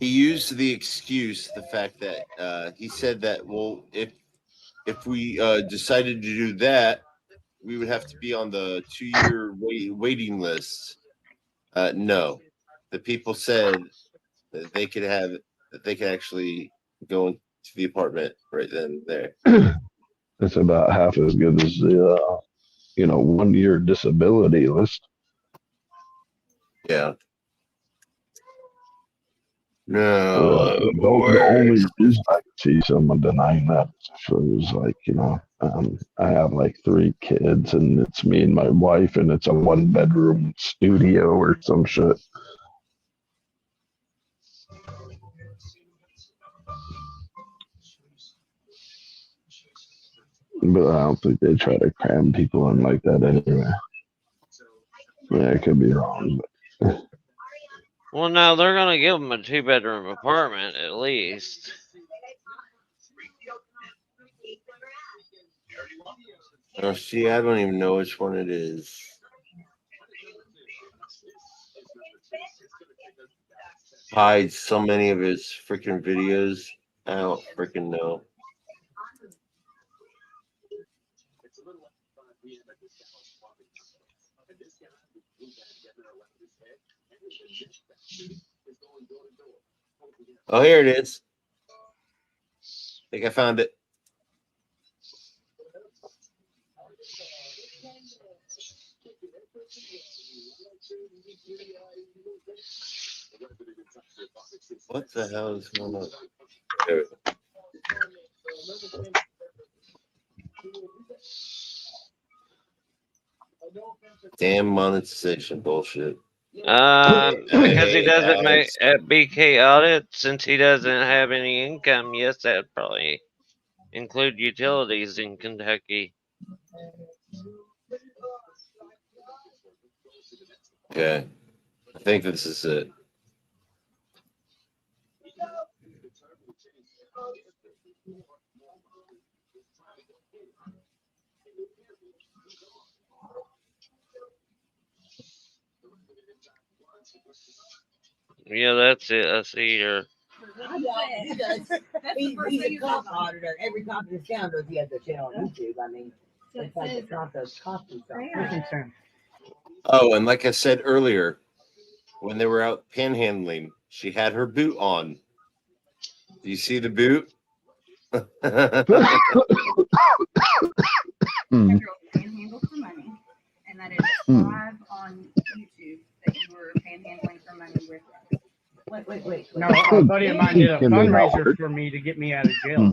He used the excuse, the fact that he said that, well, if we decided to do that, we would have to be on the 2-year waiting list. No, the people said that they could actually go into the apartment right then and there. It's about half as good as the 1-year disability list. Yeah. No. The only reason I could see someone denying that is if it was like, I have like 3 kids and it's me and my wife and it's a 1-bedroom studio or some shit. But I don't think they try to cram people in like that anyway. Yeah, I could be wrong, but Well, no, they're gonna give him a 2-bedroom apartment at least. Oh, see, I don't even know which one it is. Hides so many of his freaking videos. I don't freaking know. Oh, here it is. I think I found it. What the hell is going on? There we go. Damn monetization bullshit. Because he doesn't make at BK audit, since he doesn't have any income. Yes, that'd probably include utilities in Kentucky. Okay, I think this is it. Yeah, that's it. I see here. He's a cop auditor. Every cop in this town knows he has a channel on YouTube. I mean, it's like it's not the costume stuff. Oh, and like I said earlier, when they were out panhandling, she had her boot on. Do you see the boot? Panhandle for money, and that is live on YouTube that you were panhandling for money with. Wait. No, a buddy of mine did a fundraiser for me to get me out of jail.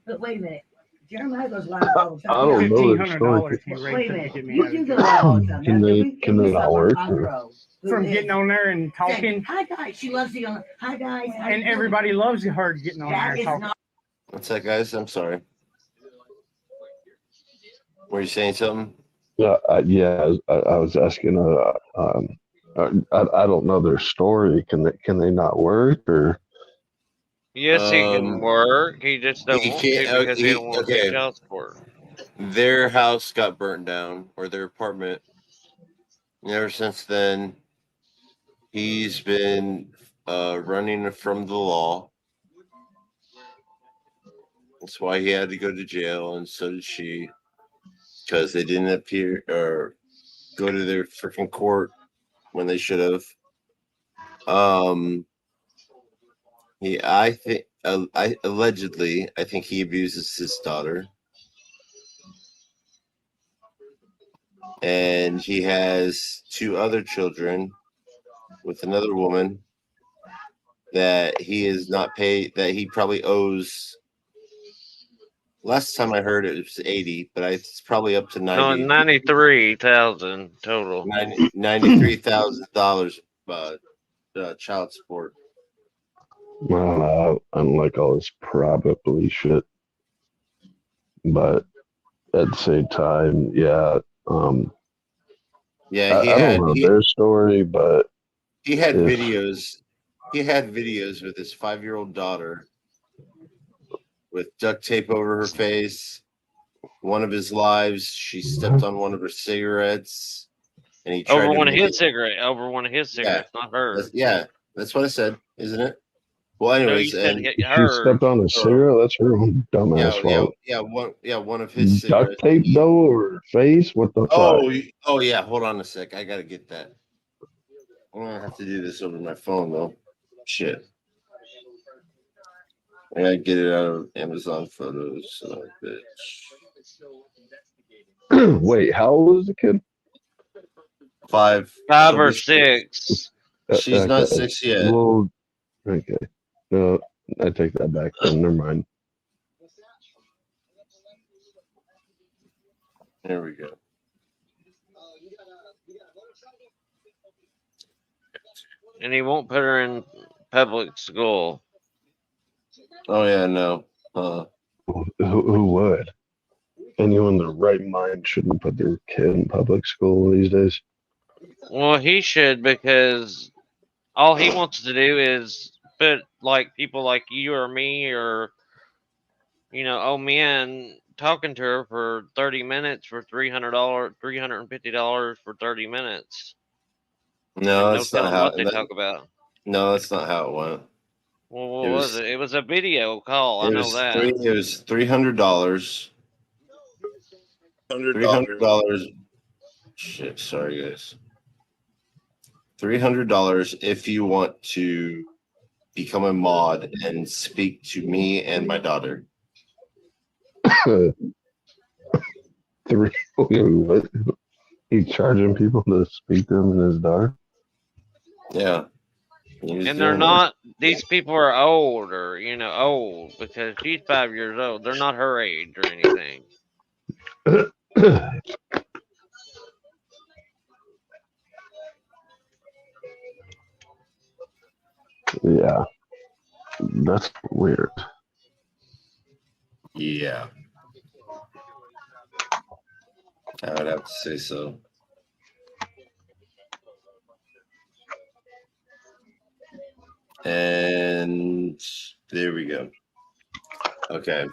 But wait a minute. Jeremiah goes live all the time. I don't know the $1,500 he Wait raised a to minute. get me You out of can go jail. live all the time. Can they not work? From getting on there and talking. Hi guys. She loves you on. Hi guys. And everybody loves her getting on there That and is talking. not. What's that, guys? I'm sorry. Were you saying something? Yeah, I was asking. I don't know their story. Can they not work or? Yes, he can work. He just don't He want can't. to because he don't want to pay Okay. child support. Their house got burnt down, or their apartment. And ever since then, he's been running from the law. That's why he had to go to jail, and so did she, because they didn't appear or go to their freaking court when they should have. I think, allegedly, I think he abuses his daughter, and he has 2 other children with another woman that he is not paid. That he probably owes. Last time I heard it was 80, but it's probably up to 90. No, 93,000 total. $93,000 child support. Well, I don't like all this probably shit, but at the same time, yeah. Yeah, I don't know their story, but he had videos. He had videos with his 5-year-old daughter with duct tape over her face. One of his lives, she stepped on one of her cigarettes, and he tried Over to one of make his cigarettes. Over one of his cigarettes, not hers. That's what I said, isn't it? Well, No, anyways, you said and she stepped on a cigarette. That's her own dumbass fault. one of his Duct cigarettes. tape though, or face? What the fuck? Oh yeah. Hold on a sec. I gotta get that. I'm gonna have to do this over my phone though. Shit. I gotta get it out of Amazon Photos. So bitch. Wait, how old was the kid? 5. 5 or 6. She's not 6 yet. Well, okay. No, I take that back. Then never mind. There we go. And he won't put her in public school. Oh yeah, no. Who would? Anyone in their right mind shouldn't put their kid in public school these days. Well, he should, because all he wants to do is put like people like you or me or old men talking to her for 30 minutes for $300, $350 for 30 minutes. No, And that's no not telling how. what they talk about. No, that's not how it went. Well, what was it? It was a video call. I know that. It was $300. $300. Shit, sorry guys. $300 if you want to become a mod and speak to me and my daughter. What? He's charging people to speak to him and his daughter? Yeah. And they're not, these people are older, old, because she's 5 years old. They're not her age or anything. Yeah. That's weird. Yeah. I would have to say so. And there we go. Okay.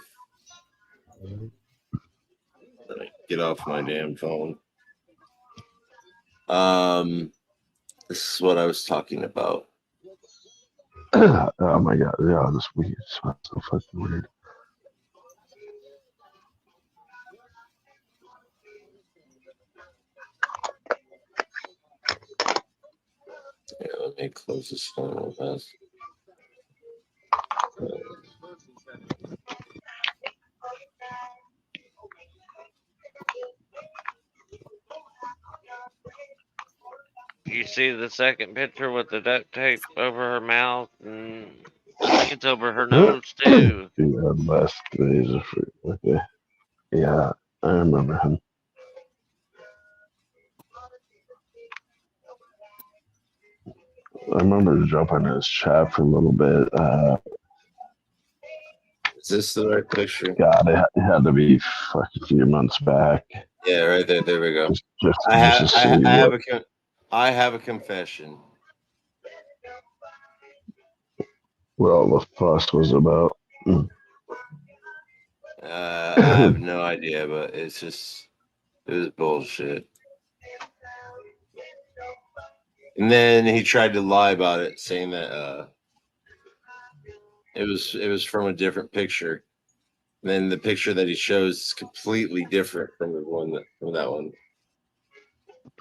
Let me get off my damn phone. This is what I was talking about. Oh my god, yeah, this weed smells so fucking weird. Yeah, let me close this phone real fast. You see the second picture with the duct tape over her mouth, and it's over her nose too. You had last days of fruit. Okay. Yeah, I remember him. I remember jumping in his chat for a little bit. Is this the right picture? God, it had to be fucking a few months back. Yeah, right there. There we go. Just I have, to I, see I have what, I have a confession. what all the fuss was about. I have no idea, but it was bullshit. And then he tried to lie about it, saying that it was from a different picture. And then the picture that he shows is completely different from that one.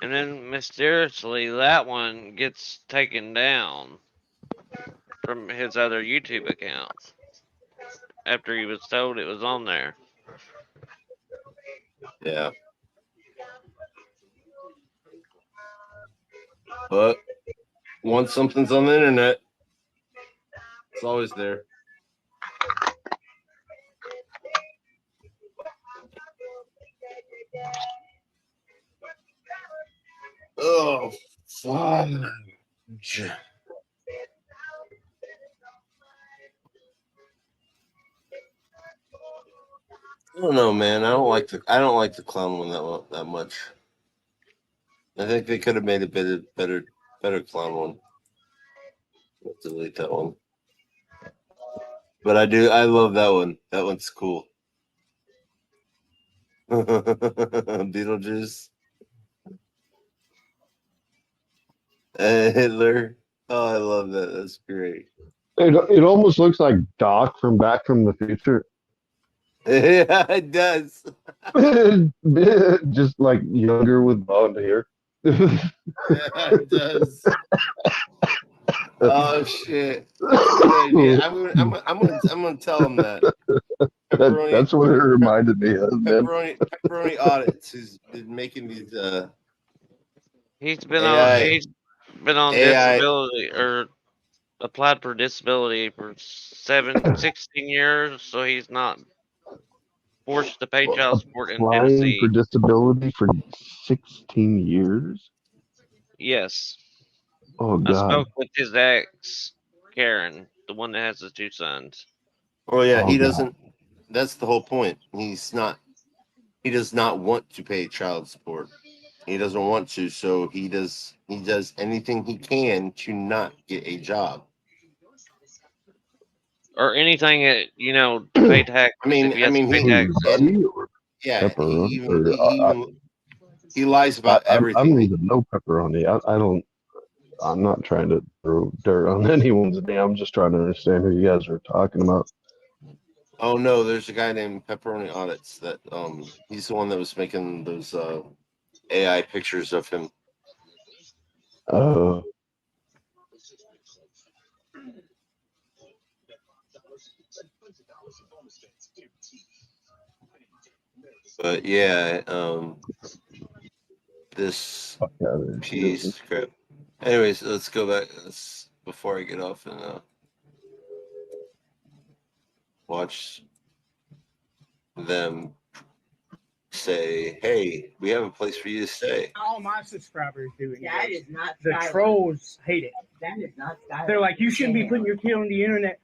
And then mysteriously, that one gets taken down from his other YouTube accounts after he was told it was on there. Yeah. But once something's on the internet, it's always there. Oh, fudge. I don't know, man. I don't like the clown one that much. I think they could have made a better clown one. Let's delete that one. But I love that one. That one's cool. Beetlejuice. Hitler. Oh, I love that. That's great. It almost looks like Doc from Back from the Future. Yeah, it does. Just like younger with blonde hair. Yeah, it does. Oh shit! Yeah, I'm gonna tell him that. That's what it reminded me of. Pepperoni Audits, who's been making these. He's been AI, on disability or applied for disability for 16 years, so he's not forced to pay child support in Applying Tennessee. for disability for 16 years? Yes. Oh, I God. spoke with his ex, Karen, the one that has the 2 sons. Oh yeah, Oh, he God. doesn't. That's the whole point. He does not want to pay child support. He doesn't want to, so he does anything he can to not get a job. Or anything that, to pay tax. I mean, yeah, Pepperoni. he lies about everything. I don't even know pepperoni. I'm not trying to throw dirt on anyone's name. I'm just trying to understand who you guys are talking about. Oh no, there's a guy named Pepperoni Audits that he's the one that was making those AI pictures of him. Oh. But yeah, this piece of crap. Anyways, let's go back. Before I get off and watch them say, "Hey, we have a place for you to stay." All my subscribers do it. That is not The Skylar. trolls hate it. That is not Skylar. They're like, you shouldn't be putting your kid on the internet.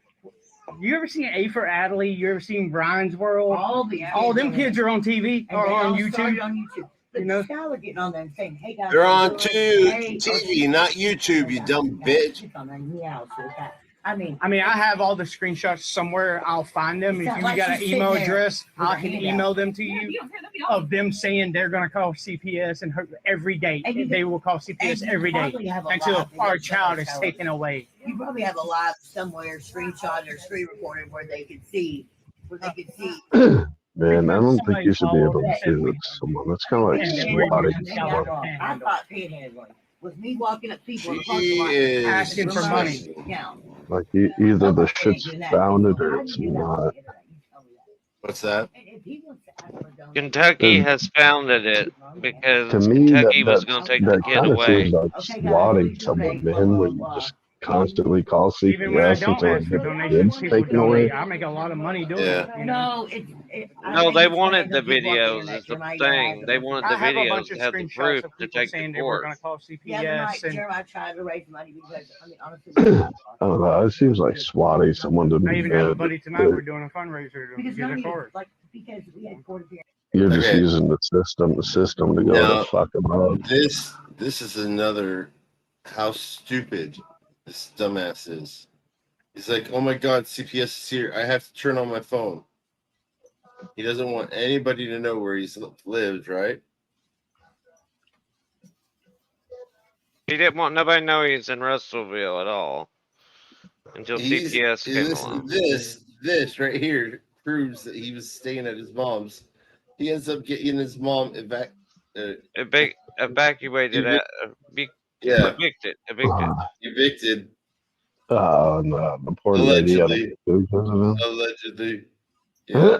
You ever seen A for Adley? You ever seen Brian's World? All them kids are on TV And or they on all YouTube. started on YouTube. But You know? Skylar getting on there and saying, "Hey guys, They're I'm on doing- TV, not YouTube. You dumb bitch. I mean, I have all the screenshots somewhere. I'll find them. If It's not you like got an she's email sitting there address, with I her can hand email out. them to you of them saying they're going to call CPS and every day. And you They can- will call and CPS you every day probably have a until lot of our videos child that is show it. taken away. You probably have a live somewhere, screenshot or screen recorded where they could see, Man, I don't think you should be able to do it to someone. That's kind of like swatting someone. I thought panhandling was me walking up people in the She parking lot is asking for money. Yeah. Like either the shit's founded or it's not. What's that? Kentucky has founded it because To me, Kentucky that was going to take the kid kind of away. seems like swatting someone, man. Where you just constantly call Even when I CPS don't until ask for the donations, kids people taken away? donate. I make a lot of money doing it. You know? No, I No, think they it's wanted the random people up there videos. that Is the Jeremiah thing. has They it. wanted I the have a videos bunch to of have the screenshots proof of to people take to saying they were court. going to call The other night, CPS, and Jeremiah tried to raise money because, I mean, honestly, I don't know. It seems like swatting someone to I be even have a good. buddy tonight. We're doing a fundraiser to because get none a of you, car. like, because we had court appearance. You're just Okay. using the system to go Now, to fuck them up. this is another how stupid this dumbass is. He's like, oh my god, CPS is here. I have to turn on my phone. He doesn't want anybody to know where he's lived, right? He didn't want nobody to know he's in Russellville at all until CPS came along. This right here proves that he was staying at his mom's. He ends up getting his mom Evacuated yeah, evicted. Oh no, the poor lady had a because of him. Allegedly. Yeah.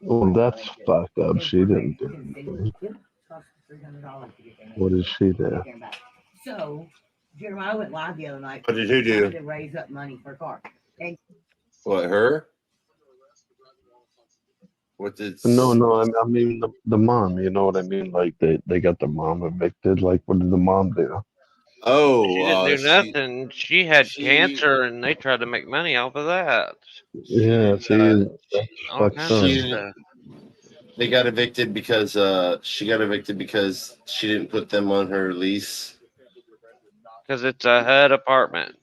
Well, that's fucked up. She didn't do anything. What did she do? So, Jeremiah went live the other night. What did he do? Trying to raise up money for a car. And What, her? What did? No. I mean the mom. You know what I mean? Like they got the mom evicted. Like what did the mom do? Oh, She didn't do nothing. She had cancer, and they tried to make money off of that. Yeah, see, that's All fucked kinds of up. stuff. They got evicted because she got evicted because she didn't put them on her lease. Because it's a HUD apartment.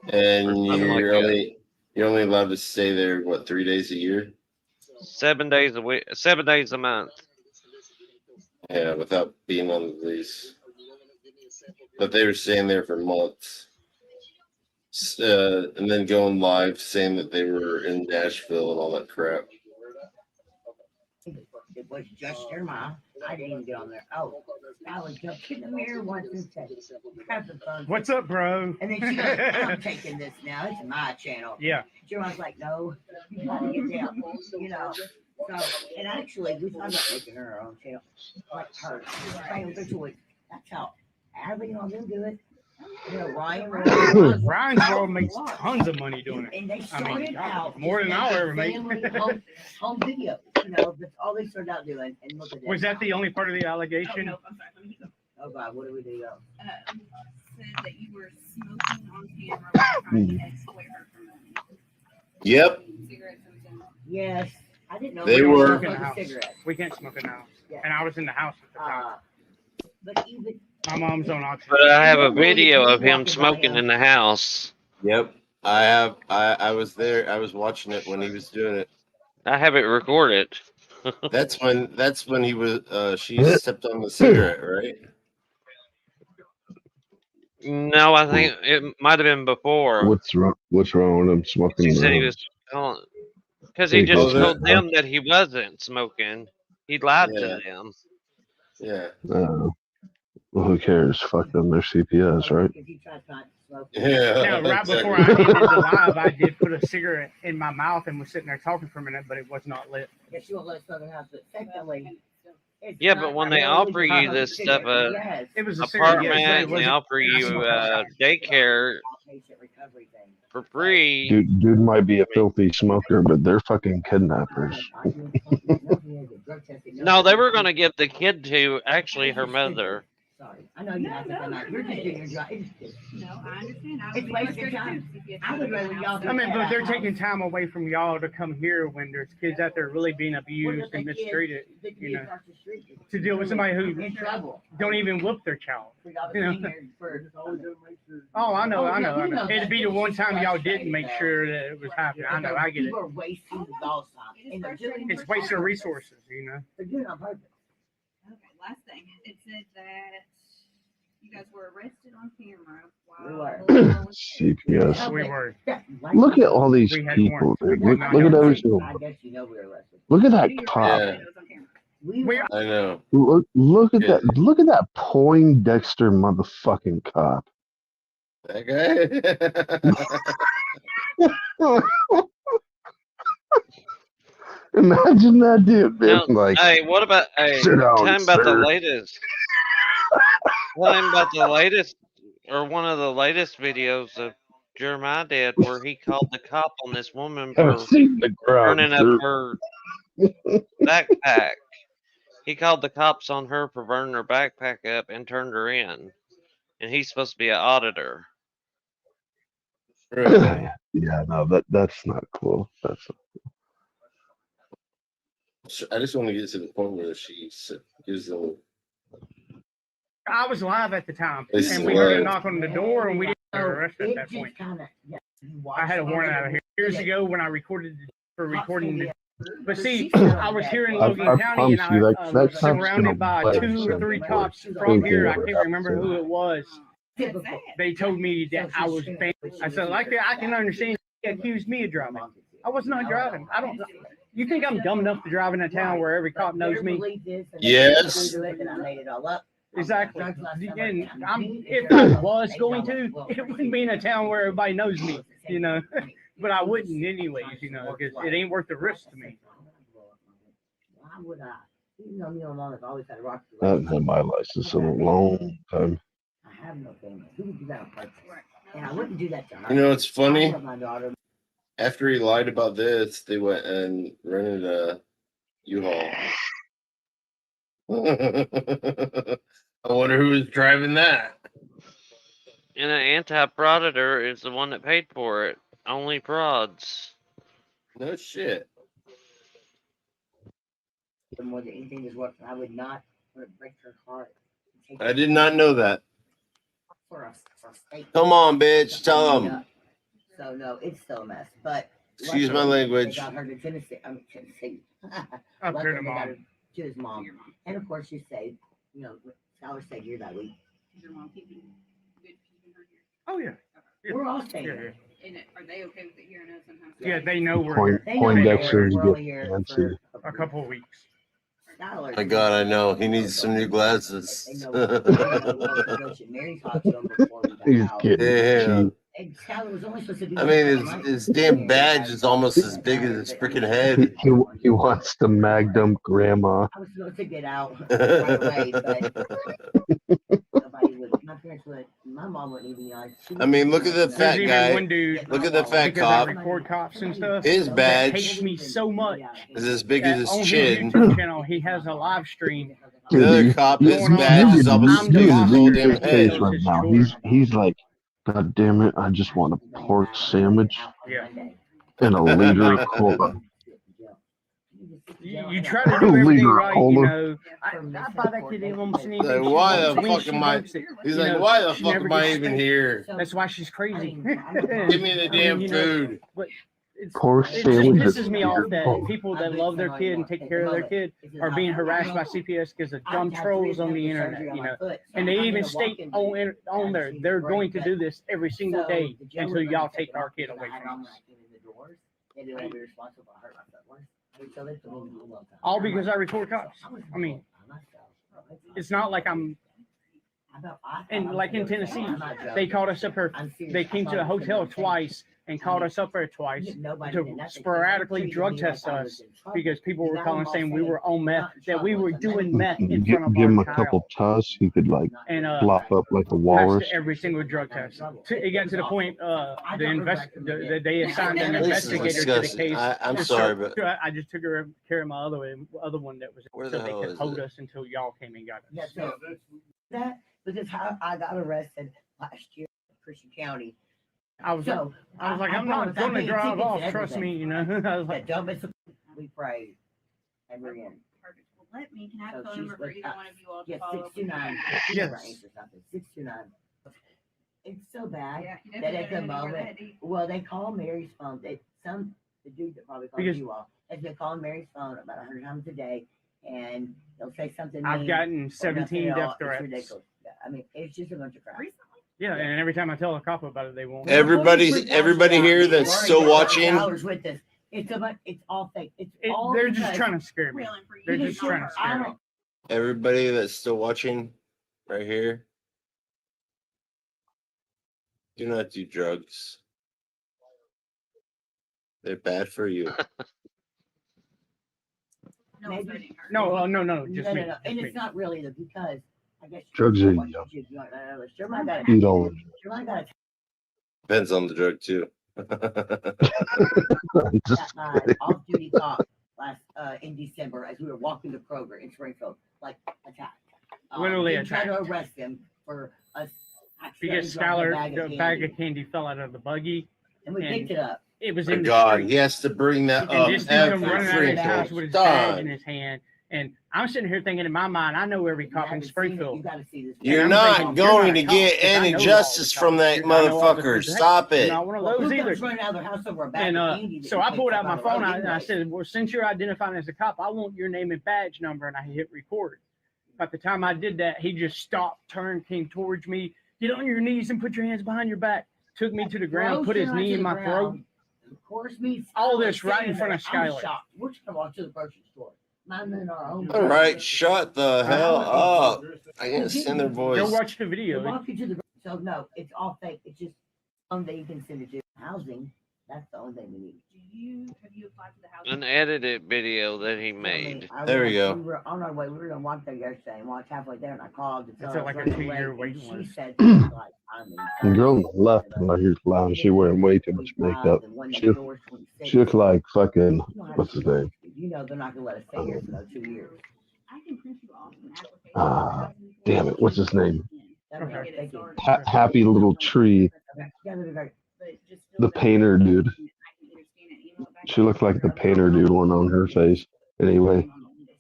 And something like you're only allowed to stay there, what, 3 days a year? 7 days a week, 7 days a month. Yeah, without being on the lease. But they were staying there for months. And then going live saying that they were in Nashville and all that crap. it was just Jeremiah. I didn't even get on there. Oh, I was jumped in the mirror once and said, "Have the fun." What's up, bro? And then she goes, "I'm taking this now. It's my channel." Yeah. Jeremiah's like, "No, you gotta get down." You know. So, and actually, we thought about making her our own channel, like her. Playing with her toys. That's how Abby and all them do it. You know, Ryan's World makes tons of money doing it. And they I started mean, out more than I'll ever make. home video. You know, that's all they started out doing. And look at that. Was that the only part of the allegation? Oh God, what do we do? Said that you were smoking on camera while trying to exploit her for money. Yep. Cigarettes and everything. Yes. I didn't know They We don't were- smoke in the smoking house. cigarettes. We can't smoke in the house. Yeah. And I was in the house at the time. But even My mom's on oxygen. But I have a video of him smoking in the house. Yep. I was there. I was watching it when he was doing it. I have it recorded. That's when he was she stepped on the cigarette, right? No, I think it might have been before. What's wrong with him smoking? He said he was because he He just goes told there, them that he wasn't smoking. He lied Yeah. to them. Yeah. Well, who cares? Fuck them. They're CPS, right? Yeah. Now, right before I ended the live, I did put a cigarette in my mouth and was sitting there talking for a minute, but it was not lit. Yes, she won't let us go to the house. But secondly, it's Yeah, not but when they really offer you a this cigarette. stuff, Yes. It was a cigarette, yes, but it apartment, and they wasn't offer you daycare Outpatient recovery thing. for free. Dude might be a filthy smoker, but they're fucking kidnappers. No, they were going to give the kid to actually her mother. Sorry, I know you're not thinking that. You're just doing your job. No, I understand. I It's wasting time. I would rather y'all do I mean, that but at they're home. taking time away from y'all to come here when there's kids out there really being abused and mistreated, you know, to deal with somebody who in trouble. don't even whoop their child. For y'all to You know? be here for- Oh, I know. Oh, yeah, you know It'd be the that. one time y'all It's didn't make sure that it was happening. I know, I get it. People are wasting y'all's time. And they're doing It's wasting resources, you know. They're doing it on purpose. Okay, last thing. It said that you guys were arrested on camera while CPS. We were. Look at all these We had people, warrants. dude. Look at every single. I guess you know we were arrested. Look at that cop. Yeah. We I know. Look at that. Look at that Poindexter motherfucking cop. That guy. Imagine that dude being Now, like, hey, what about sit down, tell him about the sir. latest? tell him about the latest or one of the latest videos of Jeremiah did where he called the cop on this woman Haven't for seen the ground, burning up sir. her backpack. He called the cops on her for burning her backpack up and turned her in. And he's supposed to be an auditor. Yeah, no, that's not cool. That's I just want to get to the point where she gives them. I was live at the time, This and is we heard a live. knock on the door, and we didn't get arrested at that point. I had a warrant out of here years ago when I recorded for recording the. But see, I was here in Logan I County, and promise you I that was cop's gonna surrounded by play 2 or 3 something cops worse. from Don't here. get I over can't that, remember who it was. They told me that I was banned. I said, like that, I can understand. They accused me of driving. I was not driving. I don't. You think I'm dumb enough to drive in a town where every cop knows me? Yes. Exactly. And if I was going to, it wouldn't be in a town where everybody knows me, you know. But I wouldn't anyways, you know, because it ain't worth the risk to me. Why would I? You know me, along with always had a rock. I haven't had my license in a long time. I have no family. Who would do that on purpose? And I wouldn't do that to her. You know what's funny? I love my daughter. After he lied about this, they went and rented a U-Haul. I wonder who was driving that. And an anti-proditor is the one that paid for it. Only prods. No shit. More than anything is what I would not break her heart. I did not know that. For a state. Come on, bitch. Tell him. So no, it's still a mess. But Excuse my luckily, language. They got her to Tennessee. I mean Tennessee. Up Luckily, here to they got mom. her to his mom. And of course she stayed, you know, Skylar stayed here that week. Your mom keeping good keeping her here. Oh yeah. We're all staying Yeah, here. And are they okay with it here and us sometimes? Yeah, they know we're Point, here. Poindexter we're to only get here fancy. A couple of weeks. Skylar. My God, I know. He needs some new glasses. They know Mary talked to him before we got He's out. getting Yeah. cheap. And Skylar was only supposed to do I mean, his damn badge is almost as big as his freaking head. He wants to Magnum grandma. I was supposed to get out right away, but nobody would. My parents would. My mom wouldn't even. I mean, look at the There's fat even guy. one dude. Look at the fat because cop. I record cops and stuff. His that badge hates me so much. is as big that as on his his chin. YouTube channel, he has a live stream. The other cop, his Going on badge about is almost as I'm big the as his whole monster damn that Face head. kills right his now. children. He's like, God damn it! I just want a pork sandwich Yeah. and a liter of cola. You try to do A everything liter of right, you cola. know. I buy that kid almost anything. Like, she why wants. the When fuck she am I? wants it, He's you like, know, why the she fuck never am I gets even paid. here? That's why she's crazy. Give me the damn You know, food. but it's, Pork it just sandwich pisses and me liter off of that cola. people that love their kid and take care of their kid are being harassed by CPS because of dumb trolls on the internet, you know. And they even state on there they're going to do this every single day until y'all take our kid away from us. They didn't want to be responsible for hurt my foot. So they told me to All because I record cops. I mean, it's not like I'm. And like in Tennessee, they called us up here. They came to the hotel twice and called us up there twice to sporadically drug test us because people were calling saying we were on meth, that we were doing meth in front of Give him our a child. couple tusks, he could like And flop up like a passed walrus. every single drug test. It got to the point they assigned an This is investigator to the disgusting. case. I'm Just sorry, so- but I just took care of my other one that was Where so the they hell could is hold it? us until y'all came and got us. Yeah, so that because how I got arrested last year in Christian County. I was like, I'm not going to drive off. Trust me, you know. I was like, don't miss a we pray and we're in. Perfect. Well, let me. Can I have So a phone she's number for with either us. one of you all to Yeah, follow up? 629. Yes. Or something. 629. It's so bad Yeah, you that definitely at the gotta know where moment, that deep- well, they call Mary's phone. The dude that probably called Because- you all has been calling Mary's phone about 100 times a day, and they'll say something. I've mean gotten or nothing 17 at all. death It's threats. ridiculous. I mean, it's just a bunch of crap. Yeah, and every time I tell a cop about it, they won't. everybody here that's still watching, Hours with this. It's it's all fake. All They're just because- trying to scare me. They're You just can trying to sure- I scare me. don't- everybody that's still watching right here, do not do drugs. They're bad for you. Maybe- No, no, just no, me. no, no. just And me. it's not really because I guess Drugs are what yum. you do, Sherman got Eat all of Sherman got Depends on the drug too. Just a off-duty cop last in December as we were walking to Kroger in Springfield, like attacked. Literally they tried to attacked. arrest him for us. Because Skylar, the bag of candy fell out of the buggy. And we picked it up. It was My in the God, street. he has to bring that And up this dude come every running out of his house freaking with his badge in time. his hand. And I'm sitting here thinking in my mind, I know every cop in Springfield. You're I'm not thinking, going to you're not a get cop, 'cause I any know all justice the from cops. that I know all the motherfucker. detectives. Stop You're it. not one of Well, those who either. comes running out of their house over a bag And of candy that so you I picked pulled up out my on the phone road and I anyway? said, well, since you're identifying as a cop, I want your name and badge number. And I hit record. By the time I did that, he just stopped, turned, came towards me. Get on your knees and put your hands behind your back. Took me to the ground, put his knee in my throat. Of course, me. All this right in front of I'm Skylar. shocked. We're just gonna walk to the grocery store. Minding our own. All right, shut the hell up. I can't stand their voice. Go watch the video. We're walking to the so no, it's all fake. It's just something you can send it to housing. That's the only thing we need. Have you applied to the housing? An edited video that he made. There we go. We were on our way. We were gonna walk there yesterday, and walked halfway there, and I called. To It's tell like her a it's 2-year late, waiting and list. She said, like, The girl on the left, right here, loud. She wearing way too much makeup. She look like fucking what's his name? You know they're not gonna let us stay here for another 2 years. I can print you off an application. Damn it, what's his name? Okay, thank you. Happy little tree. The painter dude. She looked like the painter dude one on her face. Anyway,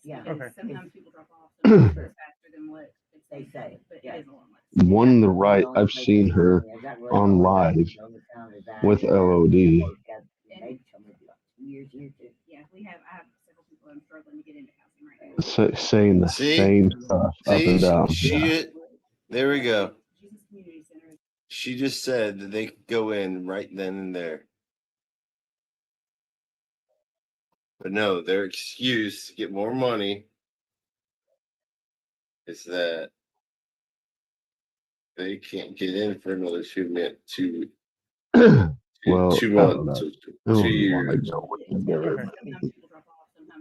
Yeah. And sometimes people drop off sometimes it's faster than what They say. but Yeah. it is a long list. one on the right, I've seen her on live with LOD. Yeah, we have I have several people I'm struggling to get into housing right now. Saying the See? same stuff up See, and down. she, there we go. Jesus Community Center. She just said that they could go in right then and there. But no, their excuse to get more money is that they can't get in for another 2 minutes, Well, 2 I don't months, know. 2 I years. know what to do.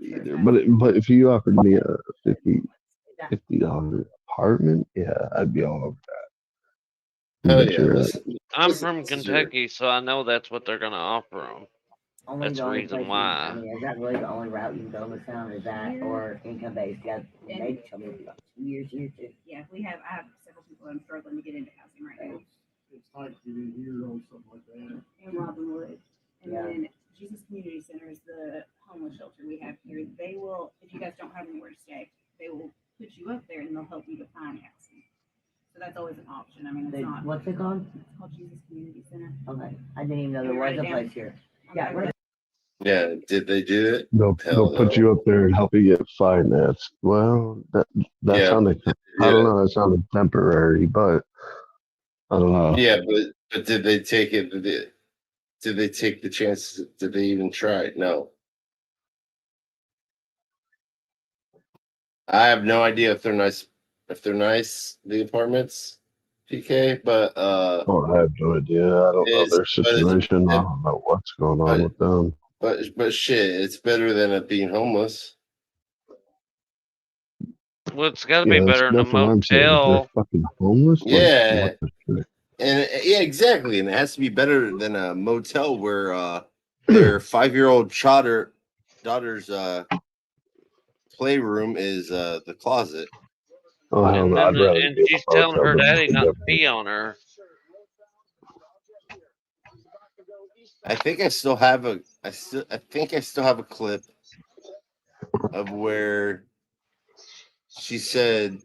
Either. But if you offered me a $50 apartment, yeah, I'd be all over that. Oh Bet yeah, you're right. listen, I'm listen, from listen, Kentucky, so I know that's what they're gonna offer them. Only That's the the only reason place why. I mean, is that really the only route you can go with town? Is that or income based? Yeah, they tell me about 2 years here too. Yeah, I have several people I'm struggling to get into housing right now. It's like you hear on something like that. In Robinwood. And Yeah. then Jesus Community Center is the homeless shelter we have here. They will, if you guys don't have anywhere to stay, they will put you up there and they'll help you to find housing. So that's always an option. I mean, it's not. What's it called? It's called Jesus Community Center. Okay, I didn't even know there You write was it a down? place here. Yeah, right. Yeah, did they do it? They'll Hell put no. you up there and help you get financed. Well, that Yeah, sounded. I don't know. That sounded temporary, but I don't know. Yeah, but did they take it? Did they take the chance? Did they even try it? No. I have no idea if they're nice. If they're nice, the apartments, PK. But Oh, I have no idea. I don't know it's their situation. I don't know what's going on with them. but shit, it's better than it being homeless. Well, it's got to Yeah, be better than a that's what I'm saying. If they're motel. fucking homeless. Like, Yeah, what the shit? and yeah, exactly, and it has to be better than a motel where their 5-year-old daughter's playroom is the closet. Oh hell And no! I'd then rather and be in she's a telling motel her than daddy be not to up pee on her. I think I still have a clip of where she said,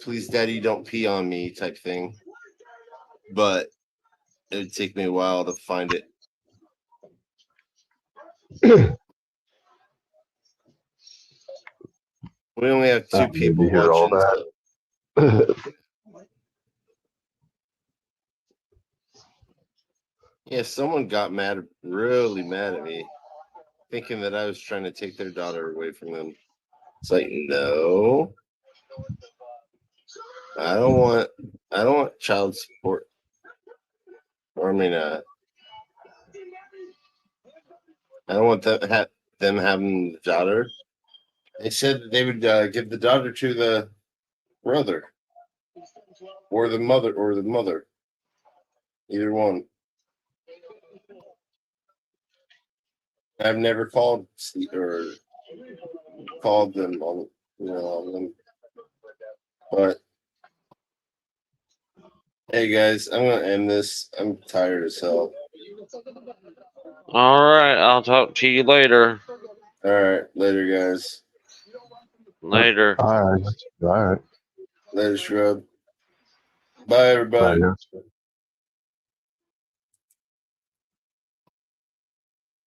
"Please, Daddy, don't pee on me," type thing. But it would take me a while to find it. We only have 2 I need to people hear all watching. that. So. Yeah, someone got mad, really mad at me, thinking that I was trying to take their daughter away from them. It's like, no, I don't want child support. Or I mean, I don't want them having the daughter. They said that they would give the daughter to the brother. or the mother. Either one. I've never called or called them on them. But hey guys, I'm gonna end this. I'm tired as hell. All right, I'll talk to you later. All right, later guys. Later. All right. Later, Scrub. Bye everybody. Bye, guys.